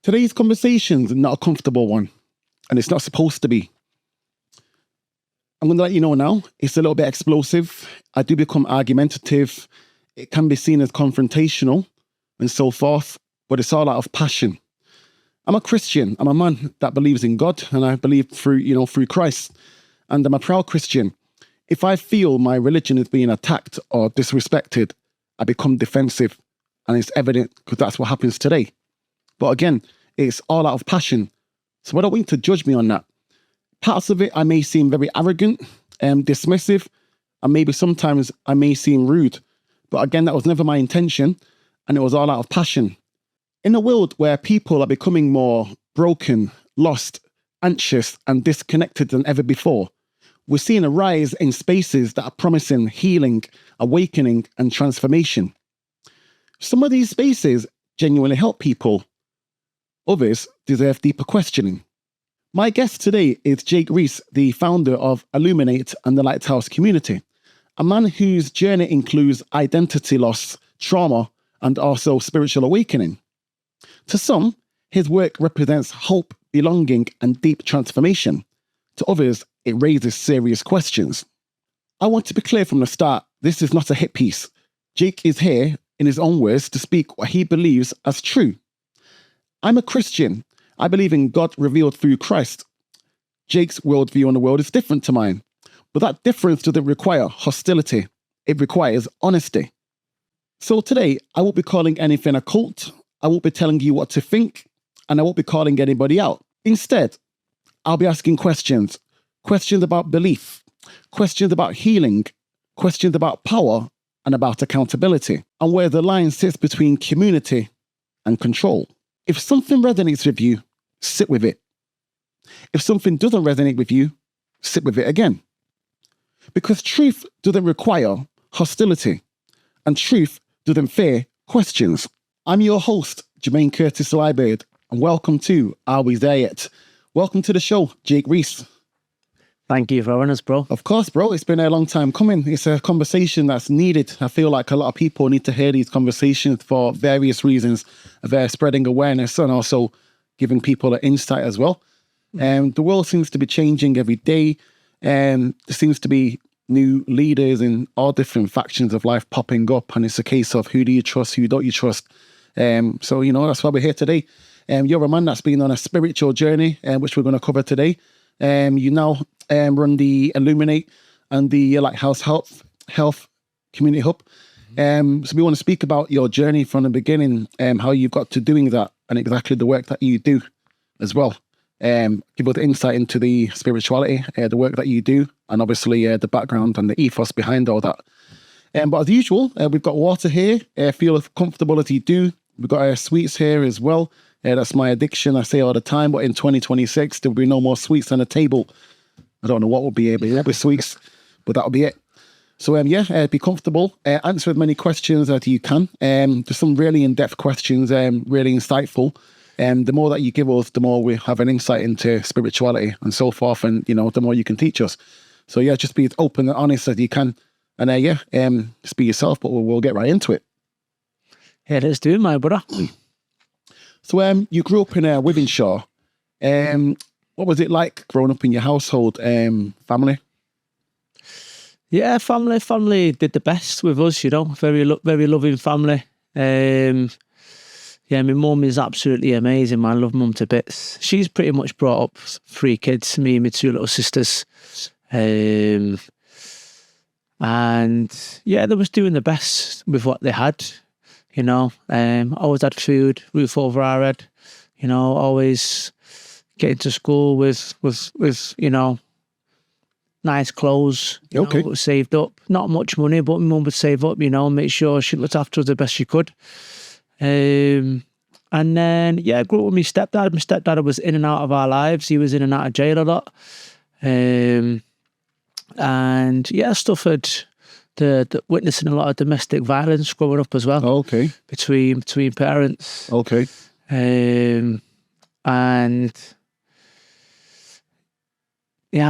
Today's conversation's not a comfortable one, and it's not supposed to be. I'm going to let you know now, it's a little bit explosive. I do become argumentative. It can be seen as confrontational and so forth, but it's all out of passion. I'm a Christian. I'm a man that believes in God, and I believe through Christ. And I'm a proud Christian. If I feel my religion is being attacked or disrespected, I become defensive, and it's evident because that's what happens today. But again, it's all out of passion. So I don't want you to judge me on that. Parts of it, I may seem very arrogant and dismissive, and maybe sometimes I may seem rude. But again, that was never my intention, and it was all out of passion. In a world where people are becoming more broken, lost, anxious, and disconnected than ever before, we're seeing a rise in spaces that are promising healing, awakening, and transformation. Some of these spaces genuinely help people. Others deserve deeper questioning. My guest today is Rees, the founder of Illumin8te and the Lighthouse community, a man whose journey includes identity loss, trauma, and also spiritual awakening. To some, his work represents hope, belonging, and deep transformation. To others, it raises serious questions. I want to be clear from the start, this is not a hit piece. Jake is here, in his own words, to speak what he believes as true. I'm a Christian. I believe in God revealed through Christ. Jake's worldview on the world is different to mine, but that difference doesn't require hostility. It requires honesty. So today, I won't be calling anything a cult. I won't be telling you what to think, and I won't be calling anybody out. Instead, I'll be asking questions about belief, questions about healing, questions about power, and about accountability, and where the line sits between community and control. If something resonates with you, sit with it. If something doesn't resonate with you, sit with it again. Because truth doesn't require hostility, and truth doesn't fear questions. I'm your host, Jermaine Curtis Liburd, and welcome to Are We There Yet? Welcome to the show, Jake Rees. Thank you for having us, bro. Of course, bro. It's been a long time coming. It's a conversation that's needed. I feel like a lot of people need to hear these conversations for various reasons of spreading awareness and also giving people an insight as well. The world seems to be changing every day, and there seems to be new leaders in all different factions of life popping up, and it's a case of who do you trust, who don't you trust. So, that's why we're here today. You're a man that's been on a spiritual journey, which we're going to cover today. You now run the Illumin8te and the Lighthouse Health Community Hub. So we want to speak about your journey from the beginning, how you got to doing that, and exactly the work that you do as well. Give us insight into the spirituality, the work that you do, and obviously the background and the ethos behind all that. But as usual, we've got water here. Feel as comfortable as you do. We've got sweets here as well. That's my addiction, I say all the time, but in 2026, there'll be no more sweets on the table. I don't know what will be able to with sweets, but that'll be it. So, be comfortable. Answer as many questions as you can. There's some really in-depth questions, really insightful. The more that you give us, the more we have an insight into spirituality and so forth, and, the more you can teach us. So, just be as open and honest as you can. And, just be yourself, but we'll get right into it. Yeah, let's do it, my brother. So you grew up in Wythenshawe. What was it like growing up in your household, family? Yeah, family did the best with us, very loving family. My mum is absolutely amazing, man. I love mum to bits. She's pretty much brought up 3 kids, me and my 2 little sisters. And they was doing the best with what they had. Always had food, roof over our head, always getting to school with nice clothes, saved up. Not much money, but my mum would save up, make sure she looked after us the best she could. And then, I grew up with my stepdad. My stepdad was in and out of our lives. He was in and out of jail a lot. Suffered the witnessing a lot of domestic violence growing up as well. Okay. Between parents. Okay. I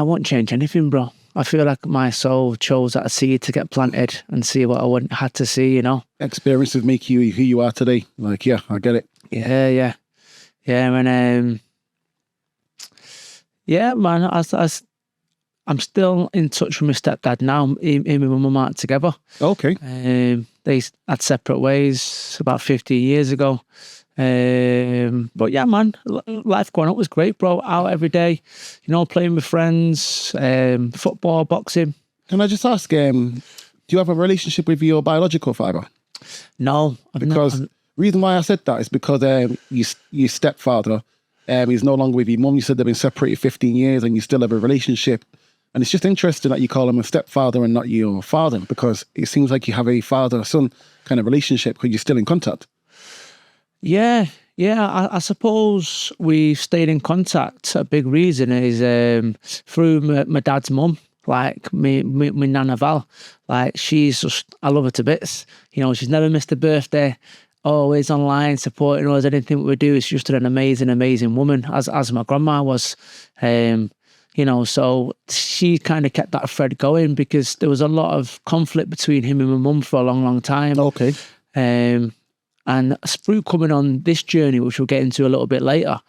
won't change anything, bro. I feel like my soul chose that seed to get planted and see what I had to see, Experiences make you who you are today. I get it. Yeah. Yeah, and yeah, man, I'm still in touch with my stepdad now. Him and my mum aren't together. Okay. They had separate ways about 15 years ago. But yeah, man, life growing up was great, bro. Out every day, playing with friends, football, boxing. Can I just ask, do you have a relationship with your biological father? No. Because reason why I said that is because your stepfather, he's no longer with your mum. You said they've been separated 15 years and you still have a relationship. And it's just interesting that you call him a stepfather and not your father, because it seems like you have a father-son kind of relationship because you're still in contact. Yeah. I suppose we stayed in contact. A big reason is through my dad's mum, like me Nana Val. Like, she's just, I love her to bits. She's never missed a birthday. Always online, supporting us. Anything we do, is just an amazing woman, as my grandma was. So she kind of kept that thread going, because there was a lot of conflict between him and my mum for a long time. Okay. And through coming on this journey, which we'll get into a little bit later,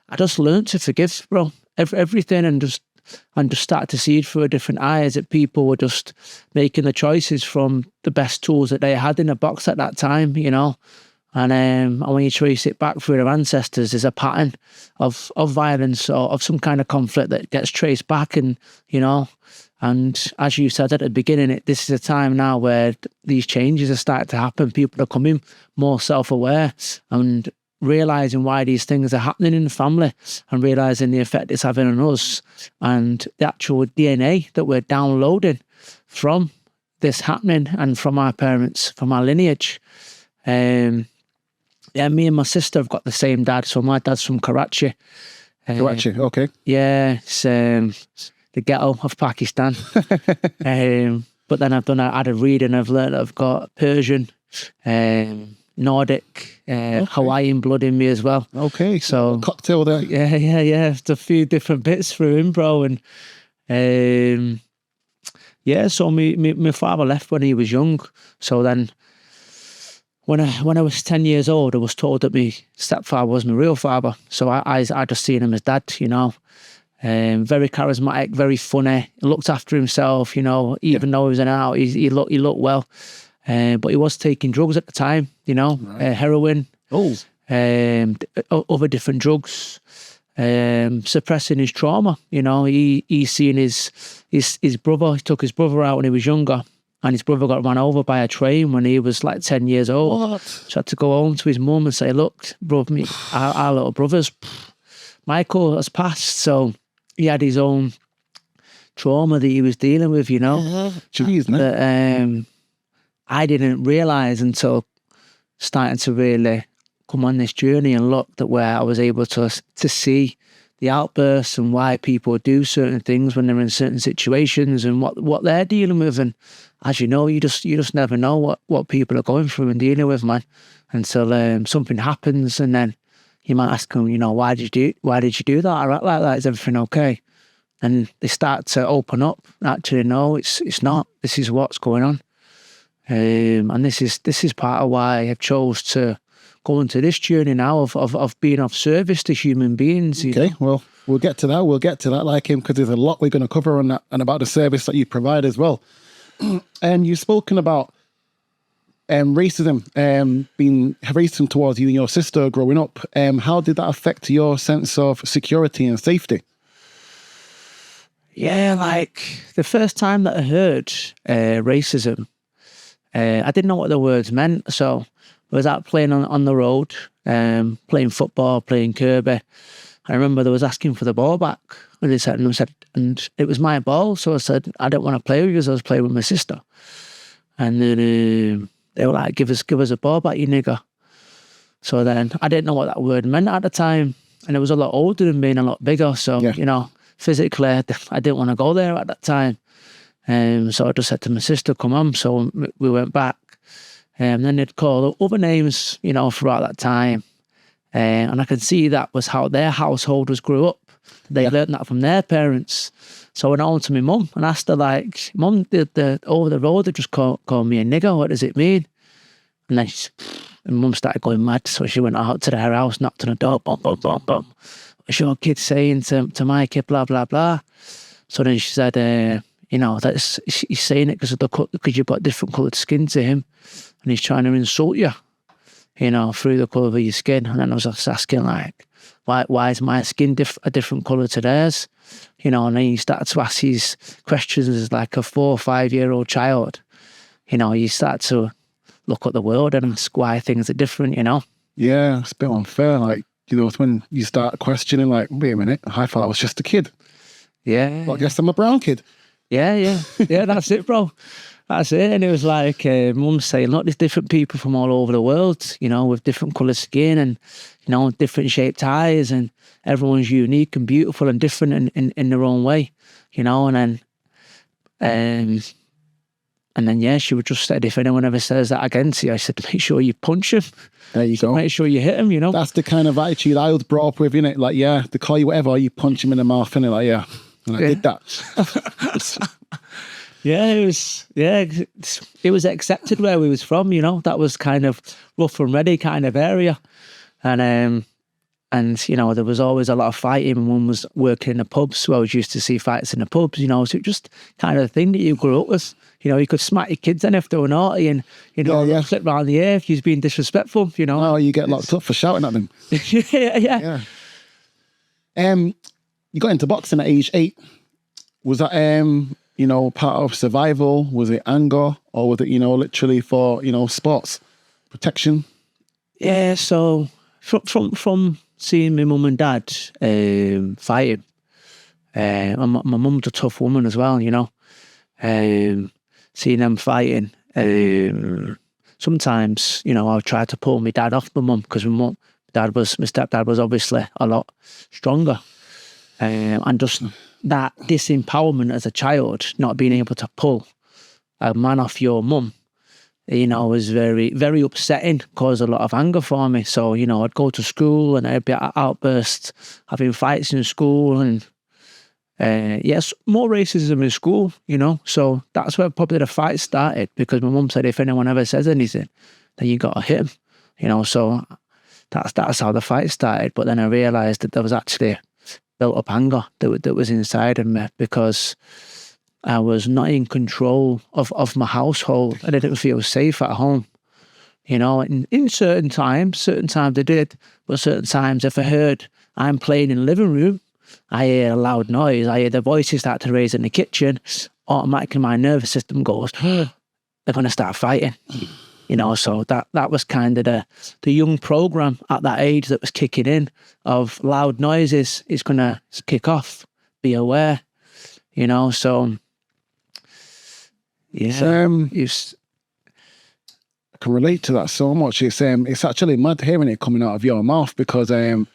I just learned to forgive, bro. Everything, and just started to see it through a different eyes, that people were just making the choices from the best tools that they had in the box at that time, And when you trace it back through their ancestors, there's a pattern of violence or of some kind of conflict that gets traced back, and and as you said at the beginning, this is a time now where these changes are starting to happen. People are coming more self-aware and realizing why these things are happening in the family, and realizing the effect it's having on us, and the actual DNA that we're downloading from this happening and from our parents, from our lineage. Yeah, me and my sister have got the same dad. So my dad's from Karachi. Karachi, okay. Yeah, it's the ghetto of Pakistan. But then I've had a read, and I've learned I've got Persian, Nordic, Hawaiian blood in me as well. Okay, so cocktail there. Yeah. It's a few different bits through him, bro. And yeah, so my father left when he was young. So then, when I was 10 years old, I was told that my stepfather was my real father. So I just seen him as dad, very charismatic, very funny. He looked after himself, even though he was in and out, he looked well. But he was taking drugs at the time, right. Heroin, other different drugs, suppressing his trauma. He seen his brother. He took his brother out when he was younger. And his brother got run over by a train when he was like 10 years old. What? So I had to go home to his mum and say, look, bro, our little brother's, Michael has passed. So he had his own trauma that he was dealing with, Jeez, man. That I didn't realise until starting to really come on this journey and look at where I was able to see the outbursts and why people do certain things when they're in certain situations, and what they're dealing with. And as you know, you just never know what people are going through and dealing with, man, until something happens, and then you might ask them, why did you do that or act like that? Is everything okay? And they start to open up. Actually, no, it's not. This is what's going on, and this is part of why I've chose to go into this journey now of being of service to human beings. Okay, well, we'll get to that. We'll get to that, like him, because there's a lot we're going to cover on that, and about the service that you provide as well. And you've spoken about racism, being racism towards you and your sister growing up. How did that affect your sense of security and safety? Yeah, like the first time that I heard racism, I didn't know what the words meant. So I was out playing on the road, playing football, playing Kirby. I remember they was asking for the ball back, and they said, and it was my ball. So I said, I don't want to play with you. I was playing with my sister, and then they were like, give us a ball back, you nigger. So then I didn't know what that word meant at the time, and it was a lot older than me and a lot bigger. So physically, I didn't want to go there at that time. So I just said to my sister, come on. So we went back. And then they'd call other names, throughout that time. And I could see that was how their householders grew up. They learned that from their parents. So I went home to my mum and asked her, like, Mum, over the road, they just call me a nigger. What does it mean? And then And mum started going mad. So she went out to their house, knocked on the door, boom, boom, boom, boom. What's your kid saying to my kid, blah, blah, blah. So then she said, he's saying it because you've got different coloured skin to him. And he's trying to insult you, through the colour of your skin. And then I was just asking, like, why is my skin a different colour to theirs? And then you start to ask these questions as like a 4 or 5 year old child. You start to look at the world and ask why things are different, Yeah, it's a bit unfair. Like, it's when you start questioning, like, wait a minute, I thought I was just a kid. Yeah. Well, I guess I'm a brown kid. Yeah, that's it, bro. That's it. And it was like, mum saying, look, there's different people from all over the world, with different coloured skin and, different shaped eyes, and everyone's unique and beautiful and different in their own way, and then, yeah, she would just said, if anyone ever says that again to you, I said, make sure you punch him. There you go. Make sure you hit him, That's the kind of attitude I was brought up with, innit? Like, yeah, they call you whatever, you punch him in the mouth, innit? Like, yeah. And I did that. It was accepted where we was from, that was kind of rough and ready kind of area. And there was always a lot of fighting when one was working in the pubs, so I was used to see fights in the pubs, so it just kind of the thing that you grew up with. You could smack your kids then if they were naughty and, flip round the air if you was being disrespectful, Oh, you get locked up for shouting at them. yeah. You got into boxing at age 8. Was that, part of survival? Was it anger? Or was it, literally for, sports, protection? Yeah, so from seeing my mum and dad fighting, my mum's a tough woman as well, seeing them fighting. Sometimes, I would try to pull my dad off my mum because my stepdad was obviously a lot stronger. And just that disempowerment as a child, not being able to pull a man off your mum, was very, very upsetting, caused a lot of anger for me. So, I'd go to school and I'd be at outbursts, having fights in school and, yes, more racism in school, So that's where probably the fight started, because my mum said if anyone ever says anything, then you got to hit him, So that's how the fight started. But then I realised that there was actually built up anger that was inside of me because I was not in control of my household. I didn't feel safe at home, and in certain times I did, but certain times if I heard I'm playing in the living room, I hear a loud noise, I hear the voices start to raise in the kitchen, automatically my nervous system goes, they're going to start fighting. So that was kind of the young program at that age that was kicking in of loud noises. It's going to kick off. Be aware, so yeah. I can relate to that so much. It's actually mad hearing it coming out of your mouth because when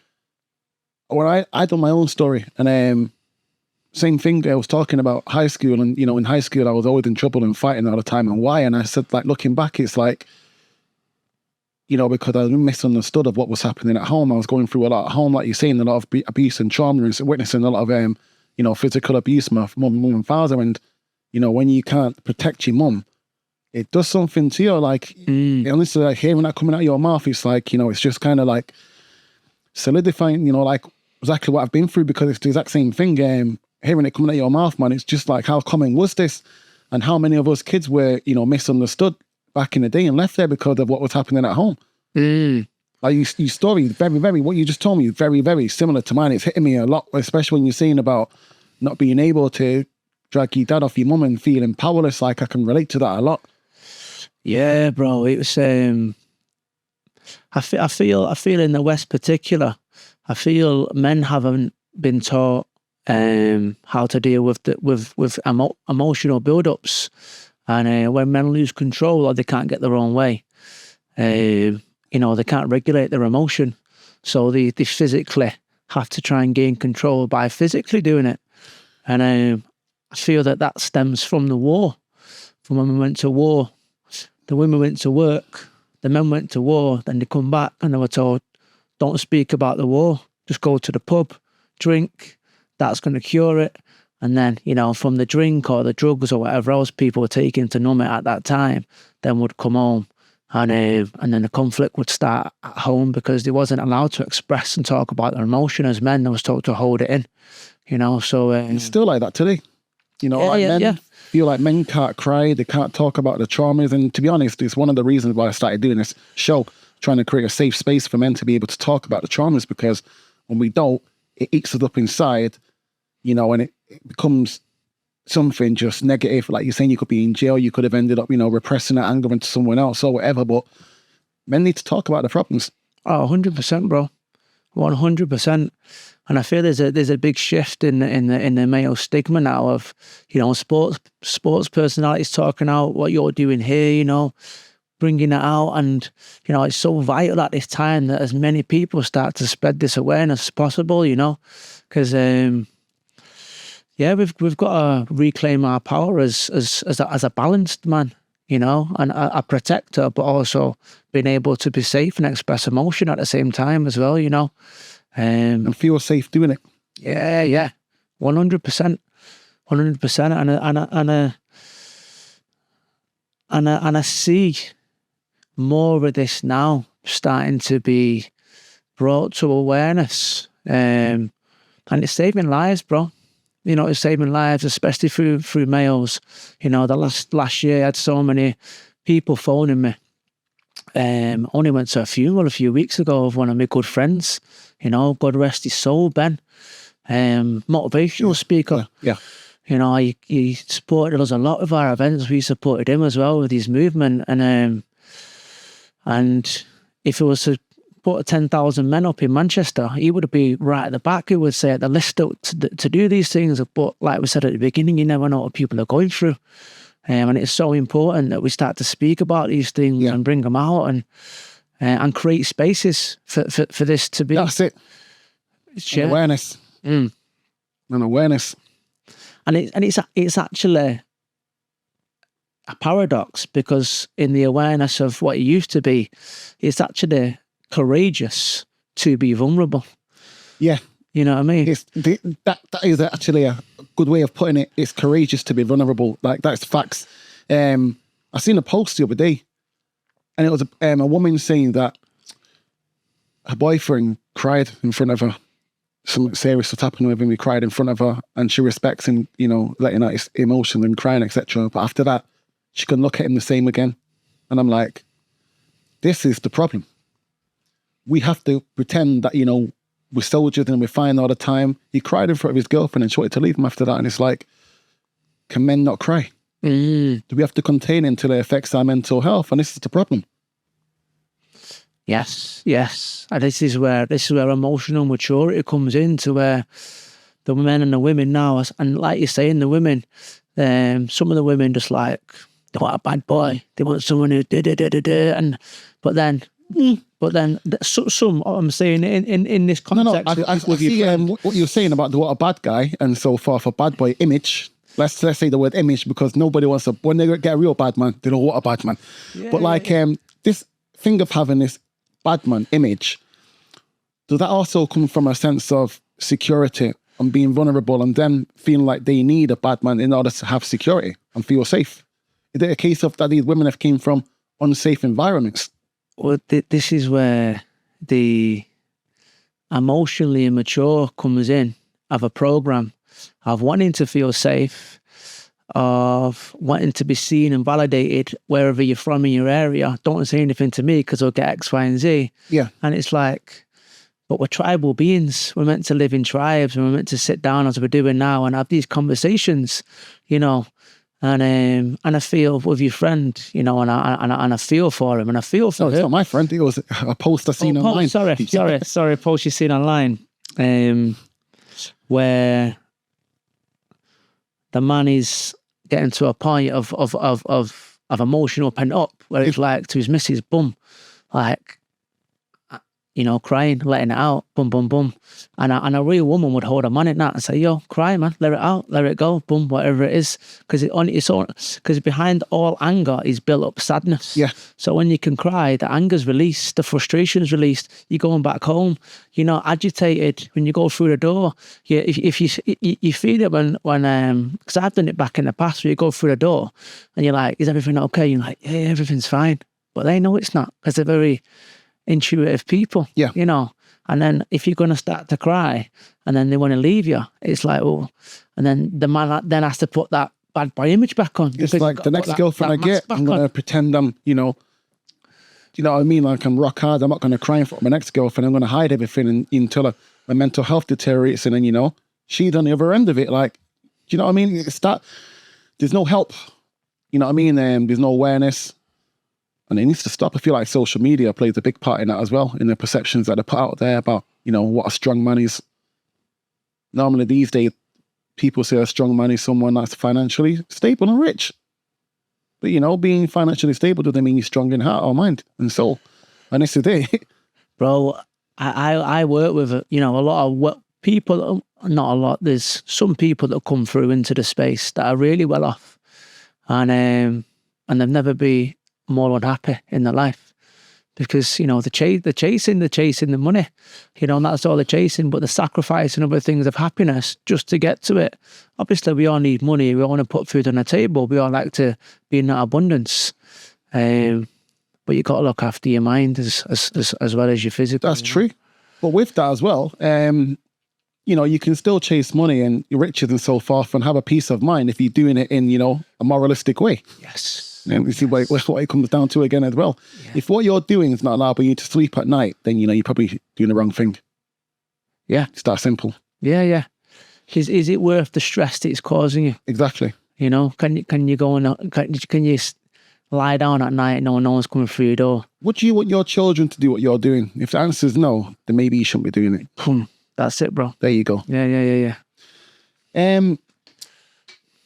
I done my own story and same thing, I was talking about high school and, in high school I was always in trouble and fighting all the time, and why? And I said, like, looking back, it's like, because I was misunderstood of what was happening at home. I was going through a lot at home, like you're saying, a lot of abuse and trauma and witnessing a lot of, physical abuse, my mum and father. And, when you can't protect your mum, it does something to you. Like, honestly, like hearing that coming out of your mouth, it's like, it's just kind of like solidifying, like exactly what I've been through, because it's the exact same thing. Hearing it coming out of your mouth, man, it's just like, how common was this? And how many of us kids were, misunderstood back in the day and left there because of what was happening at home. Like your story, very, very, what you just told me is very, very similar to mine. It's hitting me a lot, especially when you're saying about not being able to drag your dad off your mum and feeling powerless. Like, I can relate to that a lot. Yeah, bro. It was, I feel in the West particular, I feel men haven't been taught how to deal with emotional build-ups, and when men lose control or they can't get their own way, they can't regulate their emotion, so they physically have to try and gain control by physically doing it. And I feel that stems from the war, from when we went to war. The women went to work, the men went to war, then they come back and they were told, don't speak about the war, just go to the pub, drink, that's going to cure it. And then, from the drink or the drugs or whatever else people were taking to numb it at that time, then would come home And then the conflict would start at home because they wasn't allowed to express and talk about their emotion as men. They was told to hold it in, so... it's still like that today. Men feel like men can't cry, they can't talk about the traumas. And to be honest, it's one of the reasons why I started doing this show, trying to create a safe space for men to be able to talk about the traumas, because when we don't, it eats us up inside, and it becomes something just negative. Like you're saying, you could be in jail, you could have ended up, repressing that anger into someone else or whatever. But men need to talk about the problems. Oh, 100%, bro. 100%. And I feel there's a big shift in the male stigma now of, sports personalities talking out what you're doing here, bringing it out. And, it's so vital at this time that as many people start to spread this awareness as possible, because, we've got to reclaim our power as a balanced man, and a protector, but also being able to be safe and express emotion at the same time as well, and feel safe doing it. Yeah, 100%, 100%, and I see more of this now starting to be brought to awareness, and it's saving lives, bro. It's saving lives, especially through males. The last year I had so many people phoning me. Only went to a funeral a few weeks ago of one of my good friends. God rest his soul, Ben. Motivational speaker. Yeah. He supported us a lot with our events. We supported him as well with his movement. And if it was to put 10,000 men up in Manchester, he would be right at the back. He would say at the list to do these things. But like we said at the beginning, you never know what people are going through. And it's so important that we start to speak about these things and bring them out and create spaces for this to be. That's it. An awareness. An awareness. And it's actually a paradox, because in the awareness of what it used to be, it's actually courageous to be vulnerable. Yeah. You know what I mean? That is actually a good way of putting it. It's courageous to be vulnerable. Like, that's facts. I seen a post the other day, and it was a woman saying that her boyfriend cried in front of her. Something serious was happening with him. He cried in front of her, and she respects him, letting out his emotion and crying, etc. But after that, she can look at him the same again. And I'm like, this is the problem. We have to pretend that, we're soldiers and we're fine all the time. He cried in front of his girlfriend and she wanted to leave him after that. And it's like, can men not cry? Do we have to contain it until it affects our mental health? And this is the problem. Yes. And this is where emotional maturity comes into where the men and the women now, and like you're saying, the women, some of the women just like, they want a bad boy. They want someone who but then some, I'm saying in this context. No, I see what you're saying about what a bad guy and so forth, a bad boy image. Let's say the word image, because nobody wants to, when they get a real bad man, they don't want a bad man. Yeah, but this thing of having this bad man image, does that also come from a sense of security and being vulnerable and them feeling like they need a bad man in order to have security and feel safe? Is it a case of that these women have came from unsafe environments? Well, this is where the emotionally immature comes in, of a program of wanting to feel safe, of wanting to be seen and validated wherever you're from in your area. Don't say anything to me because I'll get X, Y, and Z. Yeah. And it's like, but we're tribal beings. We're meant to live in tribes, and we're meant to sit down as we're doing now and have these conversations, And I feel with your friend, and I feel for him, and I feel for her. It's not my friend. It was a post I seen online. Sorry, a post you seen online, where the man is getting to a point of emotional pent up, where it's like to his missus, boom, like, crying, letting it out, boom, boom, boom. And a real woman would hold a man in that and say, yo, cry, man, let it out, let it go, boom, whatever it is. Because behind all anger is built up sadness. Yeah. So when you can cry, the anger's released, the frustration's released, you're going back home, you're not agitated when you go through the door. If you feel it when because I've done it back in the past, where you go through the door and you're like, is everything okay? You're like, yeah, everything's fine. but they know it's not because they're very intuitive people. Yeah. You know, and then if you're going to start to cry and then they want to leave you, it's like, oh, and then the man then has to put that bad boy image back on. It's like the next girlfriend I get, I'm going to pretend I'm, you know what I mean? Like I'm rock hard. I'm not going to cry in front of my next girlfriend. I'm going to hide everything until my mental health deteriorates. And then, you know, she's on the other end of it. Like, do you know what I mean? There's no help. You know what I mean? There's no awareness. And it needs to stop. I feel like social media plays a big part in that as well, in the perceptions that are put out there about, you know, what a strong man is. Normally these days, people say a strong man is someone that's financially stable and rich. But, you know, being financially stable doesn't mean you're strong in heart or mind and soul. And this is it. Bro, I work with, you know, a lot of people, not a lot, there's some people that come through into the space that are really well off. And they've never been more unhappy in their life. Because, you know, they're chasing the money, you know, and that's all they're chasing, but they're sacrificing other things of happiness just to get to it. Obviously, we all need money. We all want to put food on the table. We all like to be in that abundance. But you got to look after your mind as well as your physical. That's true. But with that as well, you know, you can still chase money and riches and so forth and have a peace of mind if you're doing it in, you know, a moralistic way. Yes. And you see what it comes down to again as well. Yeah. If what you're doing is not allowing you to sleep at night, then, you know, you're probably doing the wrong thing. Yeah. It's that simple. Yeah. Is it worth the stress that it's causing you? Exactly. You know, can you go and can you lie down at night knowing no one's coming through your door? Would you want your children to do what you're doing? If the answer is no, then maybe you shouldn't be doing it. That's it, bro. There you go. Yeah.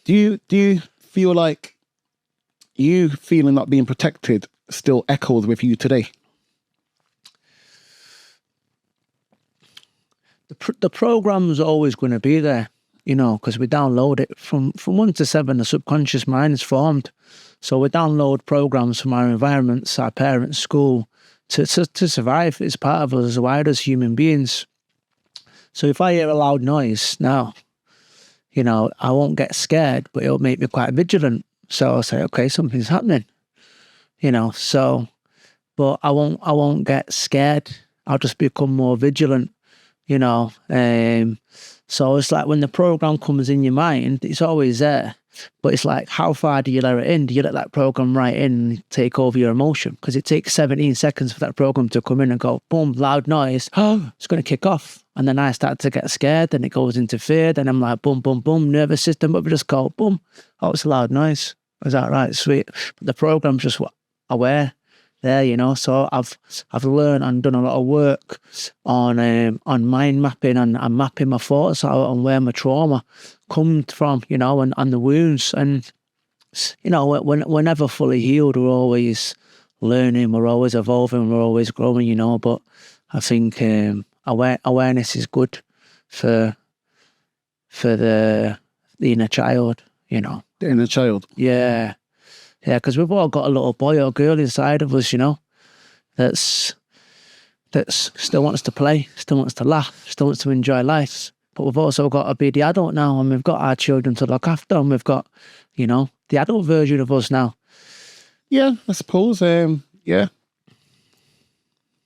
Do you feel like you feeling not being protected still echoes with you today? The program's always going to be there, you know, because we download it from 1 to 7. The subconscious mind is formed, so we download programs from our environments, our parents, school, to survive. It's part of us as wired as human beings. So if I hear a loud noise now, you know, I won't get scared, but it'll make me quite vigilant. So I'll say, okay, something's happening, you know, so, but I won't get scared. I'll just become more vigilant, you know. So it's like when the program comes in your mind, it's always there, but it's like, how far do you let it in? Do you let that program right in and take over your emotion? Because it takes 17 seconds for that program to come in and go, boom, loud noise. Oh, it's going to kick off. And then I start to get scared, then it goes into fear. Then I'm like, boom, boom, boom, nervous system. But we just go, boom. Oh, it's a loud noise. Is that right? Sweet. But the program's just aware there, you know. So I've learned and done a lot of work on mind mapping and mapping my thoughts out on where my trauma comes from, you know, and the wounds. And, you know, we're never fully healed. We're always learning. We're always evolving. We're always growing, you know. But I think awareness is good for the inner child, you know. The inner child. Yeah, because we've all got a little boy or girl inside of us, you know, that's still wants to play, still wants to laugh, still wants to enjoy life. But we've also got to be the adult now, and we've got our children to look after, and we've got, you know, the adult version of us now. Yeah, I suppose. Yeah.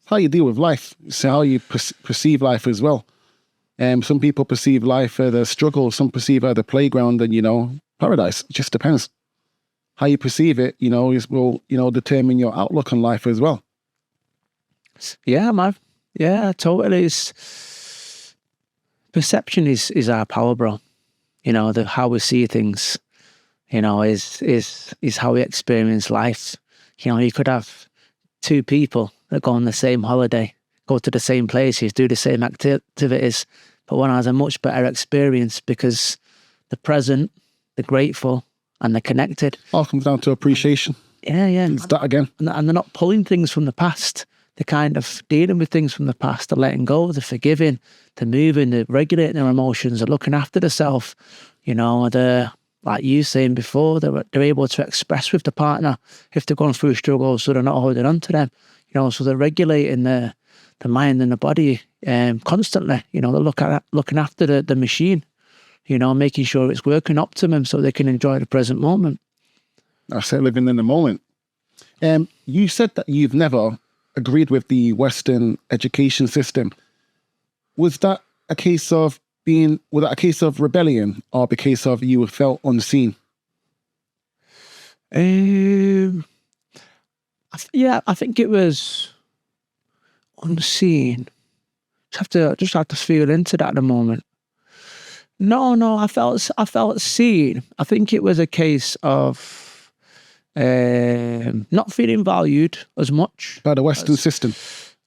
How you deal with life. It's how you perceive life as well. Some people perceive life as a struggle. Some perceive it as a playground and, you know, paradise. It just depends. How you perceive it, you know, will, you know, determine your outlook on life as well. Yeah, man. Yeah, totally. Perception is our power, bro. You know, how we see things, you know, is how we experience life. You know, you could have two people that go on the same holiday, go to the same places, do the same activities, but one has a much better experience because the present, the grateful, and the connected. All comes down to appreciation. Yeah. It's that again. And they're not pulling things from the past. They're kind of dealing with things from the past. They're letting go, they're forgiving, they're moving, they're regulating their emotions, they're looking after themselves. You know, they're, like you saying before, they're able to express with the partner if they're going through struggles, so they're not holding on to them. You know, so they're regulating the mind and the body constantly. You know, they're looking after the machine, you know, making sure it's working optimum so they can enjoy the present moment. I say living in the moment. You said that you've never agreed with the Western education system. Was that a case of rebellion, or because of you felt unseen? I think it was unseen. Just have to feel into that at the moment. No, I felt seen. I think it was a case of not feeling valued as much By the Western system?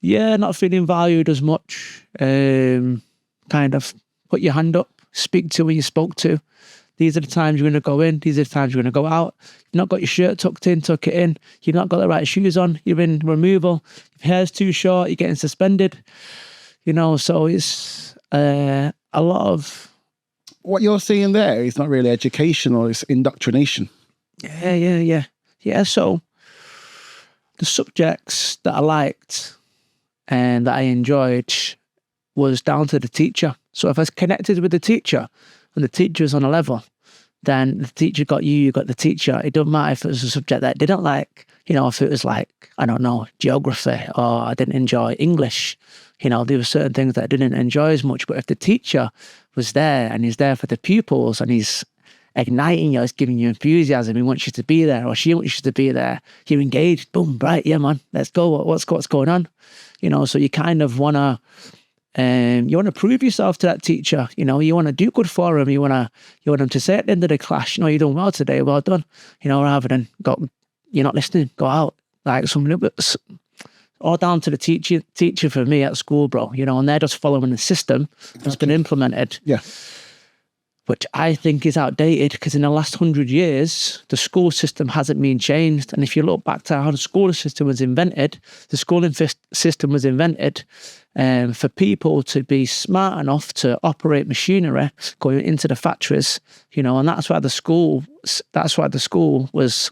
Yeah, not feeling valued as much. Kind of put your hand up, speak to when you spoke to. These are the times you're going to go in. These are the times you're going to go out. You've not got your shirt tucked in, tuck it in. You've not got the right shoes on. You're in removal. Your hair's too short. You're getting suspended. So it's a lot of... What you're saying there is not really educational, it's indoctrination. Yeah, so the subjects that I liked and that I enjoyed was down to the teacher. So if I was connected with the teacher and the teacher was on a level, then the teacher got you got the teacher. It doesn't matter if it was a subject that I didn't like, if it was like, I don't know, geography, or I didn't enjoy English. There were certain things that I didn't enjoy as much. But if the teacher was there and he's there for the pupils and he's igniting you, he's giving you enthusiasm, he wants you to be there or she wants you to be there, you're engaged, boom, right, yeah, man, let's go. What's going on? So you kind of want to prove yourself to that teacher. You want to do good for him. You want him to say at the end of the class, you're doing well today, well done. Rather than you're not listening, go out. Like something all down to the teacher for me at school, bro. And they're just following the system that's been implemented. Yeah. Which I think is outdated, because in the last 100 years, the school system hasn't been changed. And if you look back to how the school system was invented, the schooling system was invented for people to be smart enough to operate machinery going into the factories, and that's why the school was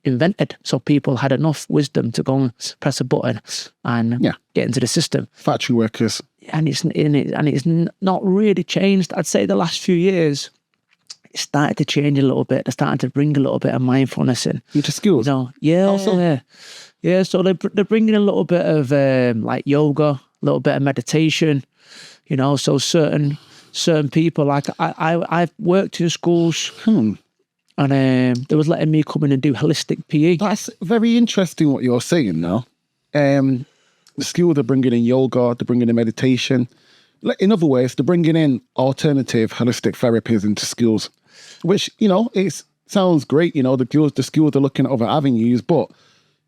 invented. So people had enough wisdom to go and press a button and get into the system. Factory workers. And it's not really changed. I'd say the last few years, it started to change a little bit. They're starting to bring a little bit of mindfulness into schools. Yeah. So they're bringing a little bit of like yoga, a little bit of meditation. So certain people, like I've worked in schools, and they was letting me come in and do holistic PE. That's very interesting what you're saying now. The school, they're bringing in yoga, they're bringing in meditation. In other words, they're bringing in alternative holistic therapies into schools, which, it sounds great. The schools are looking at other avenues, but,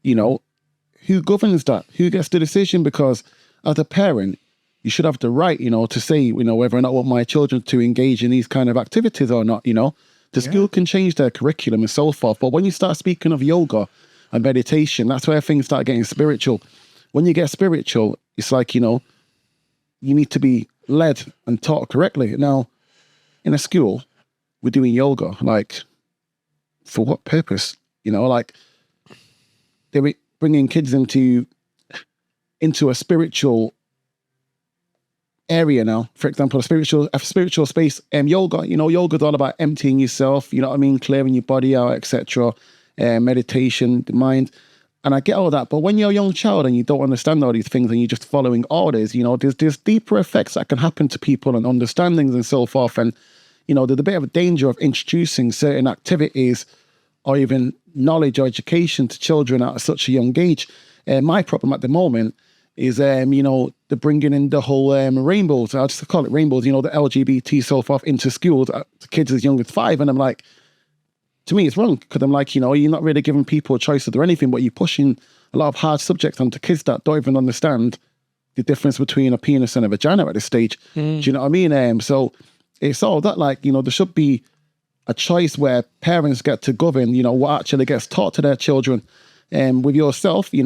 who governs that? Who gets the decision? Because as a parent, you should have the right, to say, whether or not I want my children to engage in these kind of activities or not, The school can change their curriculum and so forth. But when you start speaking of yoga and meditation, that's where things start getting spiritual. When you get spiritual, it's like, you need to be led and taught correctly. Now, in a school, we're doing yoga, like, for what purpose? Like, they're bringing kids into a spiritual area now. For example, a spiritual space. Yoga, yoga's all about emptying yourself, clearing your body out, etc. Meditation, the mind. And I get all that, but when you're a young child and you don't understand all these things and you're just following orders, there's deeper effects that can happen to people and understandings and so forth. And, there's a bit of a danger of introducing certain activities or even knowledge or education to children at such a young age. My problem at the moment is, they're bringing in the whole rainbows. I just call it rainbows, the LGBT so forth into schools to kids as young as 5. And I'm like, to me, it's wrong, because I'm like, you're not really giving people a choice to do anything, but you're pushing a lot of hard subjects onto kids that don't even understand the difference between a penis and a vagina at this stage. Do you know what I mean? So it's all that, like, there should be a choice where parents get to govern, what actually gets taught to their children. With yourself, you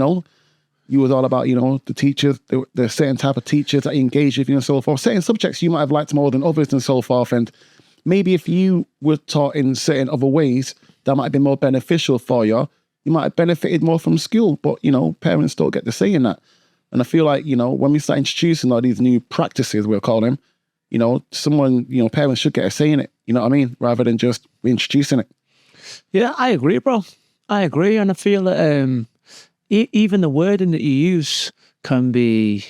was all about, the teachers, the certain type of teachers that you engage with, and so forth. Certain subjects you might have liked more than others and so forth. And maybe if you were taught in certain other ways that might have been more beneficial for you, you might have benefited more from school. But, parents don't get to say in that. And I feel like, when we start introducing all these new practices, we'll call them, parents should get a say in it, you know what I mean? Rather than just introducing it. Yeah, I agree, bro. I agree, and I feel that even the wording that you use can be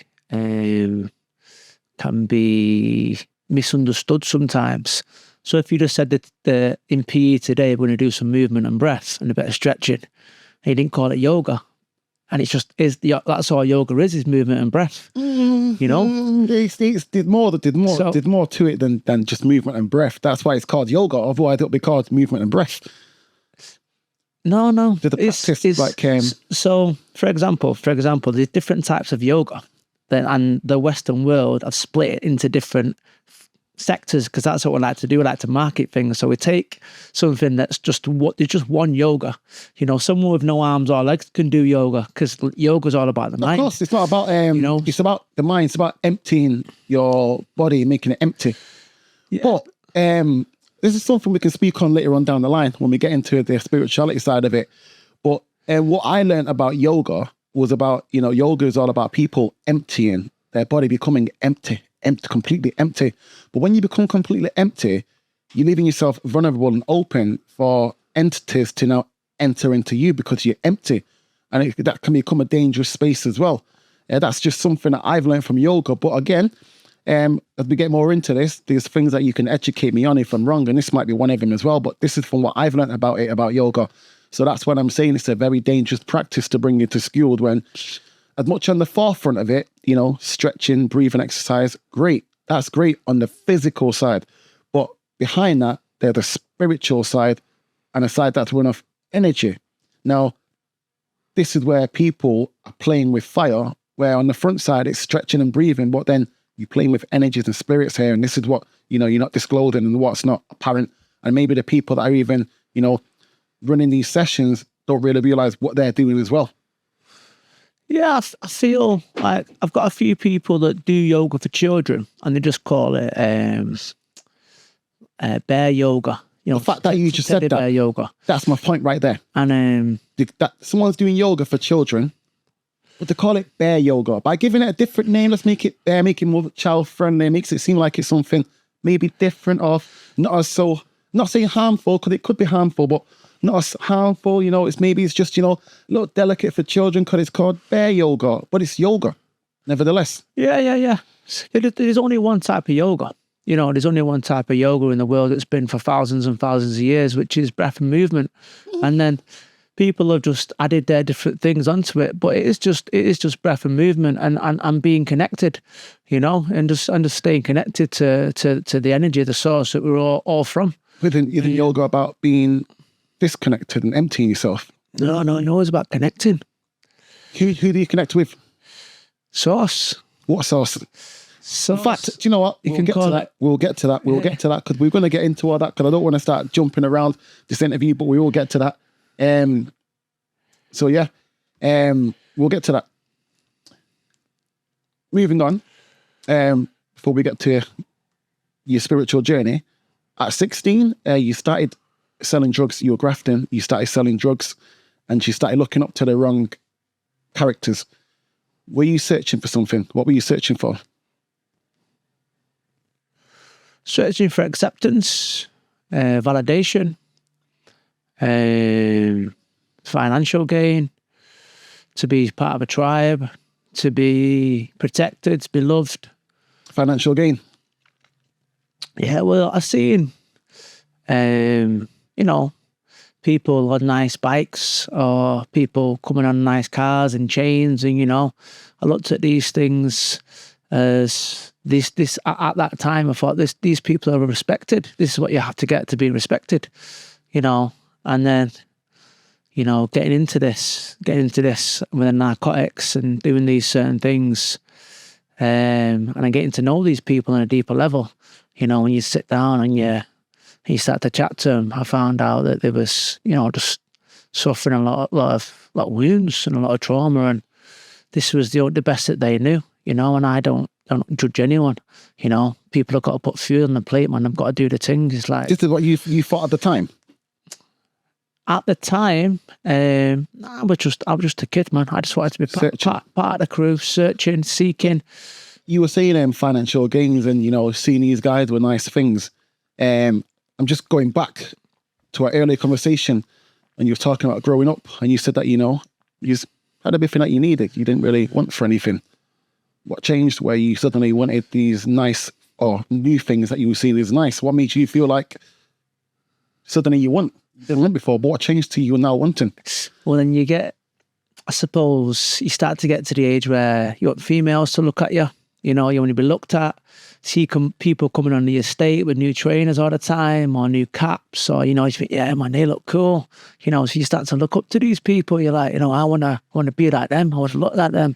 misunderstood sometimes. So if you just said that in PE today we're going to do some movement and breath and a bit of stretching, and you didn't call it yoga, and it's just that's all yoga is movement and breath. You know, did more to it than just movement and breath. That's why it's called yoga. Otherwise, it'll be called movement and breath. No. So, for example, there's different types of yoga, and the Western world have split it into different sectors because that's what we like to do. We like to market things. So we take something that's just one yoga. You know, someone with no arms or legs can do yoga because yoga's all about the mind. Of course, it's not about it's about the mind. It's about emptying your body, making it empty. Yeah. But this is something we can speak on later on down the line when we get into the spirituality side of it. But what I learned about yoga was about, yoga is all about people emptying their body, becoming empty, completely empty. But when you become completely empty, you're leaving yourself vulnerable and open for entities to now enter into you because you're empty. And that can become a dangerous space as well. That's just something that I've learned from yoga. But again, as we get more into this, there's things that you can educate me on if I'm wrong, and this might be one of them as well. But this is from what I've learned about yoga. So that's when I'm saying it's a very dangerous practice to bring into school when, as much on the forefront of it, stretching, breathing exercise, great. That's great on the physical side. But behind that, there's the spiritual side and a side that's run off energy. Now, this is where people are playing with fire, where on the front side, it's stretching and breathing, but then you're playing with energies and spirits here. And this is what, you're not disclosing and what's not apparent. And maybe the people that are even, running these sessions don't really realize what they're doing as well. Yeah, I feel like I've got a few people that do yoga for children and they just call it bear yoga. The fact that you just said that, bear yoga. That's my point right there. And that someone's doing yoga for children, but they call it bear yoga. By giving it a different name, let's make it bear, make it more child friendly, makes it seem like it's something maybe different or not saying harmful, because it could be harmful, but not as harmful, it's just, a little delicate for children because it's called bear yoga, but it's yoga, nevertheless. Yeah. There's only one type of yoga. There's only one type of yoga in the world that's been for thousands and thousands of years, which is breath and movement. And then people have just added their different things onto it, but it is just breath and movement and being connected, and just staying connected to the energy of the source that we're all from. Isn't yoga about being disconnected and emptying yourself? No, it's about connecting. Who do you connect with? Source. What source? In fact, do you know what? We'll get to that. We'll get to that because we're going to get into all that because I don't want to start jumping around this interview, but we will get to that. We'll get to that. Moving on, before we get to your spiritual journey, at 16, you started selling drugs. You were grafting. You started selling drugs, and you started looking up to the wrong characters. Were you searching for something? What were you searching for? Searching for acceptance, validation, financial gain, to be part of a tribe, to be protected, to be loved. Financial gain? Yeah, well, I've seen, people on nice bikes or people coming on nice cars and chains. And, I looked at these things as this at that time. I thought these people are respected. This is what you have to get to be respected, and then, getting into this with the narcotics and doing these certain things. And I'm getting to know these people on a deeper level. When you sit down and you start to chat to them, I found out that they was, just suffering a lot of wounds and a lot of trauma, and this was the best that they knew, and I don't judge anyone, people have got to put fuel on the plate, man. I've got to do the things. It's like, this is what you thought at the time. At the time, I was just a kid, man. I just wanted to be part of the crew, searching, seeking. You were saying financial gains and, seeing these guys with nice things. I'm just going back to our earlier conversation. and you were talking about growing up, and you said that, you know, you just had everything that you needed. You didn't really want for anything. What changed where you suddenly wanted these nice or new things that you were seeing as nice? What made you feel like suddenly you didn't want before, but what changed to you now wanting? Well, then you get, I suppose, you start to get to the age where you want females to look at you. You know, you want to be looked at. See people coming on the estate with new trainers all the time, or new caps, or, you know, you think, yeah, man, they look cool. You know, so you start to look up to these people. You're like, you know, I want to be like them. I want to look like them.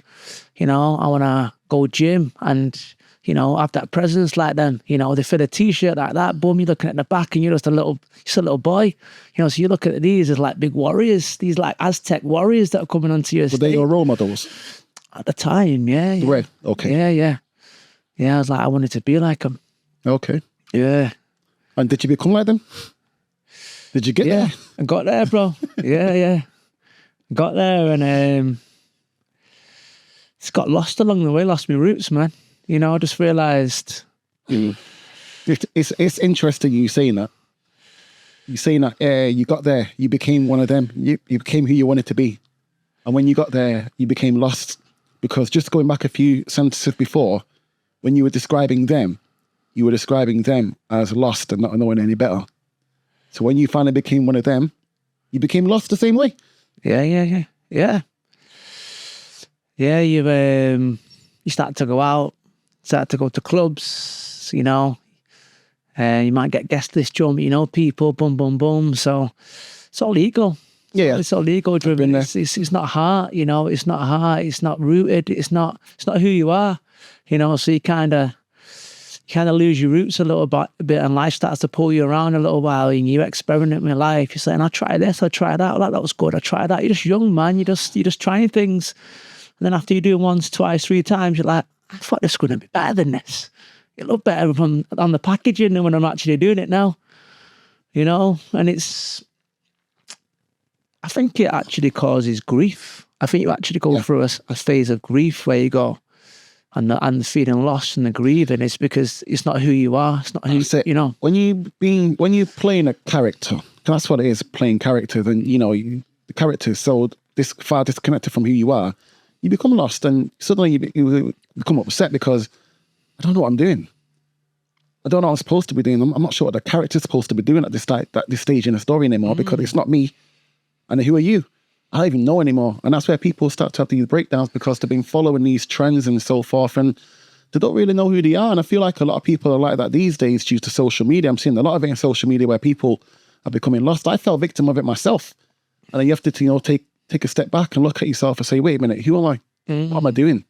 You know, I want to go gym and, you know, have that presence like them. You know, they fit a t-shirt like that. Boom, you're looking at the back and you're just a little boy. You know, so you look at these as like big warriors, these like Aztec warriors that are coming onto your estate. Were they your role models? At the time, yeah. Right, okay. Yeah. Yeah, I was like, I wanted to be like them. Okay. Yeah. And did you become like them? Did you get there? I got there, bro. yeah. Got there and it's got lost along the way, lost my roots, man. You know, I just realised. It's interesting you saying that. You saying that you got there, you became one of them. You became who you wanted to be. And when you got there, you became lost. Because just going back a few sentences before, when you were describing them as lost and not knowing any better. So when you finally became one of them, you became lost the same way. Yeah. Yeah, you start to go out, start to go to clubs, you know. You might get guest list jump, you know, people, boom. So it's all ego. Yeah. It's all ego driven. It's not heart, you know. It's not heart. It's not rooted. It's not who you are. You know, so you kind of lose your roots a little bit, and life starts to pull you around a little while, and you experiment with life. You're saying, I'll try this, I'll try that. That was good. I'll try that. You're just young, man. You're just trying things. And then after you do it once, twice, 3 times, you're like, I thought this was going to be better than this. It looked better on the packaging than when I'm actually doing it now. You know, and I think it actually causes grief. I think you actually go through a phase of grief where you go, and the feeling lost and the grieving is because it's not who you are. It's not who you know. When you're playing a character, 'cause that's what it is, playing characters, and you know the character is so far disconnected from who you are, you become lost, and suddenly you become upset because I don't know what I'm doing. I don't know what I'm supposed to be doing. I'm not sure what the character's supposed to be doing at this stage in the story anymore because it's not me. And who are you? I don't even know anymore. And that's where people start to have these breakdowns because they've been following these trends and so forth, and they don't really know who they are. And I feel like a lot of people are like that these days due to social media. I'm seeing a lot of it in social media where people are becoming lost. I fell victim of it myself. And then you have to, you know, take a step back and look at yourself and say, wait a minute, who am I? What am I doing?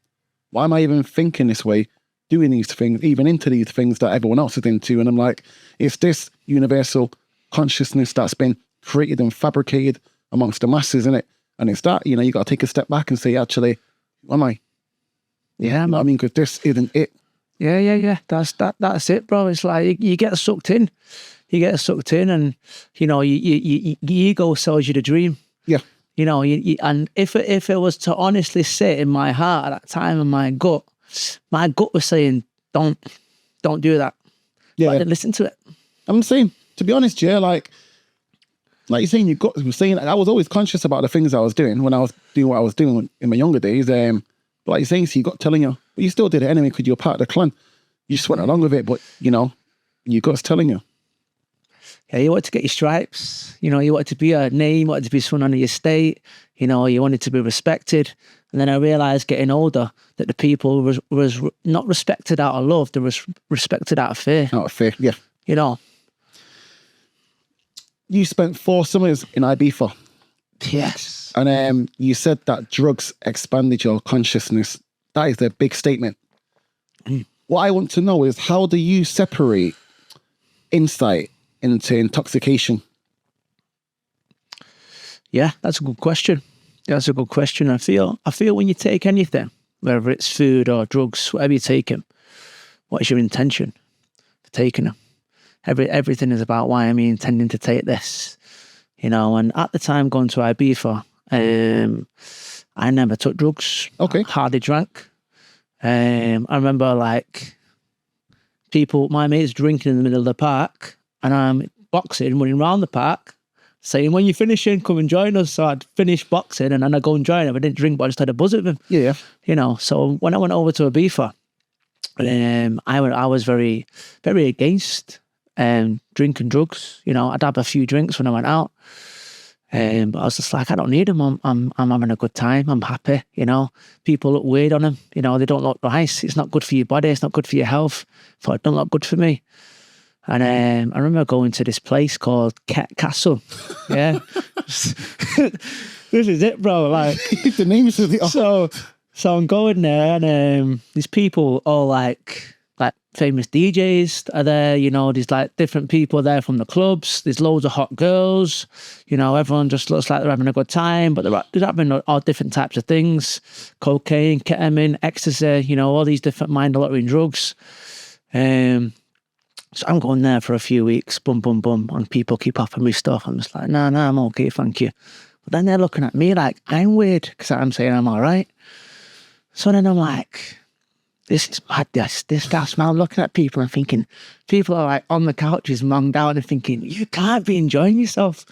Why am I even thinking this way, doing these things, even into these things that everyone else is into? And I'm like, it's this universal consciousness that's been created and fabricated amongst the masses, isn't it? And it's that, you know, you got to take a step back and say, actually, who am I? Yeah, man. I mean, because this isn't it. Yeah. That's it, bro. It's like you get sucked in. You get sucked in, and you know, your ego sells you the dream. Yeah. You know, and if it was to honestly sit in my heart at that time, and my gut was saying, don't do that. Yeah. But I didn't listen to it. I'm saying, to be honest, yeah, like you're saying, you were saying, I was always conscious about the things I was doing when I was doing what I was doing in my younger days. But like you're saying, so you got telling you, but you still did it anyway because you're part of the clan. You just went along with it, but you know, you got us telling you. Yeah, you wanted to get your stripes. You know, you wanted to be a name, you wanted to be someone on the estate. You know, you wanted to be respected. And then I realised getting older that the people was not respected out of love, they was respected out of fear. Out of fear, yeah. You know. You spent 4 summers in Ibiza. Yes. And you said that drugs expanded your consciousness. That is a big statement. What I want to know is, how do you separate insight into intoxication? Yeah, that's a good question. That's a good question. I feel when you take anything, whether it's food or drugs, whatever you're taking, what is your intention for taking them? Everything is about, why am I intending to take this? You know, and at the time going to Ibiza, I never took drugs. Okay. I hardly drank. I remember like my mates drinking in the middle of the park, and I'm boxing, running around the park, saying, when you're finishing, come and join us. So I'd finish boxing and then I'd go and join him. I didn't drink, but I just had a buzz with him. Yeah. You know, so when I went over to Ibiza, I was very, very against drinking drugs. You know, I'd have a few drinks when I went out. But I was just like, I don't need them. I'm having a good time. I'm happy. You know, people look weird on them. You know, they don't look nice. It's not good for your body. It's not good for your health. So it don't look good for me. And I remember going to this place called Castle. Yeah. This is it, bro. Like, the names of the so I'm going there, and these people, all like famous DJs are there. You know, there's like different people there from the clubs. There's loads of hot girls. You know, everyone just looks like they're having a good time, but they're having all different types of things: cocaine, ketamine, ecstasy. You know, all these different mind-altering drugs. So I'm going there for a few weeks, boom, boom, boom, and people keep offering me stuff. I'm just like, no, I'm okay, thank you. But then they're looking at me like I'm weird because I'm saying I'm all right. So then I'm like, this is mad, this gas, man. I'm looking at people and thinking, people are like on the couches, monged out, and thinking, you can't be enjoying yourself.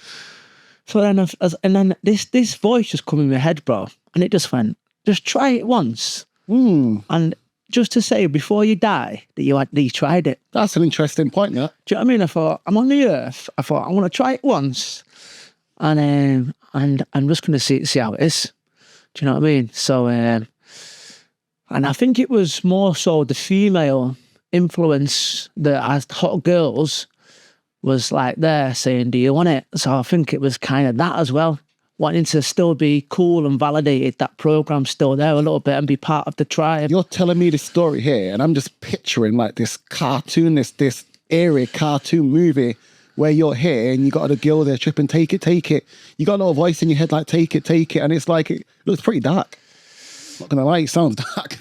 So then, this voice just come in my head, bro, and it just went, just try it once. And just to say before you die that you tried it. That's an interesting point, yeah. Do you know what I mean? I thought, I'm on the earth. I thought, I want to try it once, and I'm just going to see how it is. Do you know what I mean? So, and I think it was more so the female influence that as hot girls was like there saying, do you want it? So I think it was kind of that as well. Wanting to still be cool and validated that program's still there a little bit and be part of the tribe. You're telling me this story here, and I'm just picturing like this cartoon, this eerie cartoon movie where you're here and you got a girl there tripping, take it. You got a little voice in your head like, take it. And it's like, it looks pretty dark. Not gonna lie, it sounds dark.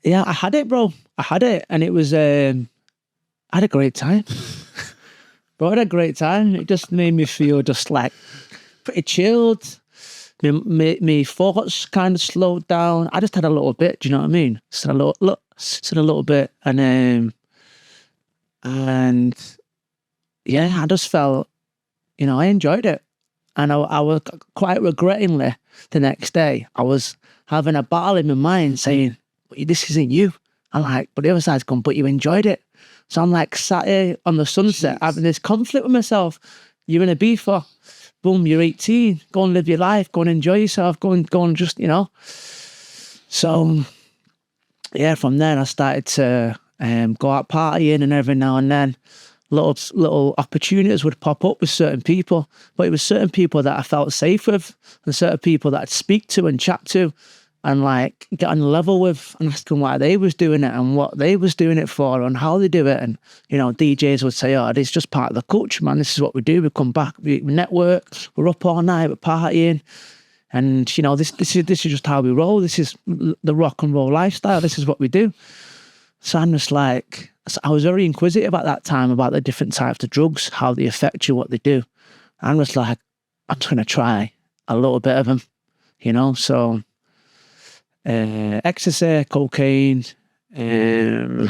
Yeah, I had it, bro. I had it, and it was, I had a great time. Bro, I had a great time. It just made me feel just like pretty chilled. Me thoughts kind of slowed down. I just had a little bit. Do you know what I mean? Just a little bit, and yeah, I just felt, you know, I enjoyed it, and I was quite regrettingly the next day. I was having a battle in my mind saying, "This isn't you." I'm like, but the other side's gone, but you enjoyed it. So I'm like sat here on the sunset having this conflict with myself. You're in Ibiza. Boom, you're 18. Go and live your life. Go and enjoy yourself. Go and just, you know. So, yeah, from then I started to go out partying, and every now and then little opportunities would pop up with certain people. But it was certain people that I felt safe with, and certain people that I'd speak to and chat to and like get on the level with, and ask them why they was doing it and what they was doing it for and how they do it. And, you know, DJs would say, oh, this is just part of the culture, man. This is what we do. We come back, we network, we're up all night, we're partying. And, you know, this is just how we roll. This is the rock and roll lifestyle. This is what we do. So I'm just like, I was very inquisitive at that time about the different types of drugs, how they affect you, what they do. I'm just like, I'm just going to try a little bit of them, you know. So ecstasy, cocaine, ketamine,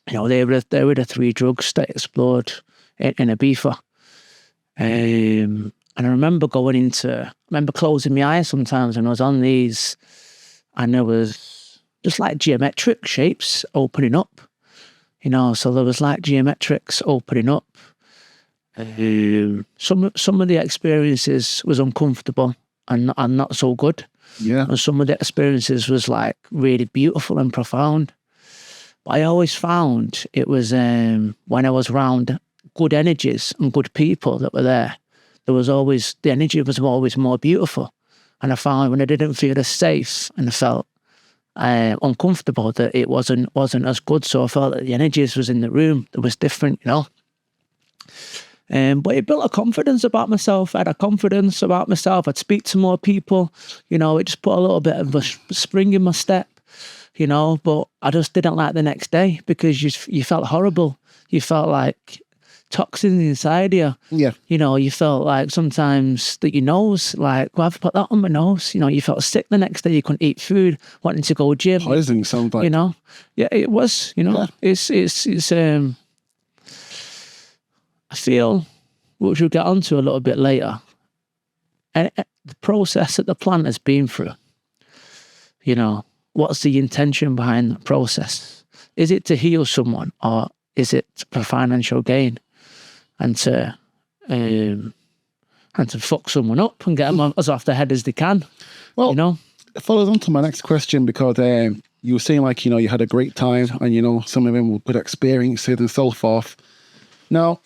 you know, they were the three drugs that explored in Ibiza. And I remember closing my eyes sometimes when I was on these, and there was just like geometric shapes opening up, you know. So there was like geometrics opening up. Some of the experiences was uncomfortable and not so good. Yeah. And some of the experiences was like really beautiful and profound. But I always found it was when I was around good energies and good people that were there, the energy was always more beautiful. And I found when I didn't feel as safe and I felt uncomfortable, that it wasn't as good. So I felt that the energies was in the room, it was different, you know. But it built a confidence about myself. I had a confidence about myself. I'd speak to more people, you know. It just put a little bit of a spring in my step, you know. But I just didn't like the next day because you felt horrible. You felt like toxins inside you. Yeah. You know, you felt like sometimes that your nose, like, well, I've put that on my nose. You know, you felt sick the next day. You couldn't eat food, wanting to go gym. Poisoning sounds like. You know, yeah, it was. You know, yeah. it's I feel, which we'll get onto a little bit later, the process that the plant has been through, you know, what's the intention behind the process? Is it to heal someone, or is it for financial gain and to fuck someone up and get them as off the head as they can? Well, you know, it follows on to my next question, because you were saying, like, you know, you had a great time, and, you know, some of them were good experiences and so forth. Now,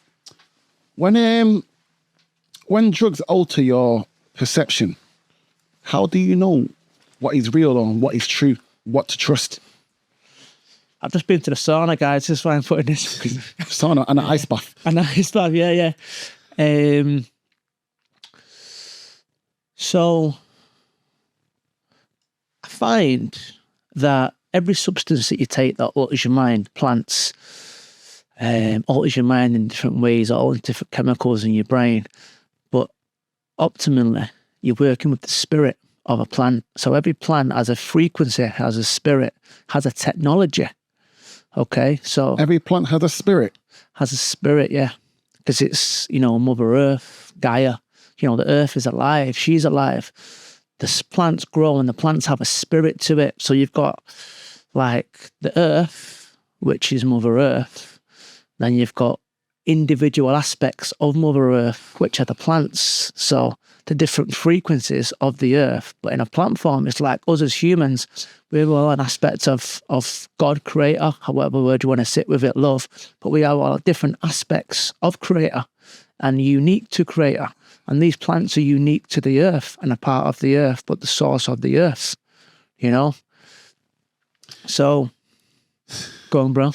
when drugs alter your perception, how do you know what is real or what is true, what to trust? I've just been to the sauna, guys. That's why I'm putting this. Sauna and an ice bath. An ice bath, yeah. So I find that every substance that you take that alters your mind, plants, alters your mind in different ways, all different chemicals in your brain. But optimally, you're working with the spirit of a plant. So every plant has a frequency, has a spirit, has a technology. Okay, so every plant has a spirit. Has a spirit, yeah, because it's, you know, Mother Earth, Gaia. You know, the Earth is alive. She's alive. The plants grow, and the plants have a spirit to it. So you've got like the Earth, which is Mother Earth. Then you've got individual aspects of Mother Earth, which are the plants. So the different frequencies of the Earth. But in a plant form, it's like us as humans. We're all an aspect of God, Creator, however word you want to sit with it, love. But we are all different aspects of Creator and unique to Creator. And these plants are unique to the Earth and a part of the Earth, but the source of the Earth, you know? So, go on, bro.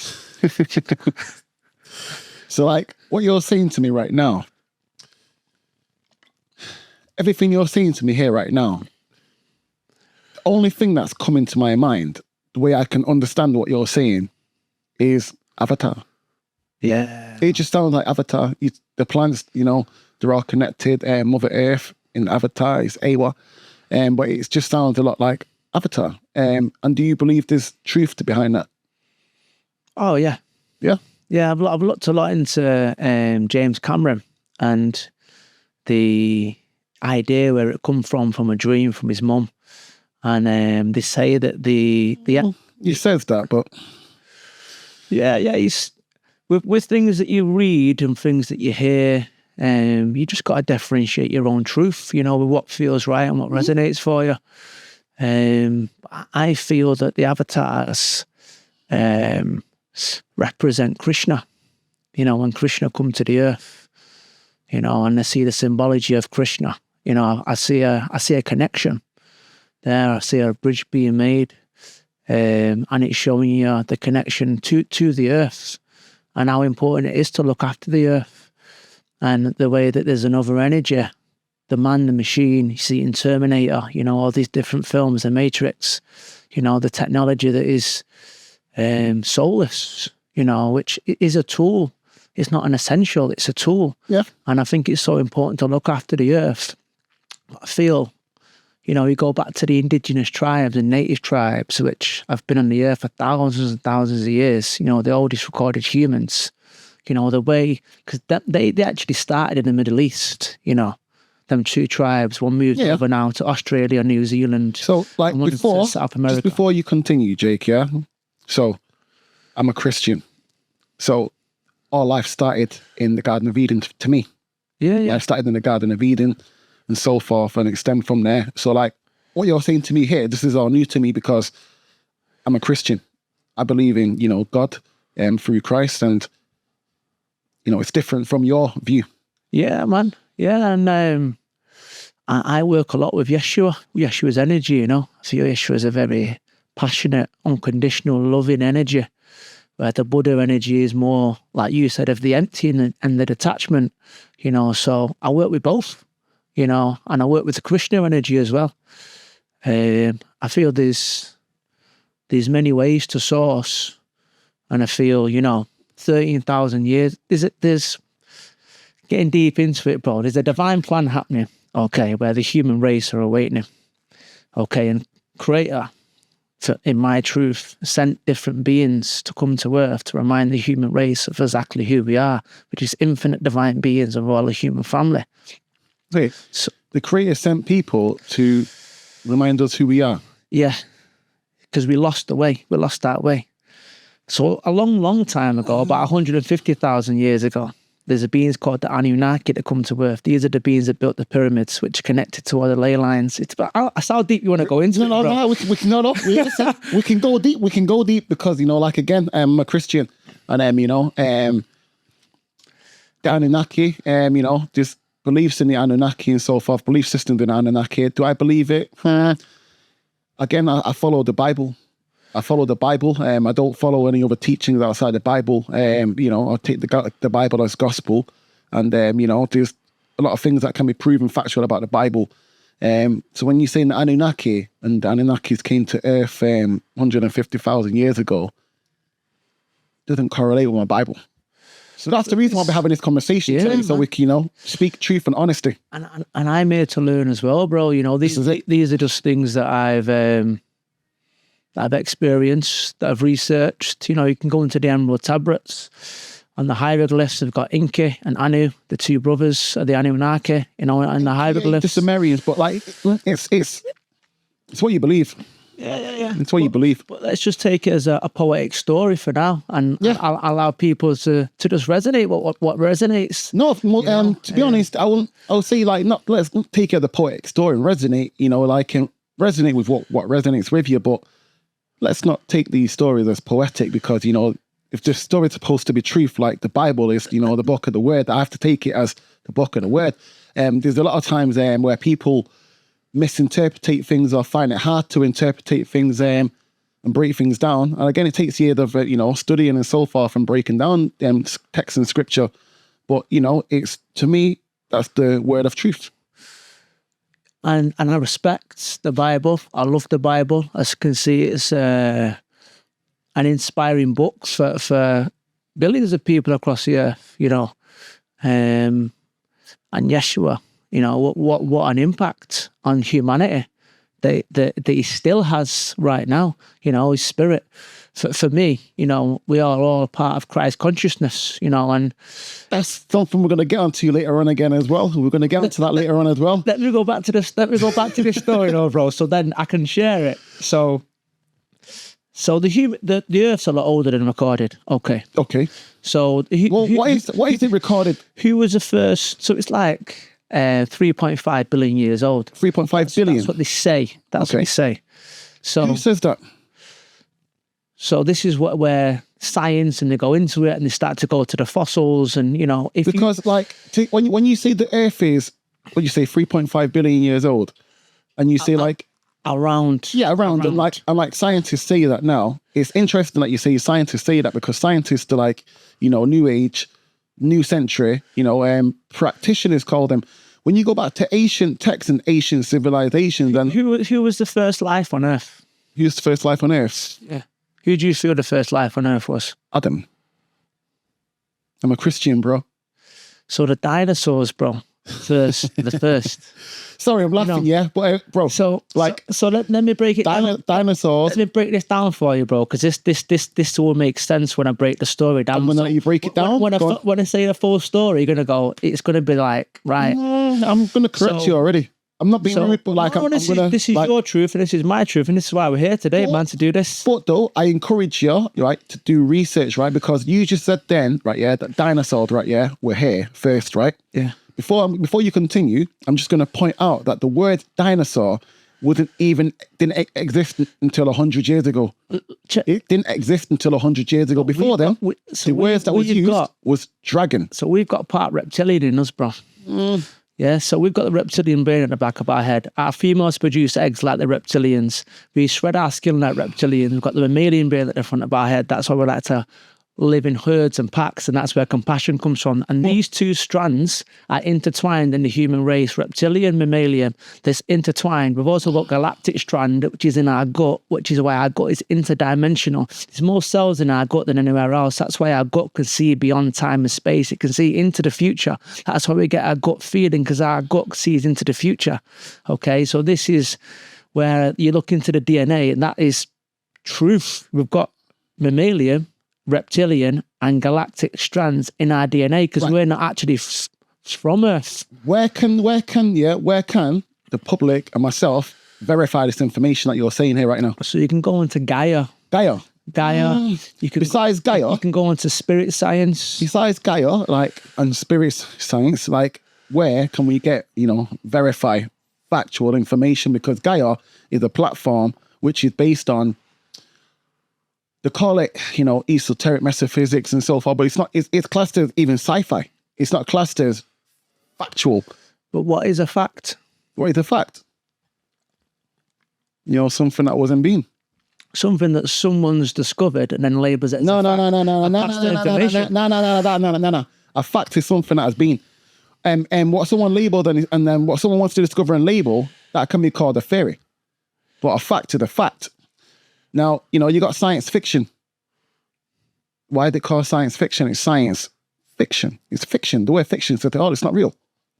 So, like, what you're saying to me right now, everything you're saying to me here right now, the only thing that's coming to my mind, the way I can understand what you're saying, is Avatar. Yeah. It just sounds like Avatar. The plants, you know, they're all connected. Mother Earth in Avatar is Awa. But it just sounds a lot like Avatar. And do you believe there's truth behind that? Oh, yeah. Yeah? Yeah, I've looked a lot into James Cameron and the idea where it come from a dream from his mum. And they say that He says that, but... Yeah, he's... With things that you read and things that you hear, you just got to differentiate your own truth, you know, with what feels right and what resonates for you. I feel that the avatars represent Krishna, you know, when Krishna come to the earth, you know, and I see the symbology of Krishna, you know, I see a connection there. I see a bridge being made, and it's showing you the connection to the earth and how important it is to look after the earth, and the way that there's another energy, the man, the machine. You see in Terminator, you know, all these different films, the Matrix, you know, the technology that is soulless, you know, which is a tool. It's not an essential, it's a tool. Yeah. And I think it's so important to look after the earth. I feel, you know, you go back to the indigenous tribes and native tribes, which have been on the earth for thousands and thousands of years, you know, the oldest recorded humans, you know, the way, because they actually started in the Middle East, you know, them two tribes. One moved over now to Australia, New Zealand. So, like, before, South America. Just before you continue, Jake, yeah? So, I'm a Christian. So, our life started in the Garden of Eden to me. Yeah. Life started in the Garden of Eden and so forth, and it stemmed from there. So, like, what you're saying to me here, this is all new to me because I'm a Christian. I believe in, you know, God through Christ, and, you know, it's different from your view. Yeah, man. Yeah, and I work a lot with Yeshua, Yeshua's energy, you know. I feel Yeshua is a very passionate, unconditional, loving energy, where the Buddha energy is more, like you said, of the empty and the detachment, you know. So I work with both, you know, and I work with the Krishna energy as well. I feel there's many ways to source, and I feel, you know, 13,000 years, there's getting deep into it, bro. There's a divine plan happening, okay, where the human race are awakening, okay, and Creator in my truth, sent different beings to come to earth to remind the human race of exactly who we are, which is infinite divine beings of all the human family. Wait, So, the Creator sent people to remind us who we are. yeah, because we lost the way. We lost that way. So a long, long time ago, about 150,000 years ago, there's a beings called the Anunnaki that come to Earth. These are the beings that built the pyramids, which are connected to all the ley lines. It's about how deep you want to go into it, bro. No, we can go deep. We can go deep because, like, again, I'm a Christian, and the Anunnaki, just beliefs in the Anunnaki and so forth, belief systems in the Anunnaki. Do I believe it? Again, I follow the Bible. I don't follow any other teachings outside the Bible. I take the Bible as gospel, and there's a lot of things that can be proven factual about the Bible. So when you say the Anunnaki, and the Anunnakis came to Earth 150,000 years ago, it doesn't correlate with my Bible. So that's the reason why we're having this conversation today, so we can, speak truth and honesty. And I'm here to learn as well, bro. These are just things that I've experienced, that I've researched. You can go into the Emerald Tablets. On the hieroglyphs, they've got Inki and Anu, the two brothers of the Anunnaki, and the hieroglyphs. The Sumerians, but it's what you believe. Yeah. It's what you believe. But let's just take it as a poetic story for now, and I'll allow people to just resonate what resonates. No, to be honest, I'll say let's take it as a poetic story and resonate. And resonate with what resonates with you, but let's not take these stories as poetic because, if the story is supposed to be truth, like the Bible is, the book of the word, I have to take it as the book of the word. There's a lot of times where people misinterpret things or find it hard to interpret things and break things down. And again, it takes years of, studying and so forth and breaking down text and scripture. But, it's, to me, that's the word of truth. And I respect the Bible. I love the Bible. As you can see, it's an inspiring book for billions of people across the earth, and Yeshua, what an impact on humanity that he still has right now, his spirit. For me, we are all part of Christ consciousness, and that's something we're going to get onto later on again as well. We're going to get into that later on as well. Let me go back to this story, though, bro. So then I can share it. So the Earth's a lot older than recorded. Okay. So why is it recorded? Who was the first? So it's like 3.5 billion years old. 3.5 billion. That's what they say. What they say. So who says that? So this is where science, and they go into it and they start to go to the fossils, and when you say the Earth is, what you say, 3.5 billion years old, and you say around, and like scientists say that now. It's interesting that you say scientists say that because scientists are new age, new century, practitioners call them. When you go back to ancient texts and ancient civilizations, and who was the first life on Earth? Who's the first life on Earth? Yeah. Who do you feel the first life on Earth was? Adam. I'm a Christian, bro. So the dinosaurs, bro. The first. Sorry, I'm laughing, but bro. So let me break it down. Dinosaurs. Let me break this down for you, bro, because this all makes sense when I break the story down. And when you break it down, when I say the full story, you're gonna go. It's gonna be like, right. I'm gonna correct you already. I'm not being rude, but this is your truth and this is my truth, and this is why we're here today, man, to do this. But though, I encourage you, right, to do research, right, because you just said then, right, that dinosaurs, right, were here first, right? Yeah. Before you continue, I'm just going to point out that the word dinosaur didn't exist until 100 years ago. It didn't exist until 100 years ago. Before then, the words that was used was dragon. So we've got part reptilian in us, bro. Yeah, so we've got the reptilian brain at the back of our head. Our females produce eggs like the reptilians. We shred our skin like reptilians. We've got the mammalian brain at the front of our head. That's why we like to live in herds and packs, and that's where compassion comes from. And these two strands are intertwined in the human race, reptilian, mammalian. This intertwined. We've also got galactic strand, which is in our gut, which is why our gut is interdimensional. There's more cells in our gut than anywhere else. That's why our gut can see beyond time and space. It can see into the future. That's why we get our gut feeling, because our gut sees into the future. Okay, so this is where you look into the DNA, and that is truth. We've got mammalian, reptilian, and galactic strands in our DNA because we're not actually from Earth. Where can the public and myself verify this information that you're saying here right now? So you can go into Gaia. Gaia. You can, besides Gaia, you can go into spirit science. Besides Gaia, and spirit science, where can we get, verify factual information? Because Gaia is a platform which is based on, they call it, esoteric metaphysics and so forth, but it's classed as even sci-fi. It's not classed as factual. But what is a fact? What is a fact? Something that wasn't being. Something that someone's discovered and then labels it as No. A fact is something that has been. And what someone labeled and then what someone wants to discover and label, that can be called a theory. But a fact is a fact. Now, you got science fiction. Why they call science fiction? It's science fiction. It's fiction. The word fiction is it's not real.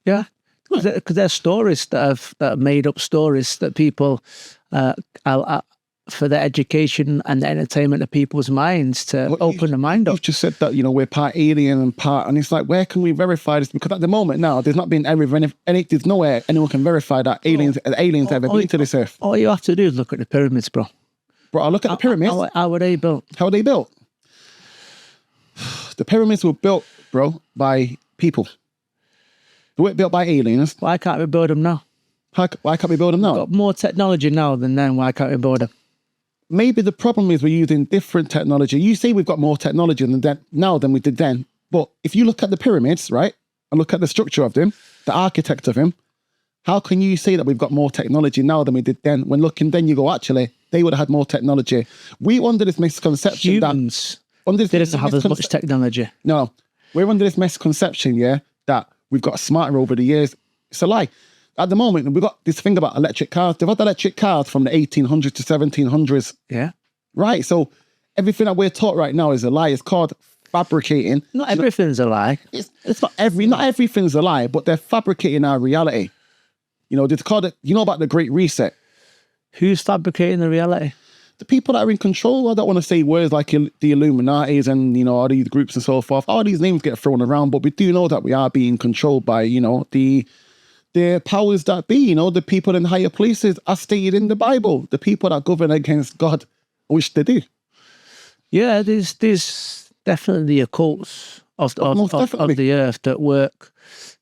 Yeah. Because there's stories that are made up stories that people for the education and the entertainment of people's minds to open the mind up. You've just said that, we're part alien and it's like, where can we verify this? Because at the moment now, there's not been there's nowhere anyone can verify that aliens ever been to this earth. All you have to do is look at the pyramids, bro. Bro, I look at the pyramids. How were they built? How were they built? The pyramids were built, bro, by people. They weren't built by aliens. Why can't we build them now? Why can't we build them now? We've got more technology now than then. Why can't we build them? Maybe the problem is we're using different technology. You say we've got more technology now than we did then. But if you look at the pyramids, right, and look at the structure of them, the architect of them, how can you say that we've got more technology now than we did then? When looking then, you go, actually, they would have had more technology. We under this misconception Humans didn't have as much technology. No, we're under this misconception, that we've got smarter over the years. It's a lie. At the moment, we've got this thing about electric cars. They've had electric cars from the 1800s to 1700s. Yeah. Right. So everything that we're taught right now is a lie. It's called fabricating. Not everything's a lie. It's not everything's a lie, but they're fabricating our reality. They called it, about the Great Reset. Who's fabricating the reality? The people that are in control. I don't want to say words like the Illuminati's and, all these groups and so forth. All these names get thrown around, but we do know that we are being controlled by, the powers that be, the people in higher places are stated in the Bible. The people that govern against God, which they do. Yeah, there's definitely the occults of the earth that work,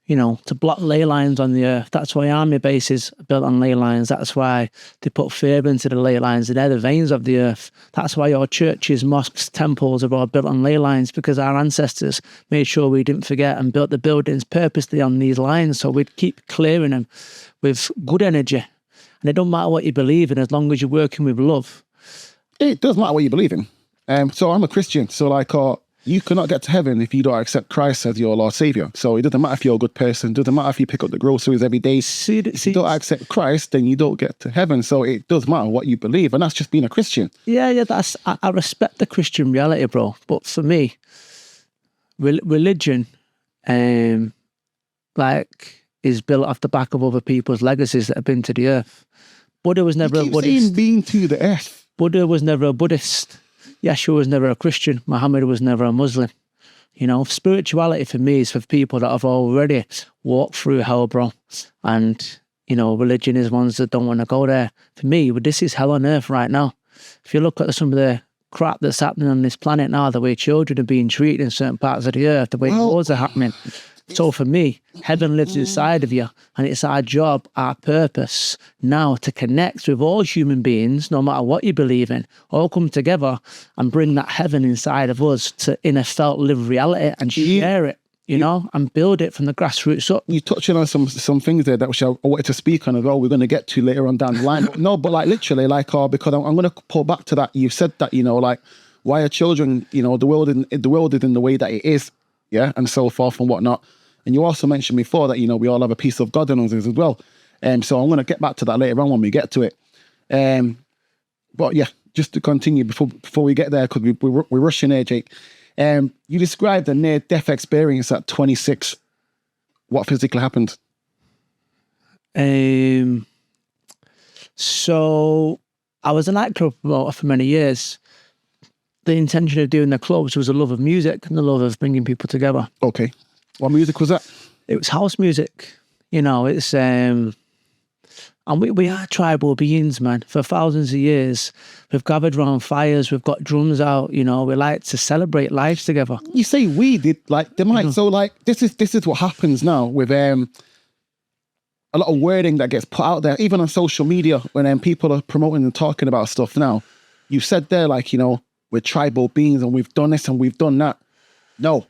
to block ley lines on the earth. That's why army bases are built on ley lines. That's why they put fear into the ley lines. They're the veins of the earth. That's why our churches, mosques, temples are all built on ley lines, because our ancestors made sure we didn't forget and built the buildings purposely on these lines. So we'd keep clearing them with good energy. And it don't matter what you believe in, as long as you're working with love. It does matter what you believe in. So I'm a Christian. So you cannot get to heaven if you don't accept Christ as your Lord Savior. So it doesn't matter if you're a good person. It doesn't matter if you pick up the groceries every day. If you don't accept Christ, then you don't get to heaven. So it does matter what you believe. And that's just being a Christian. Yeah, I respect the Christian reality, bro. But for me, religion, is built off the back of other people's legacies that have been to the earth. Buddha was never a Buddhist. Being to the earth. Buddha was never a Buddhist. Yeshua was never a Christian. Muhammad was never a Muslim. Spirituality for me is for people that have already walked through hell, bro. And, religion is ones that don't want to go there. For me, this is hell on earth right now. If you look at some of the crap that's happening on this planet now, the way children are being treated in certain parts of the earth, the way wars are happening. So for me, heaven lives inside of you, and it's our job, our purpose now to connect with all human beings, no matter what you believe in, all come together and bring that heaven inside of us to, in a felt live reality, and share it, and build it from the grassroots up. You're touching on some things there that I wanted to speak on as well. We're going to get to later on down the line. Literally, because I'm going to pull back to that. You said that, why are children, the world is in the way that it is, and so forth and whatnot. And you also mentioned before that, we all have a piece of God in us as well. So I'm going to get back to that later on when we get to it. But yeah, just to continue before we get there, because we're rushing here, Jake. You described a near-death experience at 26. What physically happened? So I was a nightclub promoter for many years. The intention of doing the clubs was a love of music and the love of bringing people together. Okay. What music was that? It was house music. You know, it's and we are tribal beings, man. For thousands of years, we've gathered around fires, we've got drums out, you know, we like to celebrate lives together. You say we did, like, they might. So, like, this is what happens now with a lot of wording that gets put out there, even on social media, when people are promoting and talking about stuff now. You said there, like, you know, we're tribal beings and we've done this and we've done that. No,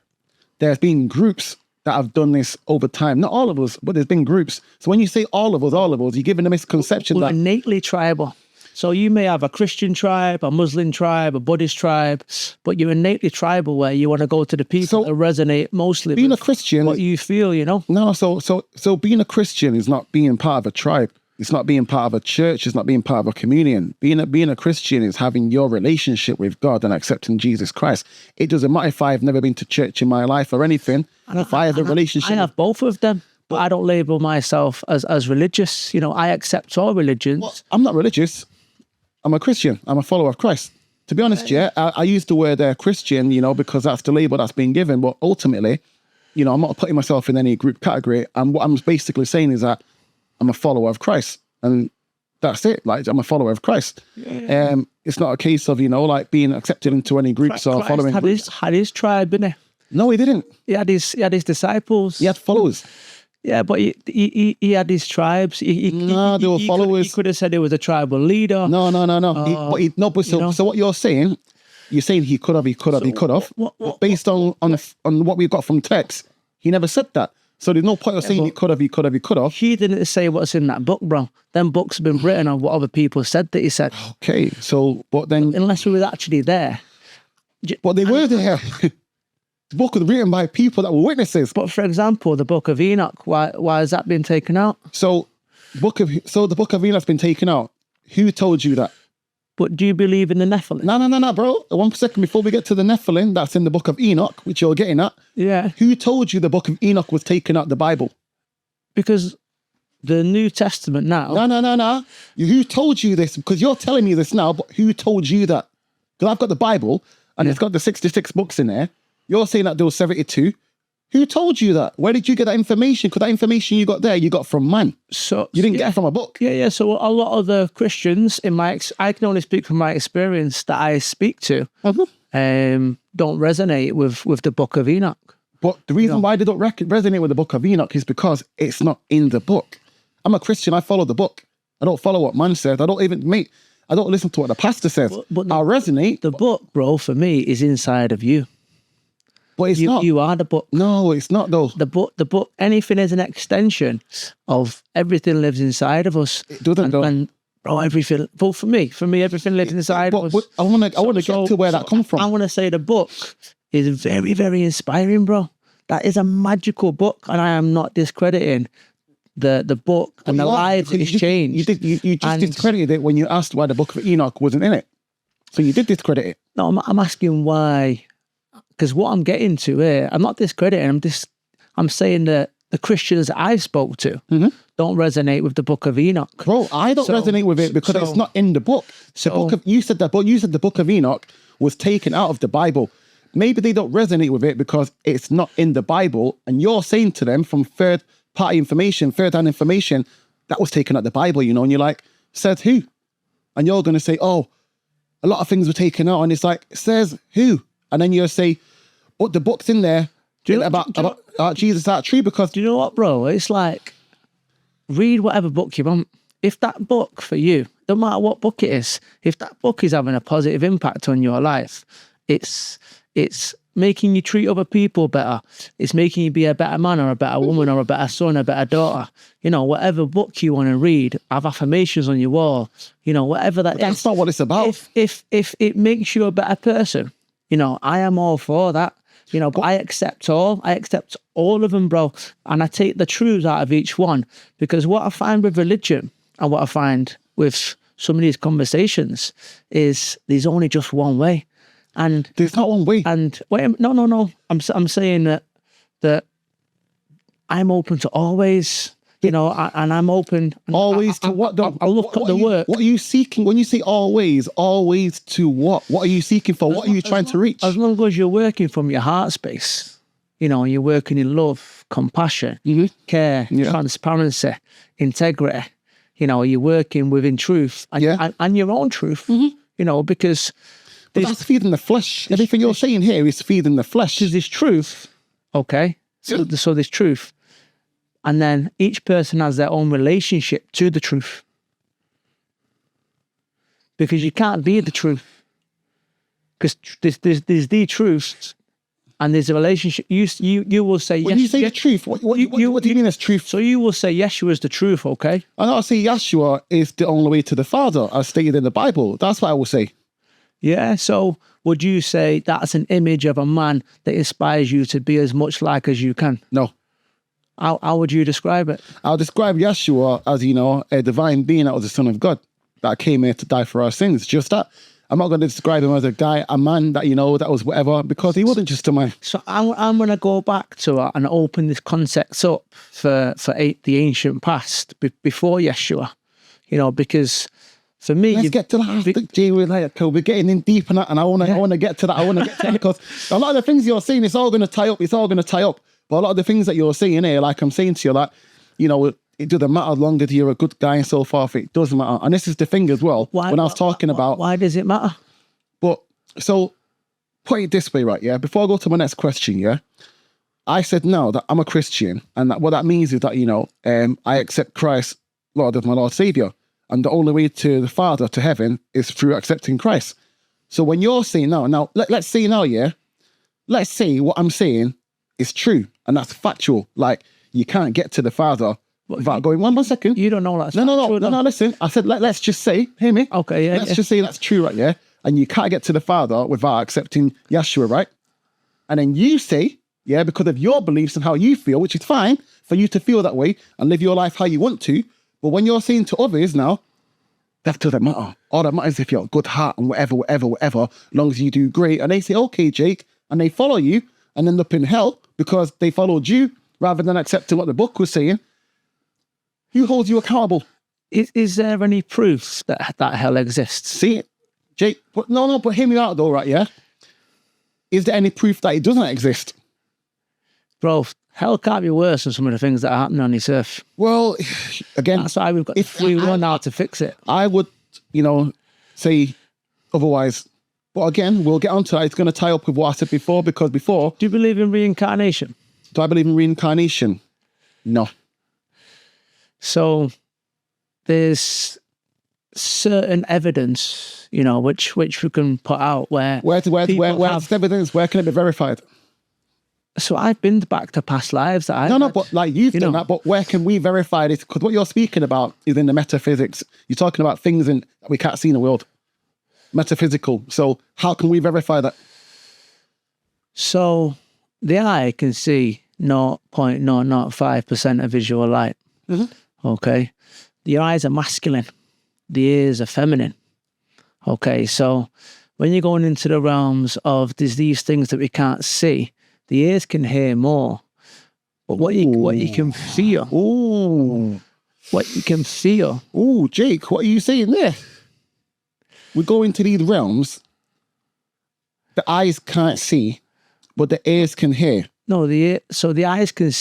there's been groups that have done this over time. Not all of us, but there's been groups. So when you say all of us, you're giving a misconception. We're innately tribal. So you may have a Christian tribe, a Muslim tribe, a Buddhist tribe, but you're innately tribal where you want to go to the people that resonate mostly being with a Christian, what you feel, you know? No, so being a Christian is not being part of a tribe. It's not being part of a church. It's not being part of a communion. Being a Christian is having your relationship with God and accepting Jesus Christ. It doesn't matter if I've never been to church in my life or anything. And if I have a relationship, I have both of them, but I don't label myself as religious. You know, I accept all religions. Well, I'm not religious. I'm a Christian. I'm a follower of Christ. To be honest, I use the word Christian, you know, because that's the label that's been given. But ultimately, you know, I'm not putting myself in any group category. And what I'm basically saying is that I'm a follower of Christ, and that's it. Like, I'm a follower of Christ. Yeah. It's not a case of, you know, like being accepted into any groups or following. Christ had his tribe, didn't he? No, he didn't. He had his disciples. He had followers. Yeah, but he had his tribes. They were followers. He could have said he was a tribal leader. No. So what you're saying he could have. But based on what we've got from text, he never said that. So there's no point of saying he could have. He didn't say what's in that book, bro. Them books have been written on what other people said that he said. Okay, so, but then... Unless we were actually there. But they were there. The book was written by people that were witnesses. But for example, the Book of Enoch, why has that been taken out? So the Book of Enoch's been taken out. Who told you that? But do you believe in the Nephilim? No, bro. 1 second before we get to the Nephilim, that's in the Book of Enoch, which you're getting at. Yeah. Who told you the Book of Enoch was taken out the Bible? Because the New Testament now... No. Who told you this? Because you're telling me this now, but who told you that? Because I've got the Bible, and it's got the 66 books in there. You're saying that there was 72. Who told you that? Where did you get that information? Because that information you got there, you got from man. So you didn't get it from a book. Yeah. So a lot of the Christians, I can only speak from my experience that I speak to, don't resonate with the Book of Enoch. But the reason why they don't resonate with the Book of Enoch is because it's not in the book. I'm a Christian. I follow the book. I don't follow what man says. I don't listen to what the pastor says. But I'll resonate. The book, bro, for me, is inside of you. But it's not. You are the book. No, it's not though. The book, anything is an extension of everything lives inside of us. It doesn't though. And bro, everything. But for me, everything lives inside of us. I want to get to where that comes from. I want to say the book is very, very inspiring, bro. That is a magical book, and I am not discrediting the book and the lives it has changed. You just discredited it when you asked why the Book of Enoch wasn't in it. So you did discredit it. No, I'm asking why. Because what I'm getting to here, I'm not discrediting. I'm saying that the Christians that I spoke to don't resonate with the Book of Enoch. Bro, I don't resonate with it because it's not in the book. You said the Book of Enoch was taken out of the Bible. Maybe they don't resonate with it because it's not in the Bible, and you're saying to them from third-hand information, that was taken out of the Bible, you know, and you're like, says who? And you're going to say, oh, a lot of things were taken out, and it's like, says who? And then you'll say, but the book's in there about Jesus out tree because... Do you know what, bro? It's like, read whatever book you want. If that book for you, no matter what book it is, if that book is having a positive impact on your life, it's making you treat other people better. It's making you be a better man or a better woman or a better son, a better daughter. You know, whatever book you want to read, have affirmations on your wall. You know, whatever that is. That's not what it's about. If it makes you a better person, you know, I am all for that. You know, but I accept all of them, bro. And I take the truths out of each one. Because what I find with religion and what I find with some of these conversations is there's only just one way. And there's not one way. And wait, no. I'm saying that I'm open to always You know, and I'm open. And Always to what? I look at the work. What are you seeking when you say always? Always to what? What are you seeking for? What are you trying to reach? As long as you're working from your heart space, you know, you're working in love, compassion, care, transparency, integrity. You know, you're working within truth and your own truth. You know, because that's feeding the flesh. Everything you're saying here is feeding the flesh. Because there's truth, okay? So there's truth. And then each person has their own relationship to the truth. Because you can't be the truth. Because there's the truth and there's a relationship. You will say yes. When you say the truth, what do you mean as truth? So you will say Yeshua is the truth, okay? And I'll say Yeshua is the only way to the Father, as stated in the Bible. That's what I will say. Yeah, so would you say that's an image of a man that inspires you to be as much like as you can? No. How would you describe it? I'll describe Yeshua as, you know, a divine being that was the Son of God that came here to die for our sins. Just that. I'm not going to describe him as a guy, a man that, you know, that was whatever, because he wasn't just a man. So I'm going to go back to and open this concept up for the ancient past before Yeshua, you know, because for me, let's get to that. Jay, we're getting in deep in that, and I want to get to that. I want to get to that because a lot of the things you're saying, it's all going to tie up. It's all going to tie up. But a lot of the things that you're saying here, like I'm saying to you, like, you know, it doesn't matter as long as you're a good guy and so forth. It doesn't matter. And this is the thing as well. Why does it matter? But so put it this way, right? Yeah. Before I go to my next question, yeah, I said now that I'm a Christian, and that what that means is that, you know, I accept Christ, Lord, as my Lord Savior. And the only way to the Father, to heaven, is through accepting Christ. So when you're saying now, let's say now, yeah, let's say what I'm saying is true, and that's factual. Like, you can't get to the Father without going, one second. You don't know that's No, listen. I said, let's just say, hear me? Okay, yeah. Let's just say that's true, right, yeah? And you can't get to the Father without accepting Yeshua, right? And then you say, yeah, because of your beliefs and how you feel, which is fine for you to feel that way and live your life how you want to. But when you're saying to others now, that doesn't matter. All that matters is if you're a good heart and whatever, as long as you do great. And they say, okay, Jake, and they follow you and end up in hell because they followed you rather than accepting what the book was saying. Who holds you accountable? Is there any proof that hell exists? See it, Jake, but hear me out though, right, yeah? Is there any proof that it doesn't exist? Bro, hell can't be worse than some of the things that are happening on this earth. Well, again, that's why we've got free will now to fix it. I would, you know, say otherwise. But again, we'll get onto that. It's going to tie up with what I said before, because before... Do you believe in reincarnation? Do I believe in reincarnation? No. So there's certain evidence, you know, which we can put out where's evidence? Where can it be verified? So I've been back to past lives. But like you've done that, but where can we verify this? Because what you're speaking about is in the metaphysics. You're talking about things that we can't see in the world. Metaphysical. So how can we verify that? So the eye can see 0.005% of visual light. Mm-hmm. Okay. The eyes are masculine. The ears are feminine. Okay. So when you're going into the realms of there's these things that we can't see, the ears can hear more. But what you can feel. Ooh. What you can feel. Ooh, Jake, what are you saying there? We go into these realms, the eyes can't see, but the ears can hear. No, the eyes can.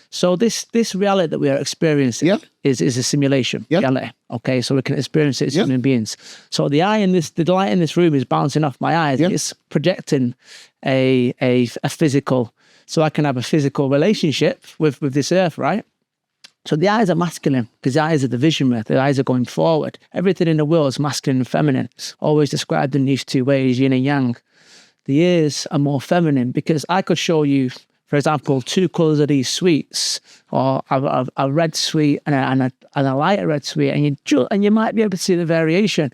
So this reality that we are experiencing is a simulation reality. Okay, so we can experience it as human beings. So the light in this room is bouncing off my eyes. It's projecting a physical. So I can have a physical relationship with this earth, right? So the eyes are masculine because the eyes are the visionary. The eyes are going forward. Everything in the world is masculine and feminine. Always described in these two ways, yin and yang. The ears are more feminine because I could show you, for example, two colours of these sweets, or a red sweet and a lighter red sweet, and you might be able to see the variation.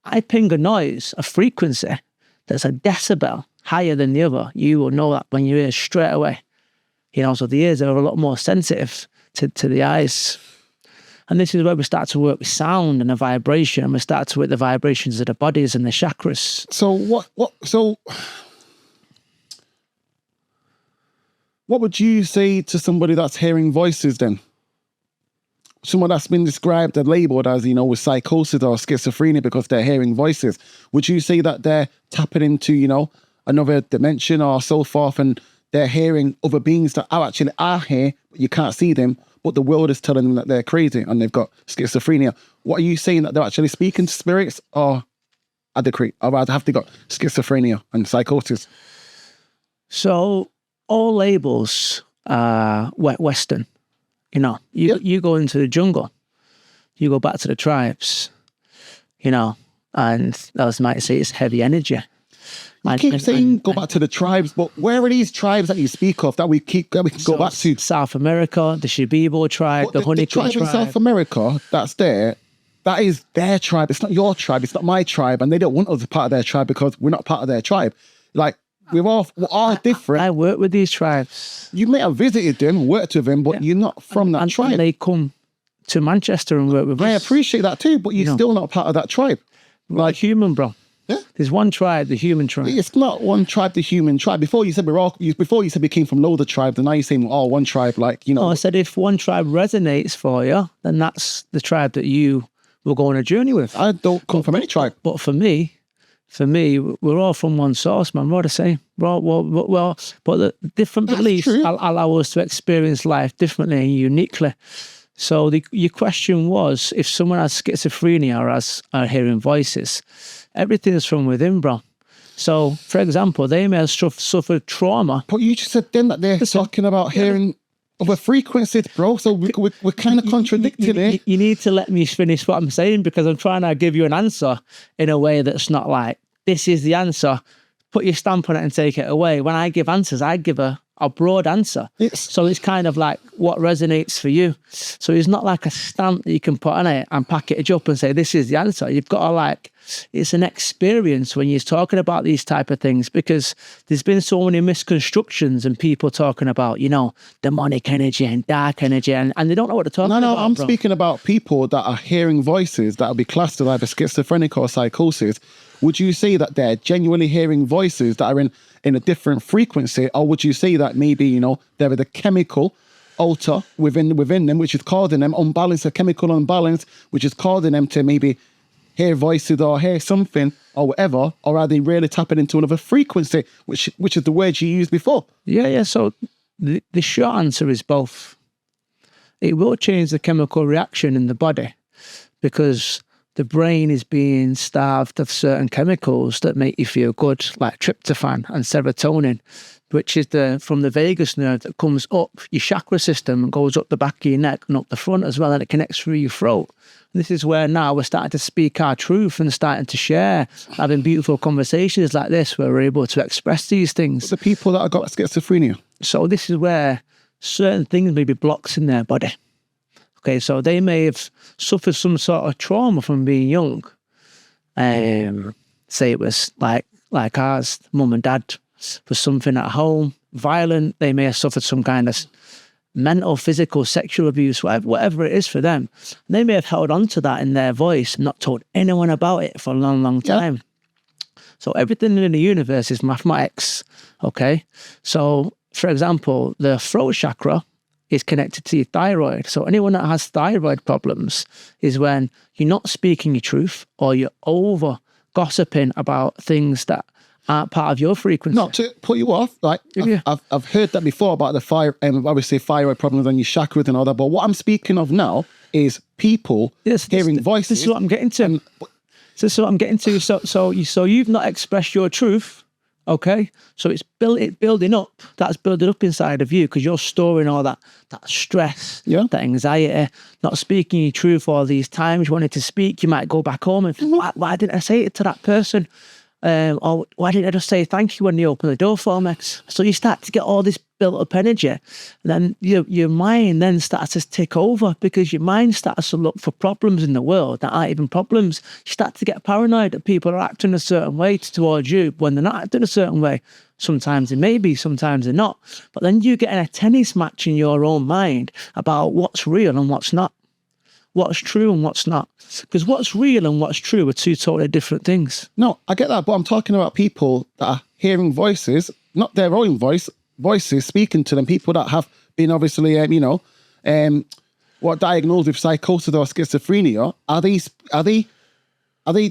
I ping a noise, a frequency that's a decibel higher than the other. You will know that when you hear straight away. You know, so the ears are a lot more sensitive to the eyes. And this is where we start to work with sound and a vibration, and we start to work the vibrations of the bodies and the chakras. So what would you say to somebody that's hearing voices then? someone that's been described and labelled as, with psychosis or schizophrenia because they're hearing voices, would you say that they're tapping into, another dimension or so forth, and they're hearing other beings that are here, but you can't see them, but the world is telling them that they're crazy and they've got schizophrenia? What are you saying, that they're actually speaking to spirits, or have they got schizophrenia and psychosis? So all labels are Western. You go into the jungle, you go back to the tribes, and those might say it's heavy energy. You keep saying go back to the tribes, but where are these tribes that you speak of that we can go back to? South America, the Shibibo tribe, the Honeycomb tribe. In South America, that's there. That is their tribe. It's not your tribe. It's not my tribe, and they don't want us as part of their tribe because we're not part of their tribe. Like, we're all different. I work with these tribes. You may have visited them, worked with them, but you're not from that tribe. And they come to Manchester and work with us. I appreciate that too, but you're still not part of that tribe. Like human, bro. Yeah. There's one tribe, the human tribe. It's not one tribe, the human tribe. Before you said we came from loads of tribes, and now you're saying we're all one tribe. No, I said if one tribe resonates for you, then that's the tribe that you will go on a journey with. I don't come from any tribe. But for me, we're all from one source, man. We're all the same. But the different beliefs allow us to experience life differently and uniquely. So your question was, if someone has schizophrenia or are hearing voices, everything is from within, bro. So, for example, they may have suffered trauma. But you just said then that they're talking about hearing other frequencies, bro. So we're kind of contradicting it. You need to let me finish what I'm saying, because I'm trying to give you an answer in a way that's not like, this is the answer, put your stamp on it and take it away. When I give answers, I give a broad answer. So it's kind of like what resonates for you. So it's not like a stamp that you can put on it and package up and say, this is the answer. You've got to it's an experience when you're talking about these type of things, because there's been so many misconstructions and people talking about, demonic energy and dark energy, and they don't know what they're talking about. No, I'm speaking about people that are hearing voices that will be classed as either schizophrenic or psychosis. Would you say that they're genuinely hearing voices that are in a different frequency, or would you say that maybe, there is a chemical alter within them, which is causing them unbalance, a chemical unbalance, which is causing them to maybe hear voices or hear something or whatever, or are they really tapping into another frequency, which is the word you used before? Yeah. So the short answer is both. It will change the chemical reaction in the body, because the brain is being starved of certain chemicals that make you feel good, like tryptophan and serotonin, which is from the vagus nerve that comes up your chakra system and goes up the back of your neck and up the front as well, and it connects through your throat. This is where now we're starting to speak our truth and starting to share, having beautiful conversations like this where we're able to express these things. The people that have got schizophrenia. So this is where certain things may be blocks in their body. Okay, so they may have suffered some sort of trauma from being young. Say it was like ours, mum and dad, for something at home, violent. They may have suffered some kind of mental, physical, sexual abuse, whatever it is for them. They may have held on to that in their voice and not told anyone about it for a long, long time. Yeah. So everything in the universe is mathematics, okay? So, for example, the throat chakra is connected to your thyroid. So anyone that has thyroid problems is when you're not speaking your truth, or you're over gossiping about things that aren't part of your frequency. Not to put you off, I've heard that before about the obviously thyroid problems and your chakras and all that, but what I'm speaking of now is people hearing voices. This is what I'm getting to. So you've not expressed your truth. Okay, so it's building up. That's building up inside of you because you're storing all that stress, that anxiety, not speaking your truth all these times. You wanted to speak, you might go back home and think, why didn't I say it to that person? Or why didn't I just say thank you when they open the door for me? So you start to get all this built up energy. And then your mind then starts to take over because your mind starts to look for problems in the world that aren't even problems. You start to get paranoid that people are acting a certain way towards you when they're not acting a certain way. Sometimes they may be, sometimes they're not. But then you get in a tennis match in your own mind about what's real and what's not. What's true and what's not. Because what's real and what's true are two totally different things. No, I get that, but I'm talking about people that are hearing voices, not their own voices speaking to them, people that have been obviously, what diagnosed with psychosis or schizophrenia,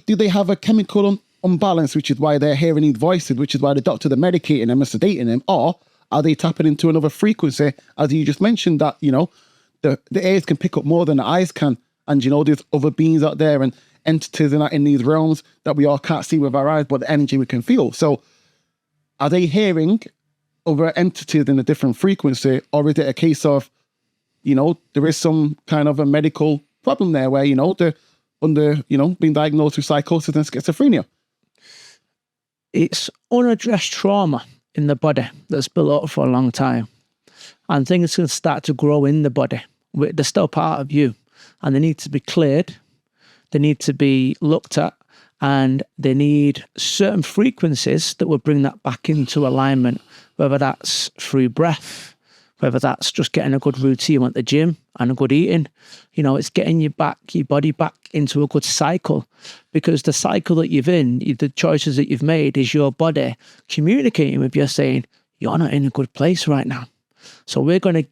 do they have a chemical unbalance, which is why they're hearing these voices, which is why the doctor, they're medicating them and sedating them, or are they tapping into another frequency, as you just mentioned, that, you know, the ears can pick up more than the eyes can, and, you know, there's other beings out there and entities in these realms that we all can't see with our eyes, but the energy we can feel. So are they hearing other entities in a different frequency, or is it a case of, you know, there is some kind of a medical problem there where, you know, they're being diagnosed with psychosis and schizophrenia? It's unaddressed trauma in the body that's built up for a long time. And things can start to grow in the body. They're still part of you. And they need to be cleared. They need to be looked at. And they need certain frequencies that will bring that back into alignment, whether that's through breath, whether that's just getting a good routine at the gym and a good eating. You know, it's getting your body back into a good cycle, because the cycle that you've in, the choices that you've made, is your body communicating with you saying, you're not in a good place right now. So we're going to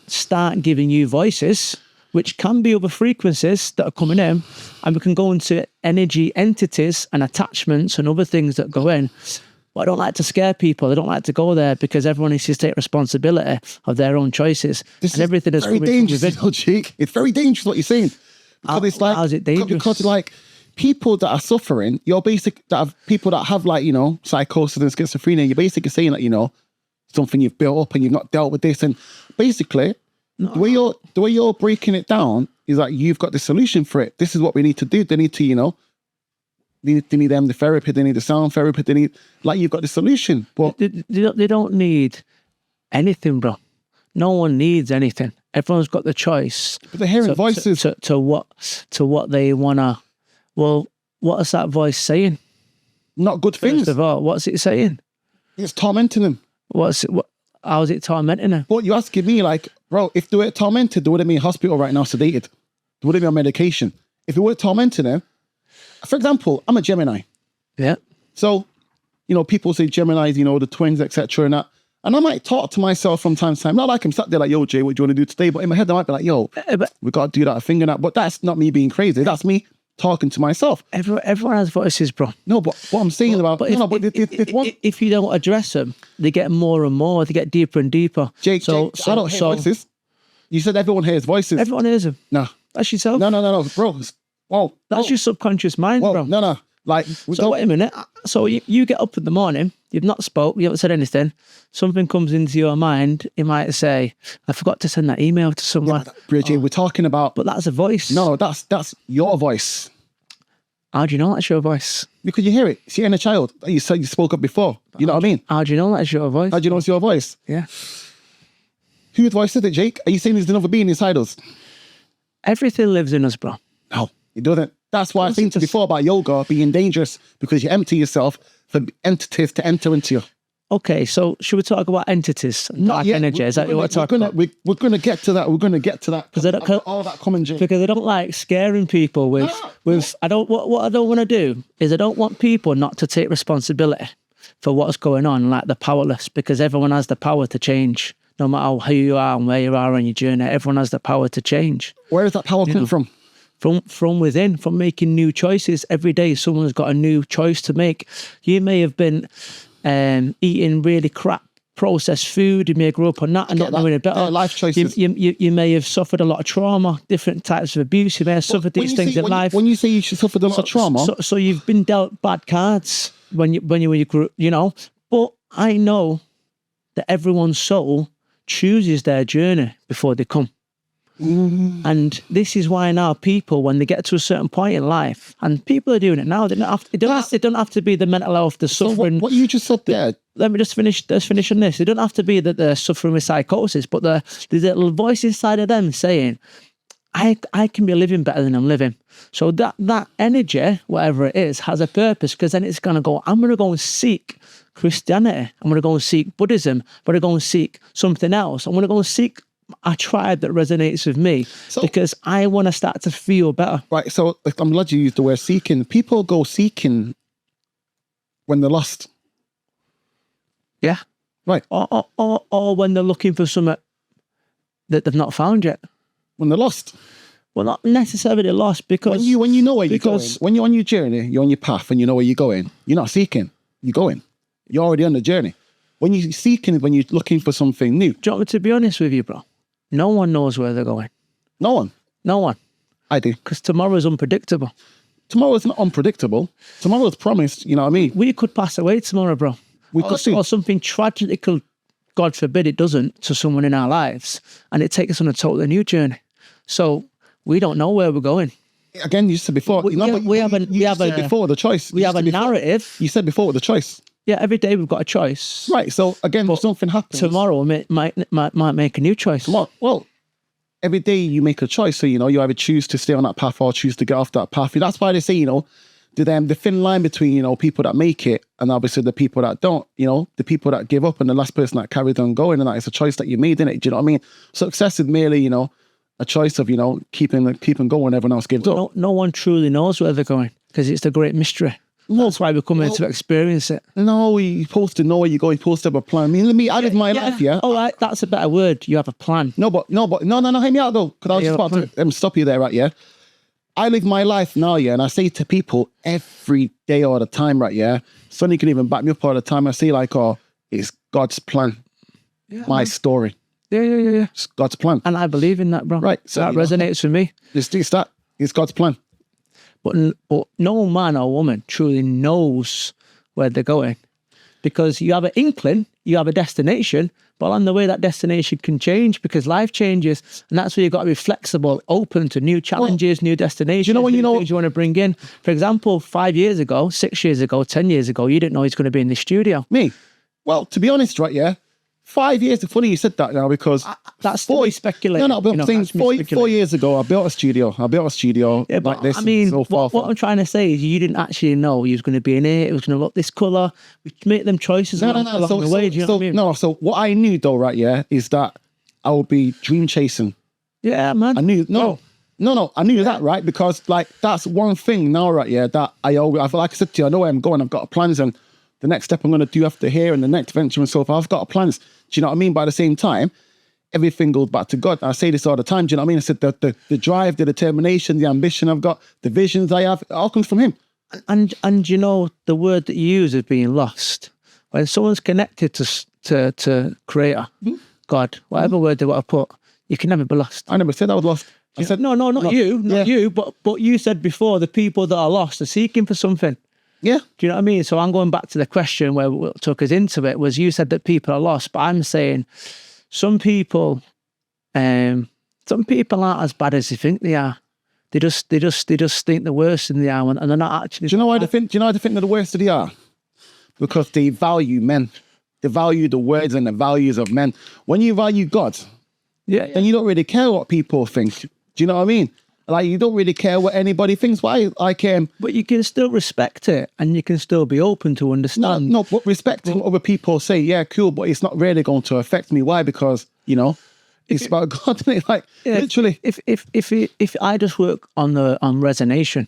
start giving you voices, which can be other frequencies that are coming in, and we can go into energy entities and attachments and other things that go in. But I don't like to scare people. I don't like to go there, because everyone needs to take responsibility of their own choices. This and everything is very dangerous, Jake. It's very dangerous what you're saying. Because it's like, how's it dangerous? Because like people that are suffering, people that have, like, you know, psychosis and schizophrenia, you're basically saying that, you know, something you've built up and you've not dealt with this. And basically, the way you're breaking it down is like, you've got the solution for it. This is what we need to do. They need to, you know, they need them, the therapy, they need the sound therapy, they need, like, you've got the solution. But they don't need anything, bro. No one needs anything. Everyone's got the choice. But they're hearing voices. To what they want to... Well, what is that voice saying? Not good things. First of all, what's it saying? It's tormenting them. How is it tormenting them? But you're asking me, like, bro, if they were tormented, they wouldn't be in hospital right now, sedated. They wouldn't be on medication. If they were tormenting them, for example, I'm a Gemini. Yeah. So, you know, people say Geminis, you know, the twins, etc. and that. And I might talk to myself from time to time. Not like I'm sat there like, yo, Jay, what do you want to do today? But in my head, I might be like, yo, we got to do that thing and that. But that's not me being crazy. That's me talking to myself. Everyone has voices, bro. No, but what I'm saying if you don't address them, they get more and more. They get deeper and deeper. Jake, I don't hear voices. You said everyone hears voices. Everyone hears them. No. That's yourself. No, bro. Whoa. That's your subconscious mind, bro. No. Like, so wait a minute. So you get up in the morning, you've not spoke, you haven't said anything. Something comes into your mind. You might say, I forgot to send that email to someone. Yeah, Bridget, we're talking about... But that's a voice. No, that's your voice. How do you know that's your voice? Because you hear it. See, in a child, you said you spoke up before. You know what I mean? How do you know that's your voice? How do you know it's your voice? Yeah. Whose voice is it, Jake? Are you saying there's another being inside us? Everything lives in us, bro. No, it doesn't. That's why I think before about yoga being dangerous, because you empty yourself for entities to enter into you. Okay, so should we talk about entities, dark energy? Is that what we're talking about? We're going to get to that. We're going to get to that. Because all that coming, Jake. Because I don't like scaring people with. What I don't want to do is I don't want people not to take responsibility for what's going on, like the powerless, because everyone has the power to change. No matter who you are and where you are on your journey, everyone has the power to change. Where does that power come from? From within, from making new choices. Every day someone's got a new choice to make. You may have been eating really crap processed food, you may grow up on that and not knowing it better. Life choices. You may have suffered a lot of trauma, different types of abuse, you may have suffered these things in life. When you say you suffered a lot of trauma... So you've been dealt bad cards when you grew up, you know. But I know that everyone's soul chooses their journey before they come. And this is why now people, when they get to a certain point in life, and people are doing it now, they don't have to be the mental health, the suffering. What you just said there. Let me just finish on this. They don't have to be that they're suffering with psychosis, but there's a little voice inside of them saying, I can be living better than I'm living. So that energy, whatever it is, has a purpose, because then it's going to go, I'm going to go and seek Christianity. I'm going to go and seek Buddhism. I'm going to go and seek something else. I'm going to go and seek a tribe that resonates with me, because I want to start to feel better. Right, so I'm glad you used the word seeking. People go seeking when they're lost. Yeah. Right. Or when they're looking for something that they've not found yet. When they're lost. Well, not necessarily lost, because When you know where you're going, because- when you're on your journey, you're on your path and you know where you're going, you're not seeking, you're going. You're already on the journey. When you're seeking, when you're looking for something new. do you want me to be honest with you, bro? No one knows where they're going. No one. No one. I do. Because tomorrow is unpredictable. Tomorrow's not unpredictable. Tomorrow's promised, you know what I mean? We could pass away tomorrow, bro. We could see. Or something tragical, God forbid it doesn't, to someone in our lives, and it takes us on a totally new journey. So we don't know where we're going. Again, you said before. We have before the choice. We have a narrative. You said before the choice. Yeah, every day we've got a choice. Right. So again, if something happens Tomorrow might make a new choice. Well, every day you make a choice. So, you know, you either choose to stay on that path or choose to get off that path. That's why they say, you know, the thin line between, you know, people that make it and obviously the people that don't, you know, the people that give up and the last person that carried on going, and that is a choice that you made, innit? Do you know what I mean? Success is merely, you know, a choice of, you know, keeping going when everyone else gives up. No one truly knows where they're going, because it's the great mystery. That's why we're coming to experience it. No, you're supposed to know where you're going. You're supposed to have a plan. I mean, I live my life, yeah. All right, that's a better word. You have a plan. No, hear me out though, because I was just about to stop you there, right? Yeah, I live my life now, yeah, and I say to people every day all the time, right? Yeah, Sonny can even back me up all the time. I say like, oh, it's God's plan, my story. Yeah. It's God's plan, And I believe in that, bro. Right, so, that resonates with me. It's that. It's God's plan. But no man or woman truly knows where they're going, because you have an inkling, you have a destination, but along the way that destination can change because life changes, and that's where you've got to be flexible, open to new challenges, new destinations. You know when you know things you want to bring in. For example, 5 years ago, 6 years ago, 10 years ago, you didn't know he's going to be in the studio. Me? Well, to be honest, right? Yeah, 5 years. It's funny you said that now, because That's me speculating. No, but I'm saying 4 years ago, I built a studio. Yeah, like this. I mean, so far what I'm trying to say is you didn't actually know he was going to be in it. It was going to look this colour. We make them choices along the way. Do you know what I mean? No, so what I knew though, right, yeah, is that I would be dream chasing. Yeah, man. I knew, I knew that, right? Because like, that's one thing now, right, yeah, that I feel like I said to you, I know where I'm going, I've got plans, and the next step I'm going to do after here and the next venture and so forth, I've got plans. Do you know what I mean? But at the same time, everything goes back to God. I say this all the time. Do you know what I mean? I said the drive, the determination, the ambition I've got, the visions I have, it all comes from Him. And you know, the word that you use is being lost. When someone's connected to Creator, God, whatever word they want to put, you can never be lost. I never said I was lost. I said not you, but you said before, the people that are lost are seeking for something. Yeah. Do you know what I mean? So I'm going back to the question where what took us into it was, you said that people are lost, but I'm saying some people aren't as bad as they think they are. They just think the worst in the are, and they're not actually. Do you know why they think? Do you know why they think they're the worst of the are? Because they value men. They value the words and the values of men. When you value God, then you don't really care what people think. Do you know what I mean? Like, you don't really care what anybody thinks. Why? But you can still respect it, and you can still be open to understand. No, but respecting what other people say, yeah, cool, but it's not really going to affect me. Why? Because, you know, it's about God, isn't it? Like, literally. If I just work on resonation,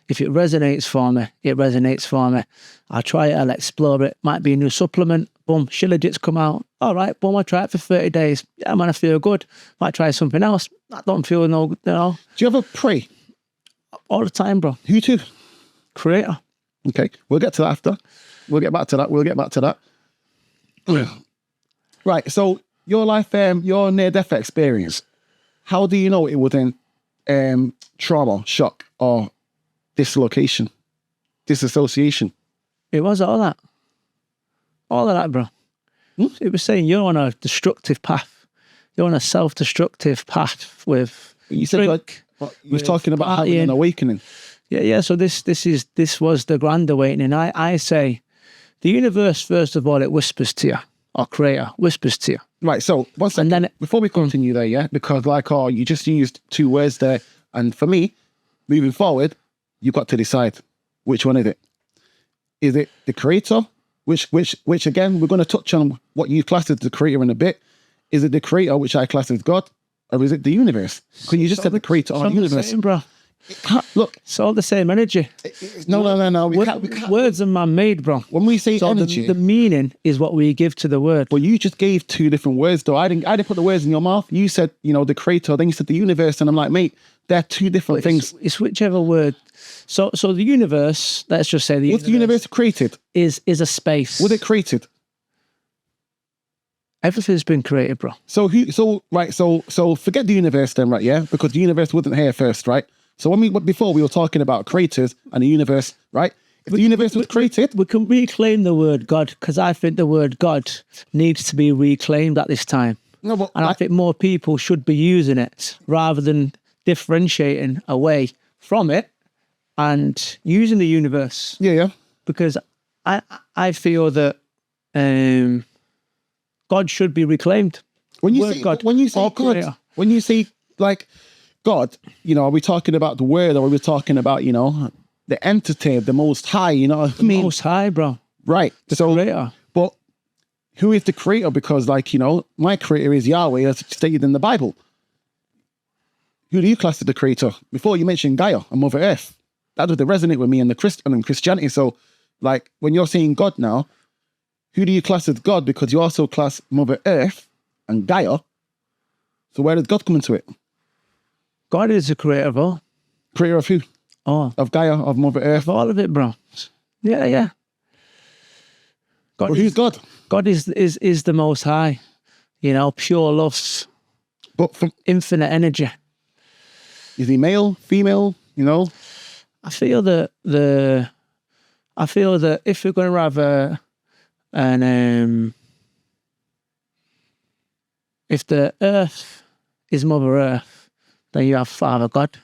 if it resonates for me, it resonates for me. I'll try it, I'll explore it. Might be a new supplement. Boom, Shilajit's come out. All right, boom, I'll try it for 30 days. Yeah, man, I feel good. Might try something else. I don't feel no, you know. Do you ever pray? All the time, bro. Who to? Creator. Okay, we'll get to that after. We'll get back to that. Right, so your life, your near-death experience, how do you know it wasn't trauma, shock, or dislocation, disassociation? It was all that. All of that, bro. It was saying you're on a destructive path. You're on a self-destructive path with. You said like you were talking about having an awakening. Yeah. So this was the grand awakening. I say, the universe, first of all, it whispers to you, or Creator whispers to you. Right. So one second, and then before we continue there, yeah, because you just used two words there, and for me, moving forward, you've got to decide which one is it. Is it the Creator? Which again, we're going to touch on what you class as the Creator in a bit. Is it the Creator, which I class as God, or is it the universe? Because you just said the Creator or the universe. Bro. Look, It's all the same energy. no. We can't. Words are man-made, bro. When we say So energy, the meaning is what we give to the word. well, you just gave two different words, though. I didn't put the words in your mouth. You said, the creator. Then you said the universe, and I'm like, mate, they're two different things. It's whichever word. So the universe. Let's just say Was the universe created? is a space. Was it created? Everything's been created, bro. So forget the universe then, right? Yeah, because the universe wasn't here first, right? So before we were talking about creators and the universe, right? If the universe was created, We can reclaim the word God, because I think the word God needs to be reclaimed at this time. no, but And I think more people should be using it rather than differentiating away from it and using the universe. yeah. Because I feel that God should be reclaimed. When you Word say God, when you say or God, creator. when you say like God, are we talking about the word, or are we talking about the entity, the Most High? You know what I mean? Most High, bro. Right. So, Creator. but who is the creator? Because my creator is Yahweh, as stated in the Bible. Who do you class as the creator? Before you mentioned Gaia and Mother Earth, that would resonate with me and Christianity. So, like when you're saying God now, who do you class as God? Because you also class Mother Earth and Gaia. So where does God come into it? God is the creator of all. Creator of who? Oh, Of Gaia, of Mother Earth. of all of it, bro. Yeah. God Well, who's God? God is the Most High. Pure love, But infinite energy. is he male, female? I feel that if we're going to have if the Earth is Mother Earth, then you have Father God.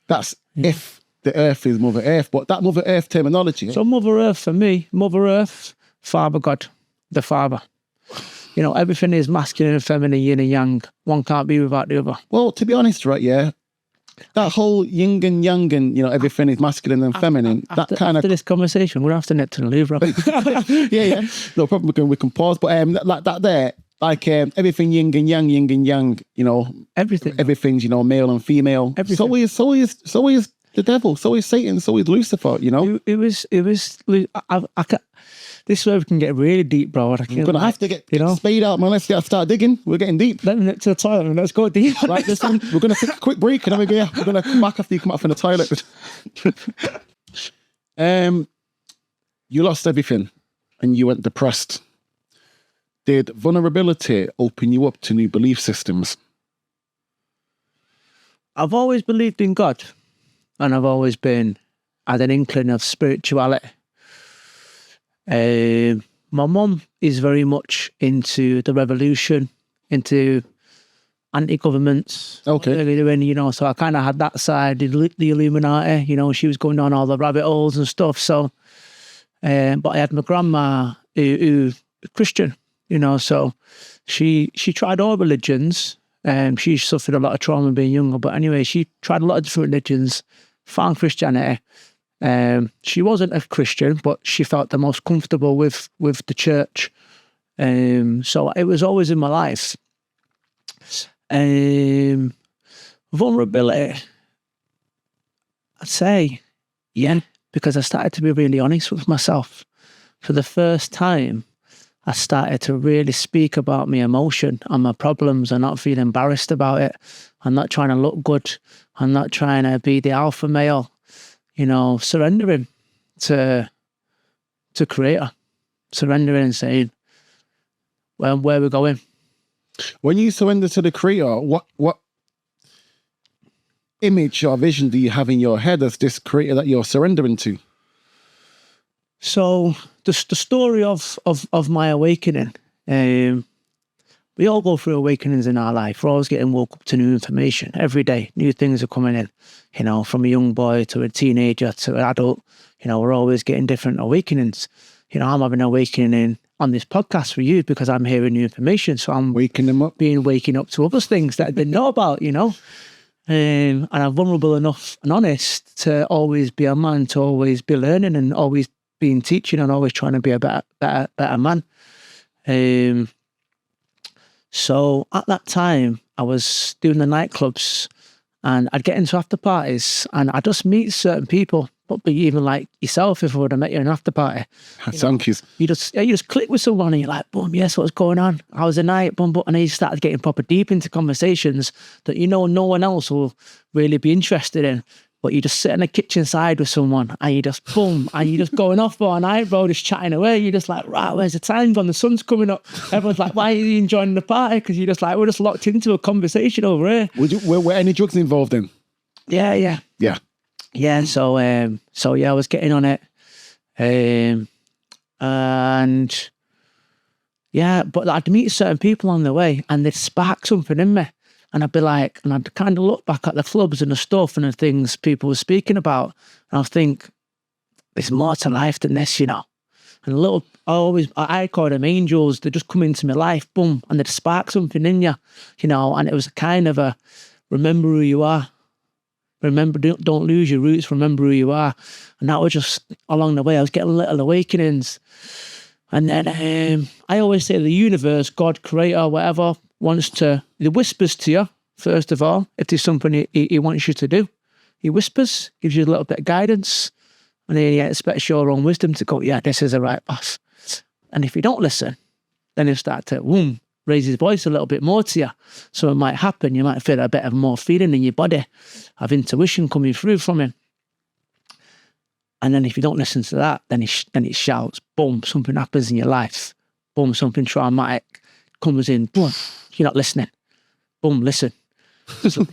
That's if the Earth is Mother Earth. But that Mother Earth terminology. So Mother Earth for me, Mother Earth, Father God, the Father. Everything is masculine and feminine, yin and yang. One can't be without the other. Well, to be honest, right, yeah, that whole yin and yang and, everything is masculine and feminine, After this conversation, we're after net to the Louvre. yeah. No problem, we can pause. But like that there, like everything yin and yang, Everything. everything's, male and female. Everything. So is the devil, so is Satan, so is Lucifer, It was. This is where we can get really deep, bro. We're going to have to get spade out, man. Let's start digging. We're getting deep. Let me get to the toilet and let's go deep. Right, listen, we're going to take a quick break and then we're going to come back after you come out from the toilet. You lost everything and you went depressed. Did vulnerability open you up to new belief systems? I've always believed in God, and I've always had an inkling of spirituality. My mum is very much into the revolution, into anti-governments. Okay. What they're doing, so I kind of had that side, the Illuminati, she was going down all the rabbit holes and stuff. So, but I had my grandma who Christian, so she tried all religions. She suffered a lot of trauma being younger, but anyway, she tried a lot of different religions, found Christianity. She wasn't a Christian, but she felt the most comfortable with the church. So it was always in my life. Vulnerability, I'd say, yeah, because I started to be really honest with myself. For the first time, I started to really speak about my emotion and my problems and not feel embarrassed about it. I'm not trying to look good. I'm not trying to be the alpha male. Surrendering to Creator, surrendering and saying, well, where we're going. When you surrender to the Creator, what image or vision do you have in your head as this Creator that you're surrendering to? So the story of my awakening, we all go through awakenings in our life. We're always getting woke up to new information every day. New things are coming in, from a young boy to a teenager to an adult. We're always getting different awakenings. I'm having an awakening on this podcast for you because I'm hearing new information. So I'm waking them up, waking up to other things that I didn't know about, and I'm vulnerable enough and honest to always be a man, to always be learning and always being teaching and always trying to be a better man. So at that time, I was doing the nightclubs And I'd get into after parties and I'd just meet certain people, but be even like yourself if I would have met you in an after party. Thank You just click with someone and you're like, boom, yes, what's going on? How was the night? Boom, boom. And then you started getting proper deep into conversations that no one else will really be interested in. But you just sit in the kitchen side with someone and you just boom, and you just going off all night, bro, just chatting away. You're just like, right, where's the time gone? The sun's coming up. Everyone's like, why are you enjoying the party? Because you're just like, we're just locked into a conversation over here. Were any drugs involved in? Yeah. Yeah, so yeah, I was getting on it. And yeah, but I'd meet certain people on the way and they'd spark something in me. And I'd be like, and I'd kind of look back at the clubs and the stuff and the things people were speaking about. And I'd think, there's more to life than this, And I call them angels. They just come into my life, boom, and they'd spark something in you, And it was a kind of a, remember who you are. Remember, don't lose your roots. Remember who you are. And that was just along the way. I was getting little awakenings. And then I always say the universe, God, creator, whatever, he whispers to you, first of all, if there's something he wants you to do. He whispers, gives you a little bit of guidance, and then he expects your own wisdom to go, yeah, this is the right path. And if you don't listen, then he'll start to, raise his voice a little bit more to you. So it might happen, you might feel a bit of more feeling in your body, of intuition coming through from him. And then if you don't listen to that, then it shouts, boom, something happens in your life. Boom, something traumatic comes in, boom, you're not listening. Boom, listen. So,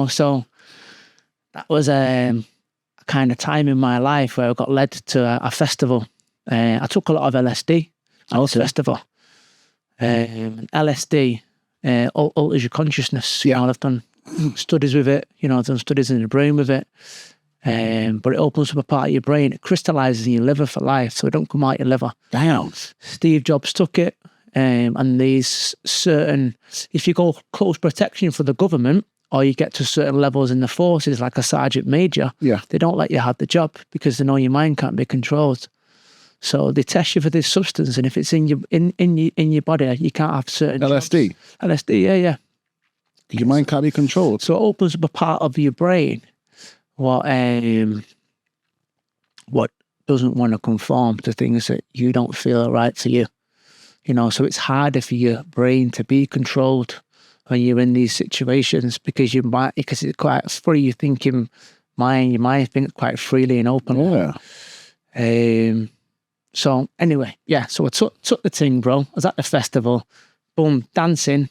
so that was a kind of time in my life where I got led to a festival. I took a lot of LSD at this festival. LSD alters your consciousness. Yeah. I've done studies with it. I've done studies in the brain with it. But it opens up a part of your brain. It crystallizes in your liver for life, so it don't come out your liver. Damn. Steve Jobs took it. And these certain, if you go close protection for the government, or you get to certain levels in the forces, like a sergeant major, they don't let you have the job because they know your mind can't be controlled. So they test you for this substance, and if it's in your body, you can't have certain LSD. jobs. LSD, yeah. Your mind can't be controlled. So it opens up a part of your brain what doesn't want to conform to things that you don't feel are right to you. So it's harder for your brain to be controlled when you're in these situations because it's quite free. You're thinking your mind thinks quite freely and openly. Yeah. So anyway, yeah. So I took the thing, bro. I was at the festival, boom, dancing,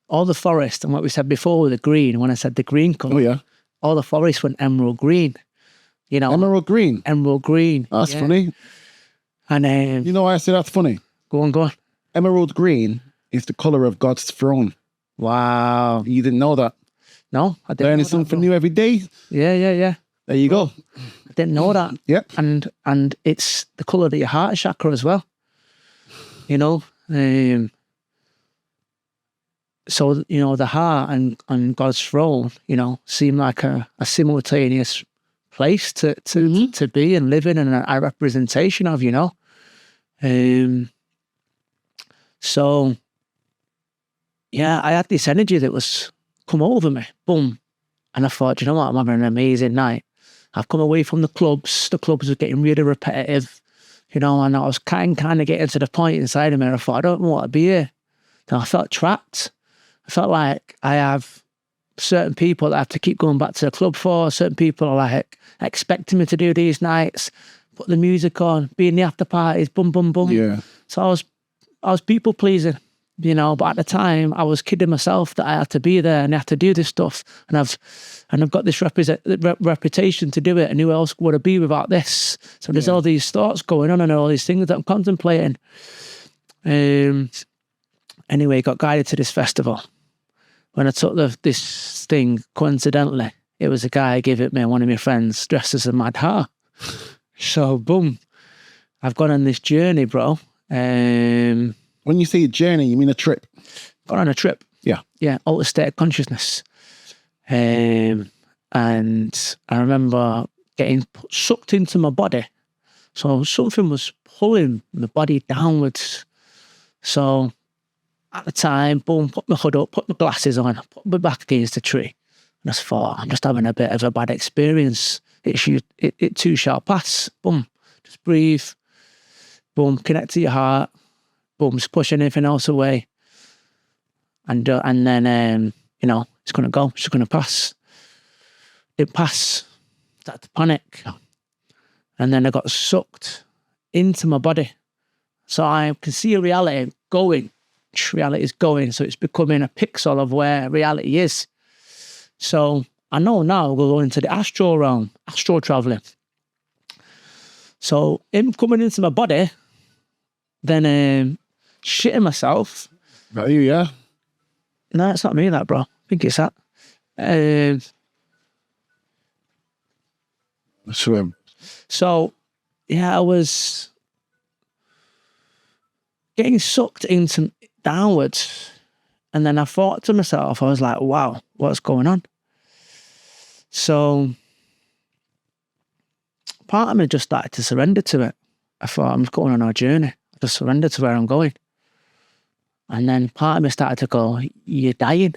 all the forest, and what we said before with the green. When I said the green colour, Oh yeah, all the forest went emerald green. Emerald green. Emerald green. That's funny. And why I say that's funny? Go on. Emerald green is the color of God's throne. Wow. You didn't know that? No, I didn't. Learning something new every day. Yeah. There you go. I didn't know that. Yep. And it's the colour of your heart chakra as well. So, the heart and God's throne, seem like a simultaneous place to be and live in, and a representation of, So, yeah, I had this energy that was come over me, boom. And I thought, you know what, I'm having an amazing night. I've come away from the clubs. The clubs were getting really repetitive, and I was kind of getting to the point inside of me. I thought, I don't want to be here. Then I felt trapped. I felt like I have certain people that I have to keep going back to the club for. Certain people are like expecting me to do these nights, put the music on, be in the after parties, boom, boom, boom. Yeah. So I was people pleasing, but at the time I was kidding myself that I had to be there and I had to do this stuff, and I've got this reputation to do it, and who else would I be without this? So there's all these thoughts going on and all these things that I'm contemplating. Anyway, got guided to this festival. When I took this thing, coincidentally, it was a guy gave it me, one of my friends, dressed as a mad heart. So boom, I've gone on this journey, bro. When you say a journey, you mean a trip? Gone on a trip. Yeah, altered state of consciousness. And I remember getting sucked into my body. So something was pulling my body downwards. So at the time, boom, put my hood up, put my glasses on, put my back against the tree. I just thought, I'm just having a bit of a bad experience. It too shall pass. Boom. Just breathe. Boom. Connect to your heart. Boom. Just push anything else away. And then, it's going to go. It's just going to pass. It passed. Started to panic. And then I got sucked into my body. So I can see reality going. Reality is going. So it's becoming a pixel of where reality is. So I know now we're going into the astral realm, astral traveling. So him coming into my body, then shitting myself. That you, yeah? No, it's not me, that, bro. I think it's that. Swim. So, yeah, I was getting sucked into downwards. And then I thought to myself, I was like, wow, what's going on? So part of me just started to surrender to it. I thought, I'm going on a journey. I just surrender to where I'm going. And then part of me started to go, you're dying.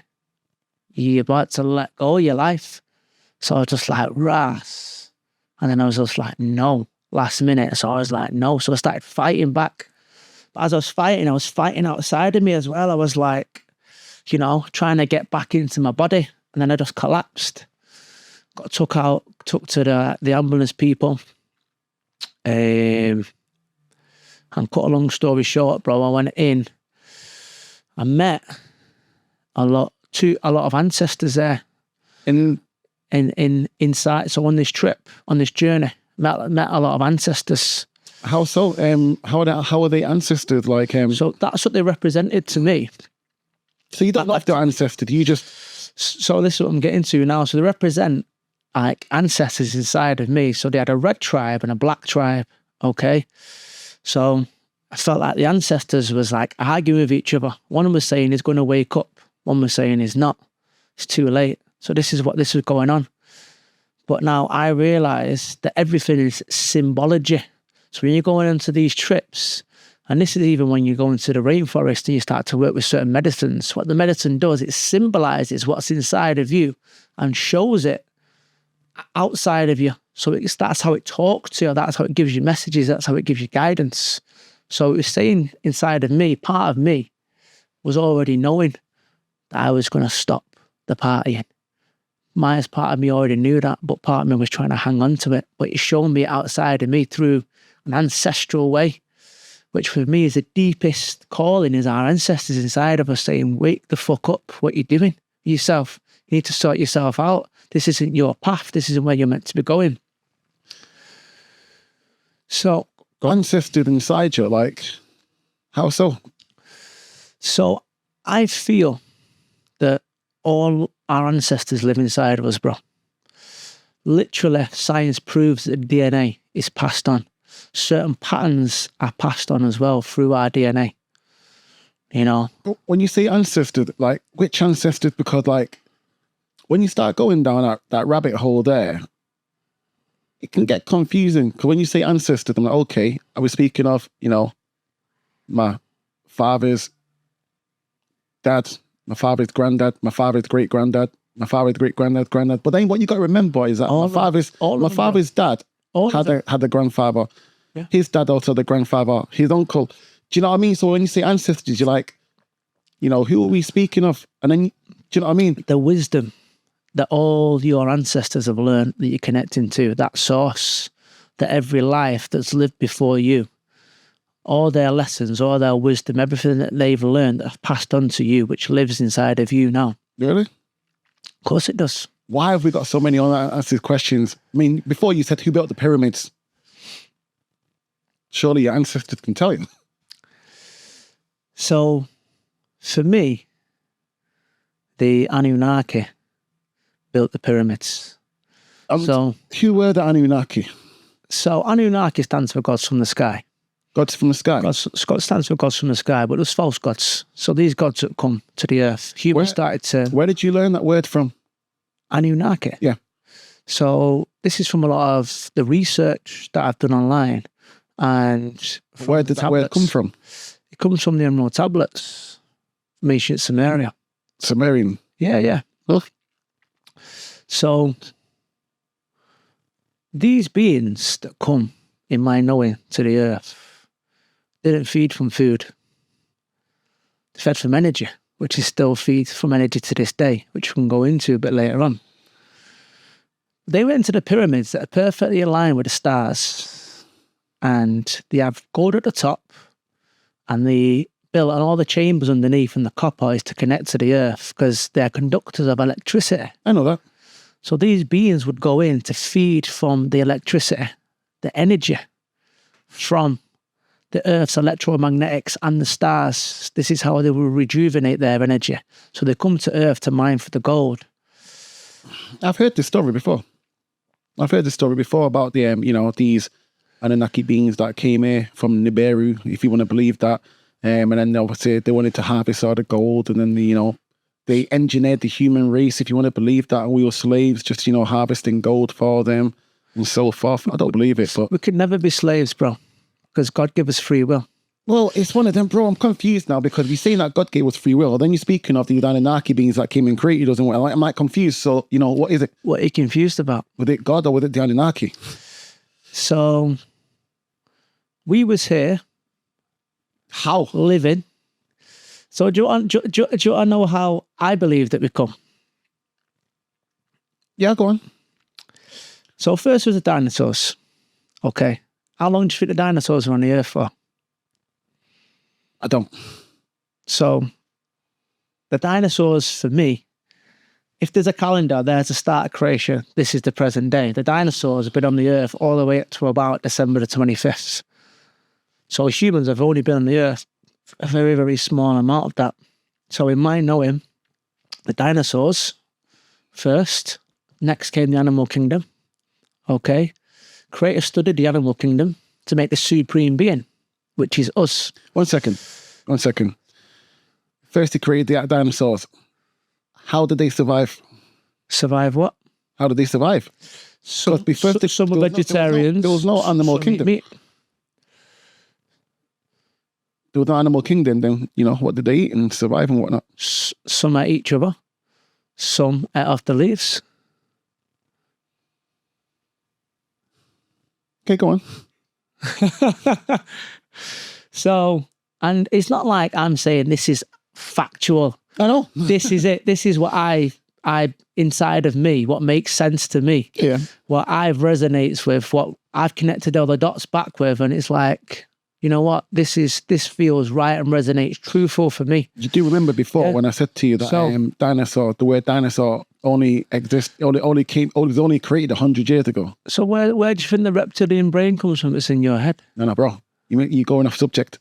You're about to let go of your life. So I was just like, Ras. And then I was just like, no, last minute. So I was like, no. So I started fighting back. But as I was fighting outside of me as well. I was like, trying to get back into my body. And then I just collapsed. Got took to the ambulance people. And cut a long story short, bro, I went in. I met a lot of ancestors there. Inside. So on this trip, on this journey, met a lot of ancestors. How so? How are they ancestors? Like, so that's what they represented to me. So you don't have to ancestors. You just. So this is what I'm getting to now. So they represent like ancestors inside of me. So they had a red tribe and a black tribe. Okay. So I felt like the ancestors was like arguing with each other. One was saying he's going to wake up. One was saying he's not. It's too late. So this is going on. But now I realise that everything is symbology. So when you're going into these trips, and this is even when you go into the rainforest and you start to work with certain medicines, what the medicine does, it symbolises what's inside of you and shows it outside of you. So that's how it talks to you. That's how it gives you messages. That's how it gives you guidance. So it was saying inside of me, part of me was already knowing that I was going to stop the partying. My part of me already knew that, but part of me was trying to hang on to it. But it's shown me outside of me through an ancestral way, which for me is the deepest calling, is our ancestors inside of us saying, wake the fuck up, what you're doing yourself. You need to sort yourself out. This isn't your path. This isn't where you're meant to be going. So ancestors inside you, like, how so? So I feel that all our ancestors live inside of us, bro. Literally, science proves that DNA is passed on. Certain patterns are passed on as well through our DNA. When you say ancestors, like, which ancestors? Because, like, when you start going down that rabbit hole there, it can get confusing. Because when you say ancestors, I'm like, okay, I was speaking of, my father's dad, my father's granddad, my father's great-granddad, my father's great-granddad's granddad. But then what you got to remember is that my father's dad had a grandfather. Yeah. His dad also had a grandfather. His uncle. Do you know what I mean? So when you say ancestors, you're like, who are we speaking of? And then, do you know what I mean? The wisdom that all your ancestors have learned, that you're connecting to, that source, that every life that's lived before you, all their lessons, all their wisdom, everything that they've learned that have passed on to you, which lives inside of you now. Really? Of course it does. Why have we got so many unanswered questions? I mean, before you said who built the pyramids. Surely your ancestors can tell you. So, for me, the Anunnaki built the pyramids. Who were the Anunnaki? So Anunnaki stands for gods from the sky. Gods from the sky? God stands for gods from the sky, but there's false gods. So these gods that come to the earth, humans started to... Where did you learn that word from? Anunnaki. Yeah. So this is from a lot of the research that I've done online. And where did that word come from? It comes from the Emerald Tablets, from ancient Sumeria. Sumerian? Yeah. Oh. So these beings that come, in my knowing, to the earth, they didn't feed from food. They fed from energy, which is still feed from energy to this day, which we can go into a bit later on. They went into the pyramids that are perfectly aligned with the stars, and they have gold at the top, and they built on all the chambers underneath, and the copper is to connect to the earth because they're conductors of electricity. I know that. So these beings would go in to feed from the electricity, the energy from the Earth's electromagnetics and the stars. This is how they will rejuvenate their energy. So they come to Earth to mine for the gold. I've heard this story before. I've heard this story before about the, these Anunnaki beings that came here from Nibiru, if you want to believe that. And then obviously they wanted to harvest all the gold, and then, they engineered the human race, if you want to believe that, and we were slaves, just, harvesting gold for them and so forth. I don't believe it, but... We could never be slaves, bro, because God gave us free will. Well, it's one of them, bro. I'm confused now because we're saying that God gave us free will. Then you're speaking of the Anunnaki beings that came and created us, and I'm like confused. So, what is it? What are you confused about? Was it God or was it the Anunnaki? So, we was here. How? Living. So do you want to know how I believe that we come? Yeah, go on. So first was the dinosaurs. Okay. How long do you think the dinosaurs were on the earth for? I don't. So the dinosaurs, for me, if there's a calendar, there's the start of creation. This is the present day. The dinosaurs have been on the earth all the way up to about December the 25th. So humans have only been on the earth a very, very small amount of that. So in my knowing, the dinosaurs first, next came the animal kingdom. Okay. Creator studied the animal kingdom to make the supreme being, which is us. One second. First he created the dinosaurs. How did they survive? Survive what? How did they survive? Some are vegetarians. There was no animal kingdom. Meat. There was no animal kingdom, then, what did they eat and survive and whatnot? Some ate each other. Some ate off the leaves. Okay, go on. So, and it's not like I'm saying this is factual. I know. This is it. This is what I inside of me, what makes sense to me. Yeah. What I've resonates with, what I've connected all the dots back with, and it's like, you know what, this feels right and resonates truthful for me. You do remember before when I said to you that the word dinosaur only was only created 100 years ago. So where do you think the reptilian brain comes from that's in your head? No, bro. You're going off subject.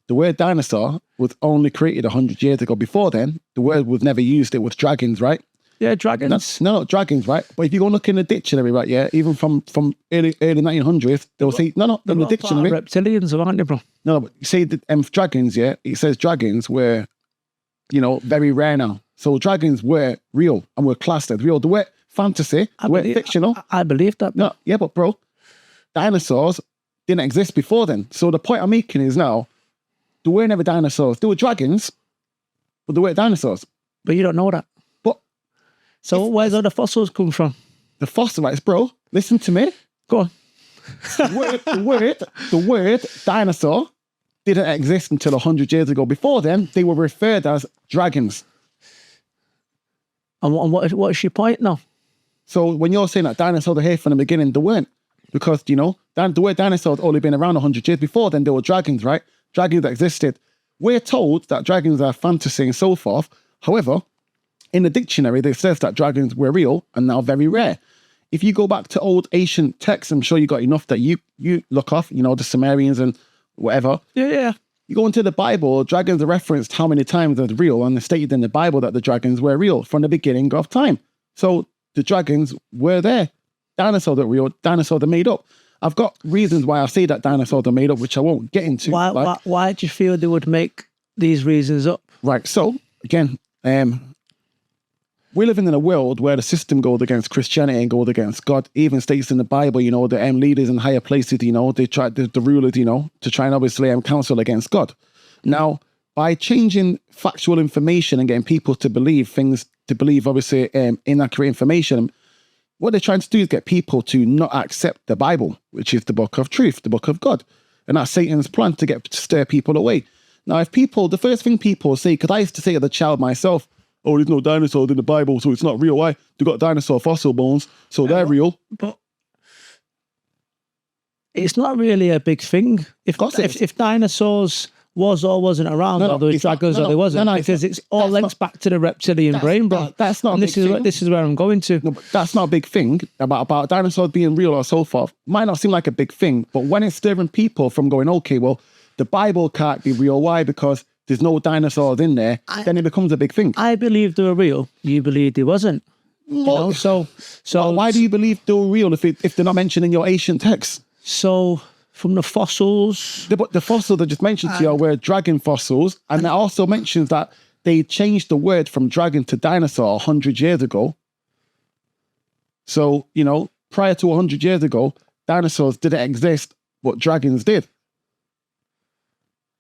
The word dinosaur was only created 100 years ago. Before then, the word was never used. It was dragons, right? Yeah, dragons. No, dragons, right? But if you go look in the dictionary, right, yeah, even from early 1900s, they'll say, in the dictionary. Reptilians, aren't they, bro? No, but you say that dragons, yeah, it says dragons were, very rare now. So dragons were real and were classed as real. They were fantasy, they were fictional. I believe that. No, yeah, but bro, dinosaurs didn't exist before then. So the point I'm making is now, there were never dinosaurs. There were dragons, but there weren't dinosaurs. But you don't know that. So where's all the fossils come from? The fossils, bro. Listen to me. Go on. The word dinosaur didn't exist until 100 years ago. Before then, they were referred as dragons. And what's your point now? So when you're saying that dinosaurs are here from the beginning, they weren't. Because, the word dinosaur had only been around 100 years. Before then, there were dragons, right? Dragons that existed. We're told that dragons are fantasy and so forth. However, in the dictionary, they says that dragons were real and now very rare. If you go back to old ancient texts, I'm sure you got enough that you look off, the Sumerians and whatever. Yeah. You go into the Bible, dragons are referenced how many times as real, and it's stated in the Bible that the dragons were real from the beginning of time. So the dragons were there. Dinosaurs are real, dinosaurs are made up. I've got reasons why I say that dinosaurs are made up, which I won't get into. Why do you feel they would make these reasons up? Right, so, again, we're living in a world where the system goes against Christianity and goes against God. Even states in the Bible, the leaders in higher places, they try, the rulers, to try and obviously counsel against God. Now, by changing factual information and getting people to believe things, to believe obviously inaccurate information, what they're trying to do is get people to not accept the Bible, which is the book of truth, the book of God. And that's Satan's plan to stir people away. Now, if people, the first thing people say, because I used to say as a child myself, oh, there's no dinosaurs in the Bible, so it's not real. Why? They've got dinosaur fossil bones, so they're real. But it's not really a big thing. If dinosaurs was or wasn't around, or there was dragons or there wasn't, because it's all links back to the reptilian brain, bro. That's not a big thing. This is where I'm going to. No, but that's not a big thing about dinosaurs being real or so forth. Might not seem like a big thing, but when it's stirring people from going, okay, well, the Bible can't be real. Why? Because there's no dinosaurs in there. Then it becomes a big thing. I believe they were real. You believe they wasn't. You know, so why do you believe they were real if they're not mentioned in your ancient texts? So from the fossils, the fossils that just mentioned to you were dragon fossils, and it also mentions that they changed the word from dragon to dinosaur 100 years ago. So, you know, prior to 100 years ago, dinosaurs didn't exist, but dragons did.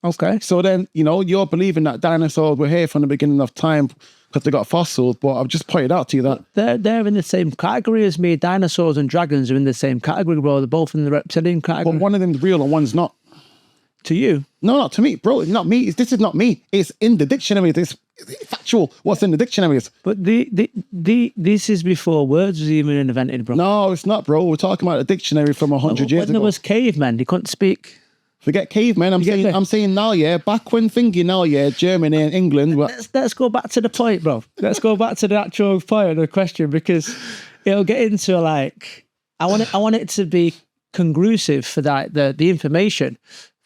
Okay. So then, you know, you're believing that dinosaurs were here from the beginning of time because they got fossils, but I've just pointed out to you that they're in the same category as me. Dinosaurs and dragons are in the same category, bro. They're both in the reptilian category. But one of them's real and one's not. To you? No, not to me, bro. It's not me. This is not me. It's in the dictionary. It's factual. What's in the dictionaries? But this is before words was even invented, bro. No, it's not, bro. We're talking about a dictionary from 100 years ago. When there was cavemen, they couldn't speak. Forget cavemen. I'm saying now, yeah. Back when thinking now, yeah, Germany and England. Let's go back to the point, bro. Let's go back to the actual point of the question, because it'll get into like I want it to be congrusive for that the information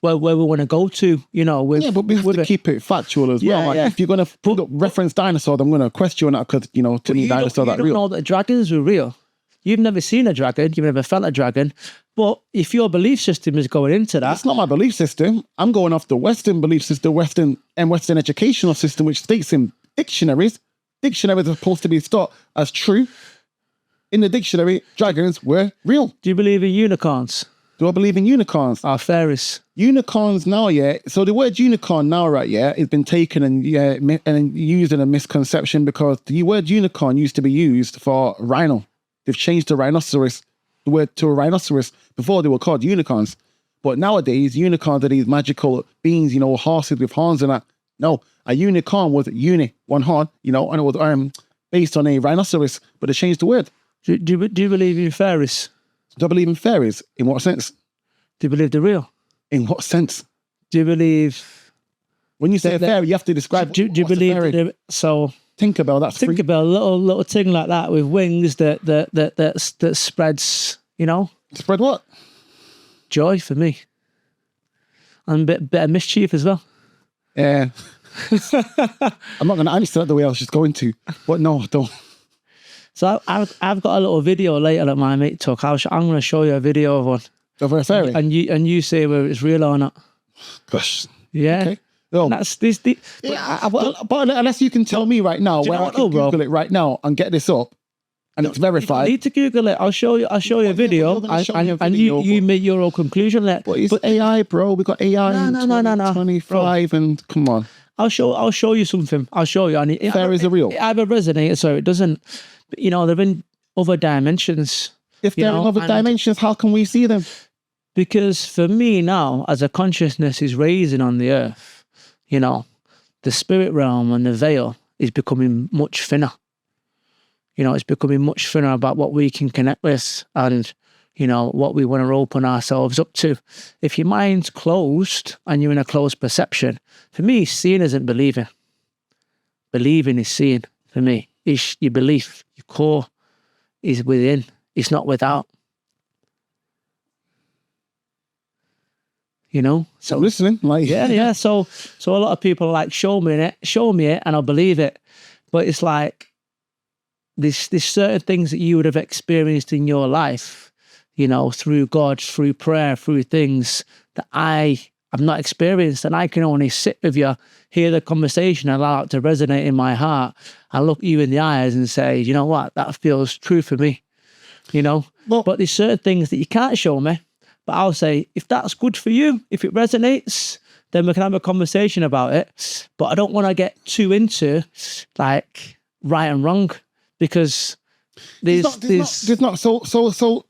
where we want to go to, you know. But we have to keep it factual as well. Like, if you're gonna reference dinosaurs, I'm gonna question that because you know to me dinosaurs that real. You don't know that dragons were real. You've never seen a dragon. You've never felt a dragon. But if your belief system is going into that... It's not my belief system. I'm going off the Western belief system, Western educational system, which states in dictionaries are supposed to be taught as true. In the dictionary, dragons were real. Do you believe in unicorns? Do I believe in unicorns? Fairies. Unicorns now, yeah. So the word unicorn now, right, yeah, has been taken and used in a misconception because the word unicorn used to be used for rhino. They've changed the rhinoceros, the word to a rhinoceros. Before they were called unicorns. But nowadays, unicorns are these magical beings, you know, horses with horns and that. No, a unicorn was one horn, you know, and it was based on a rhinoceros, but they changed the word. Do you believe in fairies? Do I believe in fairies? In what sense? Do you believe they're real? In what sense? Do you believe... When you say a fairy, you have to describe do you believe that so... Tinkerbell, Tinkerbell, a little thing like that with wings that spreads, you know. Spread what? Joy for me. And a bit of mischief as well. Yeah. I'm not going to answer that the way I was just going to. But no, I don't. So I've got a little video later that my mate took. I'm going to show you a video of one. Of a fairy? And you say whether it's real or not. Gosh. Yeah. Okay. Oh. That's this. But unless you can tell me right now where I can Google it right now and get this up, and it's verified. You need to Google it. I'll show you a video, and you make your own conclusion. But it's AI, bro. We got AI. No. 25, and come on. I'll show you something. I'll show you. And fairies are real. It either resonates or it doesn't. But, you know, they're in other dimensions. If they're in other dimensions, how can we see them? Because for me now, as a consciousness is raising on the earth, you know, the spirit realm and the veil is becoming much thinner. You know, it's becoming much thinner about what we can connect with and, you know, what we want to open ourselves up to. If your mind's closed and you're in a closed perception, for me, seeing isn't believing. Believing is seeing, for me. It's your belief, your core is within. It's not without. You know, so I'm listening, like yeah. So a lot of people are like, show me it, and I'll believe it. But it's like there's certain things that you would have experienced in your life, you know, through God, through prayer, through things that I have not experienced, and I can only sit with you, hear the conversation, allow it to resonate in my heart. I look you in the eyes and say, you know what, that feels true for me, you know. But there's certain things that you can't show me. But I'll say, if that's good for you, if it resonates, then we can have a conversation about it. But I don't want to get too into like right and wrong, because There's not. So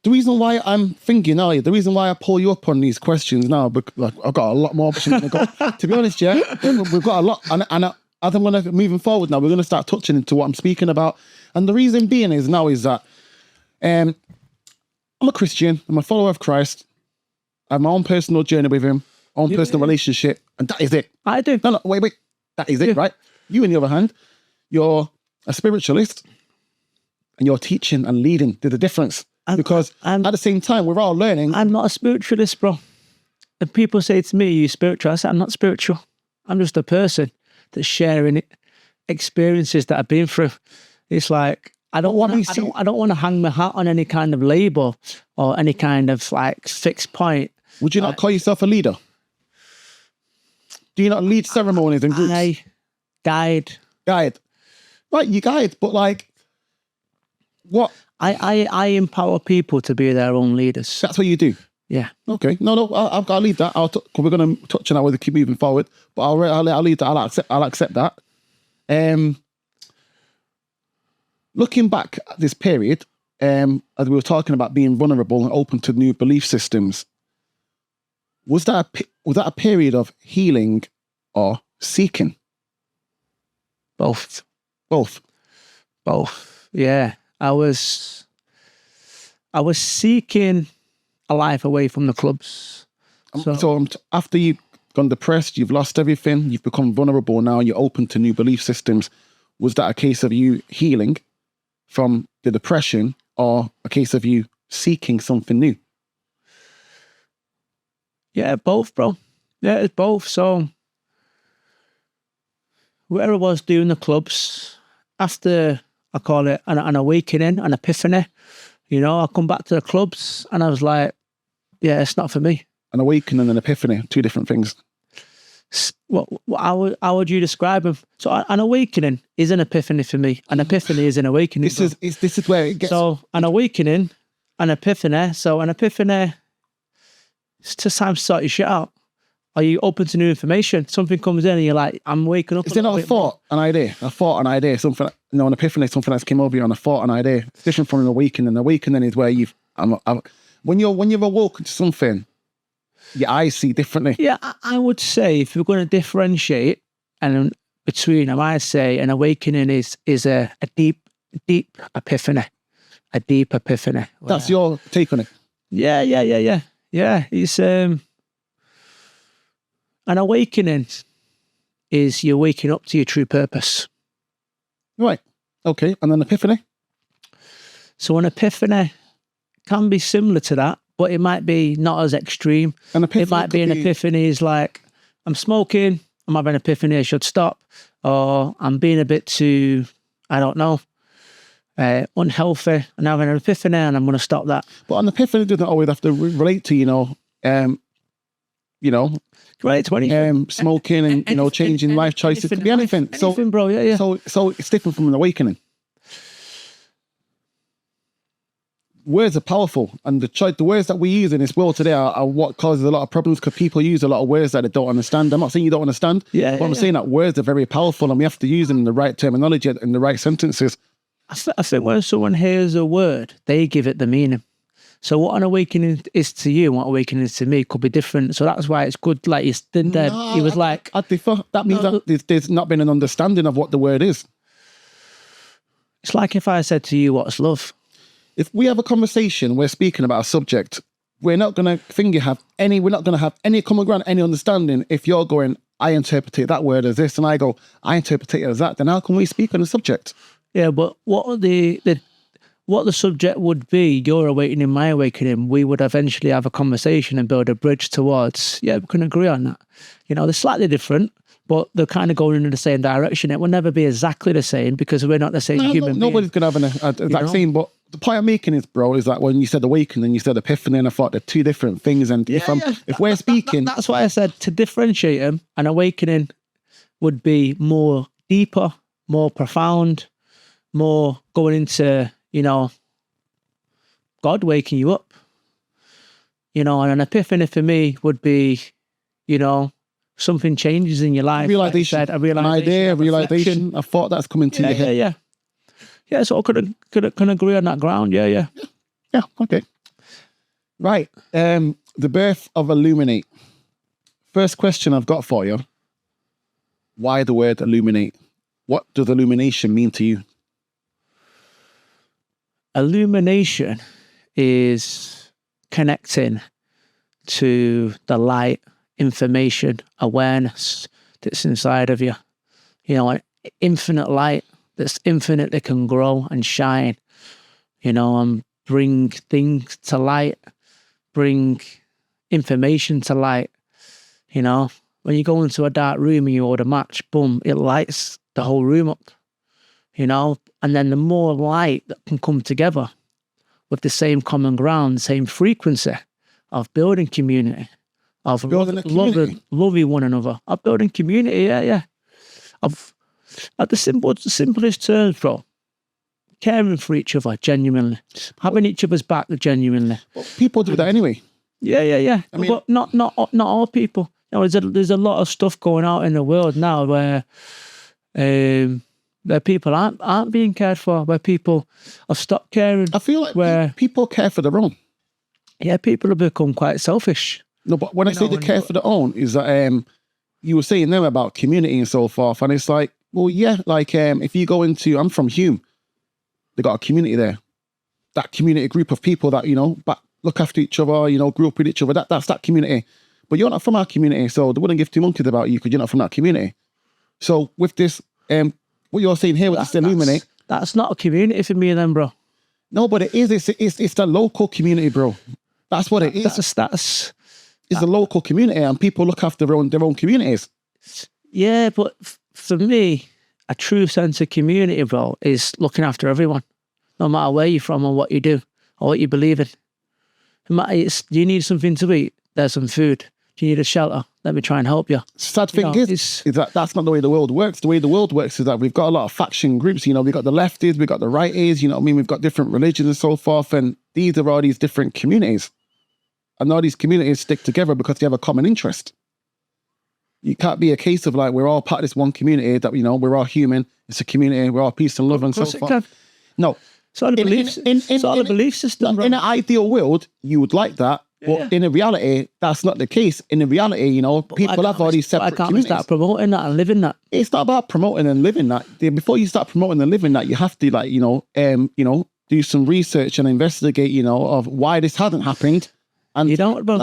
the reason why I'm thinking, the reason why I pull you up on these questions now, because like, I've got a lot more options to go. To be honest, yeah, we've got a lot, and as I'm gonna moving forward now, we're gonna start touching into what I'm speaking about, and the reason being is that I'm a Christian, I'm a follower of Christ, I have my own personal journey with Him, own personal relationship, and that is it. I do. No, wait, that is it, right? You, on the other hand, you're a spiritualist. And you're teaching and leading. There's a difference. Because at the same time, we're all learning. I'm not a spiritualist, bro. If people say to me, "You spiritual?" I say, "I'm not spiritual. I'm just a person that's sharing experiences that I've been through." It's like I don't want to hang my hat on any kind of label or any kind of like fixed point. Would you not call yourself a leader? Do you not lead ceremonies and groups? I guide. Right, you guide, but like. What? I empower people to be their own leaders. That's what you do? Yeah. Okay. No, I'll leave that. We're going to touch on that whether keep moving forward, but I'll leave that. I'll accept that. Looking back at this period, as we were talking about being vulnerable and open to new belief systems, was that a period of healing or seeking? Both. Yeah. I was seeking a life away from the clubs. So after you've gone depressed, you've lost everything, you've become vulnerable now, you're open to new belief systems. Was that a case of you healing from the depression or a case of you seeking something new? Yeah, both, bro. Yeah, it's both. So where I was doing the clubs, after... I call it an awakening, an epiphany. You know, I come back to the clubs and I was like, yeah, it's not for me. An awakening and an epiphany, two different things. How would you describe them? So an awakening is an epiphany for me. An epiphany is an awakening. This is where it gets... So an awakening, an epiphany. So an epiphany, it's just time to sort your shit out. Are you open to new information? Something comes in and you're like, I'm waking up. Is there not a thought, an idea? An idea, an epiphany, something that's came over you on a thought, an idea. It's different from an awakening. An awakening is where when you're awoken to something, your eyes see differently. Yeah, I would say if we're going to differentiate and between them, I'd say an awakening is a deep epiphany. A deep epiphany. That's your take on it? Yeah. It's... An awakening is you're waking up to your true purpose. Right. Okay. And an epiphany? So an epiphany can be similar to that, but it might be not as extreme. An epiphany is like, I'm smoking, I'm having an epiphany, I should stop. Or I'm being a bit too, I don't know, unhealthy, and having an epiphany and I'm going to stop that. But an epiphany doesn't always have to relate to, right, 20. Smoking and changing life choices. It could be anything. Anything, bro. Yeah. So it's different from an awakening. Words are powerful, and the words that we use in this world today are what causes a lot of problems because people use a lot of words that they don't understand. I'm not saying you don't understand, but I'm saying that words are very powerful, and we have to use them in the right terminology and the right sentences. I think when someone hears a word, they give it the meaning. So what an awakening is to you and what awakening is to me could be different. So that's why it's good. Like he stood there, he was like... I differ. That means that there's not been an understanding of what the word is. It's like if I said to you, what's love? If we have a conversation, we're speaking about a subject, we're not going to have any common ground, any understanding. If you're going, I interpret that word as this, and I go, I interpret it as that, then how can we speak on the subject? Yeah, but what the subject would be, your awakening, my awakening, we would eventually have a conversation and build a bridge towards, we can agree on that. They're slightly different, but they're kind of going in the same direction. It will never be exactly the same because we're not the same human being. Nobody's going to have an exact same, but the point I'm making is, bro, is that when you said awakening and you said epiphany, and I thought they're two different things. And if we're speaking... That's why I said to differentiate them, an awakening would be more deeper, more profound, more going into... God waking you up, and an epiphany for me would be, something changes in your life. Realization, like an idea, realization, a thought that's coming to your head. Yeah, so I can agree on that ground. Yeah. Yeah, okay. Right. The Birth of Illumin8te. First question I've got for you. Why the word illuminate? What does illumination mean to you? Illumination is connecting to the light, information, awareness that's inside of you. You know, like infinite light that's infinitely can grow and shine, you know, and bring things to light, bring information to light. You know, when you go into a dark room and you hold a match, boom, it lights the whole room up, you know, and then the more light that can come together with the same common ground, same frequency of building community, of loving one another, of building community, yeah. Of, at the simplest terms, bro, caring for each other genuinely, having each other's back genuinely. Well, people do that anyway. Yeah. I mean, but not all people. You know, there's a lot of stuff going out in the world now where people aren't being cared for, where people have stopped caring. I feel like people care for their own. Yeah, people have become quite selfish. No, but when I say they care for their own, is that you were saying them about community and so forth, and it's like, well, yeah, like if you go into, I'm from Hume, they got a community there, that community group of people that, you know, look after each other, you know, grew up with each other. That's that community. But you're not from our community, so they wouldn't give two monkeys about you because you're not from that community. So with this, what you're saying here with this illuminate, that's not a community for me then, bro. No, but it is. It's the local community, bro. That's what it is. That's a status. It's the local community, and people look after their own communities. Yeah, but for me, a true sense of community, bro, is looking after everyone, no matter where you're from or what you do or what you believe in. No matter, do you need something to eat? There's some food. Do you need a shelter? Let me try and help you. Sad thing is that that's not the way the world works. The way the world works is that we've got a lot of faction groups. You know, we've got the lefties, we've got the righties, you know what I mean? We've got different religions and so forth. And these are all these different communities. And all these communities stick together because they have a common interest. You can't be a case of like, we're all part of this one community that, you know, we're all human. It's a community. We're all peace and love and so forth. No. It's all a belief system. In an ideal world, you would like that. But in reality, that's not the case. In reality, you know, people have all these separate communities. I can't start promoting that and living that. It's not about promoting and living that. Before you start promoting and living that, you have to, like, you know, do some research and investigate, you know, of why this hasn't happened. And you don't, bro.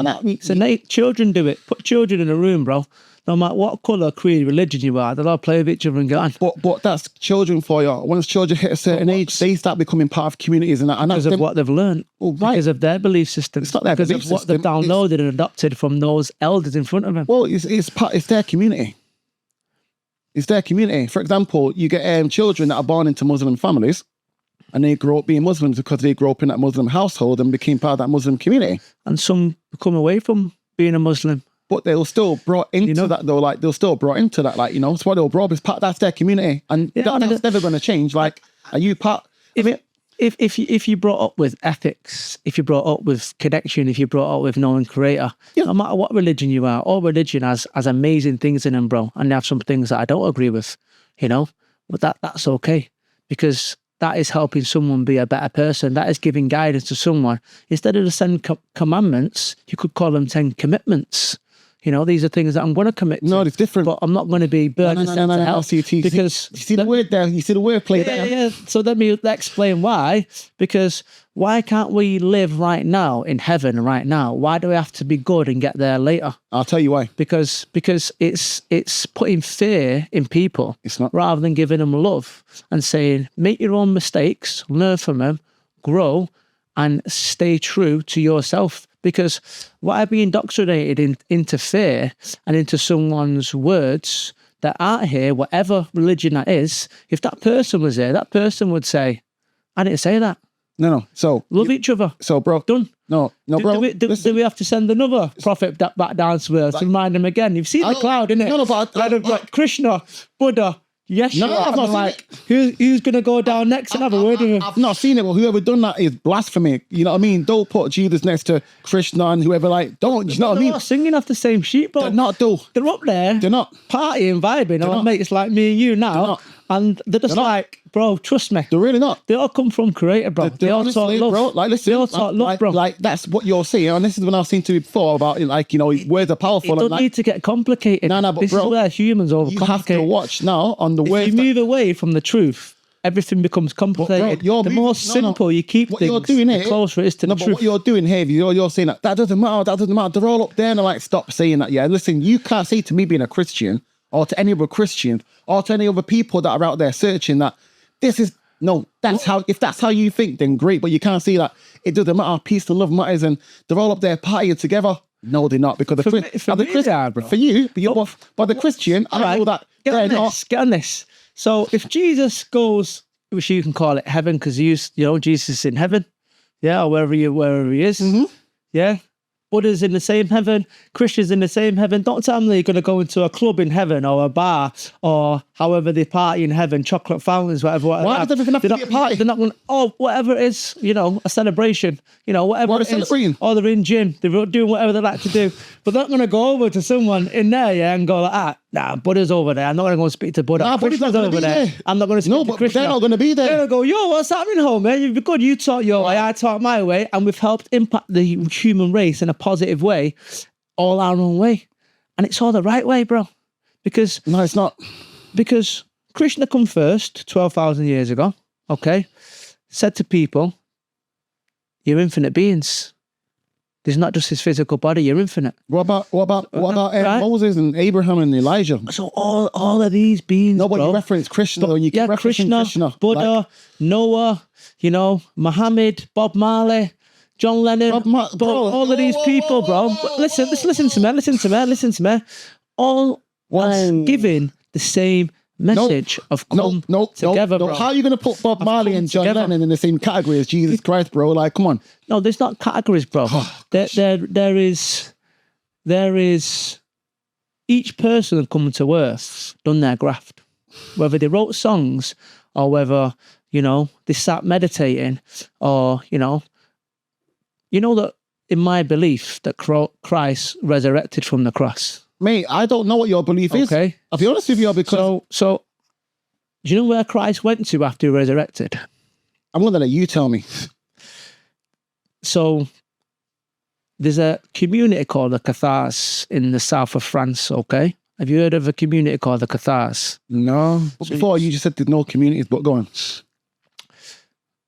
Children do it. Put children in a room, bro. No matter what colour, creed, religion you are, they'll all play with each other and go on. But that's children for you. Once children hit a certain age, they start becoming part of communities. And because of what they've learned. Oh, right. Because of their belief system. It's not their belief system. Because of what they've downloaded and adopted from those elders in front of them. Well, it's their community. It's their community. For example, you get children that are born into Muslim families and they grow up being Muslims because they grew up in that Muslim household and became part of that Muslim community. And some come away from being a Muslim. But they'll still brought into that though, like they'll still brought into that, like, you know, it's what they'll brought up as part, that's their community. And that's never going to change. Like, are you part? If you brought up with ethics, if you brought up with connection, if you brought up with knowing creator, no matter what religion you are, all religion has amazing things in them, bro. And they have some things that I don't agree with, you know, but that's okay because that is helping someone be a better person. That is giving guidance to someone. Instead of the 10 commandments, you could call them 10 commitments. You know, these are things that I'm going to commit to. No, it's different. But I'm not going to be burdened to help. Because you see the word there. You see the word play there. Yeah. So let me explain why. Because why can't we live right now in heaven right now? Why do we have to be good and get there later? I'll tell you why. Because it's putting fear in people. It's not. Rather than giving them love and saying, make your own mistakes, learn from them, grow, and stay true to yourself. Because why be indoctrinated into fear and into someone's words that aren't here, whatever religion that is? If that person was there, that person would say, I didn't say that. No. So love each other. So, bro. Done. No, bro. Do we have to send another prophet back down to earth to remind them again? You've seen the cloud, innit? No, but like Krishna, Buddha. Yes, no, I've not seen it. Who's going to go down next and have a word with him? I've not seen it. Well, whoever done that is blasphemy. You know what I mean? Don't put Jesus next to Krishna and whoever, like, don't. You know what I mean? They're not singing off the same sheet, bro. They're not, though. They're up there. They're not. Partying, vibing. Mate, it's like me and you now. And they're just like, bro, trust me. They're really not. They all come from Creator, bro. They all talk Honestly, love. bro, like, listen, They all talk love, bro. Like, that's what you're saying. And this is when I've seen to you before about, like, you know, words are powerful. It don't like, need to get complicated. No, but this bro, is where humans overcomplicate. you have to watch now on the words. If you move away from the truth, everything becomes complicated. Bro, the more simple you keep what things, you're doing the here, closer it is to the but truth. what you're doing here, you're saying that doesn't matter. They're all up there, and I'm like, stop saying that. Yeah, listen, you can't say to me being a Christian, or to any other Christian, or to any other people that are out there searching that this is, no, if that's how you think, then great, but you can't say that it doesn't matter, peace and love matters, and they're all up there partying together. No, they're not, because for me, they are, bro. For you, but the Christian, I know that get on this. So if Jesus goes, which you can call it heaven, because Jesus is in heaven, yeah, or wherever he is, yeah. Buddha's in the same heaven, Christians in the same heaven. Don't tell me you're going to go into a club in heaven or a bar or however they party in heaven, chocolate fountains, whatever. Why does everything have to be a party? They're not going to, whatever it is, a celebration, whatever What it is. celebrating? Or they're in gym, they're doing whatever they like to do. But they're not going to go over to someone in there, yeah, and go like, nah, Buddha's over there. I'm not going to go and speak to Buddha. Nah, Buddha's not over there. I'm not going to speak to Krishna. They're not going to be there. They're going to go, yo, what's happening, homie? You've been good. You taught your way, I taught my way, and we've helped impact the human race in a positive way, all our own way. And it's all the right way, bro. Because no, it's not. Because Krishna come first 12,000 years ago, okay? Said to people, you're infinite beings. There's not just his physical body, you're infinite. What about right? Moses and Abraham and Elijah? So all of these beings, no, but bro. you reference Krishna, and you keep referencing Krishna. Buddha, Noah, Muhammad, Bob Marley, John Lennon, all of these people, bro. Listen to me. All giving the same message of come together, bro. How are you going to put Bob Marley and John Lennon in the same category as Jesus Christ, bro? Like, come on. No, there's not categories, bro. There is each person coming to earth done their graft. Whether they wrote songs or whether, they sat meditating or, that in my belief that Christ resurrected from the cross. Mate, I don't know what your belief is. Okay. I'll be honest with you, because... So, do you know where Christ went to after he resurrected? I'm going to let you tell me. So, there's a community called the Cathars in the south of France, okay? Have you heard of a community called the Cathars? No. But before, you just said there's no communities, but go on.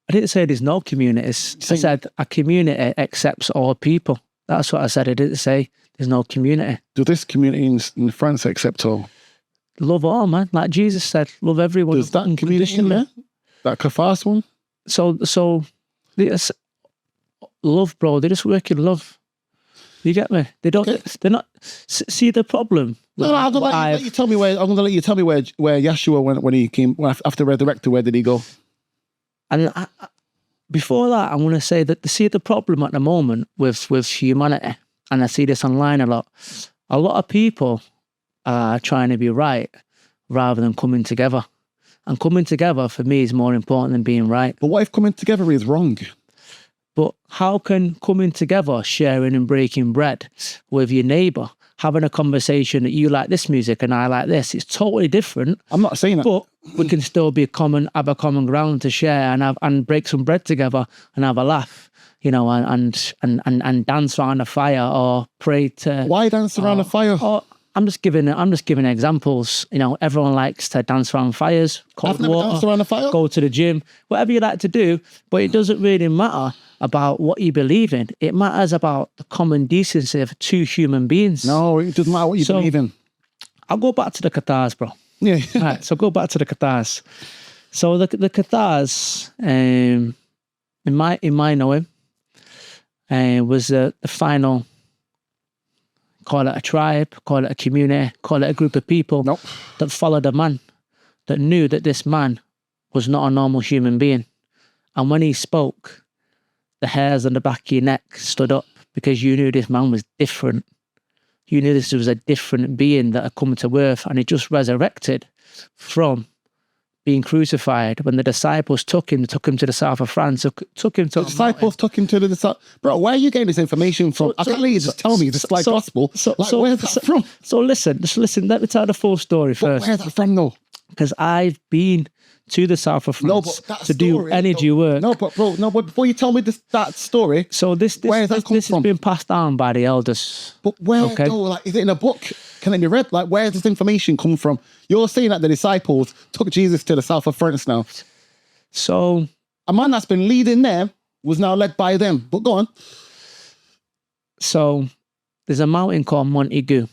I didn't say there's no communities. I said a community accepts all people. That's what I said. I didn't say there's no community. Do this community in France accept all? Love all, man. Like Jesus said, love everyone. Does that community in there? That Cathars one? So love, bro. They just work in love. You get me? They don't. Okay. They're not. See the problem. No, I'm gonna let you tell me where. I'm gonna let you tell me where Yeshua went when he came after resurrected. Where did he go? And before that, I want to say that see the problem at the moment with humanity, and I see this online a lot. A lot of people are trying to be right rather than coming together. And coming together for me is more important than being right. But what if coming together is wrong? But how can coming together, sharing and breaking bread with your neighbour, having a conversation that you like this music and I like this, it's totally different. I'm not saying that. But we can still have a common ground to share and break some bread together and have a laugh, and dance around a fire or pray to... Why dance around a fire? I'm just giving examples. Everyone likes to dance around fires, cold water, danced around a fire. Go to the gym, whatever you like to do. But it doesn't really matter about what you believe in. It matters about the common decency of two human beings. No, it doesn't matter what you believe in. I'll go back to the Cathars, bro. Yeah. Right, so go back to the Cathars. So the Cathars, in my knowing, was the final. Call it a tribe, call it a community, call it a group of people that followed a man, that knew that this man was not a normal human being. And when he spoke, the hairs on the back of your neck stood up because you knew this man was different. You knew this was a different being that had come to earth, and he just resurrected from being crucified. When the disciples took him to the south of France, took him to the disciples took him to the south. Bro, where are you getting this information from? I can't let you just tell me this is gospel. Where's that from? So listen, let me tell the full story first. Where's that from though? because I've been to the south of France to do energy work. No, but before you tell me that story, so this has been passed down by the elders. But where though? Like, is it in a book? Can it be read? Like, where does this information come from? You're saying that the disciples took Jesus to the south of France now. So a man that's been leading them was now led by them. But go on. So there's a mountain called Montaigu,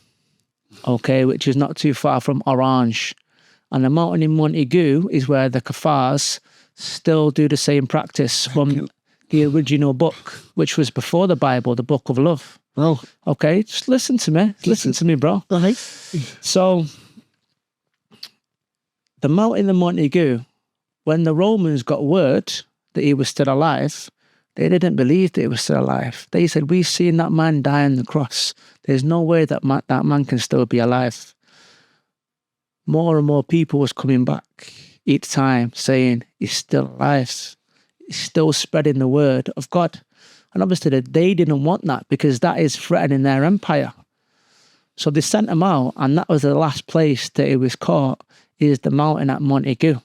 okay, which is not too far from Orange. And the mountain in Montaigu is where the Cathars still do the same practice from the original book, which was before the Bible, the Book of Love. Bro. Okay, just listen to me. Listen to me, bro. Right. So the mountain in Montaigu, when the Romans got word that he was still alive, they didn't believe that he was still alive. They said, we've seen that man die on the cross. There's no way that that man can still be alive. More and more people was coming back each time saying he's still alive. He's still spreading the word of God. And obviously they didn't want that because that is threatening their empire. So they sent him out, and that was the last place that he was caught, is the mountain at Montaigu.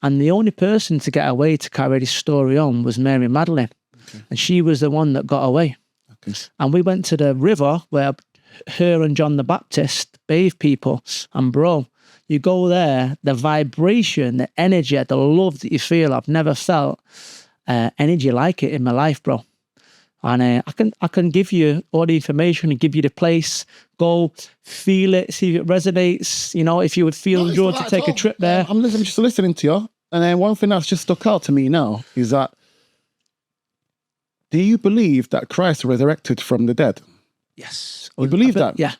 And the only person to get away to carry this story on was Mary Magdalene. Okay. And she was the one that got away. Okay. And we went to the river where her and John the Baptist bathed people. And bro, you go there, the vibration, the energy, the love that you feel, I've never felt energy like it in my life, bro. And I can give you all the information and give you the place. Go feel it, see if it resonates. You know, if you would feel good to take a trip there. I'm just listening to you. And then one thing that's just stuck out to me now is that, do you believe that Christ resurrected from the dead? Yes. You believe that? Yeah.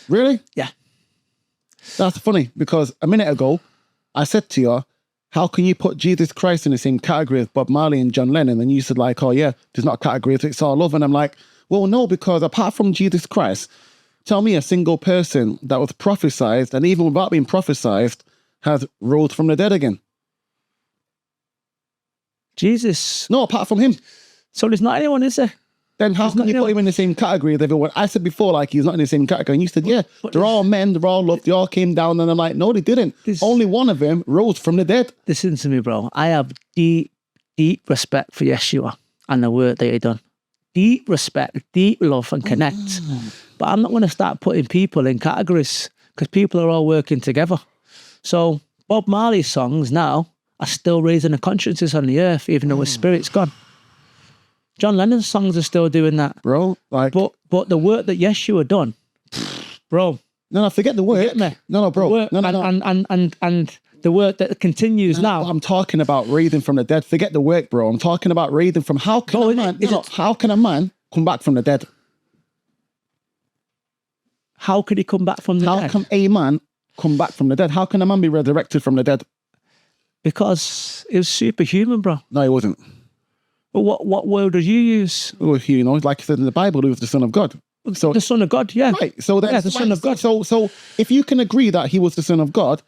Really? Yeah. That's funny, because a minute ago, I said to you, how can you put Jesus Christ in the same category as Bob Marley and John Lennon? And you said like, oh yeah, there's not a category, it's all love. And I'm like, well, no, because apart from Jesus Christ, tell me a single person that was prophesied, and even without being prophesied, has rose from the dead again. Jesus. No, apart from him. So there's not anyone, is there? Then how can you put him in the same category as everyone? I said before, like, he's not in the same category. And you said, yeah, they're all men, they're all love, they all came down. And I'm like, no, they didn't. Only one of them rose from the dead. Listen to me, bro. I have deep, deep respect for Yeshua and the work that he done. Deep respect, deep love and connect. But I'm not going to start putting people in categories, because people are all working together. So Bob Marley's songs now are still raising the consciences on the earth, even though his spirit's gone. John Lennon's songs are still doing that. Bro, like... But the work that Yeshua done, bro. No, forget the work. Forget me. No, bro. Work, no. And the work that continues now. I'm talking about raising from the dead. Forget the work, bro. I'm talking about raising from... How can a man come back from the dead? How could he come back from the dead? How can a man come back from the dead? How can a man be resurrected from the dead? Because it was superhuman, bro. No, he wasn't. But what word did you use? Well, you know, like I said in the Bible, he was the Son of God. So the Son of God, yeah. Right. So that's the Son of God. So if you can agree that he was the Son of God,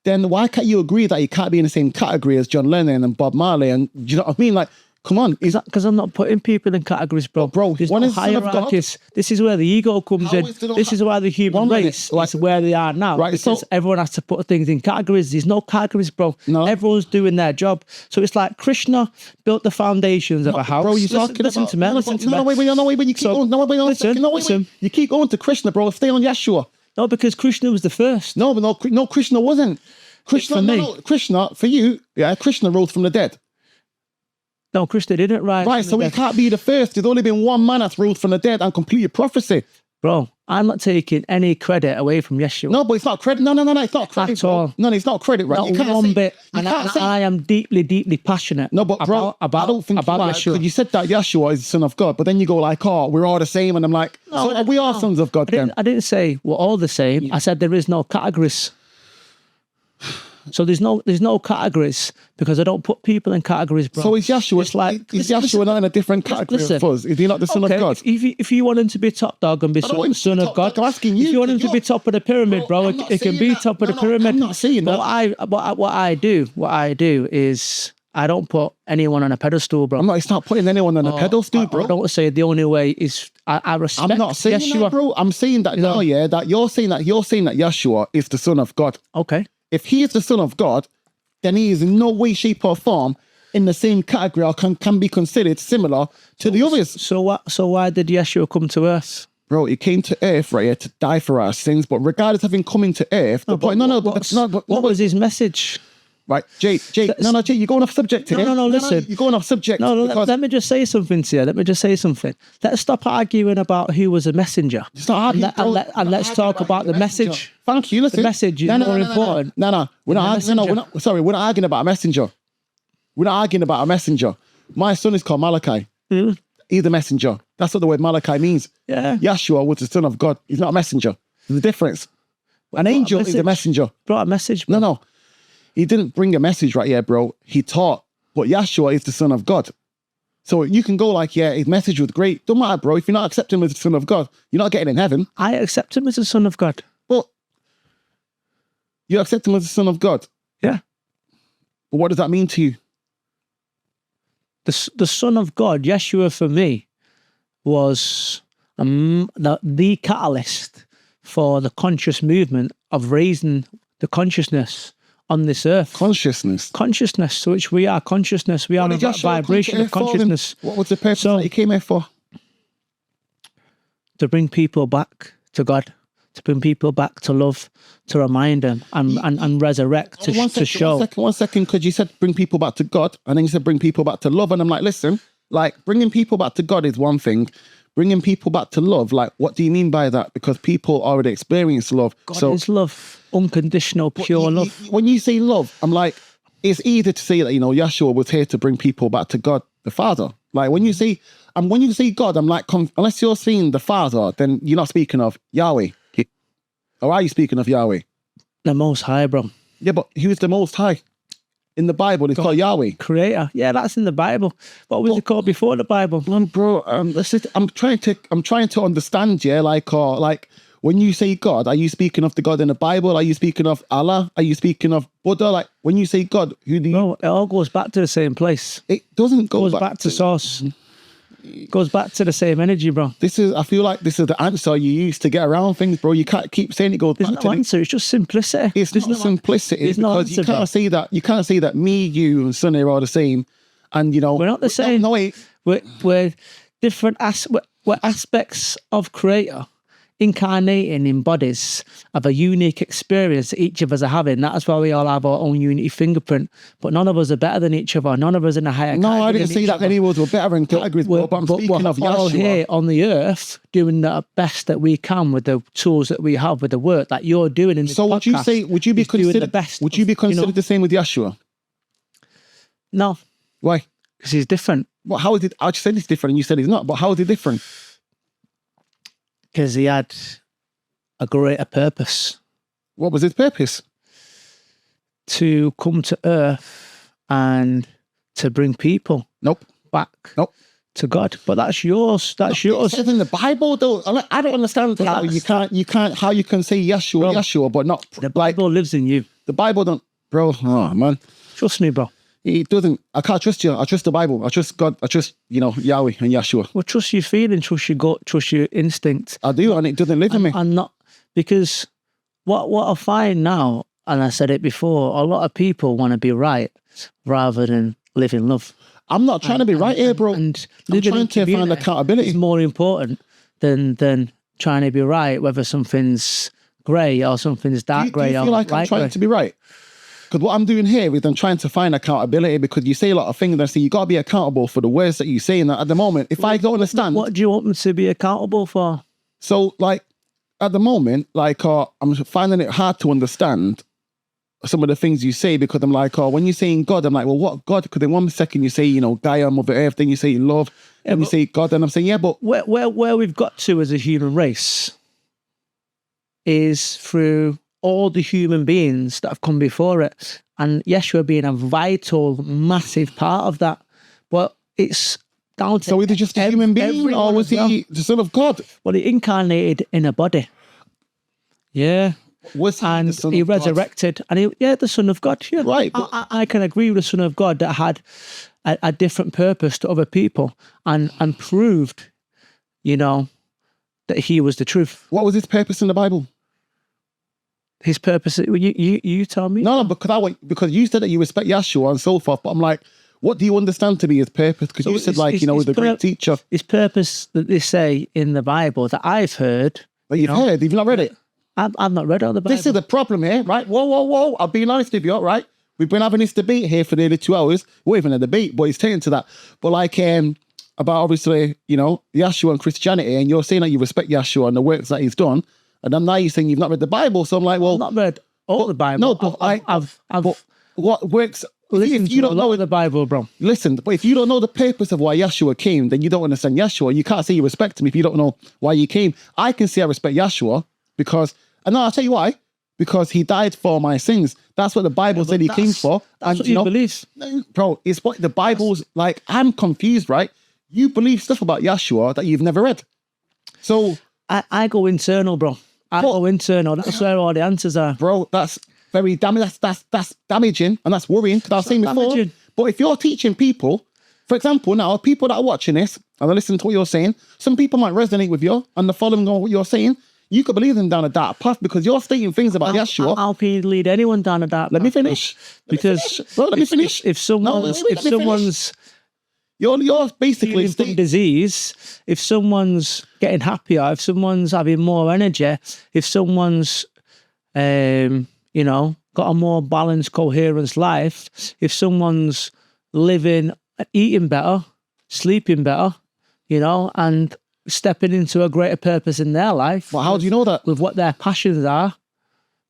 then why can't you agree that he can't be in the same category as John Lennon and Bob Marley? And do you know what I mean? Like, come on. Is that because I'm not putting people in categories, bro? Bro, there's one no is the Son of God. hierarchies. This is where the ego comes in. This is why the human race is where they are now. Right, because everyone has to put things in categories. There's no categories, bro. No. Everyone's doing their job. So it's like Krishna built the foundations of a house. Bro, you're talking listen about... to me. Listen to me. No, wait, you keep going. No, wait, listen. You keep going to Krishna, bro. Stay on Yeshua. No, because Krishna was the first. No, Krishna wasn't. Krishna, for you, yeah, Krishna rose from the dead. No, Krishna didn't rise. Right, so he can't be the first. There's only been one man that's rose from the dead and completed prophecy. Bro, I'm not taking any credit away from Yeshua. No, but it's not credit. No, it's not credit. At all. No, it's not credit, right? Not one bit. And I am deeply, deeply passionate. No, but bro, I don't think about Yeshua. Because you said that Yeshua is the Son of God, but then you go like, oh, we're all the same. And I'm like, so are we all sons of God then? I didn't say we're all the same. Yeah. I said there is no categories. So there's no categories, because I don't put people in categories, bro. So is Yeshua is Yeshua not in a different category of us? Is he not the Son of God? If you want him to be top dog and be son of God, I'm asking you. If you want him to be top of the pyramid, bro, it can be top of the pyramid. I'm not saying that. What I do is I don't put anyone on a pedestal, bro. It's not putting anyone on a pedestal, bro. I don't say the only way is I respect. I'm not saying Yeshua. that, bro. I'm saying that that you're saying that Yeshua is the Son of God. Okay. If he is the Son of God, then he is in no way, shape, or form in the same category or can be considered similar to the others. So what? So why did Yeshua come to earth? Bro, he came to earth, right here, to die for our sins. But regardless of him coming to earth, what was his message? Right, Jake, Jake, you're going off subject today. No, listen. You're going off subject. Let me just say something to you. Let's stop arguing about who was a messenger. It's not arguing, and let's talk about the message. Thank you, listen. The message is more important. No, we're not arguing about a messenger. We're not arguing about a messenger. My son is called Malachi. He's a messenger. That's what the word Malachi means. Yeah. Yeshua was the Son of God. He's not a messenger. There's a difference. An angel is a messenger. Brought a message, bro. No. He didn't bring a message right here, bro. He taught. But Yeshua is the Son of God. So you can go like, yeah, his message was great. Don't matter, bro. If you're not accepting him as the Son of God, you're not getting in heaven. I accept him as the Son of God. But you accept him as the Son of God? Yeah. But what does that mean to you? The Son of God, Yeshua, for me, was the catalyst for the conscious movement of raising the consciousness on this earth. Consciousness, to which we are consciousness. We are a vibration of consciousness. What was the purpose that he came here for? To bring people back to God, to bring people back to love, to remind them and resurrect, to show. One second, because you said bring people back to God, and then you said bring people back to love, and I'm like, listen, like bringing people back to God is one thing. Bringing people back to love, like, what do you mean by that? Because people already experience love. God is love, unconditional, pure love. When you say love, I'm like, it's easy to say that, Yeshua was here to bring people back to God, the Father. Like, when you say God, I'm like, unless you're seeing the Father, then you're not speaking of Yahweh. Or are you speaking of Yahweh? The Most High, bro. Yeah, but who's the Most High? In the Bible, it's called Yahweh. Creator. Yeah, that's in the Bible. What was it called before the Bible? Bro, I'm trying to understand, yeah, like when you say God, are you speaking of the God in the Bible? Are you speaking of Allah? Are you speaking of Buddha? Like, when you say God, who do you... No, it all goes back to the same place. It doesn't go back to source. It goes back to the same energy, bro. I feel like this is the answer you use to get around things, bro. You can't keep saying it goes back to... There's no answer, it's just simplicity. It's not simplicity. It's because you can't say that me, you, and Sonny are all the same. And, we're not the same. No, wait. We're different we're aspects of Creator incarnating in bodies of a unique experience that each of us are having. That's why we all have our own unique fingerprint. But none of us are better than each other. None of us in a higher category. No, I didn't say that any of us were better in categories, but I'm speaking of Yeshua. We're all here on the earth doing the best that we can with the tools that we have, with the work that you're doing in this podcast. So would you be considered the same with Yeshua? No. Why? Because he's different. Well, how is it? I just said he's different and you said he's not, but how is he different? Because he had a greater purpose. What was his purpose? To come to earth and to bring people back to God. But that's yours. That's yours. It says in the Bible, though. I don't understand how you can say Yeshua, but not... The Bible lives in you. The Bible don't... Bro, oh, man. Trust me, bro. It doesn't. I can't trust you. I trust the Bible. I trust God. I trust, Yahweh and Yeshua. Well, trust your feeling, trust your gut, trust your instinct. I do, and it doesn't live in me. And not... Because what I find now, and I said it before, a lot of people want to be right rather than live in love. I'm not trying to be right here, bro. And I'm trying to find accountability. It's more important than trying to be right, whether something's grey or something's dark grey. Do you feel like I'm trying to be right? Because what I'm doing here is I'm trying to find accountability, because you say a lot of things and I say you got to be accountable for the words that you say. And at the moment, if I don't understand... What do you want me to be accountable for? So, like, at the moment, like, I'm finding it hard to understand some of the things you say, because I'm like, when you're saying God, I'm like, well, what God? Because in 1 second you say, Gaia, Mother Earth, then you say love, and you say God, and I'm saying, yeah, but... Where we've got to as a human race is through all the human beings that have come before it, and Yeshua being a vital, massive part of that. But it's down to... So is he just a human being, or was he the Son of God? Well, he incarnated in a body. Yeah. Was he the and Son he of God? resurrected, and the Son of God. Yeah, Right, but- I can agree with the Son of God that had a different purpose to other people, and proved, that he was the truth. What was his purpose in the Bible? His purpose. You tell me. No, because you said that you respect Yeshua and so forth, but I'm like, what do you understand to be his purpose? Because you said the great teacher. His purpose that they say in the Bible that I've heard. But you've heard, you've not read it. I've not read all the Bible. This is the problem here, right? Whoa. I'll be honest with you, right? We've been having this debate here for nearly 2 hours. We're even a debate, but it's taken to that. But about obviously, Yeshua and Christianity, and you're saying that you respect Yeshua and the works that he's done, and then now you're saying you've not read the Bible. So I'm like, well, I've not read all the Bible. No, but I've but what works? listened If you to a don't lot know of the Bible, bro. Listen, but if you don't know the purpose of why Yeshua came, then you don't understand Yeshua. You can't say you respect him if you don't know why he came. I can say I respect Yeshua because, and I'll tell you why. Because he died for my sins. That's what the Bible said he came for. That's what you believe. Bro, it's what the Bible's like. I'm confused, right? You believe stuff about Yeshua that you've never read. So I go internal, bro. I go internal. That's where all the answers are. Bro, that's very damaging. That's damaging and that's worrying. Because I was saying before. Damaging. But if you're teaching people, for example, now people that are watching this and are listening to what you're saying, some people might resonate with you and they're following on what you're saying. You could believe them down a dark path because you're stating things about Yeshua. How can you lead anyone down a dark path? Let me finish. Because let me finish. If someone's you're basically healing from disease, if someone's getting happier, if someone's having more energy, if someone's got a more balanced, coherent life, if someone's living, eating better, sleeping better, and stepping into a greater purpose in their life. Well, how do you know that? With what their passions are.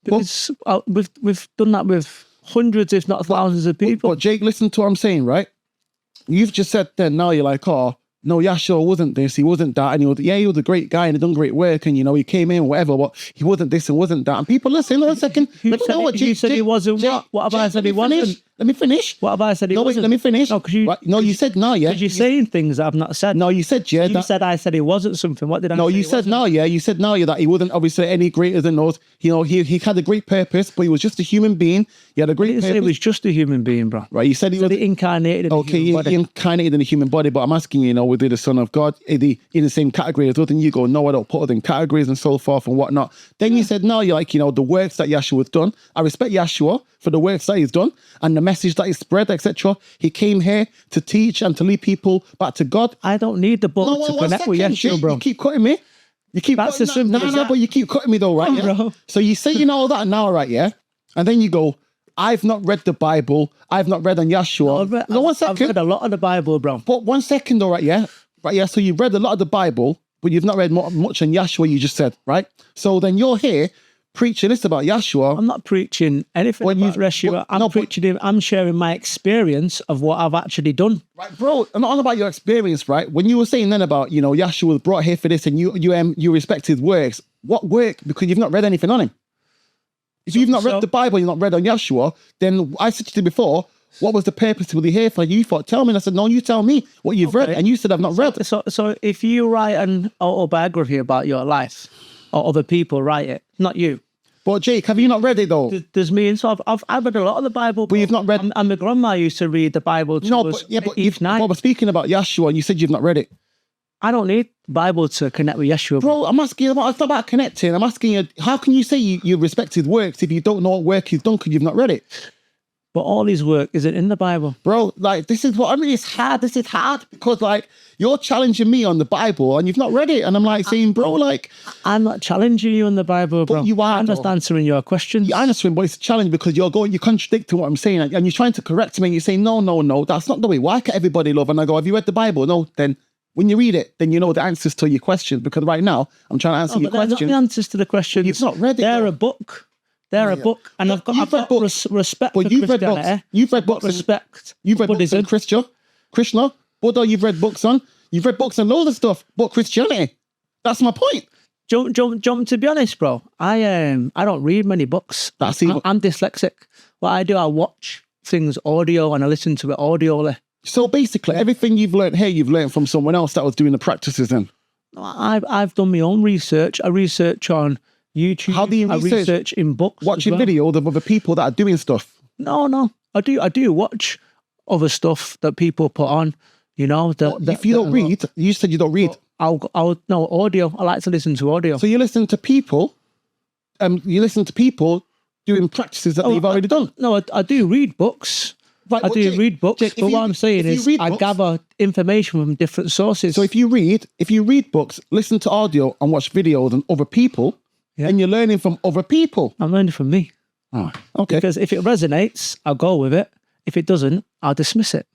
Because we've done that with hundreds, if not thousands of people. But Jake, listen to what I'm saying, right? You've just said then, now you're like, oh, no, Yeshua wasn't this, he wasn't that, and he was a great guy and he done great work, and he came in, whatever, but he wasn't this and wasn't that. And people, listen, a second. You said he wasn't what? What have I said he wasn't? Let me finish. What have I said he wasn't? Let me finish. No, you said no, yeah. Because you're saying things that I've not said. No, you said, yeah. You said I said he wasn't something. What did I say? No, you said no, yeah. You said no, yeah, that he wasn't obviously any greater than us. He had a great purpose, but he was just a human being. He had a great purpose. He was just a human being, bro. Right, you said he was incarnated in a human body. He incarnated in a human body, but I'm asking you, was he the Son of God? Is he in the same category as us? And you go, no, I don't put it in categories and so forth and whatnot. Then you said, no, you're like, the works that Yeshua has done. I respect Yeshua for the works that he's done and the message that he spread, etc. He came here to teach and to lead people back to God. I don't need the book to connect with Yeshua, bro. You keep cutting me. You keep That's the simple. No, but you keep cutting me though, right? Yeah? Bro. So you say all that now, right? Yeah, and then you go, I've not read the Bible. I've not read on Yeshua. I've read a lot of the Bible, bro. But 1 second, though, right? Yeah, right. Yeah. So you've read a lot of the Bible, but you've not read much on Yeshua. You just said, right? So then you're here preaching this about Yeshua. I'm not preaching anything about Yeshua. I'm sharing my experience of what I've actually done. Right, bro. I'm not on about your experience, right? When you were saying then about, Yeshua was brought here for this and you respect his works. What work? Because you've not read anything on him. If you've not read the Bible, you've not read on Yeshua, then I said to you before, what was the purpose to be here for? You thought, tell me. And I said, no, you tell me what you've read. And you said, I've not read. So if you write an autobiography about your life, or other people write it, not you. But Jake, have you not read it though? There's me, and so I've read a lot of the Bible. But you've not read. And my grandma used to read the Bible to us each night. But we're speaking about Yeshua, and you said you've not read it. I don't need the Bible to connect with Yeshua. Bro, I'm asking you, it's not about connecting. I'm asking you, how can you say you respect his works if you don't know what work he's done because you've not read it? But all his work isn't in the Bible. Bro, this is what I mean. It's hard. This is hard because you're challenging me on the Bible and you've not read it. And I'm saying, bro, I'm not challenging you on the Bible, bro. But you are. I'm just answering your questions. You're answering, but it's a challenge because you contradict to what I'm saying and you're trying to correct me and you say, no, that's not the way. Why can't everybody love? And I go, have you read the Bible? No, then when you read it, then you know the answers to your questions because right now I'm trying to answer your question. Not the answers to the questions. You've not read it. They're a book. They're a book, and I've got respect for Christianity. You've read books. Respect. You've read books on Krishna, Buddha. You've read books on. You've read books on loads of stuff, but Christianity. That's my point. Jump. To be honest, bro, I don't read many books. I'm dyslexic. What I do, I watch things audio and I listen to it audioly. So basically, everything you've learned here, you've learned from someone else that was doing the practices. Then I've done my own research. I research on YouTube. How do you I research? research in books. Watching as well. videos of other people that are doing stuff. No. I do watch other stuff that people put on. You know, If you don't read, you said you don't read. No audio. I like to listen to audio. So you listen to people. You listen to people doing practices that they've already done. No, I do read books. Right, I do read books, Jake, but what I'm saying is I gather information from different sources. So if you read books, listen to audio and watch videos and other people, then you're learning from other people. I'm learning from me. Oh, okay. Because if it resonates, I'll go with it. If it doesn't, I'll dismiss it.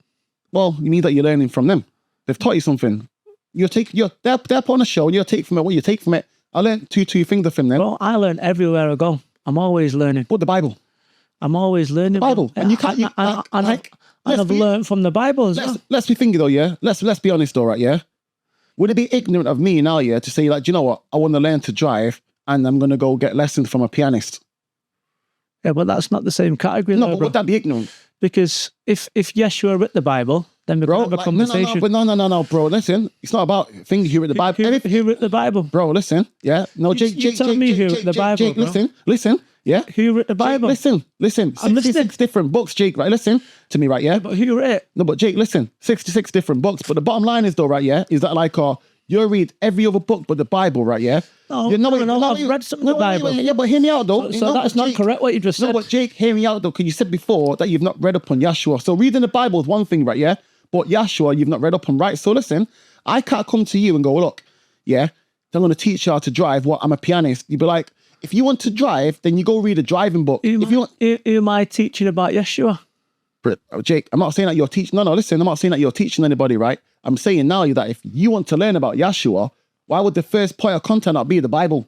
Well, you mean that you're learning from them. They've taught you something. They're on a show and you'll take from it what you take from it. I learned two things from them. Well, I learn everywhere I go. I'm always learning. But the Bible. I'm always learning. Bible. And you can't... I've learned from the Bible as well. Let's be thinking though, yeah? Let's be honest though, right, yeah? Would it be ignorant of me now, yeah, to say like, do you know what? I want to learn to drive and I'm going to go get lessons from a pianist. Yeah, but that's not the same category. No, though, but would that be ignorant? Because if Yeshua wrote the Bible, then we can have a conversation. No, bro. Listen, it's not about things who wrote the Bible. Who wrote the Bible? Bro, listen. Yeah. No, Jake, tell me who wrote the Bible. Jake, listen. Yeah. Who wrote the Bible? Jake, listen. 66 different books, Jake, right? Listen to me, right? Yeah. But who wrote it? No, but Jake, listen. 66 different books. But the bottom line is though, right? Yeah, is that like you read every other book but the Bible, right? Yeah. No, I've read some of the Bible. Yeah, but hear me out though. So that's not correct what you just said. No, but Jake, hear me out though, because you said before that you've not read up on Yeshua. So reading the Bible is one thing, right? Yeah. But Yeshua, you've not read up on, right? So listen, I can't come to you and go, look, yeah, I'm going to teach you how to drive. What? I'm a pianist. You'd be like, if you want to drive, then you go read a driving book. Who am I teaching about Yeshua? Jake, I'm not saying that you're teaching. No, listen, I'm not saying that you're teaching anybody, right? I'm saying now that if you want to learn about Yeshua, why would the first point of content not be the Bible?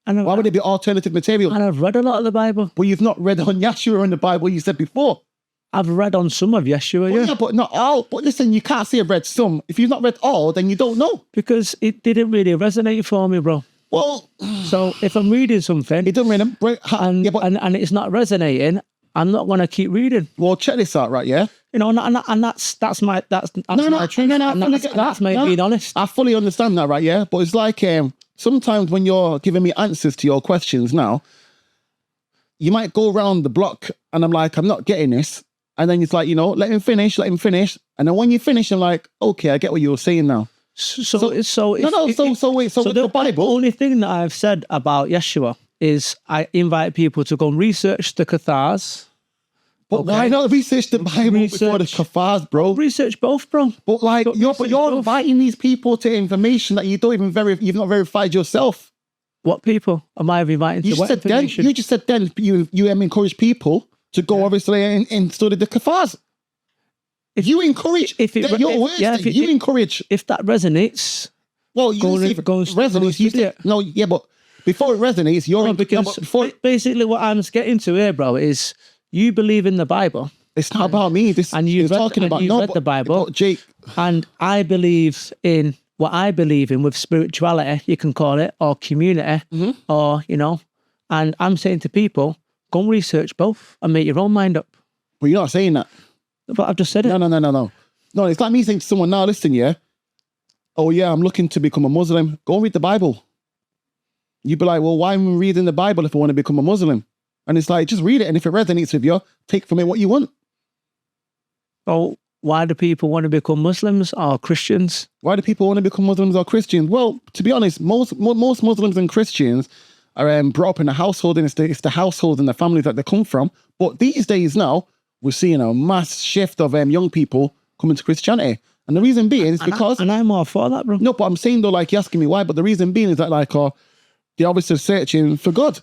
Why would it be alternative material? And I've read a lot of the Bible. But you've not read on Yeshua in the Bible, you said before. I've read on some of Yeshua, yeah. But not all. But listen, you can't say I've read some. If you've not read all, then you don't know. Because it didn't really resonate for me, bro. Well... So if I'm reading something... It doesn't really... And it's not resonating, I'm not going to keep reading. Well, check this out, right, yeah? You know, and that's my truth. That's me being honest. I fully understand that, right, yeah? But it's like sometimes when you're giving me answers to your questions now, you might go around the block and I'm like, I'm not getting this. And then it's like, let him finish. And then when you finish, I'm like, okay, I get what you were saying now. So wait. With the Bible, the only thing that I've said about Yeshua is I invite people to go and research the Cathars. But why not research the Bible before the Cathars, bro? Research both, bro. But like, you're inviting these people to information that you don't even you've not verified yourself. What people am I inviting to what information? You just said then you encourage people to go obviously and study the Cathars. If you encourage, you encourage. If that resonates, well, you resonates. No, yeah, but before it resonates, basically what I'm getting to here, bro, is you believe in the Bible. It's not about me. You've read the Bible, Jake. And I believe in what I believe in with spirituality, you can call it, or community, or And I'm saying to people, go and research both and make your own mind up. But you're not saying that. But I've just said it. No. No, it's like me saying to someone, now listen, yeah. Oh yeah, I'm looking to become a Muslim. Go read the Bible. You'd be like, well, why am I reading the Bible if I want to become a Muslim? And it's like, just read it. And if it resonates with you, take from it what you want. Oh, why do people want to become Muslims or Christians? Why do people want to become Muslims or Christians? Well, to be honest, most Muslims and Christians are brought up in a household, and it's the household and the family that they come from. But these days now, we're seeing a mass shift of young people coming to Christianity. And the reason being is because... And I'm all for that, bro. No, but I'm saying though, like, you're asking me why, but the reason being is that like, they're obviously searching for God.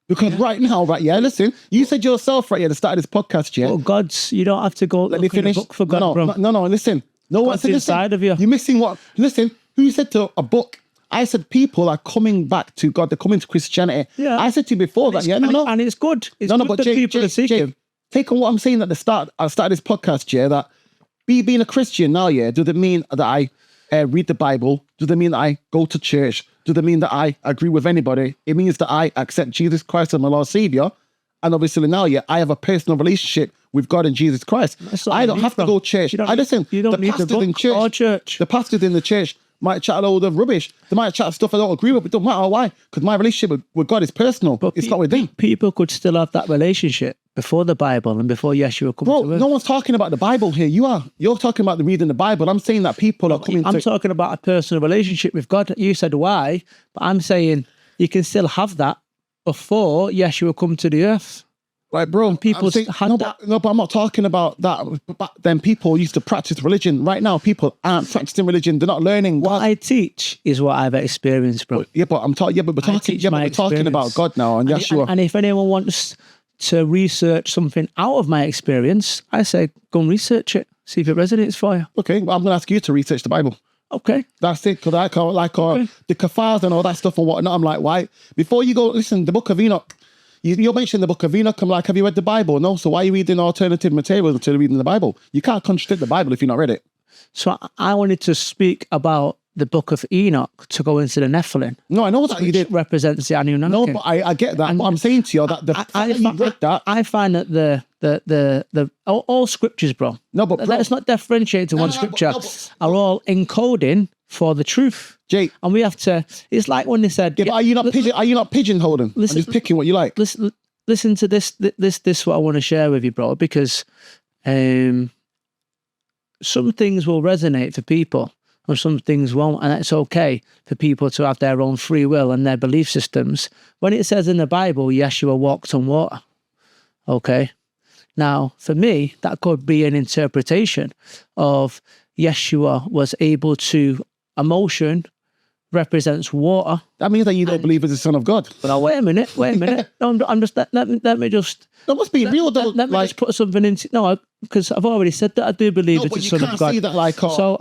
Because right now, right, yeah, listen, you said yourself, right, at the start of this podcast, yeah. Well, you don't have to go let me finish. Look for God, bro. No, listen. No, God's inside of you. You're missing what? Listen, who said to a book? I said people are coming back to God. They're coming to Christianity. Yeah. I said to you before that, yeah, And it's good. It's good that people are seeking. Take on what I'm saying at the start of this podcast, yeah, that being a Christian now, yeah, does it mean that I read the Bible? Does it mean that I go to church? Does it mean that I agree with anybody? It means that I accept Jesus Christ as my Lord Savior. And obviously now, yeah, I have a personal relationship with God and Jesus Christ. I don't have to go to church. You don't need the book or church. The pastors in the church might chat a load of rubbish. They might chat stuff I don't agree with, but it don't matter why. Because my relationship with God is personal. But it's not with them. People could still have that relationship before the Bible and before Yeshua comes to earth. No one's talking about the Bible here. You are. You're talking about the reading the Bible. I'm saying that people are coming I'm talking about a personal relationship with God. You said why, but I'm saying you can still have that before Yeshua come to the earth. Like, bro, People had that. But I'm not talking about that. Back then, people used to practice religion. Right now, people aren't practicing religion. They're not learning. What I teach is what I've experienced, bro. But I'm talking. We're talking about God now and Yeshua. And if anyone wants to research something out of my experience, I say go and research it. See if it resonates for you. Okay, well, I'm going to ask you to research the Bible. Okay. That's it, because I can't, the kafaras and all that stuff and whatnot. I'm like, why? Before you go, listen, the Book of Enoch. You mentioned the Book of Enoch. I'm like, have you read the Bible? No. So why are you reading alternative materials until you're reading the Bible? You can't contradict the Bible if you've not read it. So I wanted to speak about the Book of Enoch to go into the Nephilim. No, I know that you did. Represents the Anunnaki. No, but I get that. But I'm saying to you that I find that the all scriptures, bro. No, but let's not differentiate to one scripture. Are all encoding for the truth. Jake, and we have to. It's like when they said, yeah, but are you not pigeonholing? I'm just picking what you like. Listen to this. This what I want to share with you, bro, because some things will resonate for people and some things won't, and it's okay for people to have their own free will and their belief systems. When it says in the Bible, Yeshua walked on water, okay. Now, for me, that could be an interpretation of Yeshua was able to. Emotion represents water. That means that you don't believe as the Son of God. But wait a minute. No, I'm just let me just. That must be real, though. Let me just put something into. No, because I've already said that I do believe it's the Son of God. See that so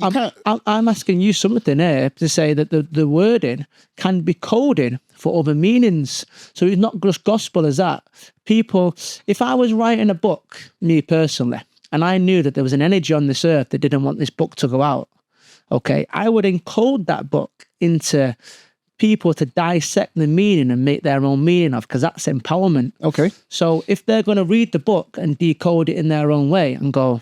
I'm asking you something here to say that the wording can be coding for other meanings. So it's not just gospel as that. People, if I was writing a book, me personally, and I knew that there was an energy on this earth that didn't want this book to go out, okay, I would encode that book into people to dissect the meaning and make their own meaning of, because that's empowerment. Okay. So if they're going to read the book and decode it in their own way and go,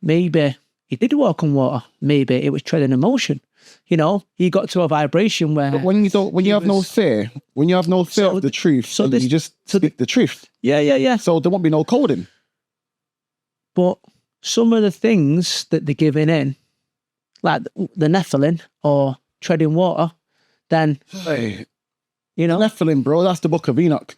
maybe he did walk on water, maybe it was treading emotion. You know, he got to a vibration where. But when you have no fear of the truth, you just speak the truth. Yeah. So there won't be no coding. But some of the things that they're giving in, like the Nephilim or treading water, then, you know. Nephilim, bro, that's the Book of Enoch.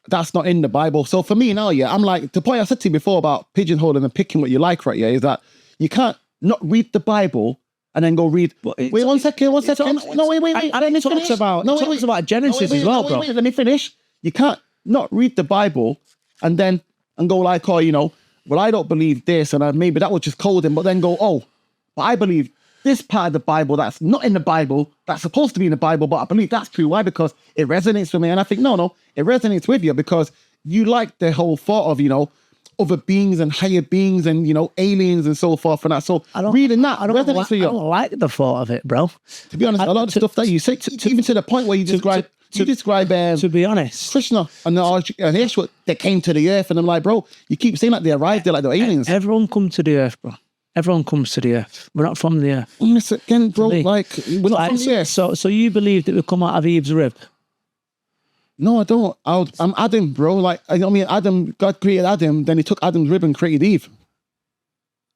That's not in the Bible. So for me now, I'm like, the point I said to you before about pigeonholing and picking what you like, right, is that you can't not read the Bible and then go read. Wait, one second. Wait. It talks about Genesis as well, bro. Let me finish. You can't not read the Bible and go like, well, I don't believe this, and maybe that was just coding, but then go, but I believe this part of the Bible that's not in the Bible, that's supposed to be in the Bible, but I believe that's true. Why? Because it resonates with me. And I think, no, it resonates with you because you like the whole thought of, other beings and higher beings and, aliens and so forth and that. So reading that resonates with you. I don't like the thought of it, bro. To be honest, a lot of stuff that you say, even to the point where you describe... to be honest, Krishna and Yeshua, they came to the earth, and I'm like, bro, you keep saying that they arrived there like they're aliens. Everyone come to the earth, bro. Everyone comes to the earth. We're not from the earth. Again, bro, we're not from the earth. So you believe that we come out of Eve's rib? No, I don't. I'm Adam, bro. Adam, God created Adam, then he took Adam's rib and created Eve.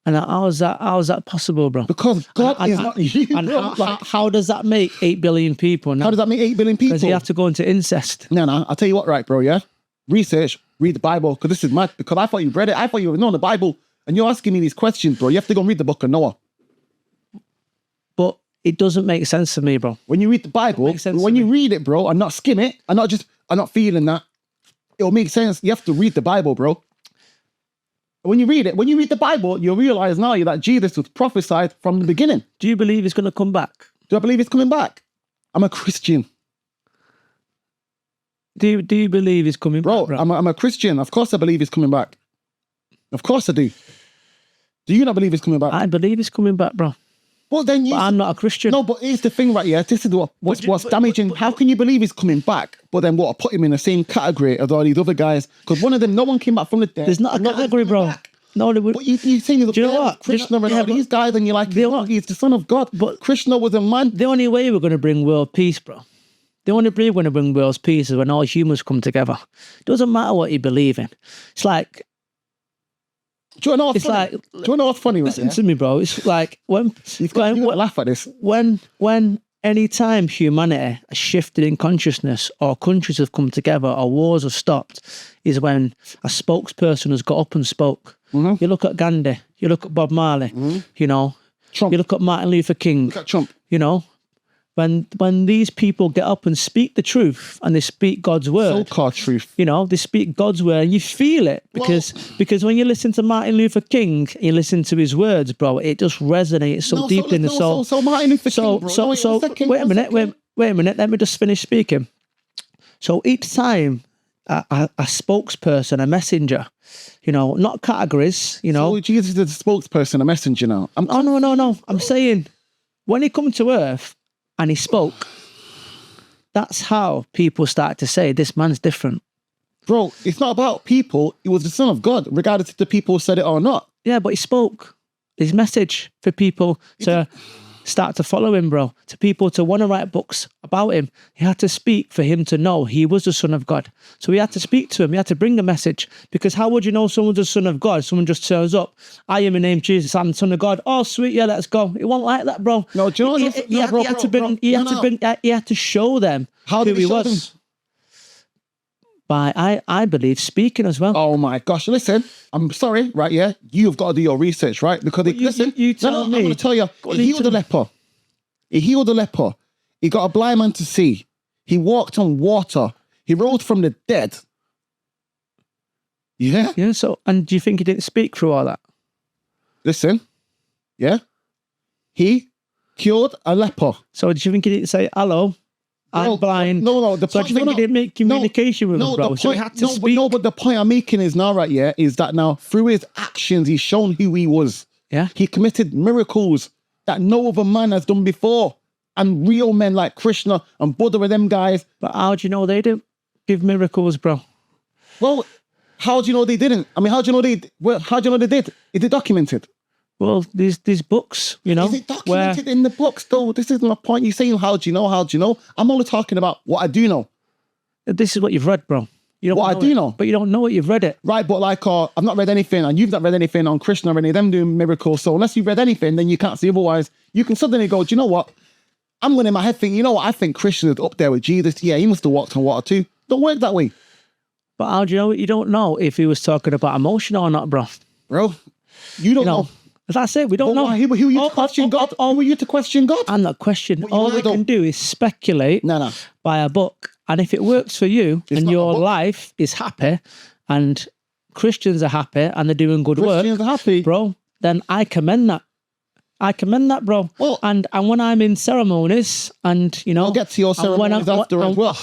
And how is that possible, bro? Because God is not you, and bro. How does that make 8 billion people? How does that make 8 billion people? Because you have to go into incest. No, I'll tell you what, right, bro, yeah? Research, read the Bible, because this is mad. Because I thought you read it. I thought you would know the Bible. And you're asking me these questions, bro. You have to go and read the book of Noah. But it doesn't make sense to me, bro. When you read the Bible, when you read it, bro, and not skim it, and not feeling that, it'll make sense. You have to read the Bible, bro. When you read the Bible, you'll realize now that Jesus was prophesied from the beginning. Do you believe he's going to come back? Do I believe he's coming back? I'm a Christian. Do you believe he's coming back, bro? I'm a Christian. Of course I believe he's coming back. Of course I do. Do you not believe he's coming back? I believe he's coming back, bro. Well, then but I'm not a Christian. No, but here's the thing right here. This is what's damaging. How can you believe he's coming back, but then put him in the same category as all these other guys? Because one of them, no one came back from the dead. There's not a category, bro. No, they would. But you saying Do you know what? Krishna and Yeah, all these guys, and you're like, he's the son of God. But Krishna was a man. the only way we're going to bring world peace, bro. The only way we're going to bring world peace is when all humans come together. It doesn't matter what you believe in. It's like. Do you know what's It's funny? like. Do you know what's funny? Listen to me, bro. It's like when You laugh at this. when any time humanity has shifted in consciousness or countries have come together or wars have stopped is when a spokesperson has got up and spoke. Mm-hmm. You look at Gandhi, you look at Bob Marley, you know, Trump. you look at Martin Luther King, Look at Trump. you know, when these people get up and speak the truth and they speak God's word, So-called truth. you know, they speak God's word and you feel it because when you listen to Martin Luther King, you listen to his words, bro, it just resonates so deep in the soul. So Martin Luther King, bro. Wait a minute, let me just finish speaking. So each time a spokesperson, a messenger, you know, not categories, you know. So Jesus is the spokesperson, a messenger now. No. I'm saying when he come to earth and he spoke, that's how people start to say this man's different. Bro, it's not about people. He was the son of God, regardless if the people said it or not. Yeah, but he spoke his message for people to start to follow him, bro. To people to want to write books about him. He had to speak for him to know he was the son of God. So he had to speak to him. He had to bring a message. Because how would you know someone's the son of God? Someone just turns up. I am in name Jesus. I'm the son of God. Oh, sweet. Yeah, let's go. It wasn't like that, bro. No, do you know He had to show them How did who he show was. them? By, I believe, speaking as well. Oh my gosh! Listen, I'm sorry, right? Yeah, you've got to do your research, right? Because you tell me. I'm going to tell you. He healed the leper. He healed the leper. He got a blind man to see. He walked on water. He rose from the dead. Yeah. Yeah. So, and do you think he didn't speak through all that? Listen. Yeah. He cured a leper. So, do you think he didn't say hello? I'm blind. No. So do you think he didn't make communication with him, bro? So he had to speak. But the point I'm making is now, right, yeah, is that now through his actions, he's shown who he was. Yeah. He committed miracles that no other man has done before. And real men like Krishna and Buddha and them guys. But how do you know they didn't give miracles, bro? Well, how do you know they didn't? I mean, how do you know they did? Is it documented? Well, these books, you know. Is it documented in the books, though? This isn't my point. You're saying, how do you know? How do you know? I'm only talking about what I do know. This is what you've read, bro. You don't What I do know. But you don't know it, you've read it. Right, but like, I've not read anything, and you've not read anything on Krishna or any of them doing miracles. So unless you've read anything, then you can't see otherwise. You can suddenly go, do you know what? I'm going in my head thinking, you know what? I think Krishna's up there with Jesus. Yeah, he must have walked on water too. Don't work that way. But how do you know it? You don't know if he was talking about emotion or not, bro. Bro, you don't know. That's it. We don't know. Who are you to question God? Who are you to question God? I'm not questioning. All we can do is speculate by a book. And if it works for you and your life is happy and Christians are happy and they're doing good work, Christians are happy, bro, then I commend that. Bro. Well, and when I'm in ceremonies, and you know, I'll get to your ceremonies after as well.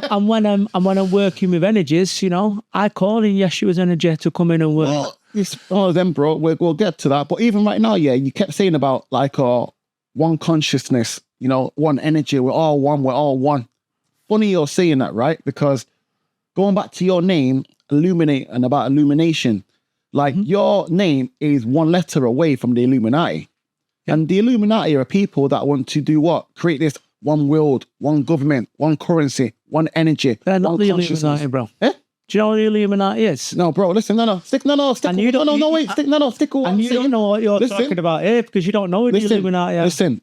And when I'm working with energies, you know, I call in Yeshua's energy to come in and work. Well, it's all of them, bro. We'll get to that. But even right now, yeah, you kept saying about like one consciousness, you know, one energy. We're all one. We're all one. Funny you're saying that, right? Because going back to your name, illuminate, and about illumination. Like your name is one letter away from the Illuminati. Yeah. And the Illuminati are people that want to do what? Create this one world, one government, one currency, one energy. They're not the Illuminati, bro. Eh? Do you know what the Illuminati is? No, bro, listen, stick. And you don't, stick. And you don't know what you're talking about here because you don't know the Illuminati. Listen,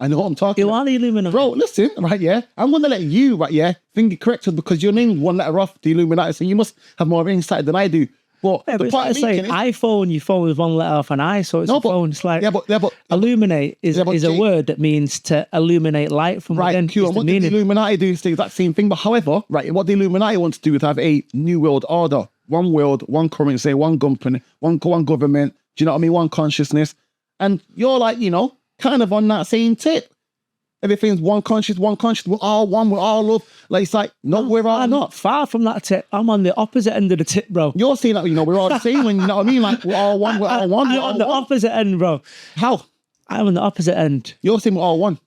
I know what I'm talking about. You are the Illuminati. Bro, listen, right, yeah? I'm going to let you, right, yeah, think it corrected because your name's one letter off the Illuminati, so you must have more insight than I do. But the point I'm saying, iPhone, your phone is one letter off an I, so it's a phone. It's like, but illuminate is a word that means to illuminate light from within. Right, cool. And what the Illuminati do is the exact same thing. But however, right, what the Illuminati wants to do is have a new world order. One world, one currency, one company, one government. Do you know what I mean? One consciousness. And you're like, you know, kind of on that same tip. Everything's one conscious, we're all one, we're all love. Like, it's like, no, we're all not. Far from that tip. I'm on the opposite end of the tip, bro. You're saying that, you know, we're all the same, when, you know what I mean? Like, we're all one, I'm on the opposite end, bro. How? I'm on the opposite end. You're saying we're all one.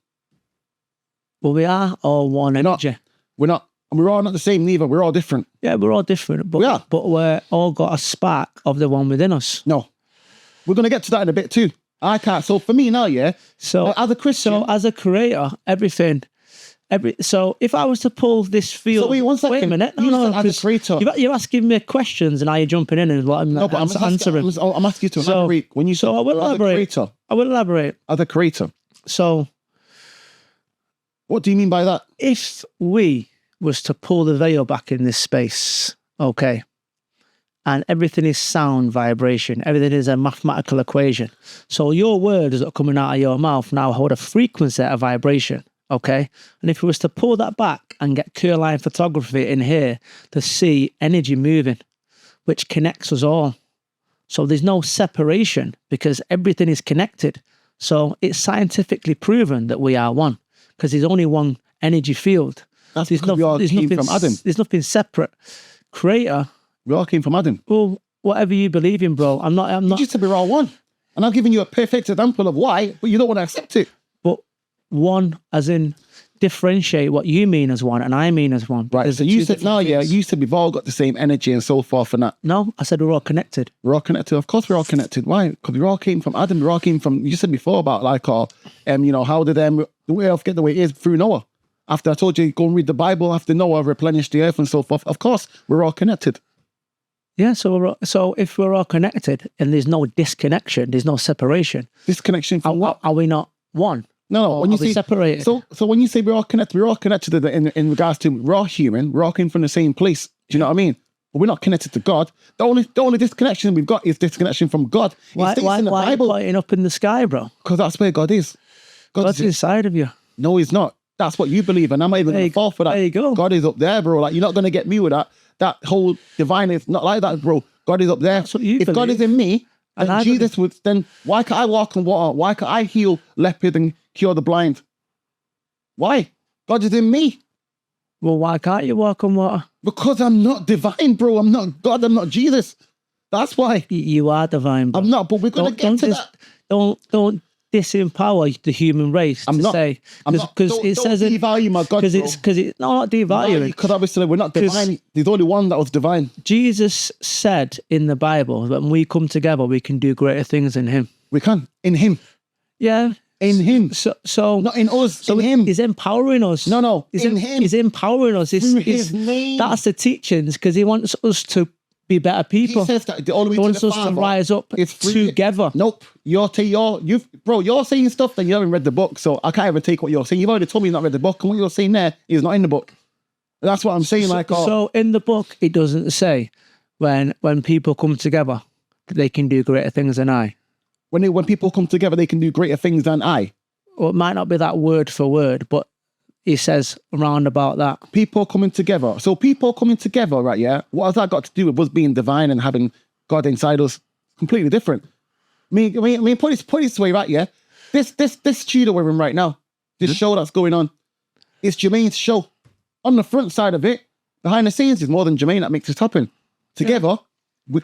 Well, we are all one energy. We're not. And we're all not the same neither. We're all different. Yeah, we're all different, but We are. but we're all got a spark of the one within us. No. We're going to get to that in a bit too. I can't. So for me now, yeah. So as a Christian. so as a creator, so if I was to pull this field, So wait, 1 second. Wait a minute. You said as a 'cause creator. you're asking me questions, and now you're jumping in and what I'm No, but answering. I'm asking you to elaborate. When you So say I will as a elaborate. creator, I will elaborate. as a creator, So what do you mean by that? if we was to pull the veil back in this space, okay, and everything is sound vibration, everything is a mathematical equation. So your words that are coming out of your mouth now hold a frequency at a vibration, okay? And if we was to pull that back and get clear line photography in here to see energy moving, which connects us all. So there's no separation because everything is connected. So it's scientifically proven that we are one because there's only one energy field. That's because we all came from Adam. There's nothing separate. Creator, We all came from Adam. well, whatever you believe in, bro. I'm not. You just said we're all one. And I'm giving you a perfect example of why, but you don't want to accept it. But one, as in differentiate what you mean as one and I mean as one. Right. There's So two you said, different no, yeah, things. you said we've all got the same energy and so forth and that. No, I said we're all connected. We're all connected. Of course we're all connected. Why? Because we all came from Adam. We all came from, you said before about like, how did the way of get the way it is through Noah. After I told you, go and read the Bible, after Noah replenished the earth and so forth. Of course, we're all connected. Yeah, so if we're all connected and there's no disconnection, there's no separation, Disconnection from what? are we not one? No, when you Are we say separated? So when you say we're all connected in regards to we're all human, we're all came from the same place. Do you know what I mean? But we're not connected to God. The only disconnection we've got is disconnection from God. Why in the are you Bible pointing up in the sky, bro? because that's where God is. God's inside of you. No, he's not. That's what you believe, and I'm not even going to fall for that. There you go. God is up there, bro. Like you're not going to get me with that. That whole divine is not like that, bro. God is up there. That's what you if God believe. is in me, And then I Jesus would. Then why can't I walk on water? Why can't I heal leopard and cure the blind? Why? God is in me. Well, why can't you walk on water? Because I'm not divine, bro. I'm not God. I'm not Jesus. That's why. You are divine, bro. I'm not. But we're going to get to that. Don't disempower the human race I'm to not. say I'm not. because it Don't says it devalue my God, because it's not devaluing. because obviously we're not divine. There's only one that was divine. Jesus said in the Bible that when we come together, we can do greater things in Him. We can in Him. Yeah. In Him. So Not in us. so in Him. He's empowering us. No. He's in Him. He's empowering us. Through His name. That's the teachings because He wants us to be better people. He says that the only way He to wants the us to Father rise up is through together. Nope. You're saying stuff that you haven't read the book, so I can't even take what you're saying. You've already told me you've not read the book, and what you're saying there is not in the book. That's what I'm saying. So in the book, it doesn't say when people come together that they can do greater things than I. when people come together, they can do greater things than I. Or it might not be that word for word, but he says around about that. People coming together. So people coming together, right? Yeah. What has that got to do with us being divine and having God inside us? Completely different. I mean, put it this way, right? Yeah. This studio we're in right now, this show that's going on, it's Jermaine's show. On the front side of it, behind the scenes is more than Jermaine that makes it happen. Together, we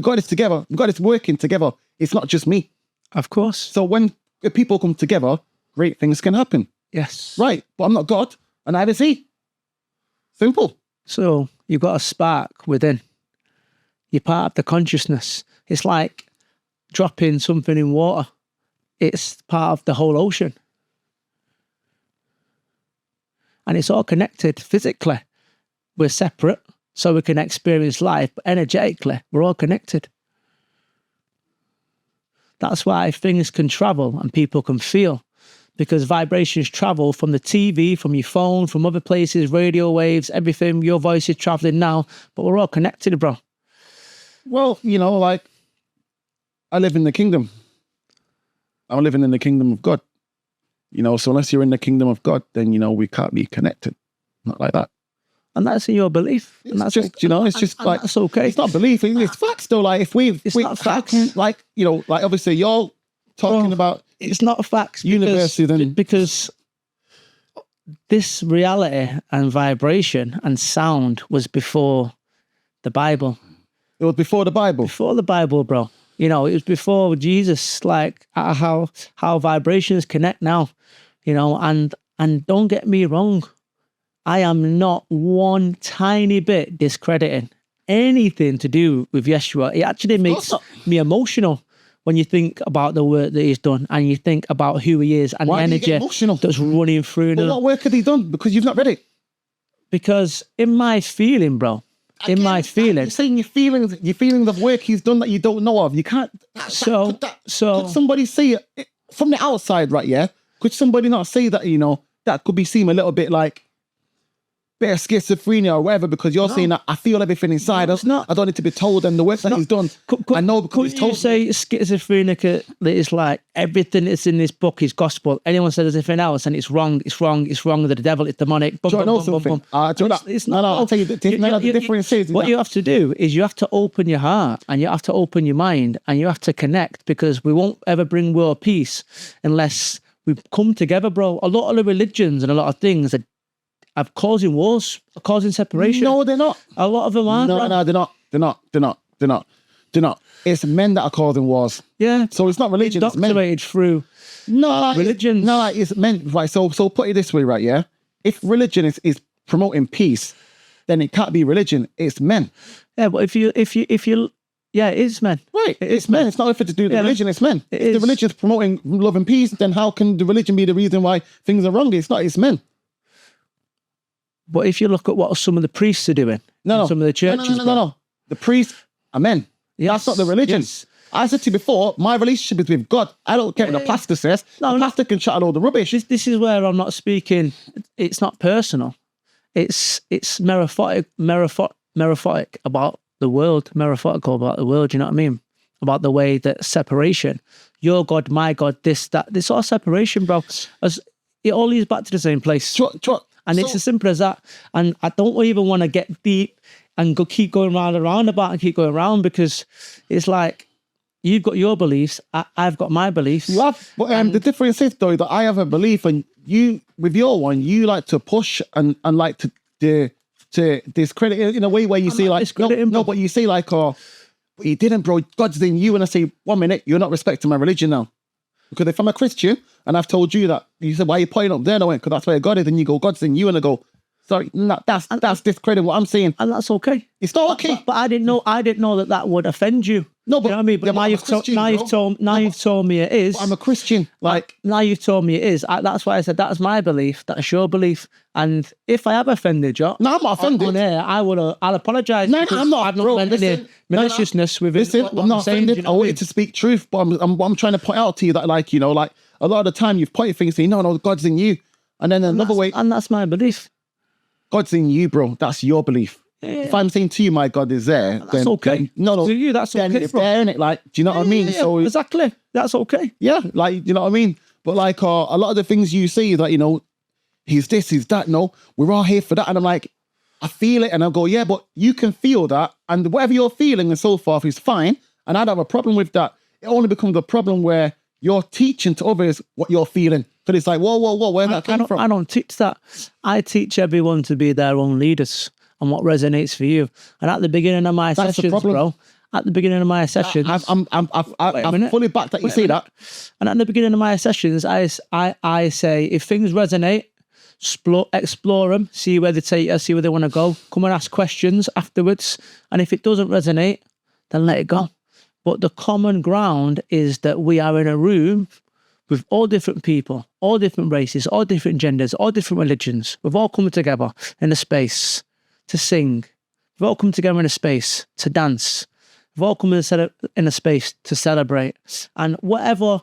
got this together. We got this working together. It's not just me. Of course. So when people come together, great things can happen. Yes. Right. But I'm not God, and neither is he. Simple. So you've got a spark within. You're part of the consciousness. It's like dropping something in water. It's part of the whole ocean. And it's all connected physically. We're separate, so we can experience life, but energetically, we're all connected. That's why things can travel and people can feel, because vibrations travel from the TV, from your phone, from other places, radio waves, everything. Your voice is traveling now, but we're all connected, bro. Well, like, I live in the kingdom. I'm living in the kingdom of God. So unless you're in the kingdom of God, then, we can't be connected. Not like that. And that's in your belief. It's And that's just, it's just and like, that's okay. it's not belief. It's facts though. Like It's not facts. Like, like obviously you're talking about It's not facts universes and because this reality and vibration and sound was before the Bible. it was before the Bible. Before the Bible, bro. It was before Jesus, like how vibrations connect now, and don't get me wrong. I am not one tiny bit discrediting anything to do with Yeshua. It actually makes me emotional when you think about the work that he's done and you think about who he is and Why the do you get energy emotional? that's running through But him. what work has he done? Because you've not read it. Because in my feeling, bro, in my You're feeling, saying your feelings of work he's done that you don't know of. You can't. Could somebody say it from the outside, right? Yeah. Could somebody not say that? You know, that could be seem a little bit like bit of schizophrenia or whatever, because you're saying that I feel everything inside. No, it's not. I don't need to be told, and the work that he's done, I know because he's Could you told. say schizophrenic that it's like everything that's in this book is gospel? Anyone says anything else and it's wrong, it's wrong, it's wrong, that the devil, it's demonic. Do I know something? It's not. I'll tell you the difference is what you have to do is you have to open your heart and you have to open your mind and you have to connect, because we won't ever bring world peace unless we come together, bro. A lot of the religions and a lot of things are causing wars, are causing separation. No, they're not. A lot of them are. No, they're not. They're not. It's men that are causing wars. Yeah. So it's not religion. It's men. Indoctrinated through religions. It's men. Right. So put it this way, right? Yeah. If religion is promoting peace, then it can't be religion. It's men. Yeah, but if you, yeah, it is men. Right. It's men. It's not anything to do with religion. It's men. If the religion is promoting love and peace, then how can the religion be the reason why things are wrong? It's not. It's men. But if you look at what some of the priests are doing, some of the churches, no. The priests are men. Yes, that's not the religion. yes. I said to you before, my relationship is with God. I don't care what the pastor says. No, the pastor can chat all the rubbish. This is where I'm not speaking. It's not personal. It's metaphoric about the world. Metaphorical about the world. You know what I mean? About the way that separation. Your God, my God. This, that. This all separation, bro. As it all leads back to the same place. And it's as simple as that. And I don't even want to get deep and keep going round and round about and keep going around, because it's like you've got your beliefs, I've got my beliefs. You have, but the difference is though that I have a belief, and you, with your one, you like to push and like to discredit it in a way where you say like no, but you say like, oh, but you didn't, bro. God's in you, and I say, 1 minute, you're not respecting my religion now. Because if I'm a Christian and I've told you that, you said, why are you pointing up there? And I went, because that's where God is. And you go, God's in you. And I go, sorry, that's discrediting what I'm saying. And that's okay. It's not okay. But I didn't know that would offend you. No, but you know what I mean? But now you've told me it is. I'm a Christian. Like now you've told me it is. That's why I said that's my belief. That's your belief. And if I have offended you, no, I'm not offended. On air, I'll apologise. No, I'm not. I've not meant any maliciousness with it. Listen, I'm not offended. I wanted to speak truth, but I'm trying to point out to you that, like, you know, like a lot of the time you've pointed things saying, no, God's in you, and then another way, and that's my belief. God's in you, bro. That's your belief. Yeah. If I'm saying to you, my God is there, that's okay. No, to you, that's then okay. It's there, innit? Like, do you know what I mean? Yeah, so exactly, that's okay. Yeah, like, do you know what I mean? But like, a lot of the things you say that, you know, he's this, he's that. No, we're all here for that, and I'm like, I feel it, and I'll go, yeah, but you can feel that, and whatever you're feeling and so forth is fine, and I don't have a problem with that. It only becomes a problem where you're teaching to others what you're feeling. But it's like, whoa, where that came from? I don't teach that. I teach everyone to be their own leaders and what resonates for you. And at the beginning of my sessions, bro, at the beginning of my sessions, I'm fully backed that you say that. And at the beginning of my sessions, I say, if things resonate, explore them, see where they take you, see where they want to go. Come and ask questions afterwards. And if it doesn't resonate, then let it go. But the common ground is that we are in a room with all different people, all different races, all different genders, all different religions. We've all come together in a space to sing. We've all come together in a space to dance. We've all come in a space to celebrate. And whatever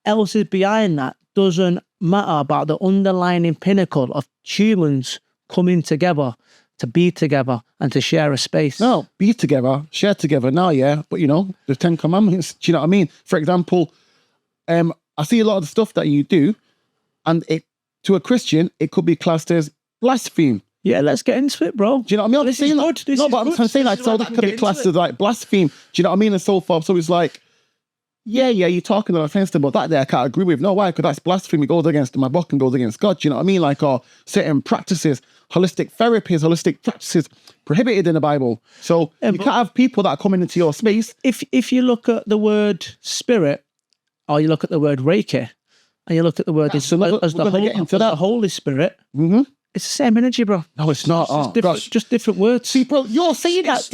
else is behind that doesn't matter about the underlying pinnacle of humans coming together to be together and to share a space. No, be together, share together now, yeah. But, you know, the 10 Commandments, do you know what I mean? For example, I see a lot of the stuff that you do, and it, to a Christian, it could be classed as blaspheme. Yeah, let's get into it, bro. Do you know what I mean? I'm saying that. No, but I'm saying like, so that could be classed as like blaspheme. Do you know what I mean? And so forth. So it's like, yeah, you're talking on offense, but that there I can't agree with. No, why? Because that's blasphemy. It goes against my book and goes against God. Do you know what I mean? Like, or certain practices, holistic therapies, holistic practices prohibited in the Bible. So you can't have people that are coming into your space. If you look at the word spirit, or you look at the word Reiki, and you look at the word as the Holy Spirit, It's the same energy, bro. No, it's not. Just different words. See, bro, you're saying that.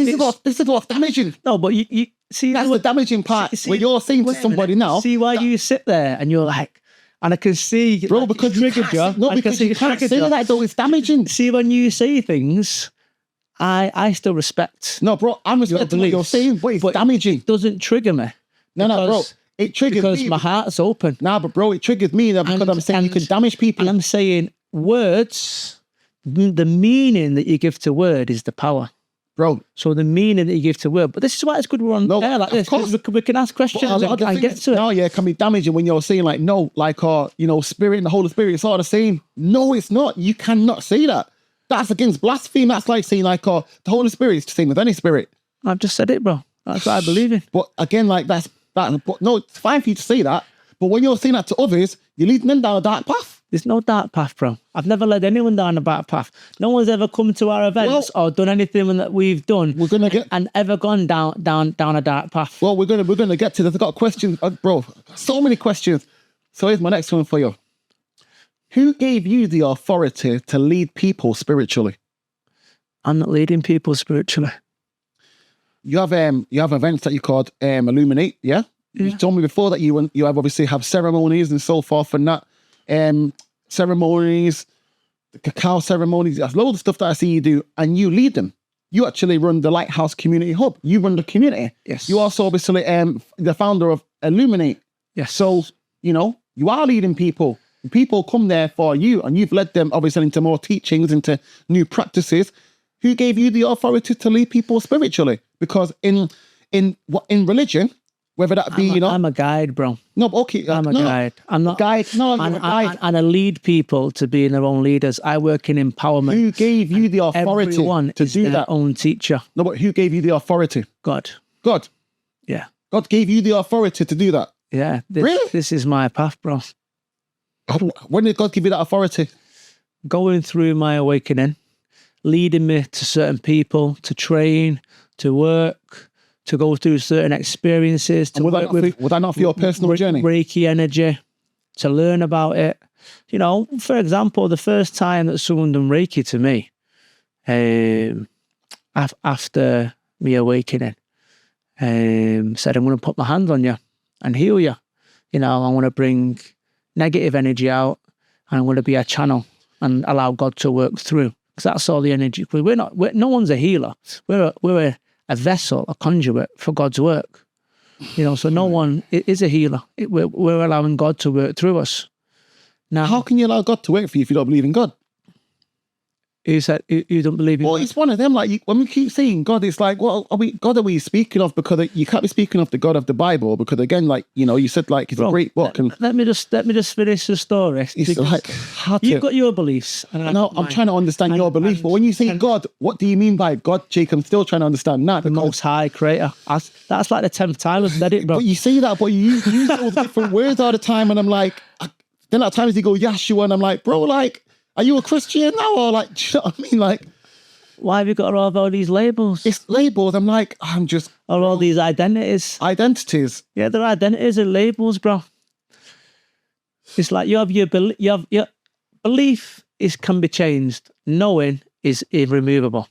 This is what's damaging. No, but you see, that's the damaging part. Where you're saying to somebody now. See why you sit there and you're like, and I can see, bro, because you triggered you. No, because you can't say that though. It's damaging. See, when you say things, I still respect. No, bro, I'm respecting what you're saying, but it's damaging. It doesn't trigger me. No, bro. It triggers me. Because my heart's open. Nah, but bro, it triggers me because I'm saying you can damage people. And I'm saying words, the meaning that you give to word is the power. Bro. So the meaning that you give to word. But this is why it's good we're on air like this. We can ask questions and get to it. No, yeah, it can be damaging when you're saying like, no, like, Spirit and the Holy Spirit, it's all the same. No, it's not. You cannot say that. That's against blasphemy. That's like saying like, the Holy Spirit is the same with any spirit. I've just said it, bro. That's what I believe in. But again, like but no, it's fine for you to say that. But when you're saying that to others, you're leading them down a dark path. There's no dark path, bro. I've never led anyone down a dark path. No one's ever come to our events or done anything that we've done. We're gonna get and ever gone down a dark path. Well, we're gonna get to this. I've got questions, bro. So many questions. So here's my next one for you. Who gave you the authority to lead people spiritually? I'm not leading people spiritually. You have events that you called Illumin8te, yeah? You told me before that you have obviously have ceremonies and so forth and that. Ceremonies, the cacao ceremonies, there's loads of stuff that I see you do, and you lead them. You actually run the Lighthouse Community Hub. You run the community. Yes. You also obviously the founder of Illumin8te. Yes. So, you are leading people. People come there for you, and you've led them obviously into more teachings, into new practices. Who gave you the authority to lead people spiritually? Because in religion, whether that be, I'm a guide, bro. No, okay. I'm a guide. I'm not guide. No, I'm a guide. And I lead people to being their own leaders. I work in empowerment. Who gave you the authority Everyone to is do their that? Own teacher. No, but who gave you the authority? God. God. Yeah. God gave you the authority to do that. Yeah. Really? This is my path, bro. When did God give you that authority? Going through my awakening, leading me to certain people, to train, to work, to go through certain experiences, to work with. Was that not for your personal journey? Reiki energy, to learn about it. For example, the first time that someone done Reiki to me, after me awakening, said, I'm going to put my hand on you and heal you. I want to bring negative energy out, and I'm going to be a channel and allow God to work through. Because that's all the energy. No one's a healer. We're a vessel, a conduit for God's work. So no one is a healer. We're allowing God to work through us. Now, how can you allow God to work for you if you don't believe in God? Who said you don't believe in God? Well, it's one of them. Like when we keep saying God, it's like, what are we speaking of? Because you can't be speaking of the God of the Bible. Because again, like you said, like it's a great book. And let me just finish the story. It's like you've got your beliefs. And I'm trying to understand your belief. But when you say God, what do you mean by God, Jake? I'm still trying to understand that. The Most High Creator. That's like the 10th time I've said it, bro. But you say that, but you use those different words all the time, and I'm like, then at times you go Yeshua, and I'm like, bro, like, are you a Christian now, or like, do you know what I mean, like? Why have you got all these labels? It's labels. I'm like, Or all these identities. Identities. Yeah, they're identities and labels, bro. It's like you have your belief can be changed. Knowing is irremovable.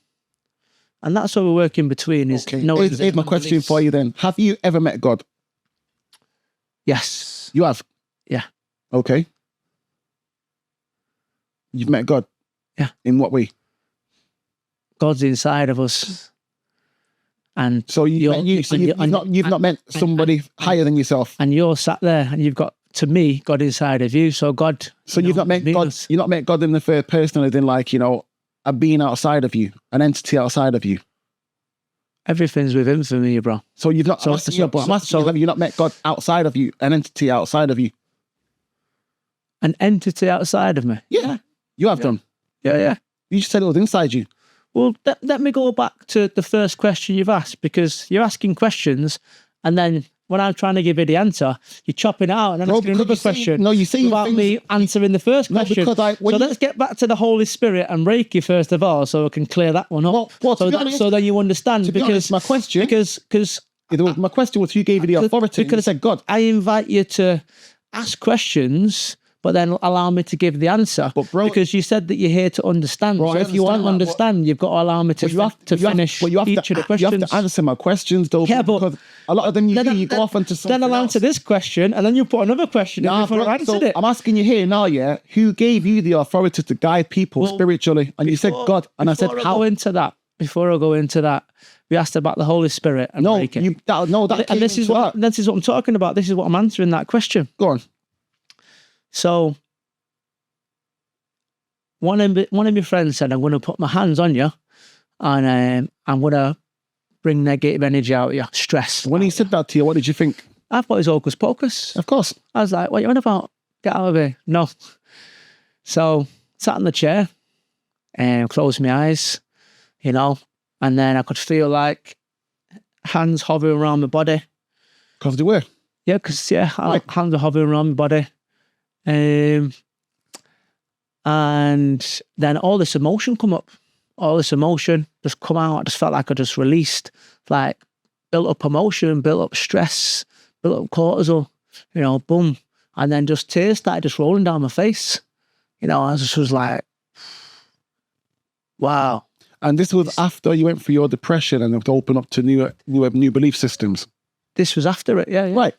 And that's what we're working between is knowing. Here's my question for you then. Have you ever met God? Yes. You have? Yeah. Okay. You've met God? Yeah. In what way? God's inside of us, and so you've not met somebody higher than yourself, and you're sat there, and you've got God inside of you. So God. So you've not met God. You've not met God in the third person, as in like a being outside of you, an entity outside of you. Everything's within for me, bro. So you've not. Have you not met God outside of you, an entity outside of you? An entity outside of me. Yeah, you have done. Yeah. You just said it was inside you. Well, let me go back to the first question you've asked, because you're asking questions, and then when I'm trying to give you the answer, you're chopping it out and then asking another question. You see without me answering the first question. Let's get back to the Holy Spirit and Reiki first of all, so I can clear that one up. So then you understand. Because my question, my question was, who gave you the authority? Because I said God. I invite you to ask questions but then allow me to give the answer. But bro, because you said that you're here to understand. Bro, so if you want to understand, you've got to allow me to finish each of the questions. You have to answer my questions, though. Yeah, but because a lot of them you go off into something Then I'll answer this question, and then you put another question in before I answered it. I'm asking you here now, yeah, who gave you the authority to guide people spiritually? And you said God, and I said how? Before I go into that, we asked about the Holy Spirit and Reiki. And this is what I'm talking about. This is what I'm answering that question. Go on. So one of my friends said, I'm going to put my hands on you and I'm going to bring negative energy out of you, stress. When he said that to you, what did you think? I thought it was hocus pocus. Of course. I was like, what are you on about? Get out of here. No. So sat in the chair and closed my eyes, and then I could feel like hands hovering around my body. Because they were? Yeah, hands are hovering around my body. And then all this emotion come up. All this emotion just come out. I just felt like I just released, like built up emotion, built up stress, built up cortisol, boom. And then just tears started just rolling down my face. I just was like, wow. And this was after you went through your depression and to open up to new belief systems. This was after it, yeah. Right.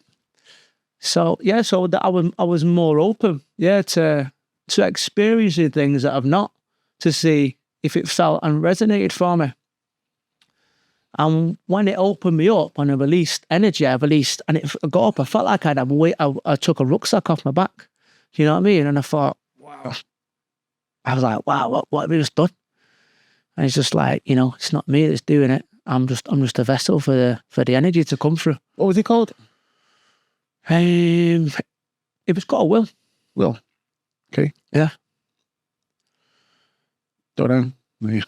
So that I was more open, to experiencing things that I've not, to see if it felt and resonated for me. And when it opened me up and I released energy, and it got up, I felt like I took a rucksack off my back. You know what I mean? And I thought, wow. I was like, wow, what have we just done? And it's just like, it's not me that's doing it. I'm just a vessel for the energy to come through. What was it called? It was called Will. Will. Okay. Yeah. Don't know.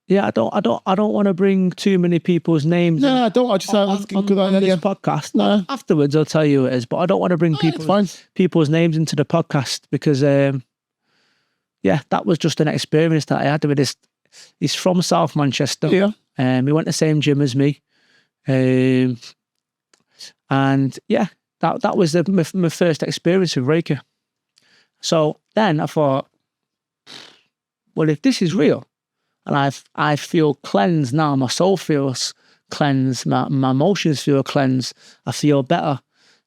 Yeah. I don't want to bring too many people's names. No, I don't. I just asking on this podcast. No. Afterwards, I'll tell you who it is, but I don't want to bring people's names into the podcast because, that was just an experience that I had with this. He's from South Manchester. Yeah. He went to the same gym as me. And yeah, that was my first experience with Reiki. So then I thought, well, if this is real, and I feel cleansed now, my soul feels cleansed, my emotions feel cleansed, I feel better,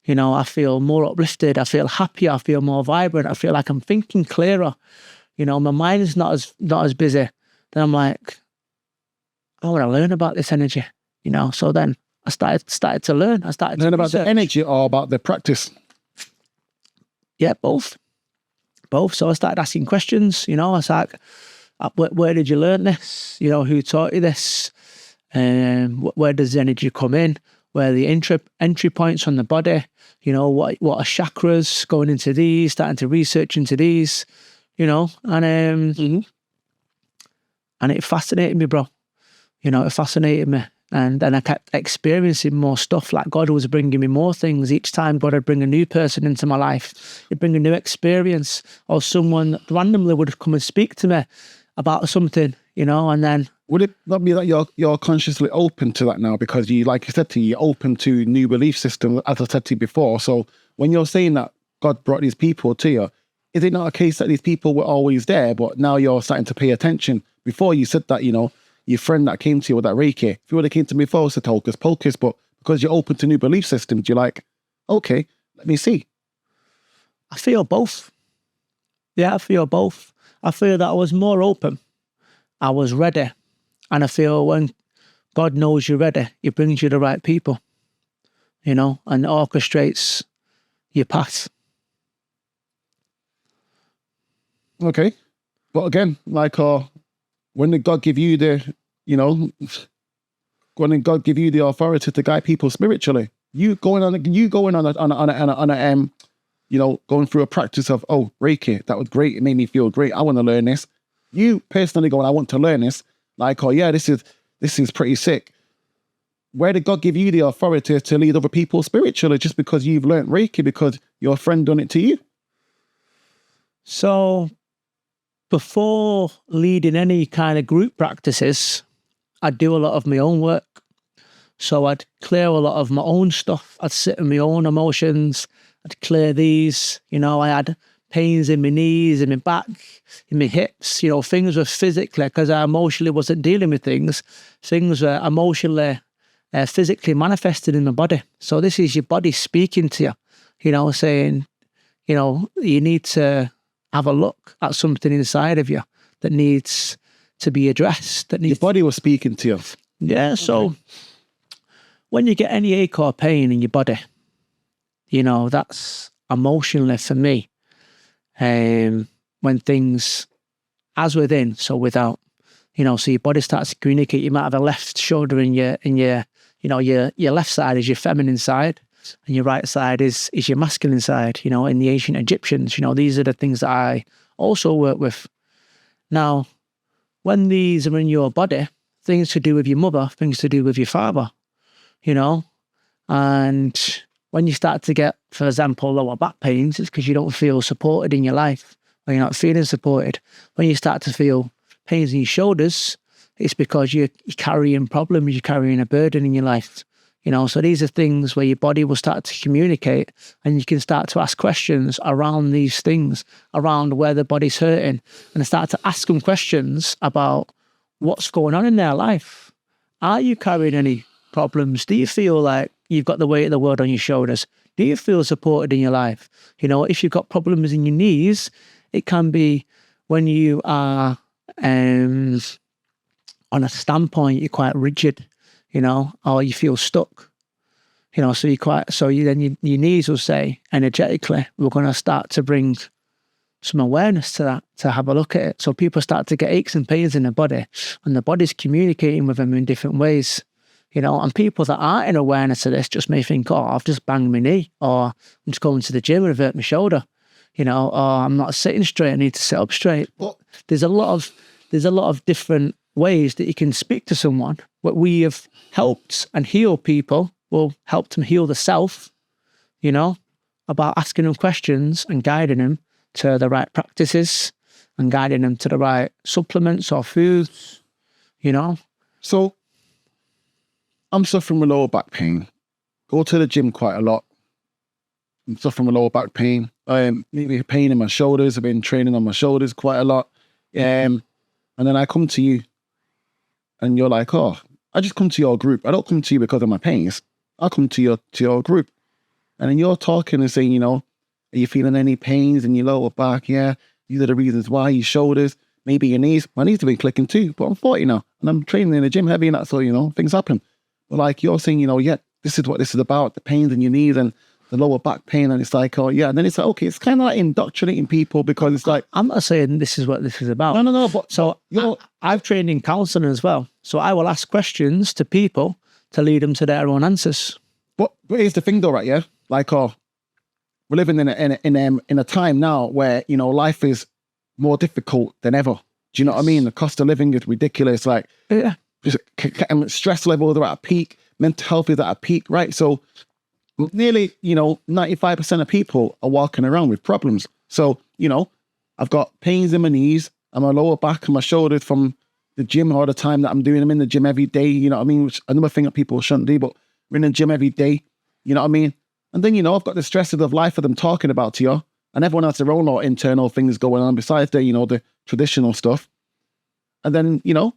I feel more uplifted, I feel happier, I feel more vibrant, I feel like I'm thinking clearer, my mind is not as busy. Then I'm like, I want to learn about this energy, so then I started to learn. I started to learn about the energy or about the practice? Yeah, both. So I started asking questions, I was like, where did you learn this? Who taught you this? Where does the energy come in? Where are the entry points on the body? What are chakras, going into these, starting to research into these, and it fascinated me, bro. It fascinated me. And then I kept experiencing more stuff. Like God was bringing me more things. Each time God would bring a new person into my life. He'd bring a new experience, or someone randomly would come and speak to me about something, and then... Would it not be that you're consciously open to that now? Because like you said you're open to new belief systems, as I said to you before. So when you're saying that God brought these people to you, is it not a case that these people were always there, but now you're starting to pay attention? Before you said that, your friend that came to you with that Reiki, if you would have came to me before, said hocus pocus, but because you're open to new belief systems, you're like, okay, let me see. I feel both. Yeah, I feel both. I feel that I was more open. I was ready. And I feel when God knows you're ready, He brings you the right people, and orchestrates your path. Okay. But again, like, when did God give you the, when did God give you the authority to guide people spiritually? Going through a practice of, Reiki, that was great. It made me feel great. I want to learn this. You personally going, I want to learn this. Like, this is pretty sick. Where did God give you the authority to lead other people spiritually? Just because you've learned Reiki, because your friend done it to you? So before leading any kind of group practices, I'd do a lot of my own work. So I'd clear a lot of my own stuff. I'd sit in my own emotions. I'd clear these. You know, I had pains in my knees, in my back, in my hips. You know, things were physically, because I emotionally wasn't dealing with things. Things were emotionally, physically manifested in my body. So this is your body speaking to you, you know, saying, you know, you need to have a look at something inside of you that needs to be addressed. That needs Your body was speaking to you. Yeah, so when you get any ache or pain in your body, you know, that's emotionally for me. When things, as within, so without, you know, so your body starts to communicate. You might have a left shoulder in your, you know, your left side is your feminine side, and your right side is your masculine side. You know, in the ancient Egyptians, you know, these are the things that I also work with. Now, when these are in your body, things to do with your mother, things to do with your father, you know, and when you start to get, for example, lower back pains, it's because you don't feel supported in your life, or you're not feeling supported. When you start to feel pains in your shoulders, it's because you're carrying problems, you're carrying a burden in your life. You know, so these are things where your body will start to communicate, and you can start to ask questions around these things, around where the body's hurting, and start to ask them questions about what's going on in their life. Are you carrying any problems? Do you feel like you've got the weight of the world on your shoulders? Do you feel supported in your life? You know, if you've got problems in your knees, it can be when you are on a standpoint, you're quite rigid, you know, or you feel stuck. You know, so your knees will say, energetically, we're going to start to bring some awareness to that, to have a look at it. So people start to get aches and pains in their body, and the body's communicating with them in different ways. You know, and people that aren't in awareness of this just may think, oh, I've just banged my knee, or I'm just going to the gym and I've hurt my shoulder, you know, or I'm not sitting straight, I need to sit up straight. But there's a lot of different ways that you can speak to someone. What we have helped and healed people will help them heal the self, you know, about asking them questions and guiding them to the right practices and guiding them to the right supplements or foods, you know. So I'm suffering with lower back pain. Go to the gym quite a lot. I'm suffering with lower back pain. Maybe pain in my shoulders. I've been training on my shoulders quite a lot. And then I come to you and you're like, oh, I just come to your group. I don't come to you because of my pains. I come to your group. And then you're talking and saying, you know, are you feeling any pains in your lower back? Yeah. These are the reasons why. Your shoulders, maybe your knees. My knees have been clicking too, but I'm 40 now and I'm training in the gym heavy and that, so, you know, things happen. But like you're saying, you know, yeah, this is what this is about, the pains in your knees and the lower back pain. And it's like, oh yeah. And then it's like, okay, it's kind of like indoctrinating people, because it's like, I'm not saying this is what this is about. No. But so I've trained in counselling as well. So I will ask questions to people to lead them to their own answers. But here's the thing though, right? Yeah. Like, oh, we're living in a time now where, you know, life is more difficult than ever. Do you know what I mean? The cost of living is ridiculous. Like, yeah. Stress levels are at a peak, mental health is at a peak, right? So nearly, you know, 95% of people are walking around with problems. So, you know, I've got pains in my knees and my lower back and my shoulders from the gym all the time that I'm doing. I'm in the gym every day, you know what I mean? Which another thing that people shouldn't do, but we're in the gym every day, you know what I mean? And then, you know, I've got the stresses of life of them talking about to you, and everyone has their own little internal things going on besides the, you know, the traditional stuff. And then, you know,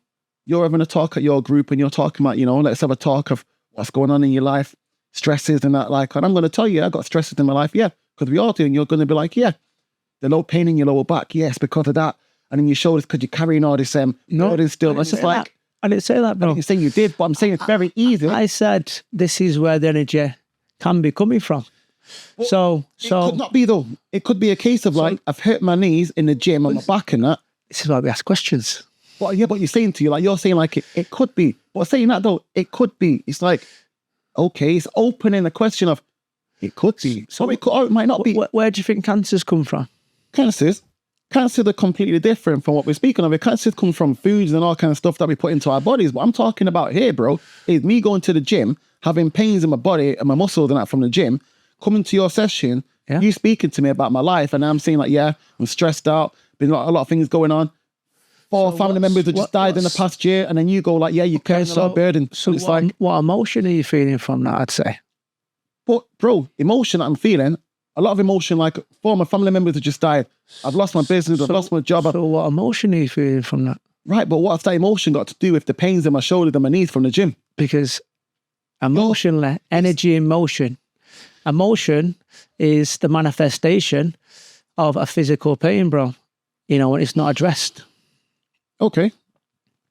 you're having a talk at your group and you're talking about, you know, let's have a talk of what's going on in your life, stresses and that, like, and I'm going to tell you, I got stresses in my life. Yeah. Because we all do. And you're going to be like, yeah, the low pain in your lower back. Yes. Because of that. And in your shoulders, because you're carrying all this, burden still. It's just like, I didn't say that, bro. I didn't say you did, but I'm saying it's very easy. I said, this is where the energy can be coming from. But so it could not be though. It could be a case of like, I've hurt my knees in the gym on my back and that. This is why we ask questions. But yeah, but you're saying to you, like you're saying like it could be. But saying that though, it could be. It's like, okay, it's opening the question of it could be. So it could, or it might not be. Where do you think cancers come from? Cancers are completely different from what we're speaking of. Cancers come from foods and all kind of stuff that we put into our bodies. What I'm talking about here, bro, is me going to the gym, having pains in my body and my muscles and that from the gym, coming to your session, you speaking to me about my life, and I'm saying like, yeah, I'm stressed out, been a lot of things going on. 4 family members that just died in the past year, and then you go like, yeah, you carry a lot of burden. So it's like, what emotion are you feeling from that, I'd say? But bro, emotion that I'm feeling, a lot of emotion, like former family members have just died. I've lost my business, I've lost my job. So what emotion are you feeling from that? Right, but what's that emotion got to do with the pains in my shoulders and my knees from the gym? Because emotion, energy in motion. Emotion is the manifestation of a physical pain, bro. You know, when it's not addressed. Okay,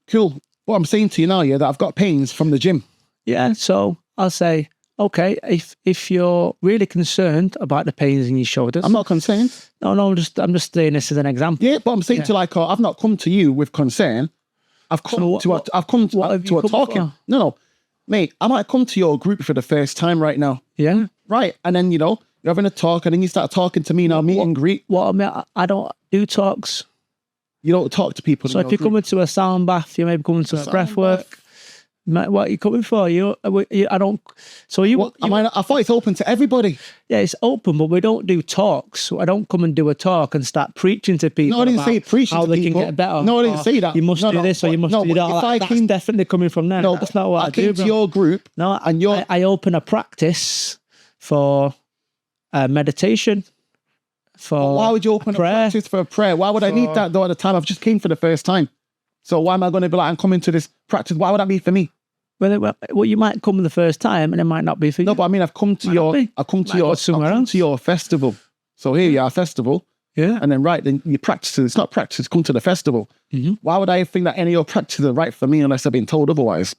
cool. What I'm saying to you now, yeah, that I've got pains from the gym. Yeah, so I'll say, okay, if you're really concerned about the pains in your shoulders. I'm not concerned. No, I'm just saying this as an example. Yeah, but I'm saying to like, I've not come to you with concern. I've come to a talking. No, mate, I might come to your group for the first time right now. Yeah. Right, and then, you know, you're having a talk and then you start talking to me now, meet and greet. What I mean, I don't do talks. You don't talk to people. So if you're coming to a sound bath, you may be coming to a breath work. What are you coming for? I don't. So I thought it's open to everybody. Yeah, it's open, but we don't do talks. So I don't come and do a talk and start preaching to people. No, I didn't say preaching how to they people. can get better. No, I didn't say that. You must do this or you must do that. That's definitely coming from there. No, that's not what I do. I came to your group. No, I open a practice for meditation. Why would you open a practice for a prayer? Why would I need that though at the time? I've just came for the first time. So why am I going to be like, I'm coming to this practice? Why would that be for me? Well, you might come the first time and it might not be for you. No, but I mean, I've come to your festival. So here you are, festival. Yeah. And then you practice. It's not practice, come to the festival. Mm-hmm. Why would I think that any of your practices are right for me unless I've been told otherwise?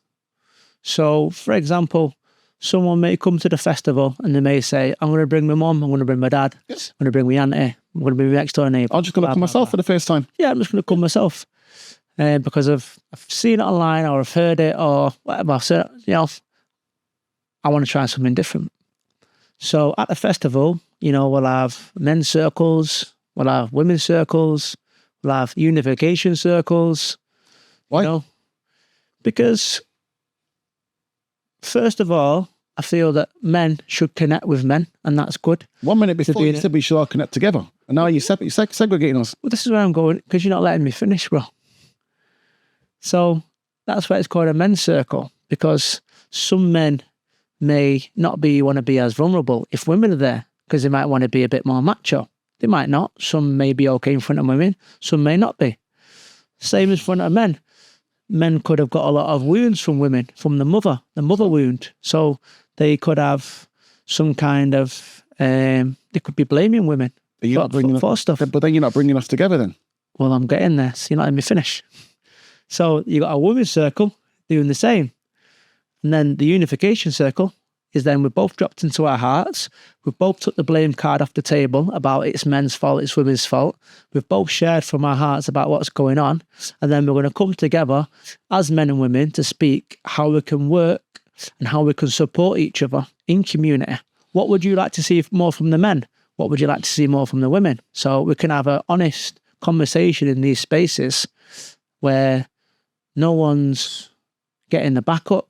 So, for example, someone may come to the festival and they may say, I'm going to bring my mum, I'm going to bring my dad, yes. I'm going to bring my auntie, I'm going to bring my next door neighbour. I'm just going to come myself for the first time. Yeah, I'm just going to come myself. Because I've seen it online or I've heard it or whatever. So, you know, I want to try something different. So at the festival, you know, we'll have men's circles, we'll have women's circles, we'll have unification circles. Why? You know, because first of all, I feel that men should connect with men, and that's good. 1 minute before you said we should all connect together, and now you're segregating us. Well, this is where I'm going, because you're not letting me finish, bro. So that's why it's called a men's circle, because some men may not want to be as vulnerable if women are there, because they might want to be a bit more macho. They might not. Some may be okay in front of women. Some may not be. Same as in front of men. Men could have got a lot of wounds from women, from the mother wound. So they could have some kind of, they could be blaming women for stuff. But then you're not bringing us together then. Well, I'm getting there, so you're not letting me finish. So you got a women's circle doing the same. And then the unification circle is then we've both dropped into our hearts. We've both took the blame card off the table about it's men's fault, it's women's fault. We've both shared from our hearts about what's going on. And then we're going to come together as men and women to speak how we can work and how we can support each other in community. What would you like to see more from the men? What would you like to see more from the women? So we can have an honest conversation in these spaces where no one's getting the backup,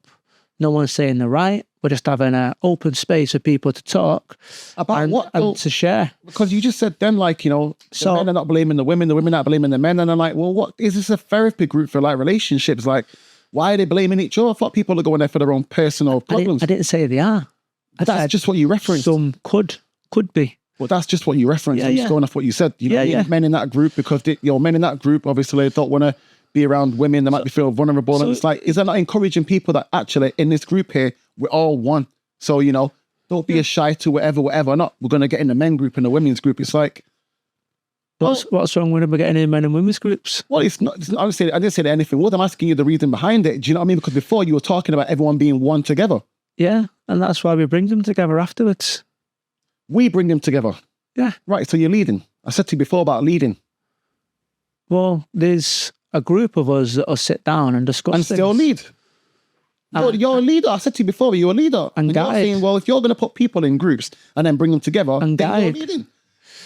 no one's saying the right. We're just having an open space for people to talk about and to share. Because you just said then, like, you know, the men are not blaming the women are not blaming the men. And I'm like, well, what is this a therapy group for like relationships? Like, why are they blaming each other? I thought people are going there for their own personal problems. I didn't say they are. That's just what you referenced. Some could be. Well, that's just what you referenced. I'm just going off what you said. You know, men in that group, because men in that group obviously don't want to be around women. They might be feel vulnerable. And it's like, is that not encouraging people that actually in this group here, we're all one? So, you know, don't be a shy to whatever. Not, we're going to get in the men group and the women's group. It's like, what's wrong with getting in men and women's groups? Well, it's not. I didn't say anything. What I'm asking you the reason behind it. Do you know what I mean? Because before you were talking about everyone being one together. Yeah, and that's why we bring them together afterwards. We bring them together. Yeah. Right, so you're leading. I said to you before about leading. Well, there's a group of us that'll sit down and discuss and things. Still lead. You're a leader. I said to you before, you're a leader. And guide. You're saying, well, if you're going to put people in groups and then bring them together, and then guide. You're leading.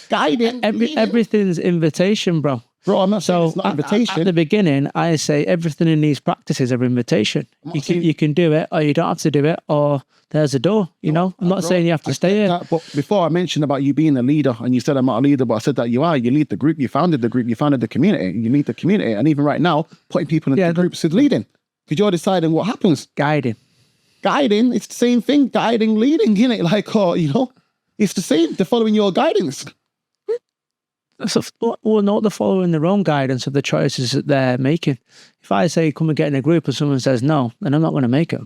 Guiding. Everything's invitation, bro. Bro, I'm not saying it's not invitation. At the beginning, I say everything in these practices are invitation. You can do it, or you don't have to do it, or there's a door, you know? I'm not saying you have to stay here. But before I mentioned about you being a leader, and you said I'm not a leader, but I said that you are. You lead the group, you founded the group, you founded the community, you lead the community. And even right now, putting people into groups is leading. Because you're deciding what happens. Guiding, it's the same thing. Guiding, leading, you know? Like, you know? It's the same. They're following your guidance. So, well, no, they're following their own guidance of the choices that they're making. If I say, come and get in a group, and someone says no, then I'm not going to make it.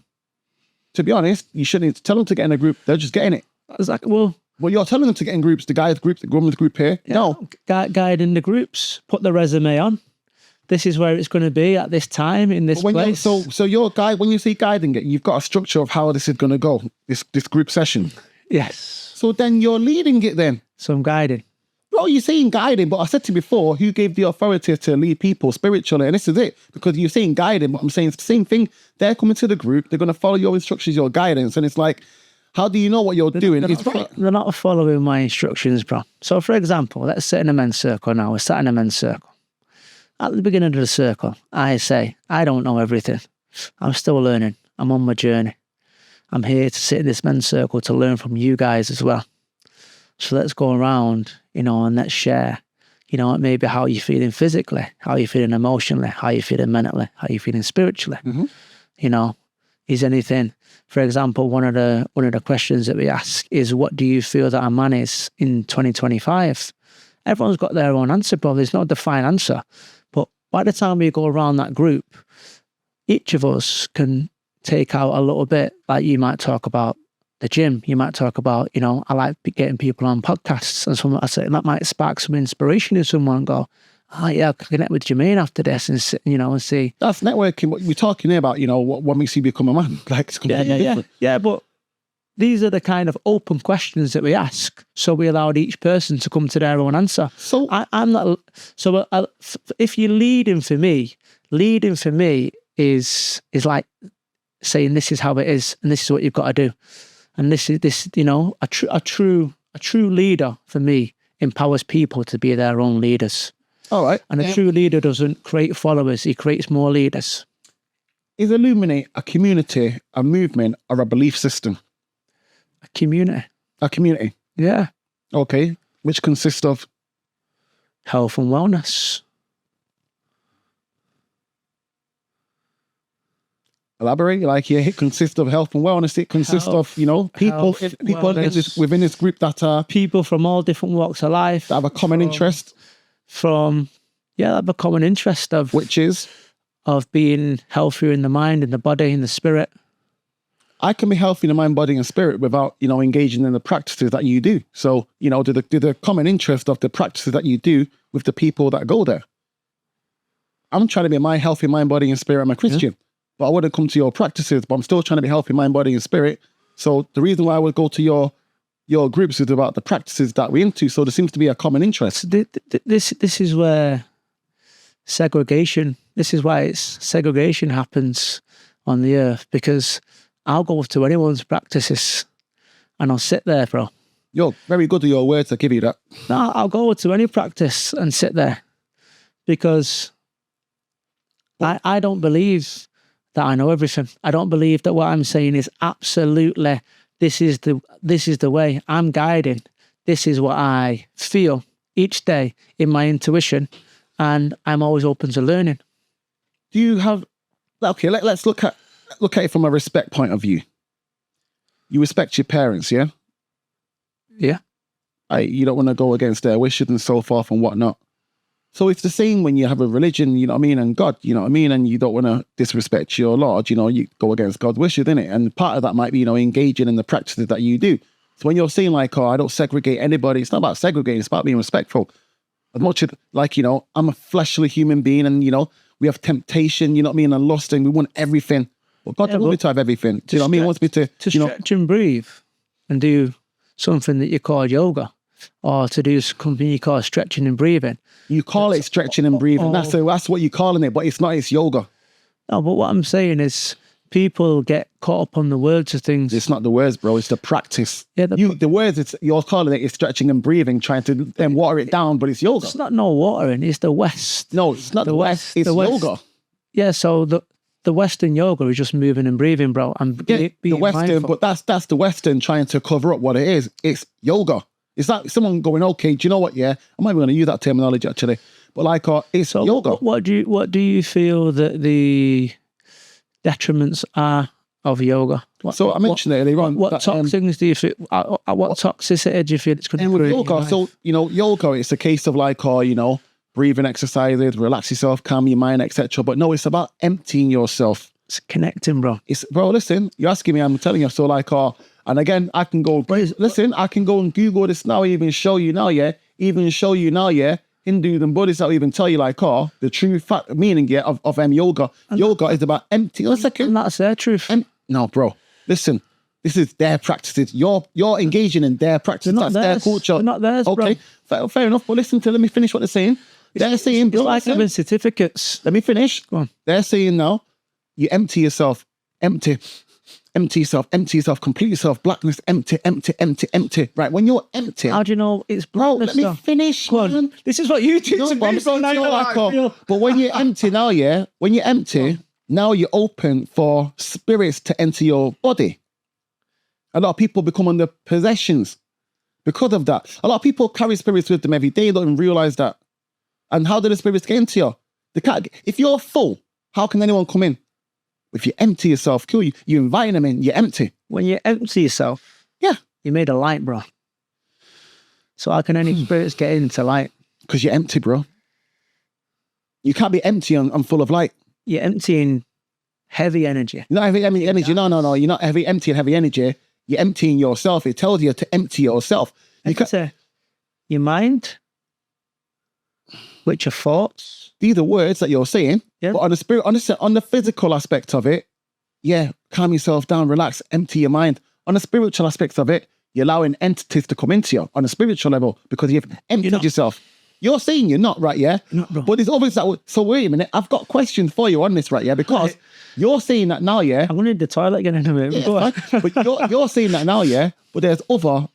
To be honest, you shouldn't tell them to get in a group. They're just getting it. It's like, well, you're telling them to get in groups. The guys group, the women's group here. yeah, No. Guide in the groups. Put the resume on. This is where it's going to be at this time in this place. So your guide, when you say guiding it, you've got a structure of how this is going to go. This group session. Yes. So then you're leading it then. So I'm guiding. Well, you're saying guiding, but I said to you before, who gave the authority to lead people spiritually? And this is it, because you're saying guiding, but I'm saying it's the same thing. They're coming to the group, they're going to follow your instructions, your guidance, and it's like, how do you know what you're doing? They're not following my instructions, bro. So, for example, let's sit in a men's circle now. We're sat in a men's circle. At the beginning of the circle, I say, I don't know everything. I'm still learning. I'm on my journey. I'm here to sit in this men's circle to learn from you guys as well. So let's go around, and let's share, maybe how you're feeling physically, how you're feeling emotionally, how you're feeling mentally, how you're feeling spiritually. Mm-hmm. Is anything, for example, one of the questions that we ask is, what do you feel that a man is in 2025? Everyone's got their own answer, bro. There's no defined answer. But by the time we go around that group, each of us can take out a little bit, like you might talk about the gym, you might talk about, I like getting people on podcasts, and someone I say that might spark some inspiration in someone and go, oh yeah, I'll connect with Jermaine after this and see. That's networking. What we're talking here about, what makes you become a man. Like, it's completely different. Yeah, but these are the kind of open questions that we ask. So we allowed each person to come to their own answer. So I'm not. So if you're leading for me is like saying this is how it is and this is what you've got to do. And this a true leader for me empowers people to be their own leaders. All right. And a true leader doesn't create followers; he creates more leaders. Is Illuminate a community, a movement, or a belief system? A community. A community. Yeah. Okay. Which consists of health and wellness. Elaborate. Like, it consists of health and wellness. It consists of, people within this group that are people from all different walks of life that have a common interest. Have a common interest of which is of being healthier in the mind, in the body, in the spirit. I can be healthy in the mind, body, and spirit without, engaging in the practices that you do. So, do the common interest of the practices that you do with the people that go there. I'm trying to be my healthy mind, body, and spirit. I'm a Christian. Yeah. But I wouldn't come to your practices, but I'm still trying to be healthy mind, body, and spirit. So the reason why I would go to your groups is about the practices that we're into. So there seems to be a common interest. This is where segregation. This is why segregation happens on the earth, because I'll go to anyone's practices and I'll sit there, bro. You're very good at your words. I give you that. No, I'll go to any practice and sit there because I don't believe that I know everything. I don't believe that what I'm saying is absolutely, this is the way. I'm guiding. This is what I feel each day in my intuition, and I'm always open to learning. Do you have, okay, let's look at it from a respect point of view. You respect your parents, yeah? Yeah. You don't want to go against their wishes and so forth and whatnot. So it's the same when you have a religion, and God, and you don't want to disrespect your Lord, you go against God's wishes, innit? And part of that might be, engaging in the practices that you do. So when you're saying like, I don't segregate anybody, it's not about segregating, it's about being respectful. As much as I'm a fleshly human being and, we have temptation, and lust, and we want everything. But God doesn't want me to have everything. Do you know what I mean? He wants me to stretch and breathe and do something that you call yoga, or to do something you call stretching and breathing. You call it stretching and breathing. That's what you're calling it, but it's not. It's yoga. No, but what I'm saying is people get caught up on the words of things. It's not the words, bro. It's the practice. Yeah, the words. You're calling it is stretching and breathing, trying to then water it down, but it's yoga. It's not no watering. It's the West. No, it's not the West. It's yoga. Yeah, so the Western yoga is just moving and breathing, bro. And the Western, mindful. But that's the Western trying to cover up what it is. It's yoga. It's like someone going, okay, do you know what? Yeah, I'm not even going to use that terminology actually, but it's yoga. What do you feel that the detriments are of yoga? So I mentioned it earlier on. What toxins do you feel? What toxicity do you feel it's going to with yoga? So yoga, it's a case of like, breathing exercises, relax yourself, calm your mind, etc. But no, it's about emptying yourself. It's connecting, bro. Bro, listen, you're asking me, I'm telling you. So like, and again, I can go. I can go and Google this now. Even show you now, yeah. Hindus and Buddhists will even tell you like, the true meaning, yeah, of yoga. Yoga is about empty. One second. And that's their truth. No, bro. Listen, this is their practices. You're engaging in their practices. That's their culture. They're not theirs, okay, bro. Fair enough. But listen let me finish what they're saying. They're saying, it's like having certificates. Let me finish. Go on. They're saying now, you empty yourself. Empty yourself, complete yourself, blackness, empty. Right, when you're empty. How do you know it's blackness? Let me finish. Go on. This is what you do to me, bro. But when you're empty now, yeah, now you're open for spirits to enter your body. A lot of people become under possessions because of that. A lot of people carry spirits with them every day, don't even realize that. And how do the spirits get into you? If you're full, how can anyone come in? If you empty yourself, cool, you invite them in, you're empty. When you empty yourself, you made a light, bro. So how can any spirits get into light? Because you're empty, bro. You can't be empty and full of light. You're emptying heavy energy. You're not heavy energy. No. You're not emptying heavy energy. You're emptying yourself. It tells you to empty yourself. Your mind, which are thoughts. These are words that you're saying, but on the spirit, on the physical aspect of it, calm yourself down, relax, empty your mind. On the spiritual aspect of it, you're allowing entities to come into you on a spiritual level because you've emptied yourself. You're saying you're not, right, yeah? Not, bro. But there's others that so wait a minute, I've got questions for you on this, right, yeah? Because you're saying that now, yeah? I'm going to need the toilet again in a minute. Yeah, but you're saying that now, yeah? But there's other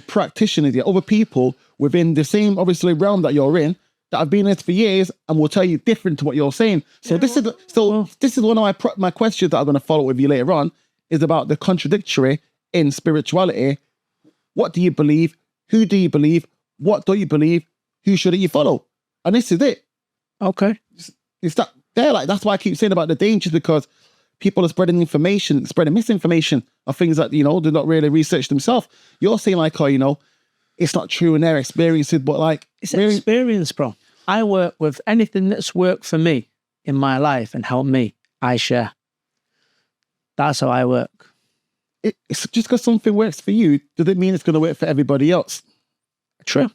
practitioners, other people within the same, obviously, realm that you're in, that have been in this for years and will tell you different to what you're saying. So this is one of my questions that I'm going to follow with you later on, is about the contradictory in spirituality. What do you believe? Who do you believe? What do you believe? Who should you follow? And this is it. Okay. It's that there, like that's why I keep saying about the dangers, because people are spreading information, spreading misinformation of things that, they're not really researched themselves. You're saying like, it's not true in their experiences, but like it's experience, bro. I work with anything that's worked for me in my life and helped me, I share. That's how I work. It's just because something works for you, does it mean it's going to work for everybody else? True.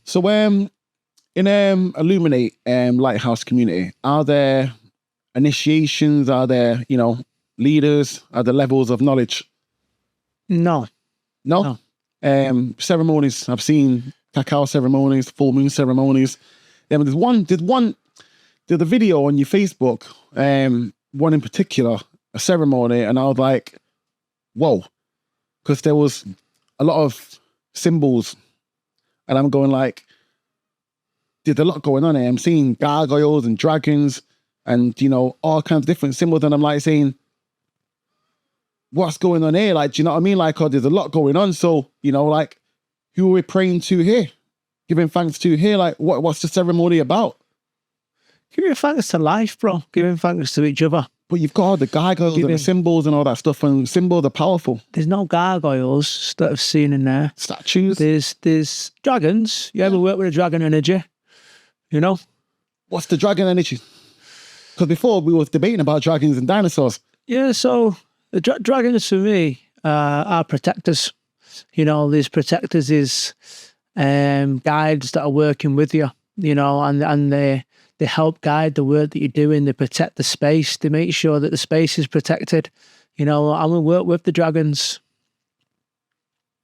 So in Illumin8te Lighthouse community, are there initiations? Are there, leaders? Are there levels of knowledge? No. Ceremonies. I've seen cacao ceremonies, full moon ceremonies. There's a video on your Facebook, one in particular, a ceremony, and I was like, whoa, because there was a lot of symbols, and I'm going like, there's a lot going on here. I'm seeing gargoyles and dragons and, all kinds of different symbols, and I'm like saying, what's going on here? Like, do you know what I mean? Like, there's a lot going on. So, like, who are we praying to here? Giving thanks to here? Like, what's the ceremony about? Giving thanks to life, bro. Giving thanks to each other. But you've got all the gargoyles and the symbols and all that stuff, and symbols are powerful. There's no gargoyles that I've seen in there. Statues. There's dragons. You ever work with a dragon energy? What's the dragon energy? Because before we were debating about dragons and dinosaurs. Yeah, so the dragons for me are protectors. These protectors is guides that are working with you, and they help guide the work that you're doing. They protect the space. They make sure that the space is protected. I will work with the dragons.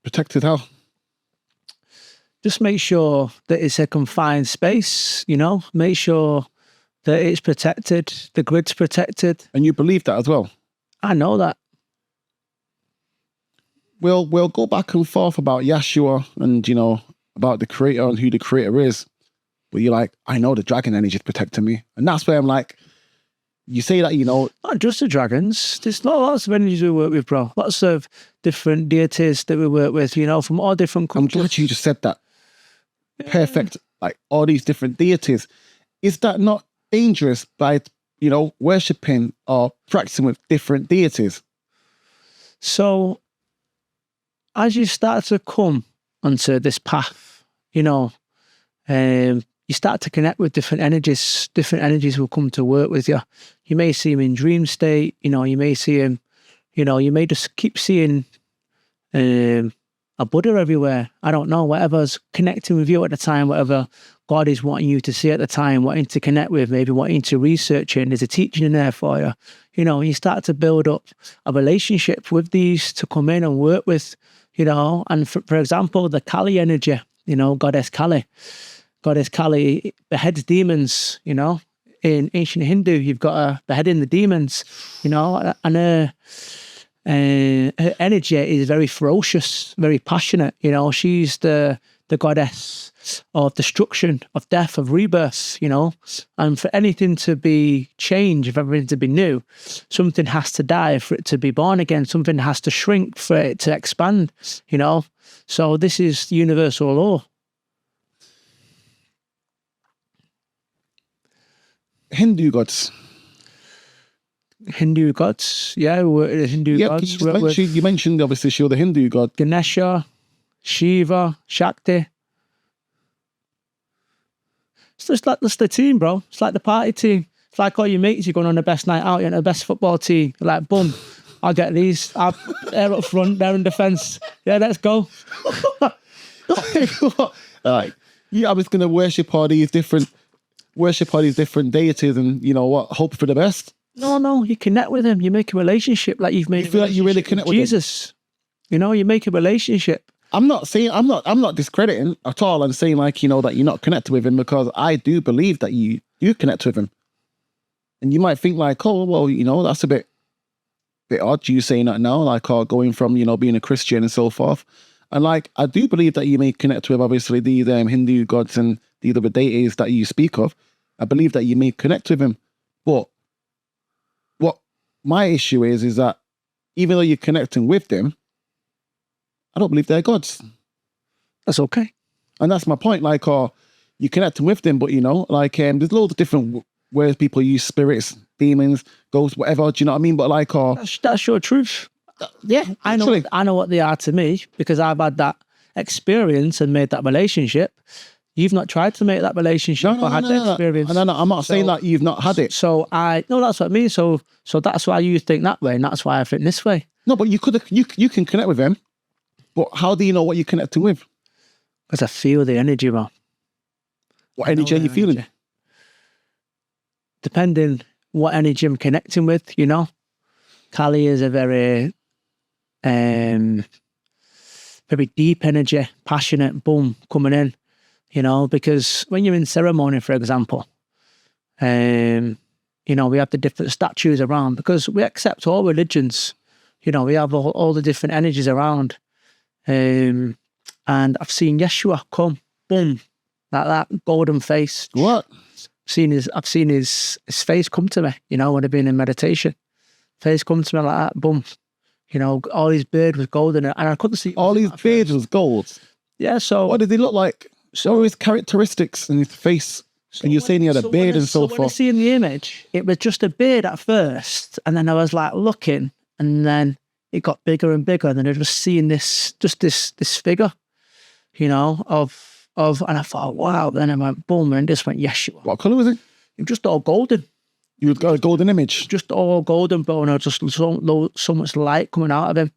Protected how? Just make sure that it's a confined space, make sure that it's protected, the grid's protected. And you believe that as well? I know that. We'll go back and forth about Yeshua and, about the creator and who the creator is. But you're like, I know the dragon energy is protecting me. And that's where I'm like, you say that, Not just the dragons. There's lots of energies we work with, bro. Lots of different deities that we work with, from all different cultures. I'm glad you just said that. Yeah. Perfect. Like all these different deities. Is that not dangerous by, worshipping or practicing with different deities? So as you start to come onto this path, you know, you start to connect with different energies. Different energies will come to work with you. You may see him in dream state, you know, you may see him, you know, you may just keep seeing a Buddha everywhere. I don't know, whatever's connecting with you at the time, whatever God is wanting you to see at the time, wanting to connect with, maybe wanting to research it, and there's a teaching in there for you. You know, you start to build up a relationship with these to come in and work with, you know, and for example, the Kali energy, you know, Goddess Kali beheads demons, you know. In ancient Hindu, you've got her beheading the demons, you know, and her energy is very ferocious, very passionate. You know, she's the goddess of destruction, of death, of rebirth, you know. And for anything to be changed, for everything to be new, something has to die for it to be born again. Something has to shrink for it to expand, you know. So this is universal law. Hindu gods, yeah, Hindu gods. You mentioned obviously Shiva, the Hindu god. Ganesha, Shiva, Shakti. It's just like the team, bro. It's like the party team. It's like all your mates, you're going on the best night out, you're in the best football team. You're like, boom, I'll get these. They're up front, they're in defence. Yeah, let's go. Like, I was going to worship all these different deities and, you know what, hope for the best. No, you connect with him. You make a relationship like you've made. You feel like you really connect with Jesus. You know, you make a relationship. I'm not discrediting at all. I'm saying, like, you know, that you're not connected with him, because I do believe that you do connect with him. And you might think like, oh, well, you know, that's a bit odd, you saying that now, like, going from, you know, being a Christian and so forth. And like, I do believe that you may connect with obviously these Hindu gods and these other deities that you speak of. I believe that you may connect with him. But what my issue is that even though you're connecting with them, I don't believe they're gods. That's okay. And that's my point. Like, you're connecting with them, but, you know, like, there's loads of different ways people use spirits, demons, ghosts, whatever. Do you know what I mean? But like, that's your truth. Yeah, I know what they are to me, because I've had that experience and made that relationship. You've not tried to make that relationship or had the experience. No, I'm not saying that you've not had it. So that's what I mean. So that's why you think that way, and that's why I think this way. No, but you can connect with them. But how do you know what you're connecting with? Because I feel the energy, man. What energy are you feeling? Depending what energy I'm connecting with, you know. Kali is a very deep energy, passionate, boom, coming in, you know, because when you're in ceremony, for example, you know, we have the different statues around, because we accept all religions, you know, we have all the different energies around. And I've seen Yeshua come, boom, like that, golden face. What? I've seen his face come to me, you know, when I've been in meditation. Face come to me like that, boom. You know, all his beard was golden, and I couldn't see... All his beard was gold? Yeah, so... What did he look like? So his characteristics in his face, and you're saying he had a beard and so forth. When I see in the image, it was just a beard at first, and then I was like looking, and then it got bigger and bigger, and then I was just seeing this figure, you know, and I thought, wow. Then I went, boom, and this went, Yeshua. What colour was it? It was just all golden. You got a golden image? Just all golden, bro, and just so much light coming out of him.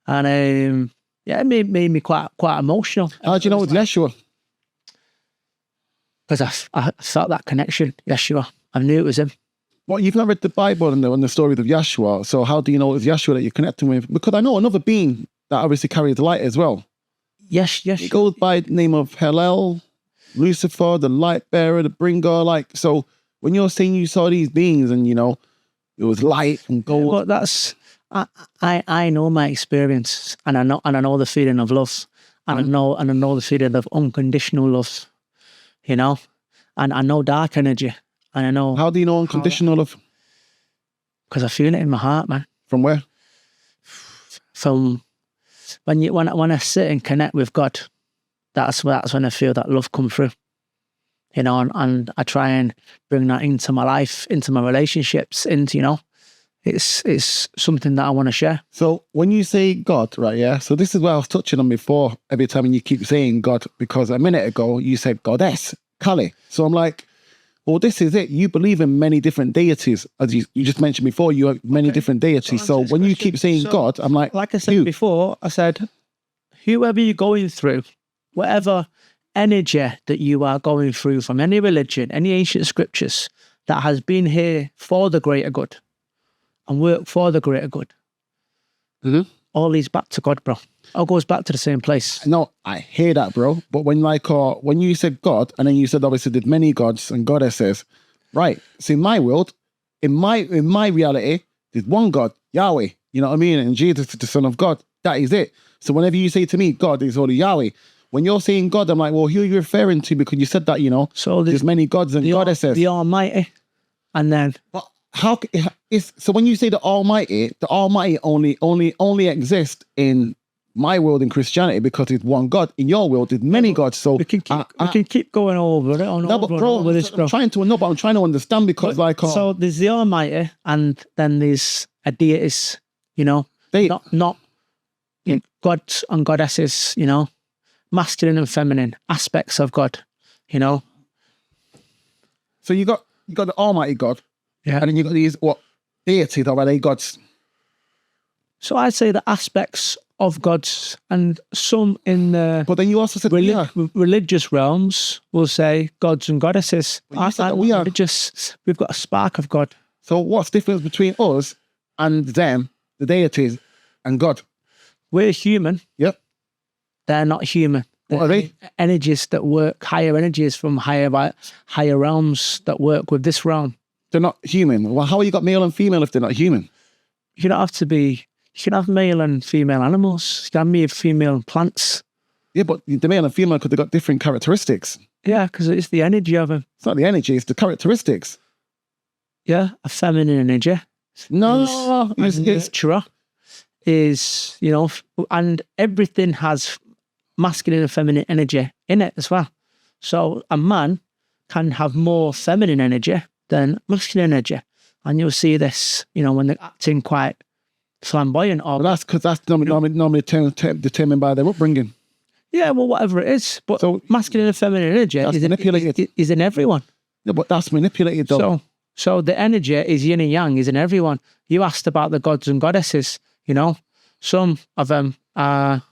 And it made me quite emotional. How do you know it was Yeshua? Because I felt that connection, Yeshua. I knew it was him. Well, you've not read the Bible and the stories of Yeshua, so how do you know it was Yeshua that you're connecting with? Because I know another being that obviously carries the light as well. Yes. He goes by the name of Hillel, Lucifer, the light bearer, the bringer, like, so... When you're saying you saw these beings and, you know, it was light and gold. But that's, I know my experience, and I know the feeling of love, and I know the feeling of unconditional love, you know, and I know dark energy, and I know. How do you know unconditional love? Because I feel it in my heart, man. From where? From when I sit and connect with God, that's when I feel that love come through. You know, and I try and bring that into my life, into my relationships, into, you know, it's something that I want to share. So when you say God, right, yeah, so this is what I was touching on before, every time you keep saying God, because a minute ago you said goddess, Kali. So I'm like, well, this is it. You believe in many different deities. As you just mentioned before, you have many different deities. So when you keep saying God, I'm like I said before, I said, whoever you're going through, whatever energy that you are going through from any religion, any ancient scriptures that has been here for the greater good and work for the greater good, all leads back to God, bro. All goes back to the same place. No, I hear that, bro. But when you said God, and then you said obviously there's many gods and goddesses, right? So in my world, in my reality, there's one God, Yahweh. You know what I mean? And Jesus is the Son of God. That is it. So whenever you say to me, God is only Yahweh. When you're saying God, I'm like, well, who are you referring to? Because you said that, you know, so there's many gods and goddesses. The Almighty, and then. But how is so when you say the Almighty only exists in my world in Christianity because it's one God. In your world, there's many gods. So we can keep going over it. I'm trying to understand because so there's the Almighty, and then there's a deities. You know, not God and goddesses. You know, masculine and feminine aspects of God. You know. So you got the Almighty God, yeah, and then you got these deities, or are they gods? So I'd say the aspects of gods, and some in the but then you also said religious realms will say gods and goddesses. We are religious. We've got a spark of God. So what's the difference between us and them, the deities, and God? We're human. Yep. They're not human. What are they? Energies that work, higher energies from higher realms that work with this realm. They're not human. Well, how are you got male and female if they're not human? You don't have to be. You can have male and female animals. You can have male and female plants. Yeah, but the male and female, because they've got different characteristics. Yeah, because it's the energy of them. It's not the energy, it's the characteristics. Yeah, a feminine energy. No, it's nurturer. Is, you know, and everything has masculine and feminine energy in it as well. So a man can have more feminine energy than masculine energy. And you'll see this, you know, when they're acting quite flamboyant. Or that's because that's normally determined by their upbringing. Yeah, well, whatever it is. But so, masculine and feminine energy is in everyone. Yeah, but that's manipulated though. So the energy is yin and yang, is in everyone. You asked about the gods and goddesses, you know. Some of them are...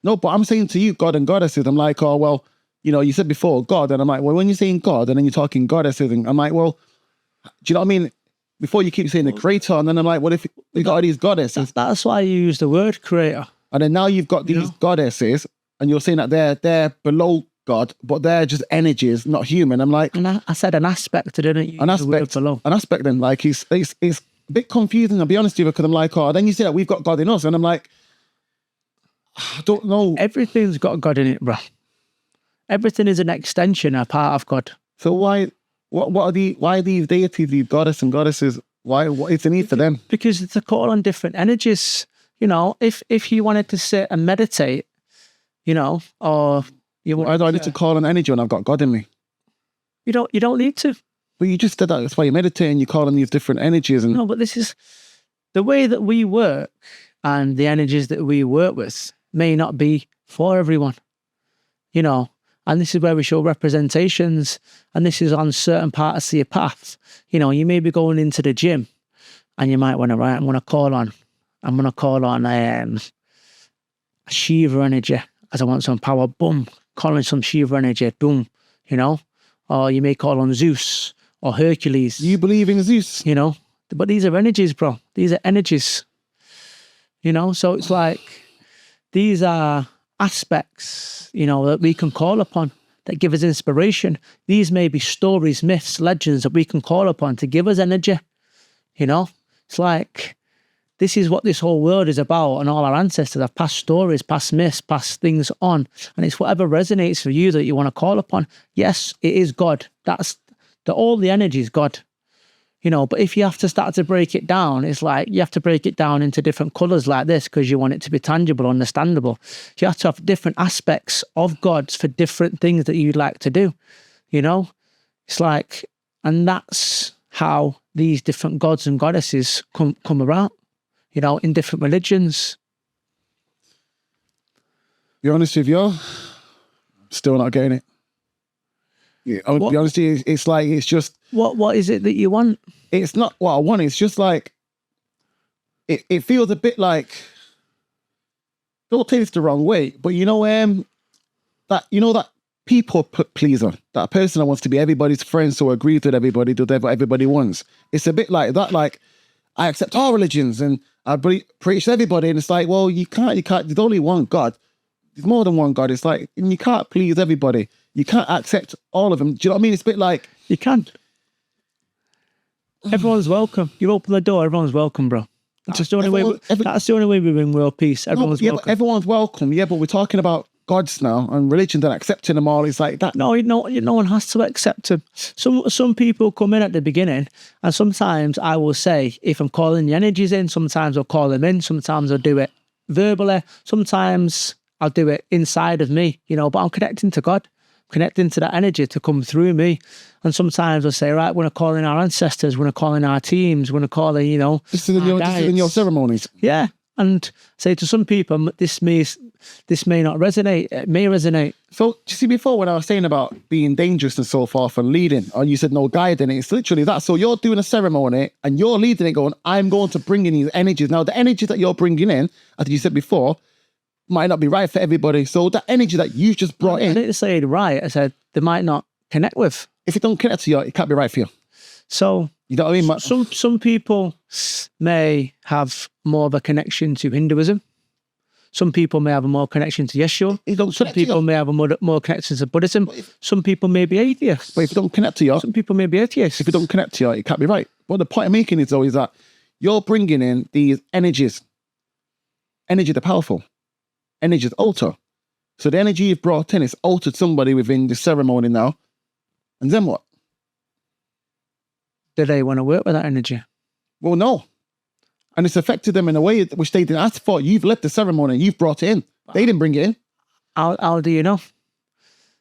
No, but I'm saying to you, God and goddesses, I'm like, oh, well, you know, you said before God, and I'm like, well, when you're saying God, and then you're talking goddesses, and I'm like, well, do you know what I mean? Before you keep saying the creator, and then I'm like, what if you got all these goddesses? That's why you use the word creator. And then now you've got these goddesses, and you're saying that they're below God, but they're just energies, not human. I'm like... And I said an aspect, didn't you? An aspect then, like, it's a bit confusing, I'll be honest with you, because I'm like, oh, then you say that we've got God in us, and I'm like, I don't know. Everything's got God in it, bro. Everything is an extension, a part of God. So why are these deities, these goddess and goddesses, what is the need for them? Because it's a call on different energies. You know, if you wanted to sit and meditate, you know, or you want... Why do I need to call on energy when I've got God in me? You don't need to. But you just said that. That's why you meditate and you call on these different energies. And no, but this is the way that we work, and the energies that we work with may not be for everyone, you know. And this is where we show representations, and this is on certain parts of your path. You know, you may be going into the gym, and you might want to write, I'm going to call on Shiva energy, as I want some power, boom, calling some Shiva energy, boom, you know. Or you may call on Zeus or Hercules. You believe in Zeus? You know, but these are energies, bro. These are energies, you know. So it's like, these are aspects, you know, that we can call upon that give us inspiration. These may be stories, myths, legends that we can call upon to give us energy, you know. It's like, this is what this whole world is about, and all our ancestors have passed stories, passed myths, passed things on, and it's whatever resonates for you that you want to call upon. Yes, it is God. That's all the energy is God, you know. But if you have to start to break it down, it's like you have to break it down into different colours like this because you want it to be tangible, understandable. You have to have different aspects of God for different things that you'd like to do, you know. It's like, and that's how these different gods and goddesses come around, you know, in different religions. Be honest with you, still not getting it. Yeah, I'll be honest with you, it's like, it's just... What is it that you want? It's not what I want, it's just like, it feels a bit like, don't take this the wrong way, but you know, that people pleaser, that person that wants to be everybody's friend, so agrees with everybody, does what everybody wants. It's a bit like that, like, I accept all religions and I preach to everybody, and it's like, well, you can't, there's only one God. There's more than one God. It's like, and you can't please everybody. You can't accept all of them. Do you know what I mean? It's a bit like... You can. Everyone's welcome. You open the door, everyone's welcome, bro. That's the only way. That's the only way we bring world peace. Everyone's welcome. But everyone's welcome. Yeah, but we're talking about gods now and religions and accepting them all. It's like that. No, no one has to accept them. Some people come in at the beginning, and sometimes I will say, if I'm calling the energies in, sometimes I'll call them in. Sometimes I'll do it verbally. Sometimes I'll do it inside of me. You know, but I'm connecting to God, connecting to that energy to come through me. And sometimes I'll say, right, we're going to call in our ancestors, we're going to call in our teams, we're going to call in, you know, this is in your ceremonies. Yeah. And say to some people, this may not resonate. It may resonate. So, you see, before when I was saying about being dangerous and so forth and leading, and you said no guiding, it's literally that. So you're doing a ceremony and you're leading it going, I'm going to bring in these energies. Now, the energies that you're bringing in, as you said before, might not be right for everybody. So that energy that you just brought in... I didn't say right. I said they might not connect with. If it don't connect to you, it can't be right for you. So... You know what I mean? Some people may have more of a connection to Hinduism. Some people may have a more connection to Yeshua. Some people may have a more connection to Buddhism. Some people may be atheists. But if it don't connect to you... Some people may be atheists. If it don't connect to you, it can't be right. Well, the point I'm making is though is that you're bringing in these energies. Energy, the powerful. Energy is alter. So the energy you've brought in is altered somebody within the ceremony now. And then what? Do they want to work with that energy? Well, no. And it's affected them in a way which they didn't ask for. You've led the ceremony, you've brought it in. They didn't bring it in. How do you know?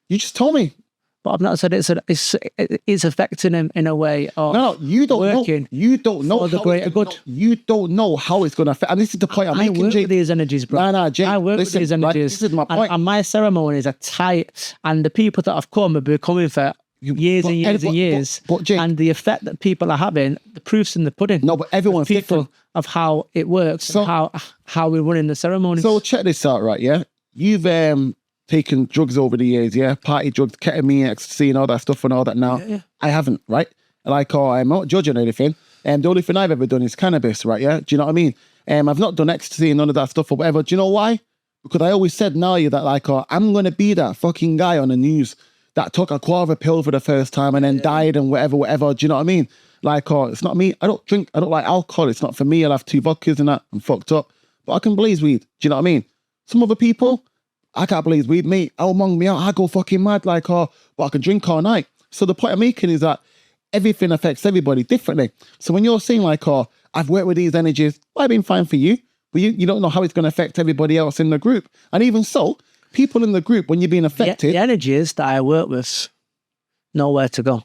You just told me. But I've not said it's affecting them in a way of no, you don't working. Know. You don't know for the greater good. You don't know how it's going to affect. And this is the point I'm making, work with these energies, bro. Nah, Jake. I work with these energies. This is my point. And my ceremonies are tight. And the people that have come have been coming for years and years and years. But Jake, and the effect that people are having, the proof's in the pudding. No, but everyone's people different. Of how it works, so, and how we're running the ceremonies. So check this out, right? Yeah, you've taken drugs over the years, yeah, party drugs, ketamine, ecstasy, and all that stuff, and all that. Now, yeah. I haven't, right? Like, I'm not judging anything. The only thing I've ever done is cannabis, right? Yeah, do you know what I mean? I've not done ecstasy and none of that stuff or whatever. Do you know why? Because I always said now that like, I'm gonna be that fucking guy on the news that took a quarter pill for the first time and then died and whatever. Do you know what I mean? Like, it's not me. I don't drink. I don't like alcohol. It's not for me. I'll have 2 vodkas and that. I'm fucked up. But I can blaze weed. Do you know what I mean? Some other people, I can't blaze weed. Mate, I'll mong me out. I go fucking mad. Like, but I can drink all night. So the point I'm making is that everything affects everybody differently. So when you're saying like, I've worked with these energies, well, I've been fine for you. But you don't know how it's going to affect everybody else in the group. And even so, people in the group, when you're being affected... The energies that I work with know where to go.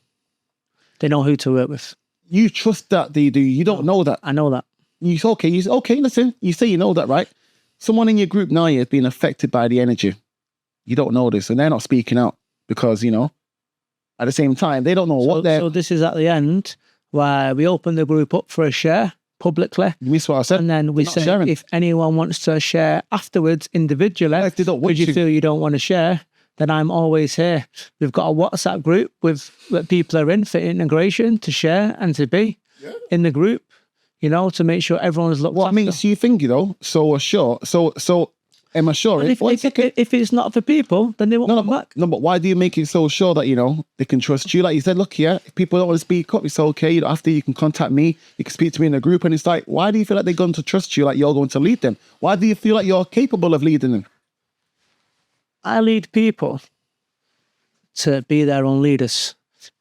They know who to work with. You trust that they do. You don't know that. I know that. Okay, listen. You say you know that, right? Someone in your group now is being affected by the energy. You don't know this, and they're not speaking out because, you know, at the same time, they don't know what they're... So this is at the end where we open the group up for a share publicly. You miss what I said? And then we say, sharing. If anyone wants to share afterwards individually, because you feel you don't want to share, then I'm always here. We've got a WhatsApp group that people are in for integration to share and to be in the group, you know, to make sure everyone's looked after. What makes you think, you know, so sure. So am I sure? If it's not for people, then they won't come back. No, but why do you make it so sure that, you know, they can trust you? Like you said, look here, if people don't want to speak up, it's okay. You know, after you can contact me, you can speak to me in a group. And it's like, why do you feel like they're going to trust you, like you're going to lead them? Why do you feel like you're capable of leading them? I lead people to be their own leaders.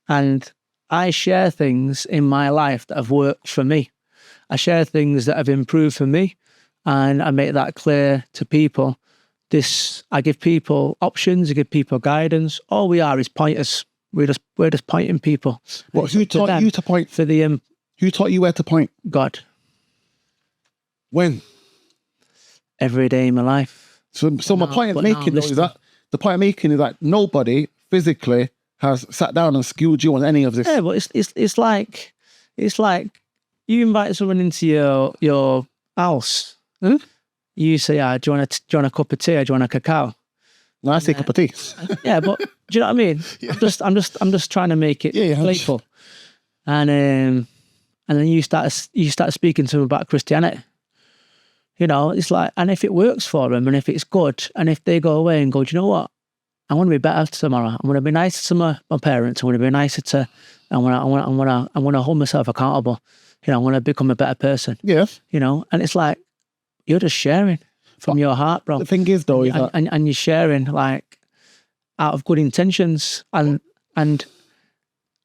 And I share things in my life that have worked for me. I share things that have improved for me. And I make that clear to people. I give people options, I give people guidance. All we are is pointers. We're just pointing people. What? Who taught them you to point? for the Who taught you where to point? God When? every day in my life? So my point of but now making I'm though is that the point I'm making is that nobody physically has sat down and schooled you on any of this. Yeah, but it's like you invite someone into your house. You say, do you want a cup of tea or do you want a cacao? No, I say cup of tea. Yeah, but do you know what I mean? Yeah. I'm just trying to make it Yeah. playful. And then you start speaking to them about Christianity. You know, it's like, and if it works for them, and if it's good, and if they go away and go, do you know what? I want to be better tomorrow. I want to be nicer to my parents. I want to be nicer to. I want to hold myself accountable. You know, I want to become a better person. Yeah. You know, and it's like you're just sharing from your heart, bro. The thing is though, is that and you're sharing like out of good intentions, and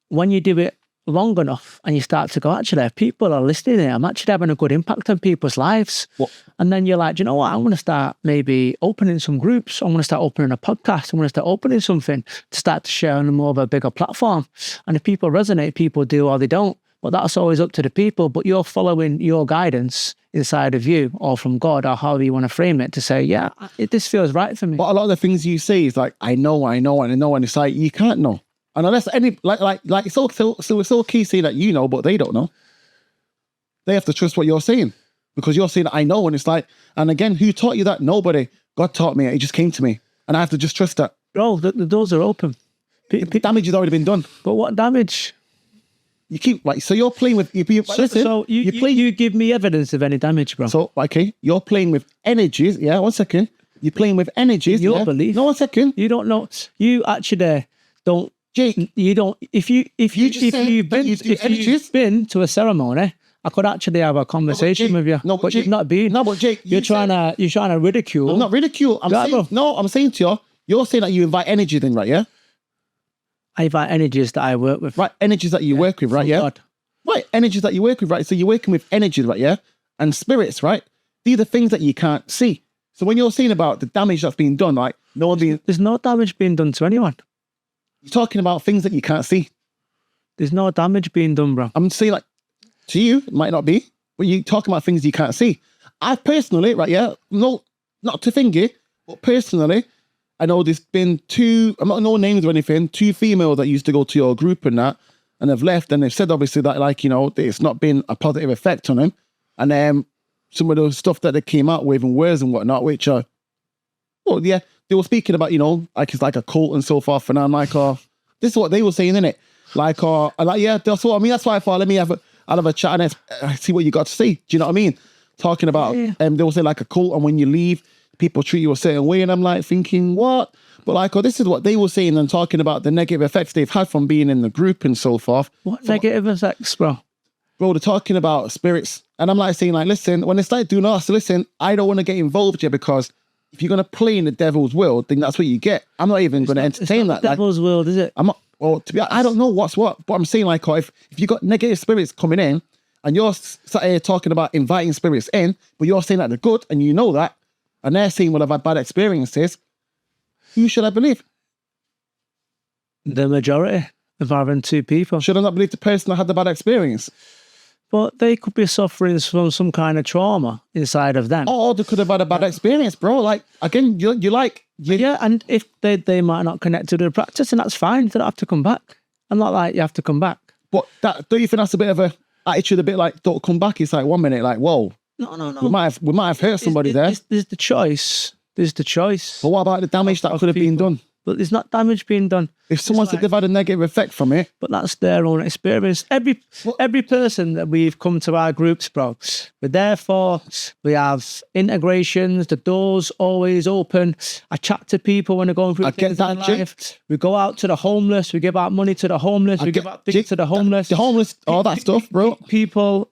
when you do it long enough and you start to go, actually, if people are listening, I'm actually having a good impact on people's lives. What? And then you're like, do you know what? I'm going to start maybe opening some groups. I'm going to start opening a podcast. I'm going to start opening something to start to share on more of a bigger platform. And if people resonate, people do or they don't. But that's always up to the people. But you're following your guidance inside of you or from God or however you want to frame it to say, yeah, this feels right for me. But a lot of the things you say is like, I know, and it's like, you can't know. And unless any, like it's so key saying that you know, but they don't know. They have to trust what you're saying because you're saying, I know. And it's like, and again, who taught you that? Nobody. God taught me. It just came to me. And I have to just trust that. Bro, the doors are open. Damage has already been done. But what damage? You keep, like, so you're playing with, you give me evidence of any damage, bro. So, okay, you're playing with energies. Yeah, 1 second. You're playing with energies. Your belief. No, 1 second. You don't know. You actually don't. Jake, you don't. If you've been to a ceremony, I could actually have a conversation with you. No, but Jake, you've not been. No, but Jake, you're trying to ridicule. I'm not ridicule. I'm saying to you, you're saying that you invite energy then, right? Yeah. I invite energies that I work with. Right, energies that you work with, right? Yeah. God. Right, energies that you work with, right? So you're working with energies, right? Yeah. And spirits, right? These are things that you can't see. So when you're saying about the damage that's been done, like there's no damage being done to anyone. You're talking about things that you can't see. There's no damage being done, bro. I'm saying, like, to you, it might not be, but you're talking about things you can't see. I personally, right, yeah, no, not to finger, but personally, I know there's been I'm not no names or anything, 2 females that used to go to your group and that, and have left, and they've said obviously that, like, you know, that it's not been a positive effect on them. And some of the stuff that they came out with and words and whatnot, which are, well, yeah, they were speaking about, you know, like it's like a cult and so forth. And I'm like, this is what they were saying, innit? Like, yeah, that's what I mean. That's why I thought, I'll have a chat and see what you got to say. Do you know what I mean? Talking about, they will say like a cult, and when you leave, people treat you a certain way. And I'm like thinking, what? But like, this is what they were saying and talking about the negative effects they've had from being in the group and so forth. What negative effects, bro? Bro, they're talking about spirits. And I'm like saying, like, listen, when they start doing that, so listen, I don't want to get involved here because if you're going to play in the devil's world, then that's what you get. I'm not even going to entertain that. Devil's world, is it? I'm not, or to be, I don't know what's what, but I'm saying, like, if you got negative spirits coming in and you're sat here talking about inviting spirits in, but you're saying that they're good and you know that, and they're saying, well, I've had bad experiences, who should I believe? The majority of having 2 people. Should I not believe the person that had the bad experience? But they could be suffering from some kind of trauma inside of them. Or they could have had a bad experience, bro. Like, again, yeah, and if they might not connect to the practice, and that's fine. They don't have to come back. I'm not like, you have to come back. But don't you think that's a bit of a attitude, a bit like, don't come back? It's like 1 minute, like, whoa. No. We might have hurt somebody there. There's the choice. There's the choice. But what about the damage that could have been done? But there's not damage being done. If someone said they've had a negative effect from it. But that's their own experience. Every person that we've come to our groups, bro, we're there for, we have integrations, the doors always open. I chat to people when they're going through things in life. We go out to the homeless, we give out money to the homeless, we give out things to the homeless. The homeless, all that stuff, bro. People,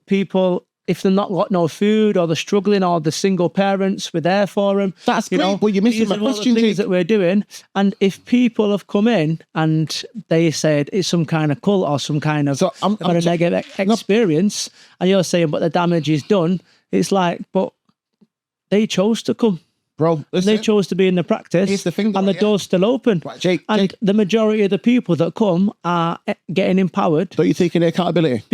if they're not got no food or they're struggling or the single parents, we're there for them. That's great, but you're missing my question, things that we're doing. And if people have come in and they said it's some kind of cult or some kind of a negative experience, and you're saying, but the damage is done, it's like, but they chose to come. Bro, listen. They chose to be in the practice. Here's the thing, and the door's still open. Right, Jake, and the majority of the people that come are getting empowered. Don't you taking the accountability?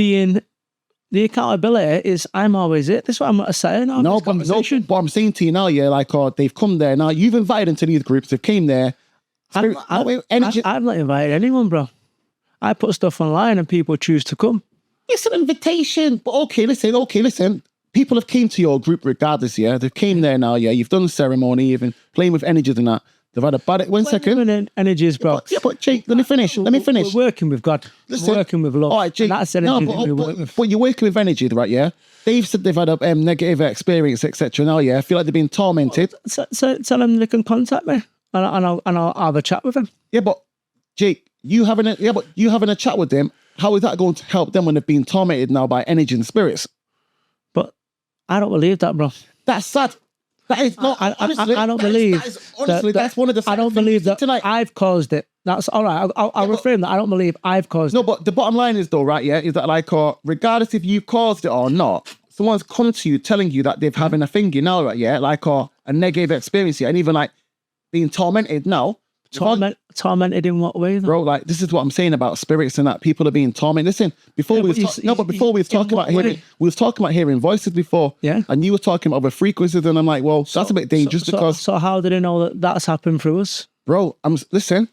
The accountability is, I'm always it. That's what I'm saying. But I'm saying to you now, yeah, like, they've come there now. You've invited them to these groups. They've came there. I've not invited anyone, bro. I put stuff online and people choose to come. It's an invitation. But okay, listen. People have came to your group regardless, yeah? They've came there now, yeah? You've done the ceremony, even playing with energies and that. They've had a bad... One second. Energies, bro. But Jake, let me finish. We're working with God. Listen, we're working with love. All right, Jake. That's energy that we work with. But you're working with energy, right, yeah? They've said they've had a negative experience, etc. Now, yeah? I feel like they've been tormented. So tell them they can contact me and I'll have a chat with them. Yeah, but Jake, you having a chat with them, how is that going to help them when they've been tormented now by energy and spirits? But I don't believe that, bro. That's sad. That is not. I don't believe. That's one of the. I don't believe that tonight. I've caused it. That's all right. I'll reframe that. I don't believe I've caused it. No, but the bottom line is though, right? Yeah, is that like, regardless if you've caused it or not, someone's come to you telling you that they've having a thing, you know, right? Yeah, like a negative experience, yeah, and even like being tormented now. Tormented in what way, though? Bro? Like, this is what I'm saying about spirits and that people are being tormented. Listen, before we was talking about hearing voices before, yeah, and you were talking about other frequencies, and I'm like, well, that's a bit dangerous because. So how did I know that that's happened through us, bro? Listen.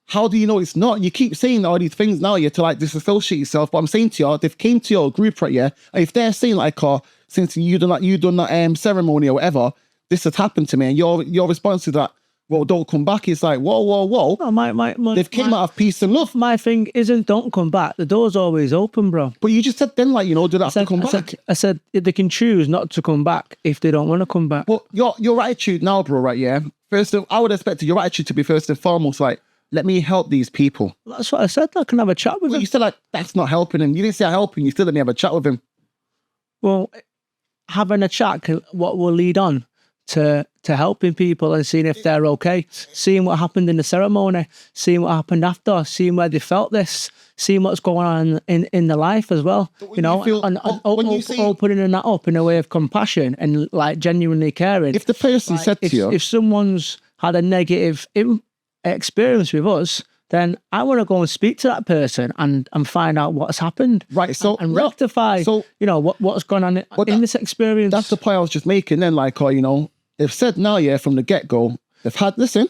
How do you know it's not? You keep saying all these things now, to like disassociate yourself. But I'm saying to you, they've came to your group, right? Yeah, and if they're saying like, since you done that ceremony or whatever, this has happened to me, and your response to that. Well, don't come back. It's like, whoa. No, they've came out of peace and love. My thing isn't don't come back. The door's always open, bro. But you just said then, like, do that to come back? I said they can choose not to come back if they don't want to come back. But your attitude now, bro, right, yeah? I would expect your attitude to be first and foremost, like, let me help these people. That's what I said. I can have a chat with him. You said, like, that's not helping him. You didn't say helping. You still let me have a chat with him. Well, having a chat, what will lead on to helping people and seeing if they're okay, seeing what happened in the ceremony, seeing what happened after, seeing where they felt this, seeing what's going on in their life as well, opening that up in a way of compassion and like genuinely caring. If the person said to you, if someone's had a negative experience with us, then I want to go and speak to that person and find out what's happened. Right. So and rectify, what's going on in this experience. That's the point I was just making then, like, they've said now, yeah, from the get-go, they've had, listen,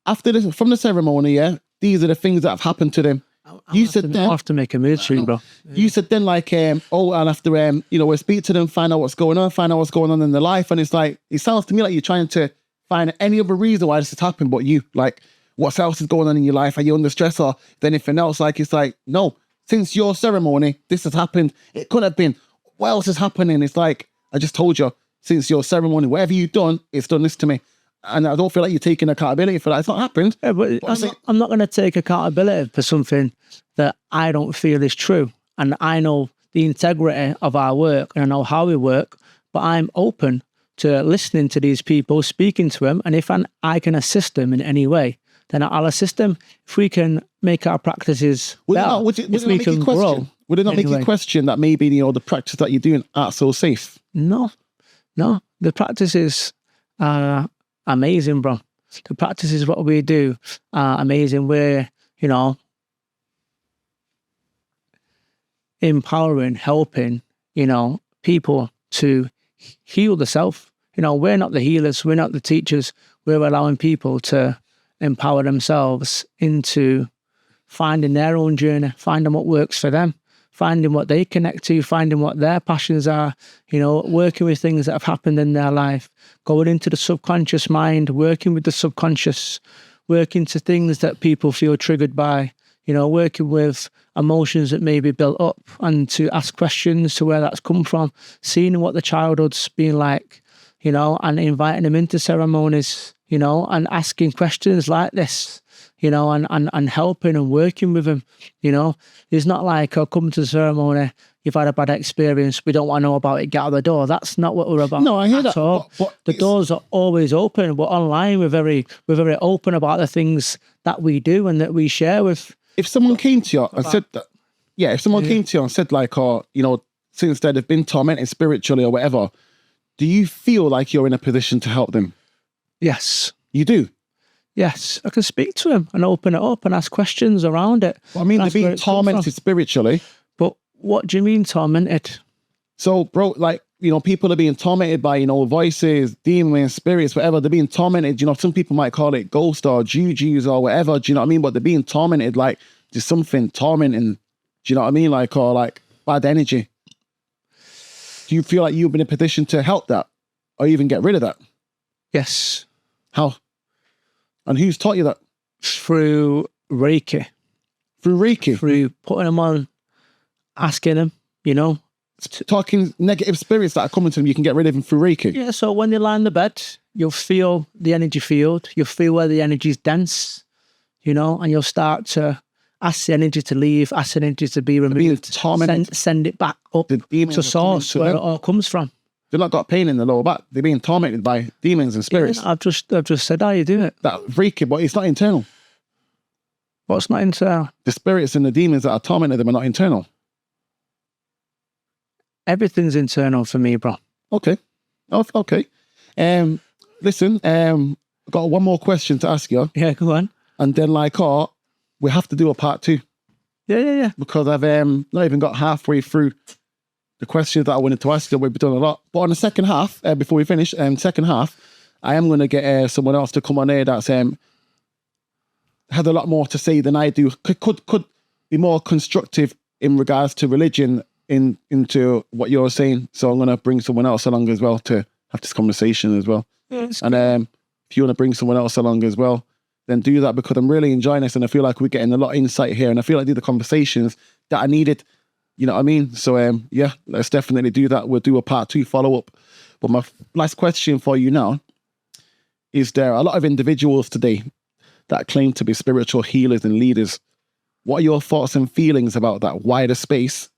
from the ceremony, yeah, these are the things that have happened to them. I'll have to make a mood stream, bro. You said then, like, and after, we'll speak to them, find out what's going on in their life. And it's like, it sounds to me like you're trying to find any other reason why this has happened but you. Like, what else is going on in your life? Are you under stress or anything else? Like, it's like, no, since your ceremony, this has happened. It could have been, what else is happening? It's like, I just told you, since your ceremony, whatever you've done, it's done this to me. And I don't feel like you're taking accountability for that. It's not happened. Yeah, but I'm not going to take accountability for something that I don't feel is true. And I know the integrity of our work and I know how we work, but I'm open to listening to these people, speaking to them. And if I can assist them in any way, then I'll assist them. If we can make our practices better, if we can grow. Would it not make you question that maybe, the practice that you're doing aren't so safe? No, the practices are amazing, bro. The practices, what we do, are amazing. We're, empowering, helping, people to heal the self. We're not the healers. We're not the teachers. We're allowing people to empower themselves into finding their own journey, finding what works for them, finding what they connect to, finding what their passions are, working with things that have happened in their life, going into the subconscious mind, working with the subconscious, working to things that people feel triggered by, working with emotions that may be built up and to ask questions to where that's come from, seeing what the childhood's been like, and inviting them into ceremonies, and asking questions like this, and helping and working with them, It's not like, come to the ceremony, you've had a bad experience, we don't want to know about it, get out of the door. That's not what we're about. No, I hear that. But the doors are always open. But online, we're very open about the things that we do and that we share with. If someone came to you and said that, came to you and said like, since they've been tormented spiritually or whatever, do you feel like you're in a position to help them? Yes. You do? Yes. I can speak to him and open it up and ask questions around it. Well, I mean, they're That's where being it comes from. tormented spiritually. But what do you mean tormented? So, bro, like, you know, people are being tormented by, you know, voices, demons, spirits, whatever. They're being tormented. You know, some people might call it ghost or jujus or whatever. Do you know what I mean? But they're being tormented, like, there's something tormenting. Do you know what I mean? Like, or like bad energy. Do you feel like you've been in a position to help that or even get rid of that? Yes. How? And who's taught you that? Through Reiki. Through Reiki? Through putting them on, asking them, you know. Talking negative spirits that are coming to them, you can get rid of them through Reiki? Yeah, so when they lie in the bed, you'll feel the energy field. You'll feel where the energy is dense, you know, and you'll start to ask the energy to leave, ask the energy to be removed, send it back up to source where it all comes from. They've not got pain in the lower back. They're being tormented by demons and spirits. Yeah, I've just said how you do it. That Reiki, but it's not internal. What's not internal? The spirits and the demons that are tormenting them are not internal. Everything's internal for me, bro. Okay. Okay. Listen, I've got one more question to ask you. Yeah, go on. And then, like, we have to do a part 2. Yeah. Because I've not even got halfway through the questions that I wanted to ask you. We've done a lot. But on the second half, before we finish, second half, I am going to get someone else to come on here that's had a lot more to say than I do. Could be more constructive in regards to religion into what you're saying. So I'm going to bring someone else along as well to have this conversation as well. Yes. And if you want to bring someone else along as well, then do that, because I'm really enjoying this and I feel like we're getting a lot of insight here, and I feel like these are the conversations that I needed. You know what I mean? So yeah, let's definitely do that. We'll do a part 2 follow-up. But my last question for you now is, there are a lot of individuals today that claim to be spiritual healers and leaders. What are your thoughts and feelings about that wider space?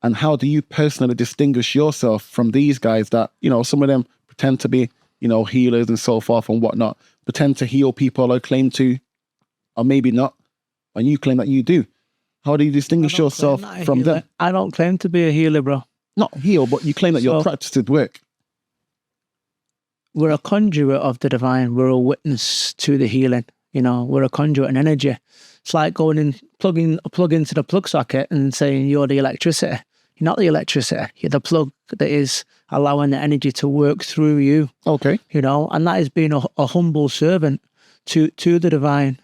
And how do you personally distinguish yourself from these guys that, you know, some of them pretend to be, you know, healers and so forth and whatnot, pretend to heal people or claim to, or maybe not, and you claim that you do? How do you distinguish yourself from them? I don't claim to be a healer, bro. Not heal, but you claim that your practices work. We're a conduit of the divine. We're a witness to the healing. You know, we're a conduit and energy. It's like going in, plugging a plug into the plug socket and saying you're the electricity. You're not the electricity. You're the plug that is allowing the energy to work through you. Okay. You know, and that is being a humble servant to the divine.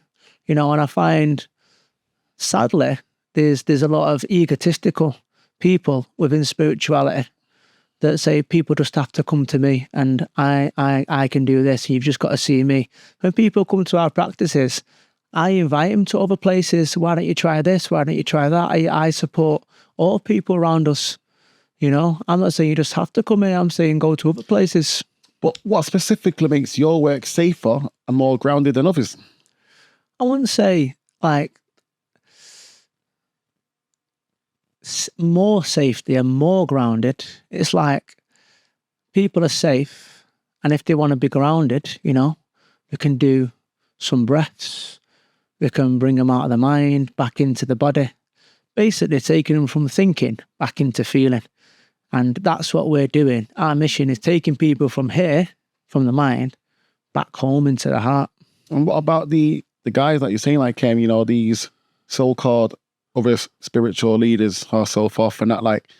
You know, and I find, sadly, there's a lot of egotistical people within spirituality that say people just have to come to me and I can do this. You've just got to see me. When people come to our practices, I invite them to other places. Why don't you try this? Why don't you try that? I support all people around us. You know, I'm not saying you just have to come here. I'm saying go to other places. But what specifically makes your work safer and more grounded than others? I wouldn't say like more safety and more grounded. It's like people are safe, and if they want to be grounded, you know, we can do some breaths. We can bring them out of the mind, back into the body. Basically taking them from thinking back into feeling. And that's what we're doing. Our mission is taking people from here, from the mind, back home into the heart. And what about the guys that you're saying, like, you know, these so-called other spiritual leaders or so forth, and that, like,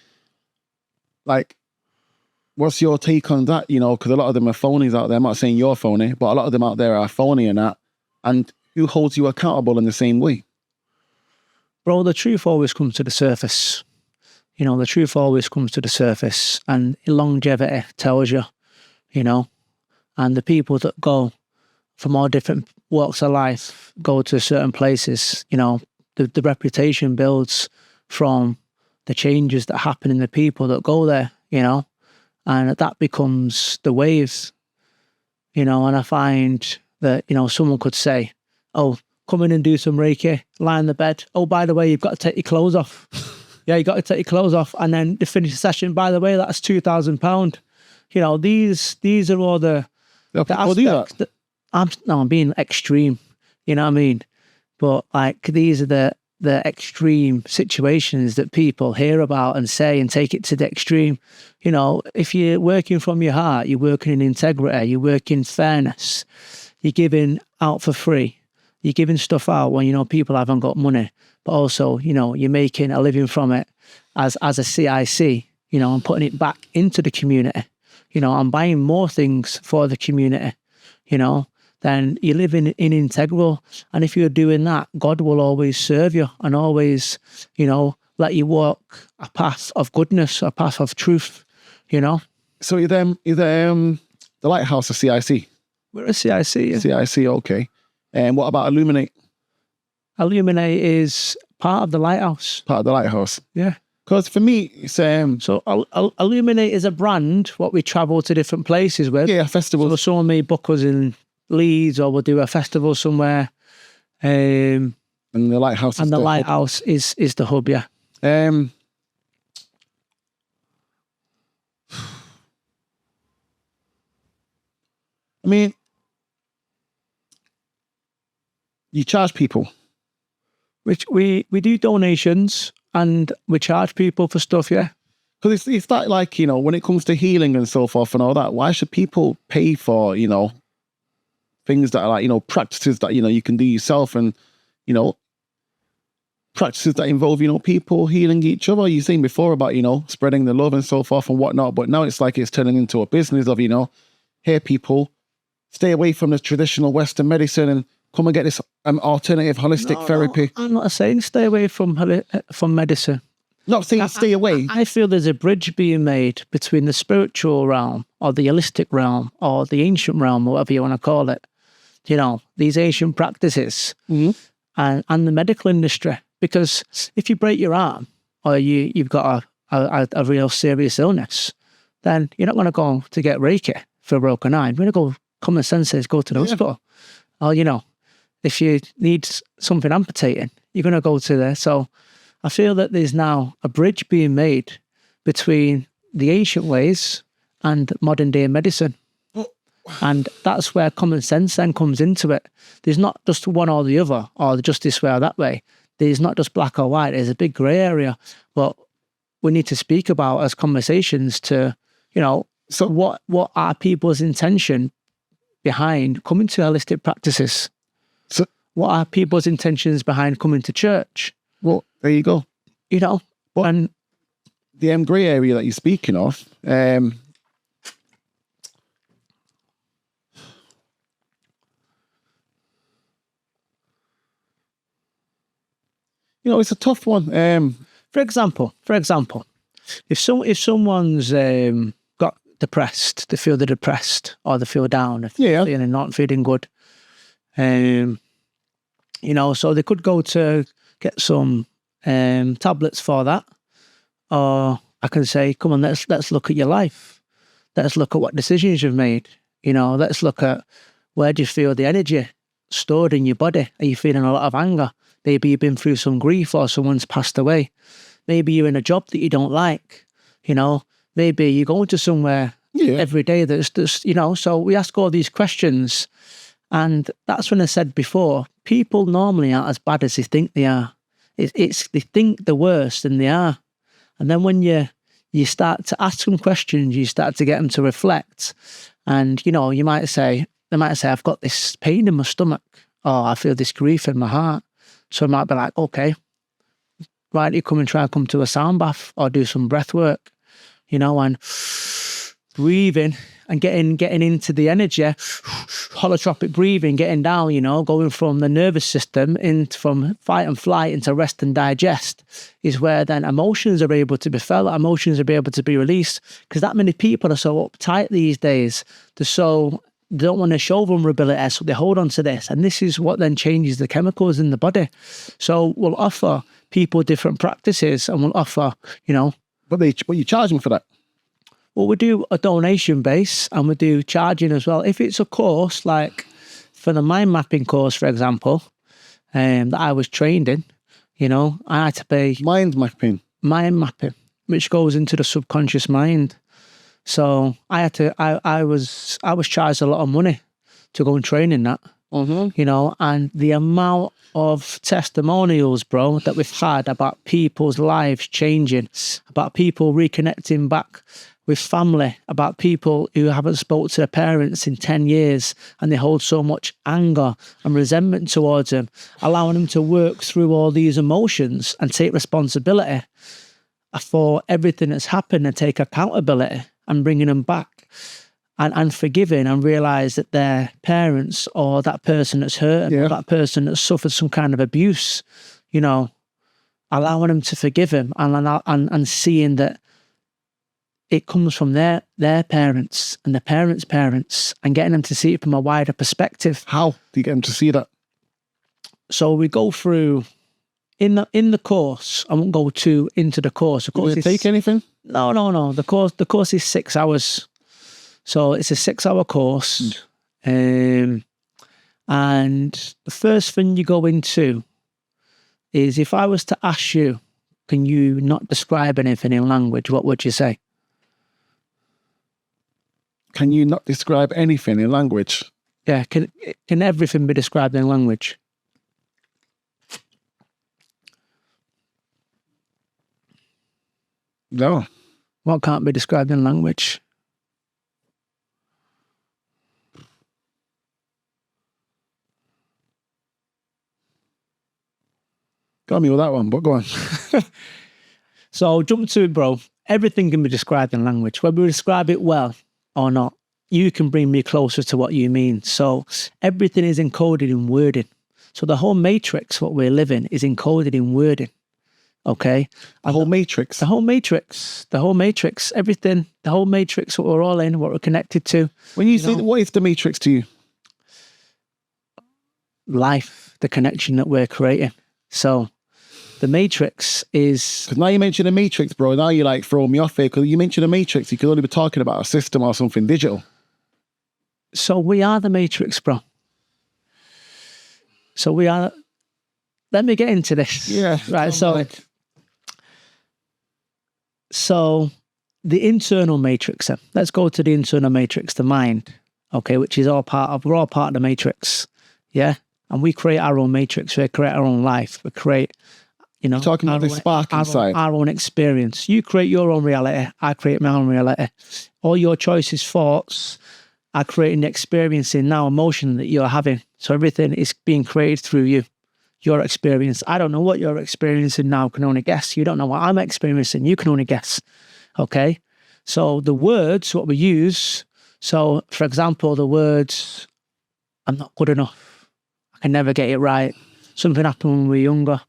what's your take on that? You know, because a lot of them are phonies out there. I'm not saying you're phony, but a lot of them out there are phony and that. And who holds you accountable in the same way? Bro, the truth always comes to the surface. You know, the truth always comes to the surface, and longevity tells you, you know, and the people that go from all different walks of life go to certain places, you know, the reputation builds from the changes that happen in the people that go there, you know, and that becomes the waves, you know. And I find that, you know, someone could say, oh, come in and do some Reiki, lie in the bed. Oh, by the way, you've got to take your clothes off. Yeah, you got to take your clothes off. And then to finish the session, by the way, that's £2,000. You know, these are all the aspects that I'm being extreme, you know what I mean? But like, these are the the extreme situations that people hear about and say and take it to the extreme. You know, if you're working from your heart, you're working in integrity, you work in fairness, you're giving out for free, you're giving stuff out when, you know, people haven't got money, but also, you know, you're making a living from it as a CIC, you know, and putting it back into the community, you know, and buying more things for the community, you know, then you're living in integral. And if you're doing that, God will always serve you and always, you know, let you walk a path of goodness, a path of truth, you know. So you're the Lighthouse or CIC? We're a CIC, yeah. CIC, okay. And what about Illumin8te? Illumin8te is part of the Lighthouse. Part of the Lighthouse? Yeah. Because for me, it's... So Illumin8te is a brand, what we travel to different places with. Yeah, festivals. So someone may book us in Leeds, or we'll do a festival somewhere. And the Lighthouse is the Lighthouse is the hub, yeah. I mean, you charge people. Which we do donations and we charge people for stuff, yeah. Because it's that, like, you know, when it comes to healing and so forth and all that, why should people pay for, you know, things that are like, you know, practices that, you know, you can do yourself, and, you know, practices that involve, you know, people healing each other. You saying before about, you know, spreading the love and so forth and whatnot, but now it's like it's turning into a business of, you know, here, people, stay away from the traditional Western medicine and come and get this alternative holistic therapy. No, I'm not saying stay away from medicine. Not saying stay away. I feel there's a bridge being made between the spiritual realm or the holistic realm or the ancient realm, or whatever you want to call it. You know, these ancient practices and the medical industry. Because if you break your arm or you've got a real serious illness, then you're not going to go to get Reiki for a broken arm. You're going to go, common sense says, go to the hospital. Or, you know, if you need something amputating, you're going to go to there. So I feel that there's now a bridge being made between the ancient ways and modern day medicine. And that's where common sense then comes into it. There's not just one or the other, or just this way or that way. There's not just black or white. There's a big grey area. But we need to speak about as conversations to, you know, so what are people's intention behind coming to holistic practices? So what are people's intentions behind coming to church? Well, there you go. You know, and the grey area that you're speaking of, you know, it's a tough one. For example, if someone's got depressed, they feel they're depressed or they feel down, if they're feeling not feeling good, you know, so they could go to get some tablets for that, or I can say, come on, let's look at your life, let's look at what decisions you've made. You know, let's look at where do you feel the energy stored in your body. Are you feeling a lot of anger? Maybe you've been through some grief or someone's passed away. Maybe you're in a job that you don't like, you know. Maybe you're going to somewhere every day that's just, you know. So we ask all these questions, and that's when I said before, people normally aren't as bad as they think they are. It's they think the worst than they are. And then when you start to ask them questions, you start to get them to reflect. And, you know, they might say, I've got this pain in my stomach, or I feel this grief in my heart. So I might be like, okay, why don't you come to a sound bath or do some breath work, you know, and breathing and getting into the energy, holotropic breathing, getting down, you know, going from the nervous system from fight and flight into rest and digest is where then emotions are able to be felt, emotions are able to be released, because that many people are so uptight these days. They don't want to show vulnerability, so they hold on to this. And this is what then changes the chemicals in the body. So we'll offer people different practices, and we'll offer, you know. But you charge them for that? Well, we do a donation base, and we do charging as well. If it's a course, like for the mind mapping course, for example, that I was trained in, you know, I had to pay... Mind mapping, which goes into the subconscious mind. So I was charged a lot of money to go and train in that. you know, and the amount of testimonials, bro, that we've had about people's lives changing, about people reconnecting back with family, about people who haven't spoke to their parents in 10 years and they hold so much anger and resentment towards them, allowing them to work through all these emotions and take responsibility for everything that's happened and take accountability and bringing them back and forgiving and realise that their parents or that person that's hurt or that person that's suffered some kind of abuse, you know, allowing them to forgive him and seeing that it comes from their parents and their parents' parents and getting them to see it from a wider perspective. How do you get them to see that? So we go through in the course. I won't go too into the course. The course Does it take anything? No. The course is 6 hours. So it's a 6-hour course. And the first thing you go into is, if I was to ask you, can you not describe anything in language, what would you say? Can you not describe anything in language? Yeah, can everything be described in language? No. What can't be described in language? Got me with that one, but go on. So jump to it, bro. Everything can be described in language. Whether we describe it well or not, you can bring me closer to what you mean. So everything is encoded in wording. So the whole matrix, what we're living, is encoded in wording. Okay? The whole matrix. The whole matrix, everything, the whole matrix, what we're all in, what we're connected to. When you say, what is the matrix to you? Life, the connection that we're creating. So the matrix is... Because now you mentioned the matrix, bro. Now you like throw me off here. Because you mentioned the matrix, you could only be talking about a system or something digital. So we are the matrix, bro. So we are... Let me get into this. Yeah. Right, so the internal matrix, then. Let's go to the internal matrix, the mind, okay, which is we're all part of the matrix, yeah? And we create our own matrix, we create our own life, we create, you know... You're talking about the spark inside. Our own experience. You create your own reality, I create my own reality. All your choices, thoughts, are creating the experience in now, emotion that you're having. So everything is being created through you. Your experience. I don't know what you're experiencing now, can only guess. You don't know what I'm experiencing, you can only guess. Okay? So the words, what we use, so for example, the words, I'm not good enough, I can never get it right, something happened when we were younger,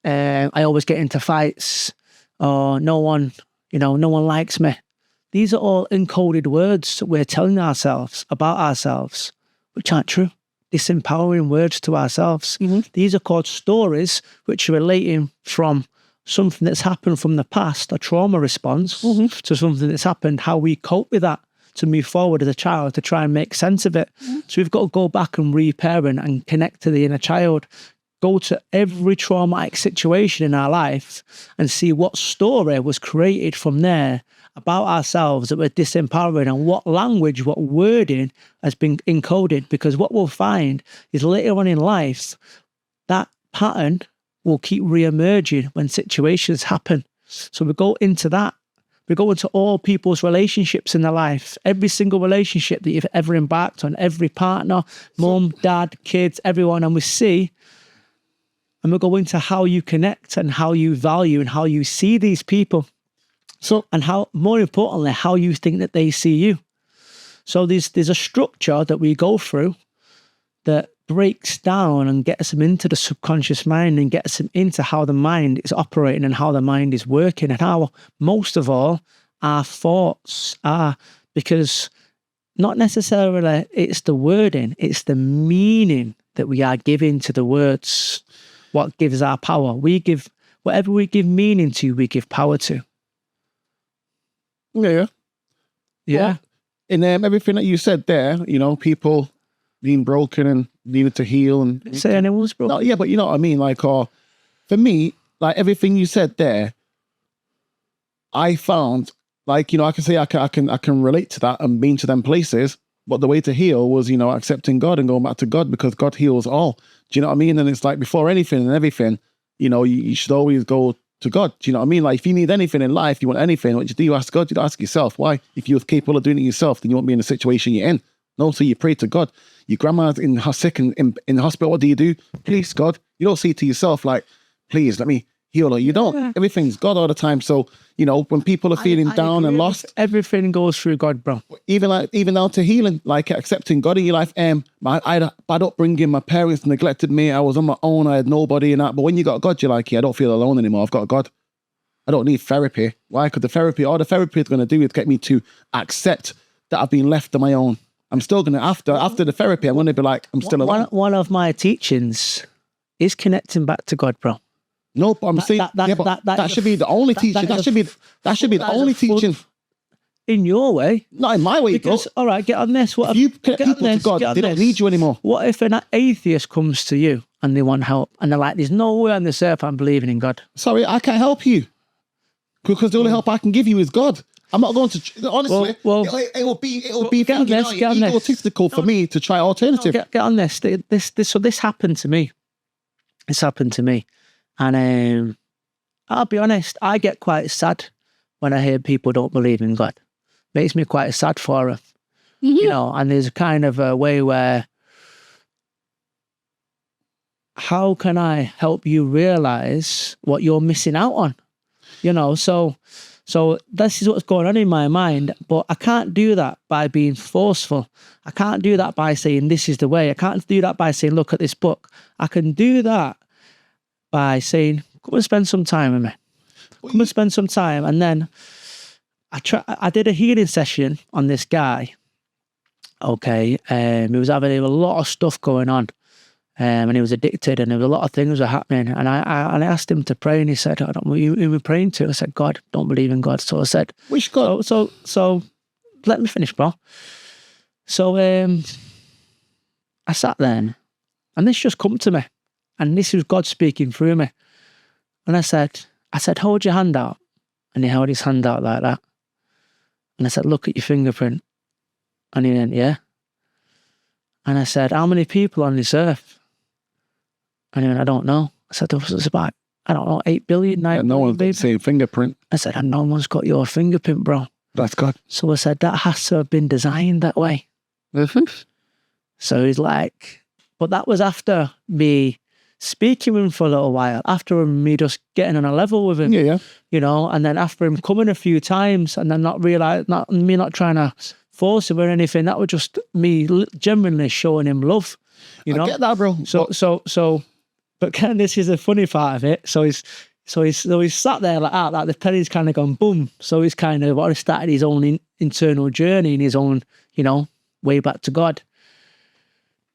I always get into fights, or no one likes me. These are all encoded words that we're telling ourselves about ourselves, which aren't true. Disempowering words to ourselves. These are called stories, which are relating from something that's happened from the past, a trauma response, to something that's happened, how we cope with that to move forward as a child, to try and make sense of it. So we've got to go back and reparent and connect to the inner child, go to every traumatic situation in our life and see what story was created from there about ourselves that we're disempowering, and what language, what wording has been encoded. Because what we'll find is later on in life, that pattern will keep re-emerging when situations happen. So we go into that. We go into all people's relationships in their life, every single relationship that you've ever embarked on, every partner, mum, dad, kids, everyone, and we see, and we go into how you connect and how you value and how you see these people. So, and how, more importantly, how you think that they see you. So there's a structure that we go through that breaks down and gets them into the subconscious mind and gets them into how the mind is operating and how the mind is working and how, most of all, our thoughts are. Because not necessarily it's the wording, it's the meaning that we are giving to the words what gives our power. We give, whatever we give meaning to, we give power to. Yeah. Well, in everything that you said there, you know, people being broken and needed to heal and say anyone was broken. No, yeah, but you know what I mean. Like, for me, like everything you said there, I found, like, you know, I can say I can relate to that and been to them places. But the way to heal was, you know, accepting God and going back to God, because God heals all. Do you know what I mean? And it's like, before anything and everything, you know, you should always go to God. Do you know what I mean? Like, if you need anything in life, you want anything, what do? You ask God, you don't ask yourself. Why? If you're capable of doing it yourself, then you won't be in the situation you're in. No, so you pray to God. Your grandma's in her sick in the hospital. What do? Please, God. You don't say to yourself, like, please, let me heal her. You don't. Yeah. Everything's God all the time. So, you know, when people are feeling down and lost, everything goes through God, bro. even down to healing, like accepting God in your life. I had a bad upbringing. My parents neglected me. I was on my own. I had nobody in that. But when you got God, you're like, yeah, I don't feel alone anymore. I've got God. I don't need therapy. Why? Because all the therapy is going to do is get me to accept that I've been left on my own. I'm still going to, after the therapy, I'm going to be like, I'm still alone. One of my teachings is connecting back to God, bro. No, but I'm saying that should be the only teaching. That should be the only teaching. In your way, not in my way, because, bro. All right, get on this. What if you connect people to God, they don't need you anymore. What if an atheist comes to you and they want help, and they're like, "There's no way on this earth I'm believing in God." Sorry, I can't help you, because the only help I can give you is God. I'm not going to, honestly, it will be egotistical for me to try alternative. Get on this. So this happened to me. This happened to me. And I'll be honest, I get quite sad when I hear people don't believe in God. Makes me quite sad for them. Mm-hmm. You know, and there's a kind of a way where, how can I help you realize what you're missing out on? You know, so this is what's going on in my mind, but I can't do that by being forceful. I can't do that by saying this is the way. I can't do that by saying, look at this book. I can do that by saying, come and spend some time with me. Come and spend some time. And then I did a healing session on this guy. Okay. He was having a lot of stuff going on. And he was addicted, and there was a lot of things were happening. And I asked him to pray, and he said, I don't know who you were praying to. I said, God, don't believe in God. So I said, which God? So let me finish, bro. So I sat there, and this just come to me. And this was God speaking through me. And I said, hold your hand out. And he held his hand out like that. And I said, look at your fingerprint. And he went, yeah. And I said, how many people on this earth? And he went, I don't know. I said, it's about, I don't know, 8 billion, 9 billion. No one's got the same fingerprint. I said, no one's got your fingerprint, bro. That's God. So I said, that has to have been designed that way. Mm-hmm. So he's like, but that was after me speaking with him for a little while, after me just getting on a level with him. Yeah. You know, and then after him coming a few times and then not trying to force him or anything, that was just me genuinely showing him love. You know? I get that, bro. But this is the funny part of it. So he's sat there like that, like the penny's kind of gone boom. So he's kind of already started his own internal journey in his own, you know, way back to God.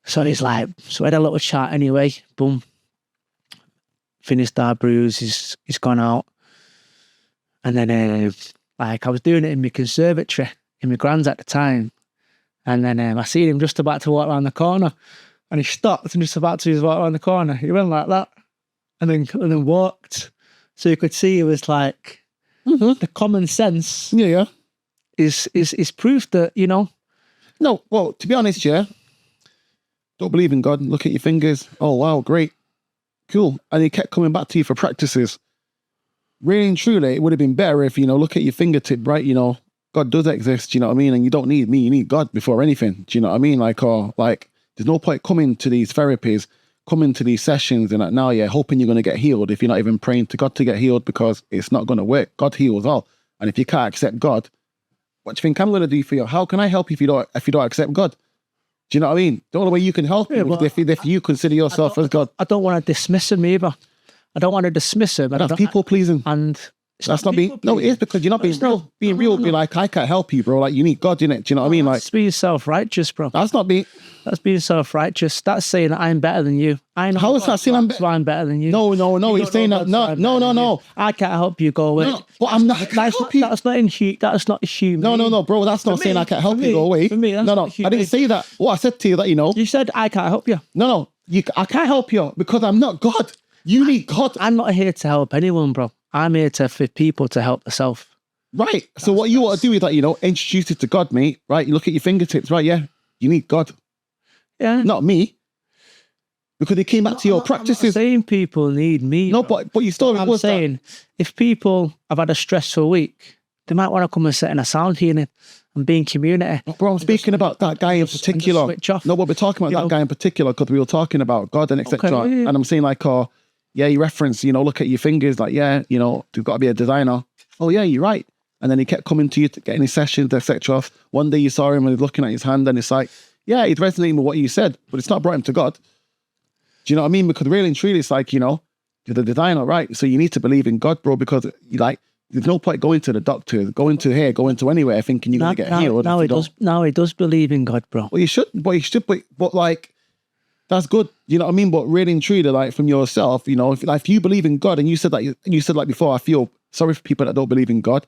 So he's like, so we had a little chat anyway, boom. Finished our brews, he's gone out. And then like I was doing it in my conservatory, in my grand's at the time. And then I seen him just about to walk around the corner. And he stopped and just about to walk around the corner. He went like that. And then walked. So you could see it was like the common sense. Yeah. Is proof that, you know. No, well, to be honest, yeah. Don't believe in God. Look at your fingers. Oh, wow, great. Cool. And he kept coming back to you for practices. Really and truly, it would have been better if, you know, look at your fingertip, right? You know, God does exist, do you know what I mean? And you don't need me, you need God before anything. Do you know what I mean? Like, there's no point coming to these therapies, coming to these sessions and like, now you're hoping you're going to get healed if you're not even praying to God to get healed, because it's not going to work. God heals all. And if you can't accept God, what do you think I'm going to do for you? How can I help you if you don't accept God? Do you know what I mean? The only way you can help him is if you consider yourself as God. I don't want to dismiss him either. I don't want to dismiss him. That's people pleasing. And that's not being, no, it is, because you're not being real. Being real would be like, I can't help you, bro. Like, you need God, innit? Do you know what I mean? Like, that's being self-righteous, bro. That's not being. That's being self-righteous. That's saying that I'm better than you. I know. How is that saying I'm better than you? No. You're saying that. No. I can't help you go away. No, but I'm not. That's not human. No, bro. That's not saying I can't help you go away. For me, no. I didn't say that. What I said to you that, you know. You said I can't help you. No. I can't help you because I'm not God. You need God. I'm not here to help anyone, bro. I'm here for people to help themselves. Right. So what you want to do is that, you know, introduce it to God, mate. Right. You look at your fingertips, right? Yeah. You need God, Yeah. not me. Because he came back to your I'm practices. not saying people need me. No, bro. but your story I'm was that. saying if people have had a stressful week, they might want to come and sit in a sound healing and be in community. Bro, I'm speaking about that guy in particular. switch off. No, but we're talking about that guy in particular because we were talking about God and etc. Okay, yeah. And I'm saying like, you reference, look at your fingers, like, there's got to be a designer. Oh yeah, you're right. And then he kept coming to you to get in his sessions, etc. One day you saw him and he's looking at his hand and it's like, yeah, he's resonating with what you said, but it's not brought him to God. Do you know what I mean? Because really and truly, it's like, you're the designer, right? So you need to believe in God, bro, because there's no point going to the doctor, going to here, going to anywhere, thinking you're going to get healed. Now he does believe in God, bro. Well, you should, but like, that's good. You know what I mean? But really and truly, like from yourself, if you believe in God and you said like before, I feel sorry for people that don't believe in God.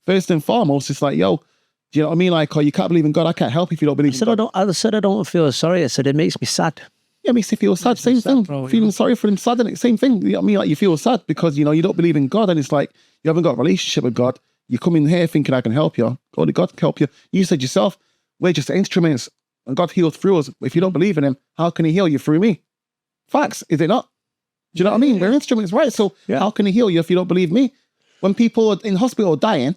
First and foremost, it's like, do you know what I mean? Like, you can't believe in God. I can't help if you don't believe in God. I said I don't feel sorry. I said it makes me sad. Yeah, it makes you feel sad. Same thing. Bro, Feeling sorry for them, sad, and same thing. You know what I mean? Like you feel sad because you don't believe in God, and it's like you haven't got a relationship with God. You come in here thinking I can help you. Only God can help you. You said yourself, we're just instruments, and God heals through us. If you don't believe in Him, how can He heal you through me? Facts, is it not? Do you know what I mean? We're instruments, right? So how can He heal you if you don't believe me? When people are in hospital dying,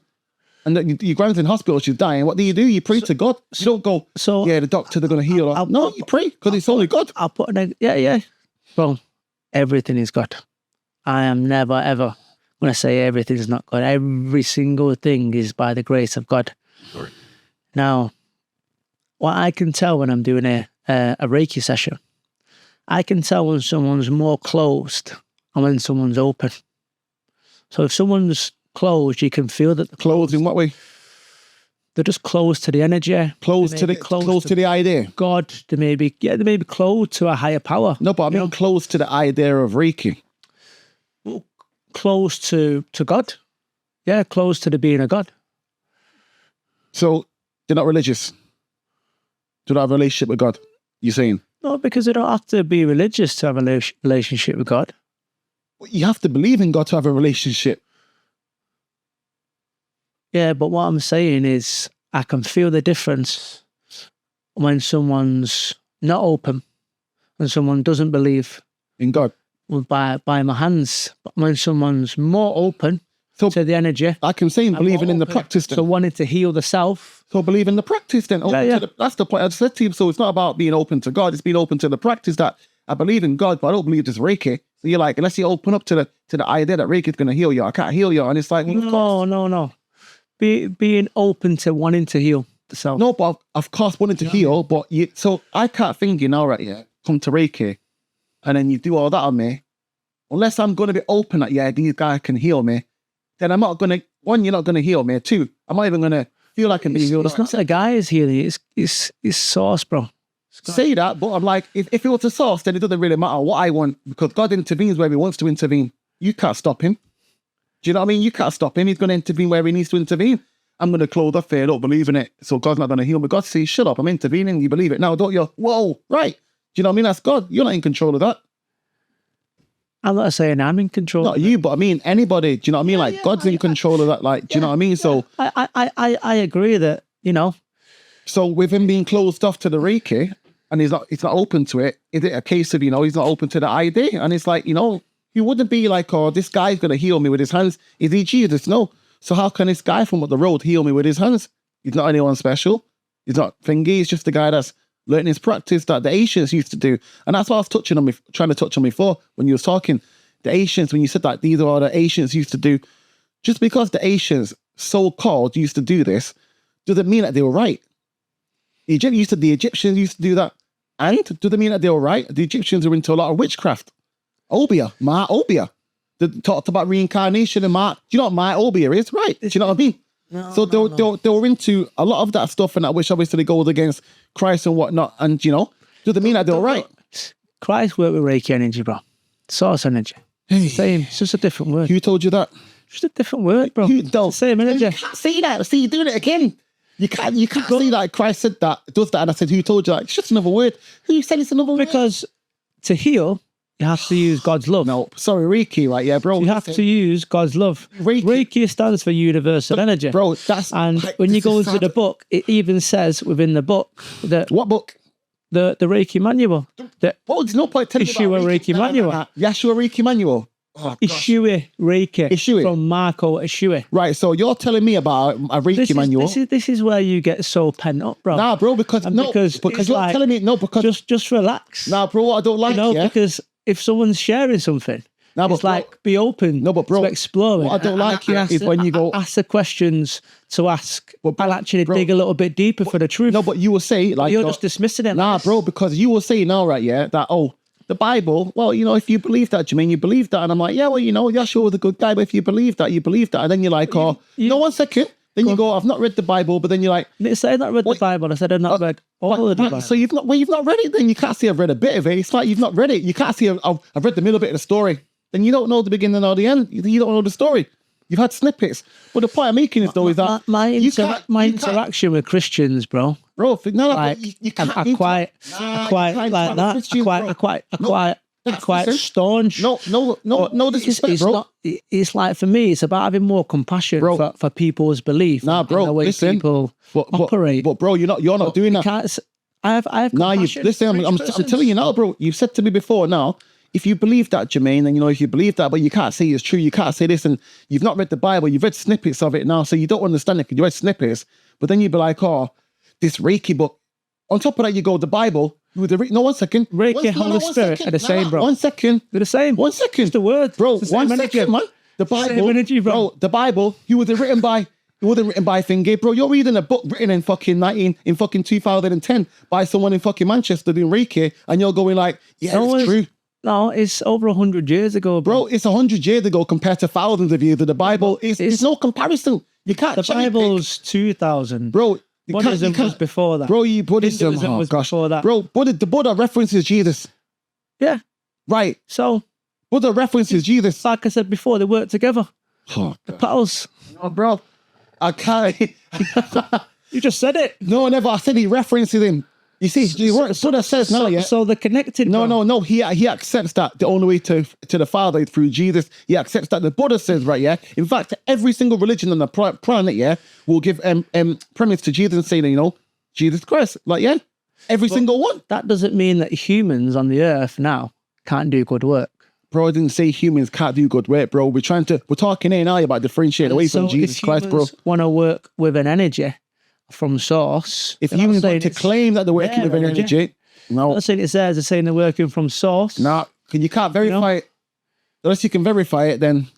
and your grandma's in hospital, she's dying, what do? You pray to God. You don't go, the doctor, they're going to heal her. No, you pray, because it's only God. I'll put Bro, everything is God. I am never, ever going to say everything is not God. Every single thing is by the grace of God. Sorry. Now, what I can tell when I'm doing a Reiki session, I can tell when someone's more closed and when someone's open. So if someone's closed, you can feel that Closed in what way? They're just closed to the energy. Closed to the idea. God. They may be closed to a higher power. No, but I mean close to the idea of Reiki. Close to God. Yeah, close to the being of God. So they're not religious. Do not have a relationship with God. You're saying? No, because they don't have to be religious to have a relationship with God. You have to believe in God to have a relationship. Yeah, but what I'm saying is I can feel the difference when someone's not open and someone doesn't believe in God. Well, by my hands. But when someone's more open to the energy. I can say believing in the practice then. So wanting to heal the self. So believe in the practice then. That's the point I said to you. So it's not about being open to God. It's being open to the practice that I believe in God, but I don't believe this Reiki. So you're like, unless you open up to the idea that Reiki is going to heal you, I can't heal you. And it's like, no. Being open to wanting to heal the self. No, but of course wanting to heal, but so I can't think, come to Reiki and then you do all that on me. Unless I'm going to be open that, these guys can heal me, then I'm not going to, one, you're not going to heal me. Two, I'm not even going to feel like I'm being healed. It's not the guy is healing, it's source, bro. Say that, but I'm like, if it was a source, then it doesn't really matter what I want because God intervenes where He wants to intervene. You can't stop Him. Do you know what I mean? You can't stop Him. He's going to intervene where He needs to intervene. I'm going to close off here. I don't believe in it. So God's not going to heal me. God says, shut up. I'm intervening. You believe it now, don't you? Whoa, right. Do you know what I mean? That's God. You're not in control of that. I'm not saying I'm in control. Not you, but I mean anybody. Do you know what I mean? Like God's in control of that. Like, do you know what I mean? So I agree that, So with Him being closed off to the Reiki and he's not open to it, is it a case of, he's not open to the idea? And it's like, he wouldn't be like, this guy's going to heal me with his hands. Is he Jesus? No. So how can this guy from up the road heal me with his hands? He's not anyone special. He's not thingy. He's just the guy that's learning his practice that the ancients used to do. And that's what I was trying to touch on before when you was talking. The ancients, when you said that these are what the ancients used to do. Just because the ancients, so-called, used to do this, doesn't mean that they were right. The Egyptians used to do that. And does it mean that they were right? The Egyptians were into a lot of witchcraft. Obia. They talked about reincarnation and do you know what Obia is? Right. Do you know what I mean? They were into a lot of that stuff and that which obviously goes against Christ and whatnot. And, does it mean that they were right? Christ worked with Reiki energy, bro. Source energy. Hey. Same. It's just a different word. Who told you that? Just a different word, bro. Same energy. You can't see that. See, you're doing it again. You can't see that Christ said that, does that. And I said, who told you that? It's just another word. Who said it's another word? Because to heal, You have to use God's love. No, sorry, Reiki, right? Yeah, bro. You have to use God's love. Reiki stands for universal energy. Bro, that's... And like, when you this go is into the sad. book, it even says within the book that What book? the Reiki manual, that Well, there's no point telling me Issue about a Reiki manual. Yeshua Reiki manual. Oh, gosh. Ishiwe Reiki Ishiwe. from Marco Ishiwe. Right, so you're telling me about a Reiki manual. This is where you get so pent up, bro. Nah, bro, because it's you're like, telling me just relax. Nah, bro, what I don't like, because if someone's sharing something, Nah, but it's like be open to exploring. What I don't like is when you go ask the questions to ask and actually dig a little bit deeper for the truth. No, but you will say like you're just dismissing it. Nah, bro, because you will say now, right? Yeah, that the Bible. Well, if you believe that, Jermaine, you believe that, and I'm like, yeah, well, Yeshua was a good guy, but if you believe that, and then you're like, no, 1 second. Then you go, I've not read the Bible, but then you're like, I said I've not read the Bible. I said I've not read all of the Bible. So you've not read it. Then you can't say I've read a bit of it. It's like you've not read it. You can't say I've read the middle bit of the story. Then you don't know the beginning or the end. You don't know the story. You've had snippets. But the point I'm making is though is that my interaction with Christians, bro. Bro, no, like, you can't. I quite like that. I quite staunch. No, disrespect, bro. It's like for me, it's about having more compassion for people's belief. Nah, bro, and the way listen, people operate. But bro, you're not doing that. I have compassion. Listen, I'm telling you now, bro. You've said to me before now, if you believe that, Jermaine, then if you believe that, but you can't say it's true, you can't say this, and you've not read the Bible, you've read snippets of it now, so you don't understand it because you read snippets, but then you'd be like, this Reiki book. On top of that, you go, the Bible, with the no, 1 second. Reiki, Holy Spirit are the same, bro. 1 second. They're the same. 1 second. It's the word. Bro, 1 second, man. The Bible, same energy, bro. The Bible, it wasn't written by thingy, bro. You're reading a book written in fucking 2010 by someone in fucking Manchester doing Reiki, and you're going like, yeah, it's true. No, it's over 100 years ago, bro. It's 100 years ago compared to thousands of years of the Bible. It's no comparison. You can't. The Bible's 2000, bro. Buddhism was before that. Bro, Buddhism was before that. Bro, the Buddha references Jesus. Yeah. Right. So Buddha references Jesus. Like I said before, they work together. Oh, the pals. No, bro. I can't. You just said it. No, never. I said he references him. You see, Buddha says now, yeah. So they're connected. No. He accepts that the only way to the Father is through Jesus. He accepts that. The Buddha says, right, yeah. In fact, every single religion on the planet, yeah, will give premise to Jesus and say, Jesus Christ, like, yeah, every single one. That doesn't mean that humans on the earth now can't do good work. Bro, I didn't say humans can't do good work, bro. We're talking here now about differentiate away from Jesus Christ, bro. Want to work with an energy from source. If humans want to claim that they're working with an energy, no. I'm not saying it's theirs, they're saying they're working from source. No, you can't verify it. Unless you can verify it, then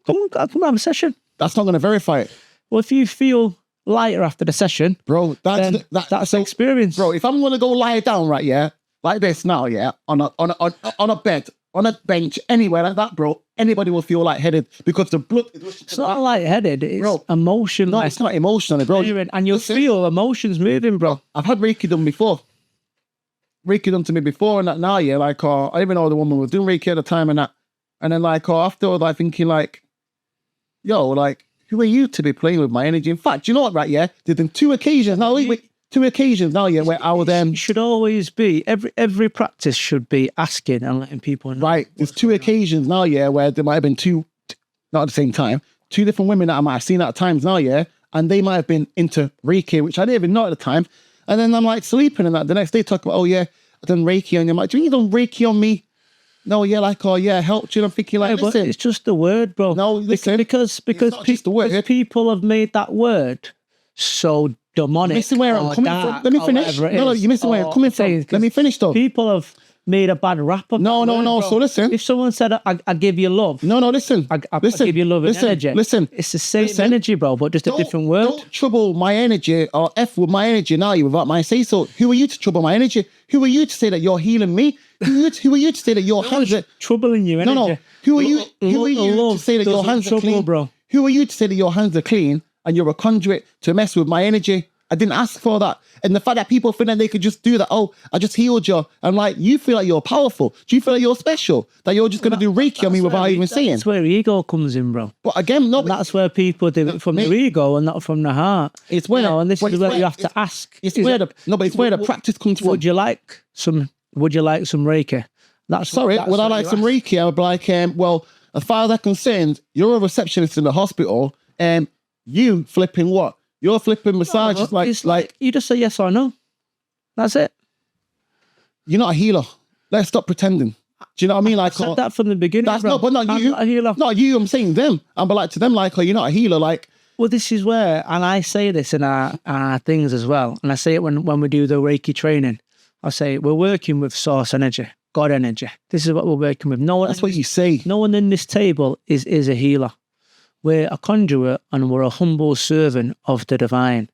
come have a session. That's not going to verify it. Well, if you feel lighter after the session, bro, that's the experience. Bro, if I'm going to go lie down, right, yeah, like this now, yeah, on a bed, on a bench, anywhere like that, bro, anybody will feel lightheaded because the blood is rushing. It's not lightheaded, it's emotional. No, it's not emotional, bro. And you'll feel emotions moving, bro. I've had Reiki done before. Reiki done to me before and that now, yeah, like, I even know the woman was doing Reiki at the time and that. And then, like, afterwards, like, thinking, like, yo, like, who are you to be playing with my energy? In fact, you know what, right, yeah? There's been two occasions now, yeah, where I would It should always be, every practice should be asking and letting people know. Right, there's two occasions now, yeah, where there might have been two, not at the same time, two different women that I might have seen at times now, yeah, and they might have been into Reiki, which I didn't even know at the time. And then I'm like sleeping and that. The next day talk about, oh yeah, I done Reiki on you. I'm like, do you done Reiki on me? No, yeah, like, oh yeah, helped you. I'm thinking like, listen. But it's just the word, bro. No, listen. Because just the word. People have made that word so demonic. Missing where I'm coming from. Let me finish. No, you're missing where I'm coming from. Let me finish though. People have made a bad rap of No. So listen. If someone said, I give you love. No, listen. I give you love and energy. Listen. It's the same energy, bro, but just a different word. Don't trouble my energy or F with my energy now without my say so. Who are you to trouble my energy? Who are you to say that you're healing me? Who are you to say that your hands are troubling your energy? No. Who are you to say that your hands are clean? Bro. Who are you to say that your hands are clean and you're a conduit to mess with my energy? I didn't ask for that. And the fact that people think that they could just do that, oh, I just healed you. I'm like, you feel like you're powerful. Do you feel like you're special? That you're just going to do Reiki on me without even saying? That's where ego comes in, bro. But again, no. That's where people do it from their ego and not from the heart. It's where, and this is where you have to ask. It's where the practice comes from. Would you like some Reiki? And Sorry, would I like some Reiki? I would be like, well, as far as I'm concerned, you're a receptionist in the hospital, and you flipping what? You're flipping massages like you just say yes or no. That's it. You're not a healer. Let's stop pretending. Do you know what I mean? Like, I said that from the beginning. That's bro. not you. I'm not a healer. Not you. I'm saying them. I'm like to them like, you're not a healer. Like, well, this is where, and I say this in our things as well, and I say it when we do the Reiki training. I say we're working with source energy, God energy. This is what we're working with. No one. That's what you say. No one in this table is a healer. We're a conduit and we're a humble servant of the divine,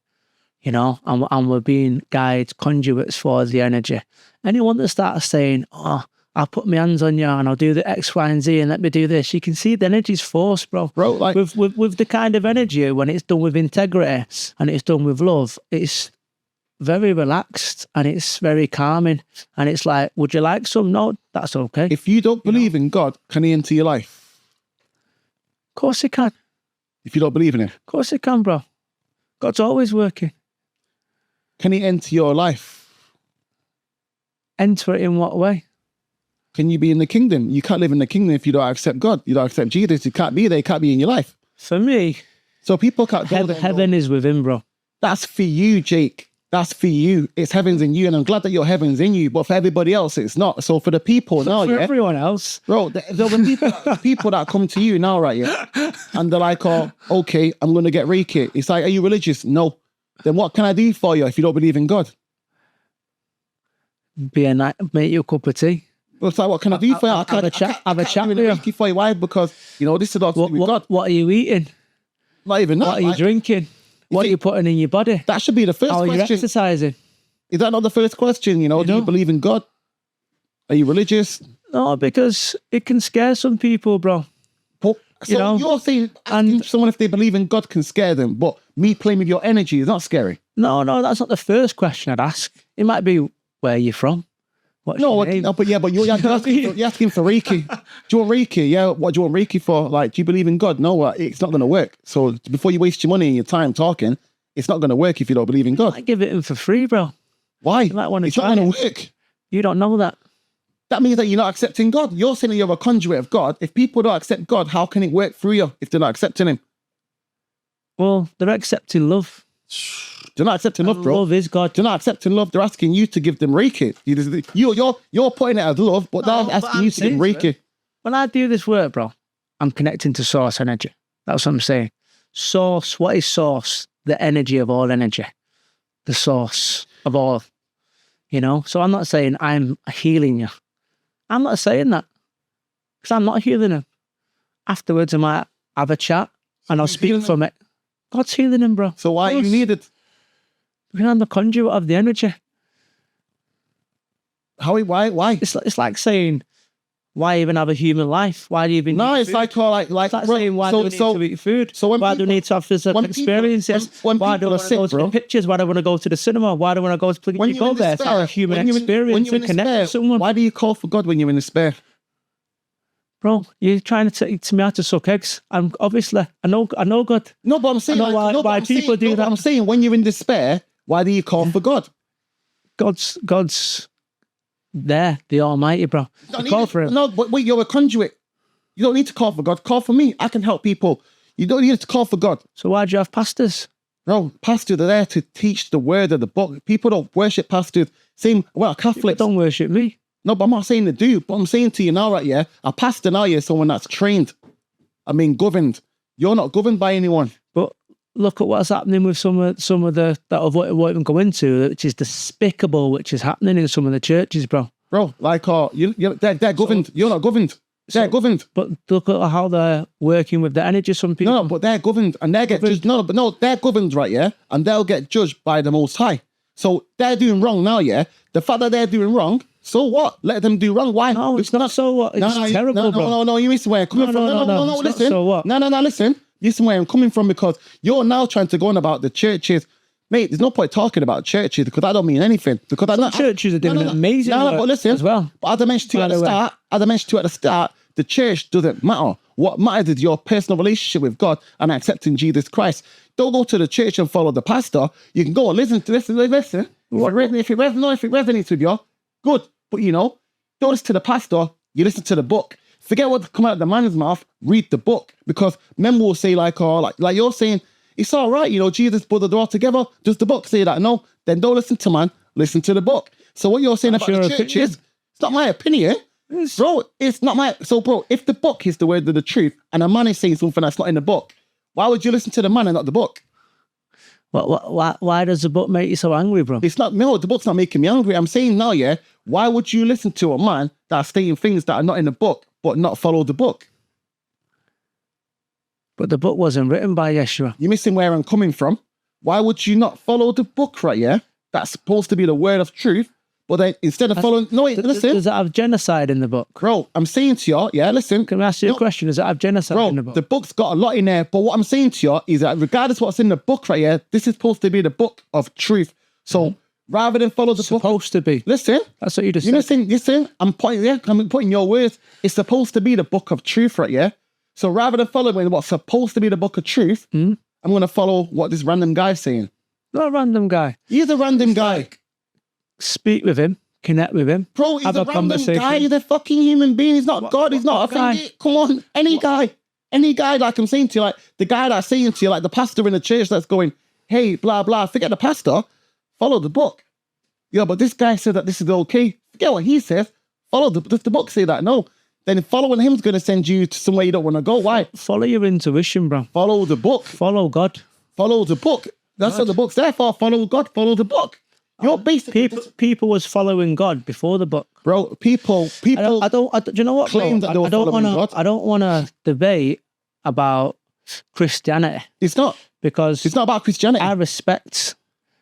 you know, and we're being guides, conduits for the energy. Anyone that starts saying, oh, I'll put my hands on you and I'll do the X, Y, and Z and let me do this, you can see the energy's force, bro. Like, with the kind of energy, when it's done with integrity and it's done with love, it's very relaxed and it's very calming. And it's like, would you like some? No, that's okay. If you don't believe in God, can he enter your life? Of course he can. If you don't believe in him? Of course he can, bro. God's always working. Can he enter your life? Enter it in what way? Can you be in the kingdom? You can't live in the kingdom if you don't accept God. You don't accept Jesus. You can't be there. You can't be in your life. For me, so people can't go there. Heaven is within, bro. That's for you, Jake. That's for you. It's heaven's in you, and I'm glad that your heaven's in you. But for everybody else, it's not. So for the people now, for everyone else, bro, the people that come to you now, right? Yeah, and they're like, "Oh, okay, I'm going to get Reiki." It's like, "Are you religious?" No. Then what can I do for you if you don't believe in God? Make you a cup of tea. Well, it's like, what can I do for you? Have a chat with you. Reiki for you. Why? Because this is not to do with God. What are you eating? Not even that. What are you drinking? What are you putting in your body? That should be the first question. How are you exercising? Is that not the first question? Do you believe in God? Are you religious? No, because it can scare some people, bro. But, so you're saying asking someone if they believe in God can scare them, but me playing with your energy is not scary? No, that's not the first question I'd ask. It might be, where are you from? But you're asking for Reiki. Do you want Reiki? Yeah, what do you want Reiki for? Like, do you believe in God? No, it's not going to work. So before you waste your money and your time talking, it's not going to work if you don't believe in God. I give it in for free, bro. Why? You might want to it's not going to work. You don't know that. That means that you're not accepting God. You're saying that you're a conduit of God. If people don't accept God, how can it work through you if they're not accepting him? Well, they're accepting love. They're not accepting love, bro. Love is God. They're not accepting love. They're asking you to give them Reiki. You're putting it as love, but they're asking you to give them Reiki. When I do this work, bro, I'm connecting to source energy. That's what I'm saying. Source, what is source? The energy of all energy. The source of all. So I'm not saying I'm healing you. I'm not saying that. Because I'm not healing him. Afterwards, I might have a chat and I'll speak from it. God's healing him, bro. So why you need it? Because I'm the conduit of the energy. Why? It's like saying, why even have a human life? Why do you even No, it's like saying, why do we need to eat food? So why do we need to have physical experiences? Why do I want to go to the pictures? Why do I want to go to the cinema? Why do I want to go to you go there? It's like a human experience to connect with someone. Why do you call for God when you're in despair? Bro, you're trying to teach me how to suck eggs. I'm obviously, I know God. No, but I'm saying why people do that. I'm saying when you're in despair, why do you call for God? God's there, the Almighty, bro. Call for him. No, but wait, you're a conduit. You don't need to call for God. Call for me. I can help people. You don't need to call for God. So why do you have pastors? No, pastors are there to teach the word of the book. People don't worship pastors. Catholics people don't worship me. No, but I'm not saying they do. But I'm saying to you now, right? Yeah, a pastor now, you're someone that's trained. Governed. You're not governed by anyone. But look at what's happening with some of the that I won't even go into, which is despicable, which is happening in some of the churches, bro. Bro, they're governed. So, you're not governed. They're governed. But look at how they're working with the energy. Some people. No, but they're governed, and they get judged. They're governed, right? Yeah, and they'll get judged by the Most High. So they're doing wrong now. Yeah, the fact that they're doing wrong. So what? Let them do wrong. Why? No, it's not so what. It's terrible, bro. No. You listen where I'm coming from. No. Listen. So what? No. Listen. Listen where I'm coming from, because you're now trying to go on about the churches. Mate, there's no point talking about churches because I don't mean anything. Because churches are doing amazing work but listen, as well. But as I mentioned to you at the start, the church doesn't matter. What matters is your personal relationship with God and accepting Jesus Christ. Don't go to the church and follow the pastor. You can go and listen. If it resonates with you, good. But don't listen to the pastor, you listen to the book. Forget what come out of the man's mouth, read the book. Because men will say like you're saying, it's all right, Jesus put the door together. Does the book say that? No, then don't listen to man, listen to the book. So what you're saying about the church is, it's not my opinion. Bro, it's not my... So, bro, if the book is the word of the truth and a man is saying something that's not in the book, why would you listen to the man and not the book? Why does the book make you so angry, bro? It's not... No, the book's not making me angry. I'm saying now, yeah, why would you listen to a man that's saying things that are not in the book but not follow the book? But the book wasn't written by Yeshua. You're missing where I'm coming from. Why would you not follow the book, right, yeah? That's supposed to be the word of truth. But then instead of following... No, wait, listen. Does it have genocide in the book? Bro, I'm saying to you, yeah, listen. Can I ask you a question? Does it have genocide in the book? The book's got a lot in there. But what I'm saying to you is that regardless of what's in the book right here, this is supposed to be the book of truth. So rather than follow the book... Supposed to be. Listen. That's what you just said. Listen, I'm putting your words. It's supposed to be the book of truth right here. So rather than following what's supposed to be the book of truth, I'm going to follow what this random guy's saying. Not a random guy. He's a random guy. Speak with him. Connect with him. Bro, he's a random guy. He's a fucking human being. He's not God. He's not a guy. Come on. Any guy, like I'm saying to you, like the guy that's saying to you, like the pastor in the church that's going, hey, blah, blah, forget the pastor. Follow the book. Yeah, but this guy said that this is okay. Forget what he says. Does the book say that? No. Then following him's going to send you to somewhere you don't want to go. Why? Follow your intuition, bro. Follow the book. Follow God. Follow the book. That's what the book's there for. Follow God. Follow the book. You're basically... People was following God before the book. Bro, people... Do you know what, bro? Claim that they were following God. I don't want to debate about Christianity. It's not. Because... It's not about Christianity. I respect...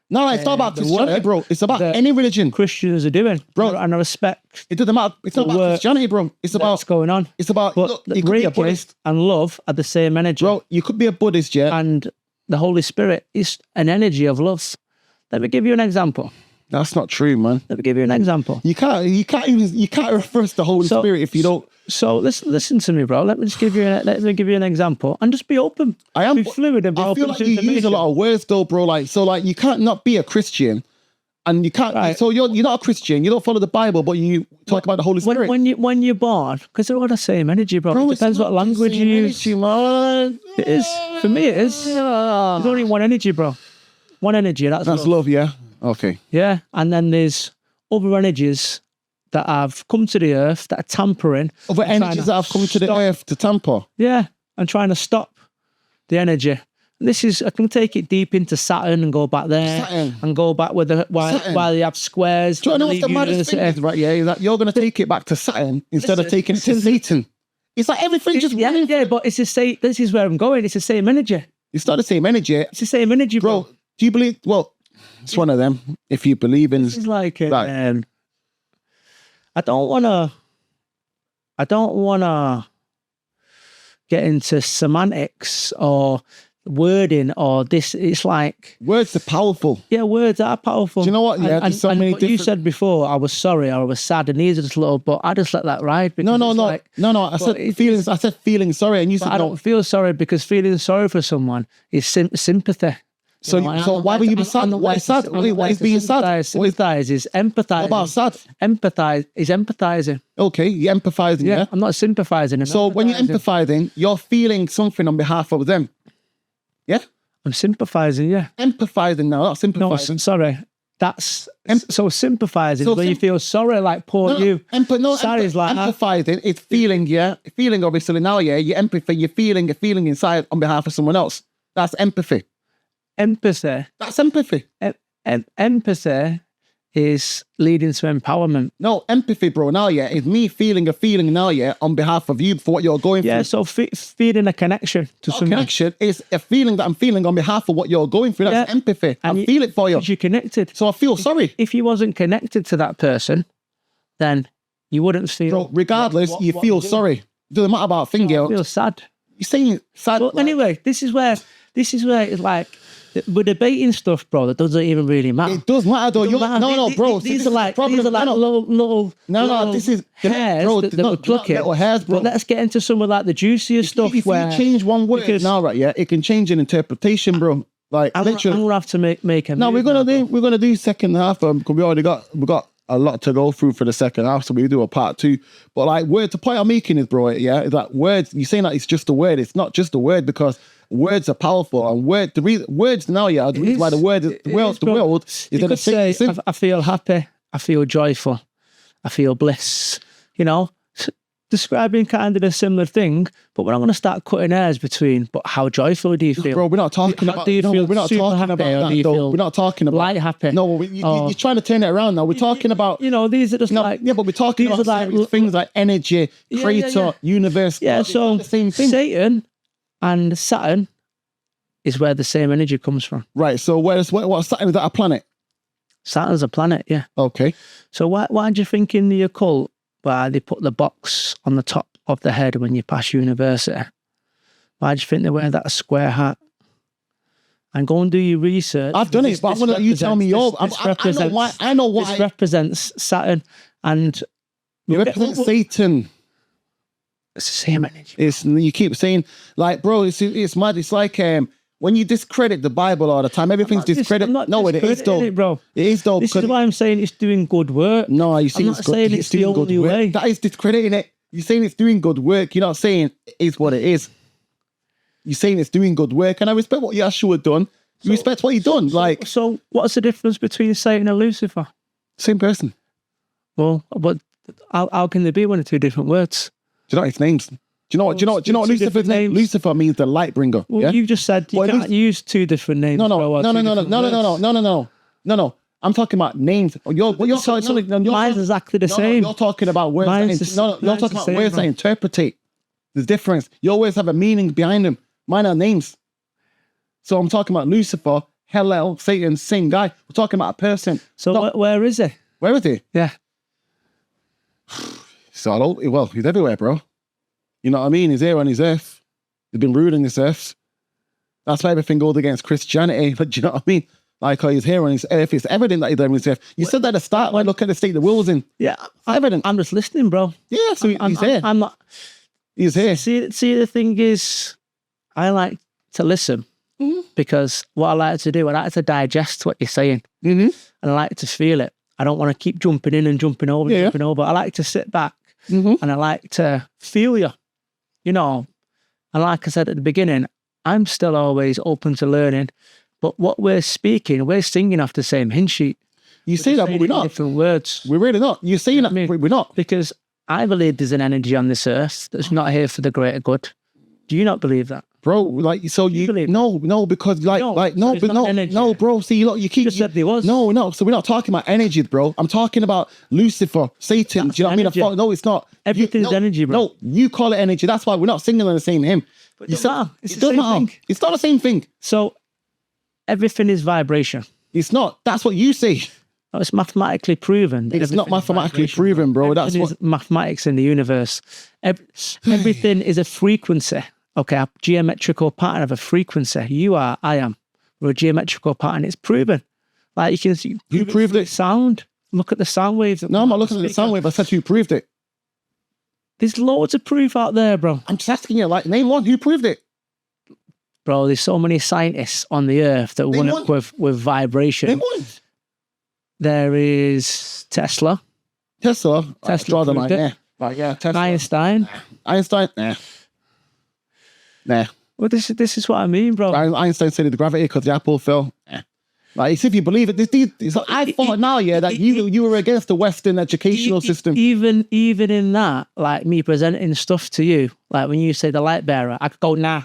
No, it's not about Christianity, bro. It's about any religion. Christians are doing. Bro. And I respect... It doesn't matter. It's not about Christianity, bro. It's about... What's going on. It's about... But look, you could be a Buddhist. And love are the same energy. Bro, you could be a Buddhist, yeah? And the Holy Spirit is an energy of love. Let me give you an example. That's not true, man. Let me give you an example. You can't reference the Holy Spirit if you don't. So listen to me, bro. Let me give you an example and just be open. I am be fluid and be open. I feel like you use a lot of words though, bro. Like you can't not be a Christian, and you can't. Right. So you're not a Christian. You don't follow the Bible, but you talk about the Holy Spirit. When you're born, because they're all the same energy, bro. It depends what language you use. Man. It is for me. It is. There's only one energy, bro. One energy. That's love. Yeah. Okay. Yeah, and then there's other energies that have come to the earth that are tampering. Other energies that have come to the earth to tamper. Yeah, and trying to stop the energy. And this is, I can take it deep into Saturn and go back there. And go back with while you have squares. Do you know what's the maddest thing is, right? Yeah, is that you're going to take it back to Saturn instead of taking it to Satan. It's like everything just... Yeah, but it's the same, this is where I'm going. It's the same energy. It's not the same energy. It's the same energy, bro. Do you believe... Well... It's one of them. If you believe in... It's like... I don't want to get into semantics or wording or this. It's like... Words are powerful. Yeah, words are powerful. Do you know what? Yeah, there's so many different... You said before, I was sorry or I was sad, and these are just little... But I just let that ride. No. I said feelings. I said feeling sorry, and you said... I don't feel sorry, because feeling sorry for someone is sympathy. So why would you be sad? Why is sad? Why is being sad? Sympathize is empathizing. What about sad? Empathize is empathizing. Okay, you're empathizing, yeah? I'm not sympathizing. So when you're empathizing, you're feeling something on behalf of them. Yeah? I'm sympathizing, yeah. Empathizing now, not sympathizing. No, sorry. That's... so sympathizing, when you feel sorry, like poor you. Sorry is like empathizing is feeling, yeah? Feeling, obviously, now, yeah? You're empathy, you're feeling a feeling inside on behalf of someone else. That's empathy. Empathy. That's empathy. Empathy is leading to empowerment. No, empathy, bro, now, yeah, is me feeling a feeling now, yeah, on behalf of you for what you're going through. Yeah, so feeling a connection to someone. Connection is a feeling that I'm feeling on behalf of what you're going through. That's empathy. I feel it for you. Because you're connected. So I feel sorry. If you wasn't connected to that person, then you wouldn't feel... Bro, regardless, you feel sorry. It doesn't matter about a thing, you feel sad. You're saying sad. Well, anyway, this is where it's like... We're debating stuff, bro, that doesn't even really matter. It does matter, though. No, bro. These are like little this is hairs bro, that we're plucking. Little hairs, bro. But let's get into some of like the juicier stuff. If you change one word now, right? Yeah, it can change an interpretation, bro. Like I'm literally, gonna have to make a. No, we're gonna do second half. Because we got a lot to go through for the second half, so we do a part 2. But like, the point I'm making is, bro, yeah, is that words, you're saying that it's just a word. It's not just a word, because words are powerful, and words now, yeah, the reason why the world is you could say, I feel happy, I feel joyful, I feel bliss, you know, describing kind of a similar thing, but we're not going to start cutting hairs between, but how joyful do you feel? Bro, we're not talking about, do you feel we're not super talking happy, about or that, do you though. feel We're not talking about light happy? No, you're trying to turn it around now. We're talking about, you know, these are just like, yeah, but we're talking about like, things like energy, creator, universe. Yeah, so the same thing. Satan and Saturn is where the same energy comes from. Right, so what Saturn, is that a planet? Saturn's a planet, yeah. Okay. So why do you think in the occult, where they put the box on the top of the head when you pass university, why do you think they wear that square hat? And go and do your research. I've done it, but I'm going to let you tell me yours. I know why. This represents Saturn, and it represents Satan. It's the same energy. You keep saying, like, bro, it's mad. It's like when you discredit the Bible all the time, everything's discredited. No, it is though, bro. It is though. This is why I'm saying it's doing good work. No, you see, I'm not saying it's the only way. That is discrediting it. You're saying it's doing good work. You're not saying it is what it is. You're saying it's doing good work, and I respect what Yahshua done. You respect what he done. So what's the difference between Satan and Lucifer? Same person. Well, but how can they be one or two different words? Do you know its names? Do you know what Lucifer's name? Lucifer means the light bringer. Well, yeah? you just said you can't use two different names. No. I'm talking about names. Mine's exactly the same. You're talking about words. You're talking about words that interpretate. There's difference. Your words have a meaning behind them. Mine are names. So I'm talking about Lucifer, Hellel, Satan, same guy. We're talking about a person. So where is he? Where is he? Yeah. Well, he's everywhere, bro. You know what I mean? He's here on his earth. He's been ruling this earth. That's why everything goes against Christianity. But do you know what I mean? Like, he's here on his earth. It's evident that he's there on his earth. You said that at the start, like, look at the state the world's in. Yeah. It's evident. I'm just listening, bro. Yeah, so he's here. I'm not. He's here. See, the thing is, I like to listen because what I like to do, I like to digest what you're saying. And I like to feel it. I don't want to keep jumping in and jumping over, jumping over. I like to sit back and I like to feel you, you know. And like I said at the beginning, I'm still always open to learning. But what we're speaking, we're singing off the same hymn sheet. You say that, but we're not. Different words. We're really not. You're saying that, but we're not. Because I believe there's an energy on this earth that's not here for the greater good. Do you not believe that? Bro, like, so you believe because no, bro. See, look, you keep. You just said there was. No. So we're not talking about energy, bro. I'm talking about Lucifer, Satan. Do you know what I mean? No, it's not. Everything's energy, bro. No, you call it energy. That's why we're not singing on the same hymn. But it doesn't matter. It doesn't matter. It's not the same thing. So everything is vibration. It's not. That's what you say. No, it's mathematically proven. It's not mathematically proven, bro. That's what mathematics in the universe. Everything is a frequency. Okay, a geometrical pattern of a frequency. You are, I am. We're a geometrical pattern. It's proven. Like you can see. Who proved it? Sound. Look at the sound waves. No, I'm not looking at the sound wave. I said who proved it. There's loads of proof out there, bro. I'm just asking you, like, name one. Who proved it? Bro, there's so many scientists on the earth that work with vibration. Name one. There is Tesla. Tesla Proved it. yeah. Like, yeah, Tesla. Einstein. Nah. Well, this is what I mean, bro. Einstein said the gravity because the apple fell. Like, it's if you believe it. I thought now, that you were against the Western educational system. Even in that, like me presenting stuff to you, like when you say the light bearer, I could go, nah.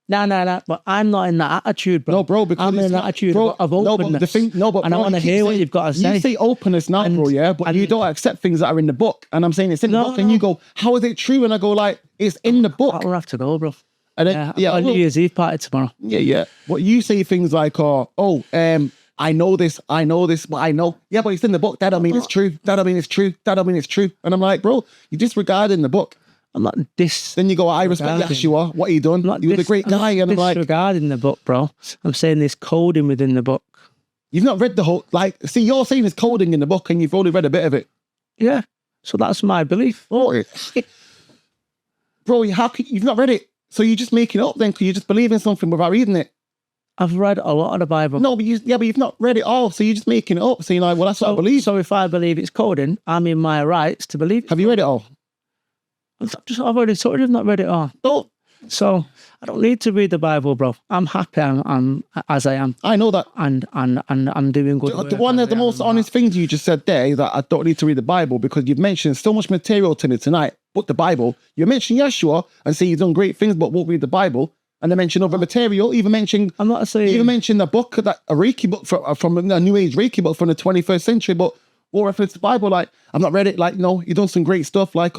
But I'm not in that attitude, bro. No, bro, because I'm in that attitude of openness. And I want to hear what you've got to say. You say openness now, bro, yeah, but you don't accept things that are in the book. And I'm saying it's in the book, and you go, how is it true? And I go, like, it's in the book. I'll have to go, bro. And then, I've got a New Year's Eve party tomorrow. Yeah. But you say things like, I know this, but I know. Yeah, but it's in the book. That don't mean it's true. That don't mean it's true. That don't mean it's true. And I'm like, bro, you disregarding the book. I'm not Then you go, I respect Yahshua. What he done? You were the great guy. And I'm like, disregarding the book, bro. I'm saying there's coding within the book. You've not read the whole, like, see, you're saying there's coding in the book and you've only read a bit of it. Yeah. So that's my belief. Oh, bro, how can you've not read it? So you're just making it up then because you just believe in something without reading it. I've read a lot of the Bible. No, but you've not read it all, so you're just making it up. So you're like, well, that's what I believe. So if I believe it's coding, I'm in my rights to believe it. Have you read it all? I've already told you I've not read it all. No. So I don't need to read the Bible, bro. I'm happy I'm as I am. I know that. And I'm doing good. The one of the most honest things you just said there is that I don't need to read the Bible because you've mentioned so much material to me tonight, but the Bible. You mentioned Yeshua and say you've done great things, but won't read the Bible. And they mention other material, even mentioned I'm not saying even mentioned a book, that a Reiki book from a New Age Reiki book from the 21st century, but all reference to the Bible. Like, I've not read it. Like, no, you've done some great stuff. Like,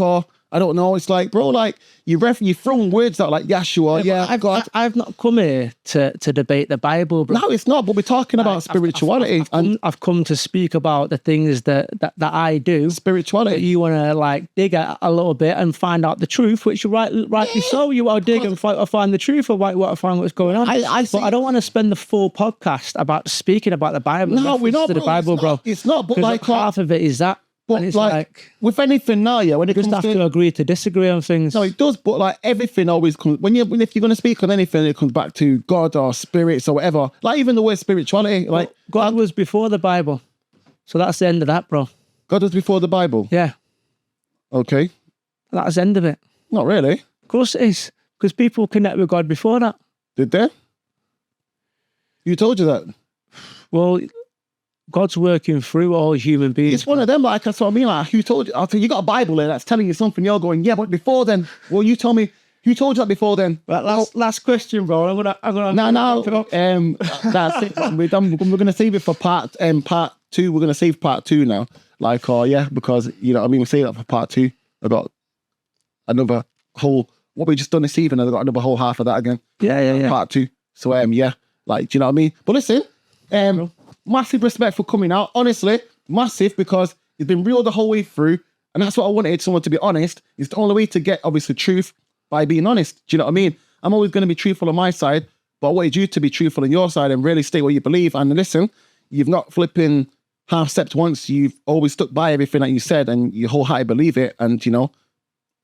I don't know. It's like, bro, like you've thrown words out like Yeshua. Yeah, God. I've not come here to debate the Bible, bro. No, it's not. But we're talking about spirituality. I've come to speak about the things that I do. Spirituality. You want to like dig a little bit and find out the truth, which rightly so. You want to dig and find the truth, or want to find what's going on. But I don't want to spend the full podcast about speaking about the Bible. No, we're not. The Bible, bro. It's not. But like half of it is that. But it's like with anything now, yeah, when it just comes have to agree to disagree on things. No, it does. But like everything always comes if you're going to speak on anything, it comes back to God or spirits or whatever. Like even the word spirituality, like God was before the Bible, so that's the end of that, bro. God was before the Bible. Yeah. Okay. That's the end of it. Not really. Of course it is, because people connect with God before that. Did they? Who told you that? Well, God's working through all human beings. It's one of them, like, that's what I mean. Like, who told you? I think you got a Bible there that's telling you something. You're going, yeah, but before then, well, you tell me, who told you that before then? Right, last question, bro. I'm gonna. No. That's it. We're done. We're gonna save it for part two. We're gonna save part two now. Like, because you know, what I mean, we save that for part two. I got another whole. What we just done this evening, I got another whole half of that again. Yeah. Part two. So yeah, like, do you know what I mean? But listen, massive respect for coming out. Honestly, massive, because you've been real the whole way through. And that's what I wanted, someone to be honest. It's the only way to get, obviously, truth by being honest. Do you know what I mean? I'm always going to be truthful on my side, but I wanted you to be truthful on your side and really state what you believe. And listen, you've not flipping half-stepped once. You've always stuck by everything that you said and you wholeheartedly believe it. And, you know,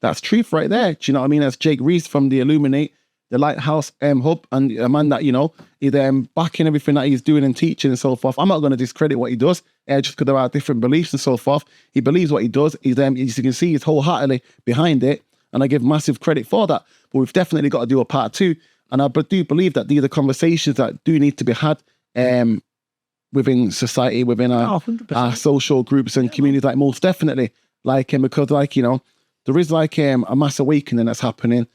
that's truth right there. Do you know what I mean? That's Jake Rees from the Illuminate, the Lighthouse hub, and a man that, you know, is backing everything that he's doing and teaching and so forth. I'm not going to discredit what he does, just because there are different beliefs and so forth. He believes what he does. He's, as you can see, he's wholeheartedly behind it, and I give massive credit for that. But we've definitely got to do a part two, and I do believe that these are conversations that do need to be had within society, within our social groups and communities, like most definitely. Like, because, like, you know, there is like a mass awakening that's happening.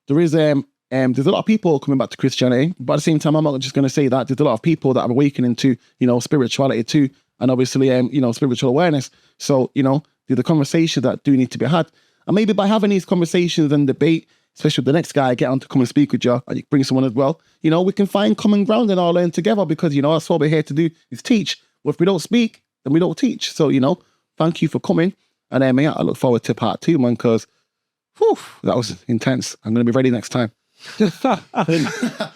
There is there's a lot of people coming back to Christianity, but at the same time, I'm not just going to say that. There's a lot of people that are awakening to, you know, spirituality too, and obviously, you know, spiritual awareness. So, you know, there's a conversation that do need to be had. And maybe by having these conversations and debate, especially with the next guy, get on to come and speak with you, and you bring someone as well, you know, we can find common ground and all learn together, because, you know, that's what we're here to do, is teach. Well, if we don't speak, then we don't teach. So, you know, thank you for coming. And yeah, I look forward to part two, man, because that was intense. I'm going to be ready next time.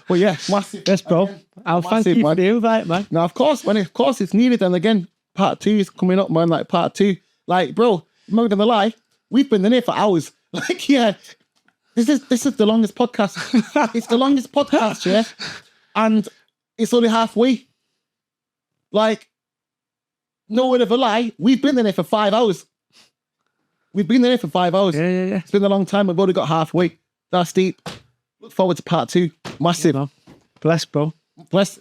Well, yeah, massive. Yes, bro. I'll thank you for the invite, man. Now, of course, it's needed. And again, part two is coming up, man. Like, part two. Like, bro, I'm not going to lie. We've been in here for hours. Like, yeah, this is the longest podcast. It's the longest podcast, yeah? And it's only halfway. Like, no word of a lie. We've been in here for 5 hours. We've been there for 5 hours. Yeah. It's been a long time. We've only got halfway. That's deep. Look forward to part two. Massive. Yeah, bless, bro. Bless.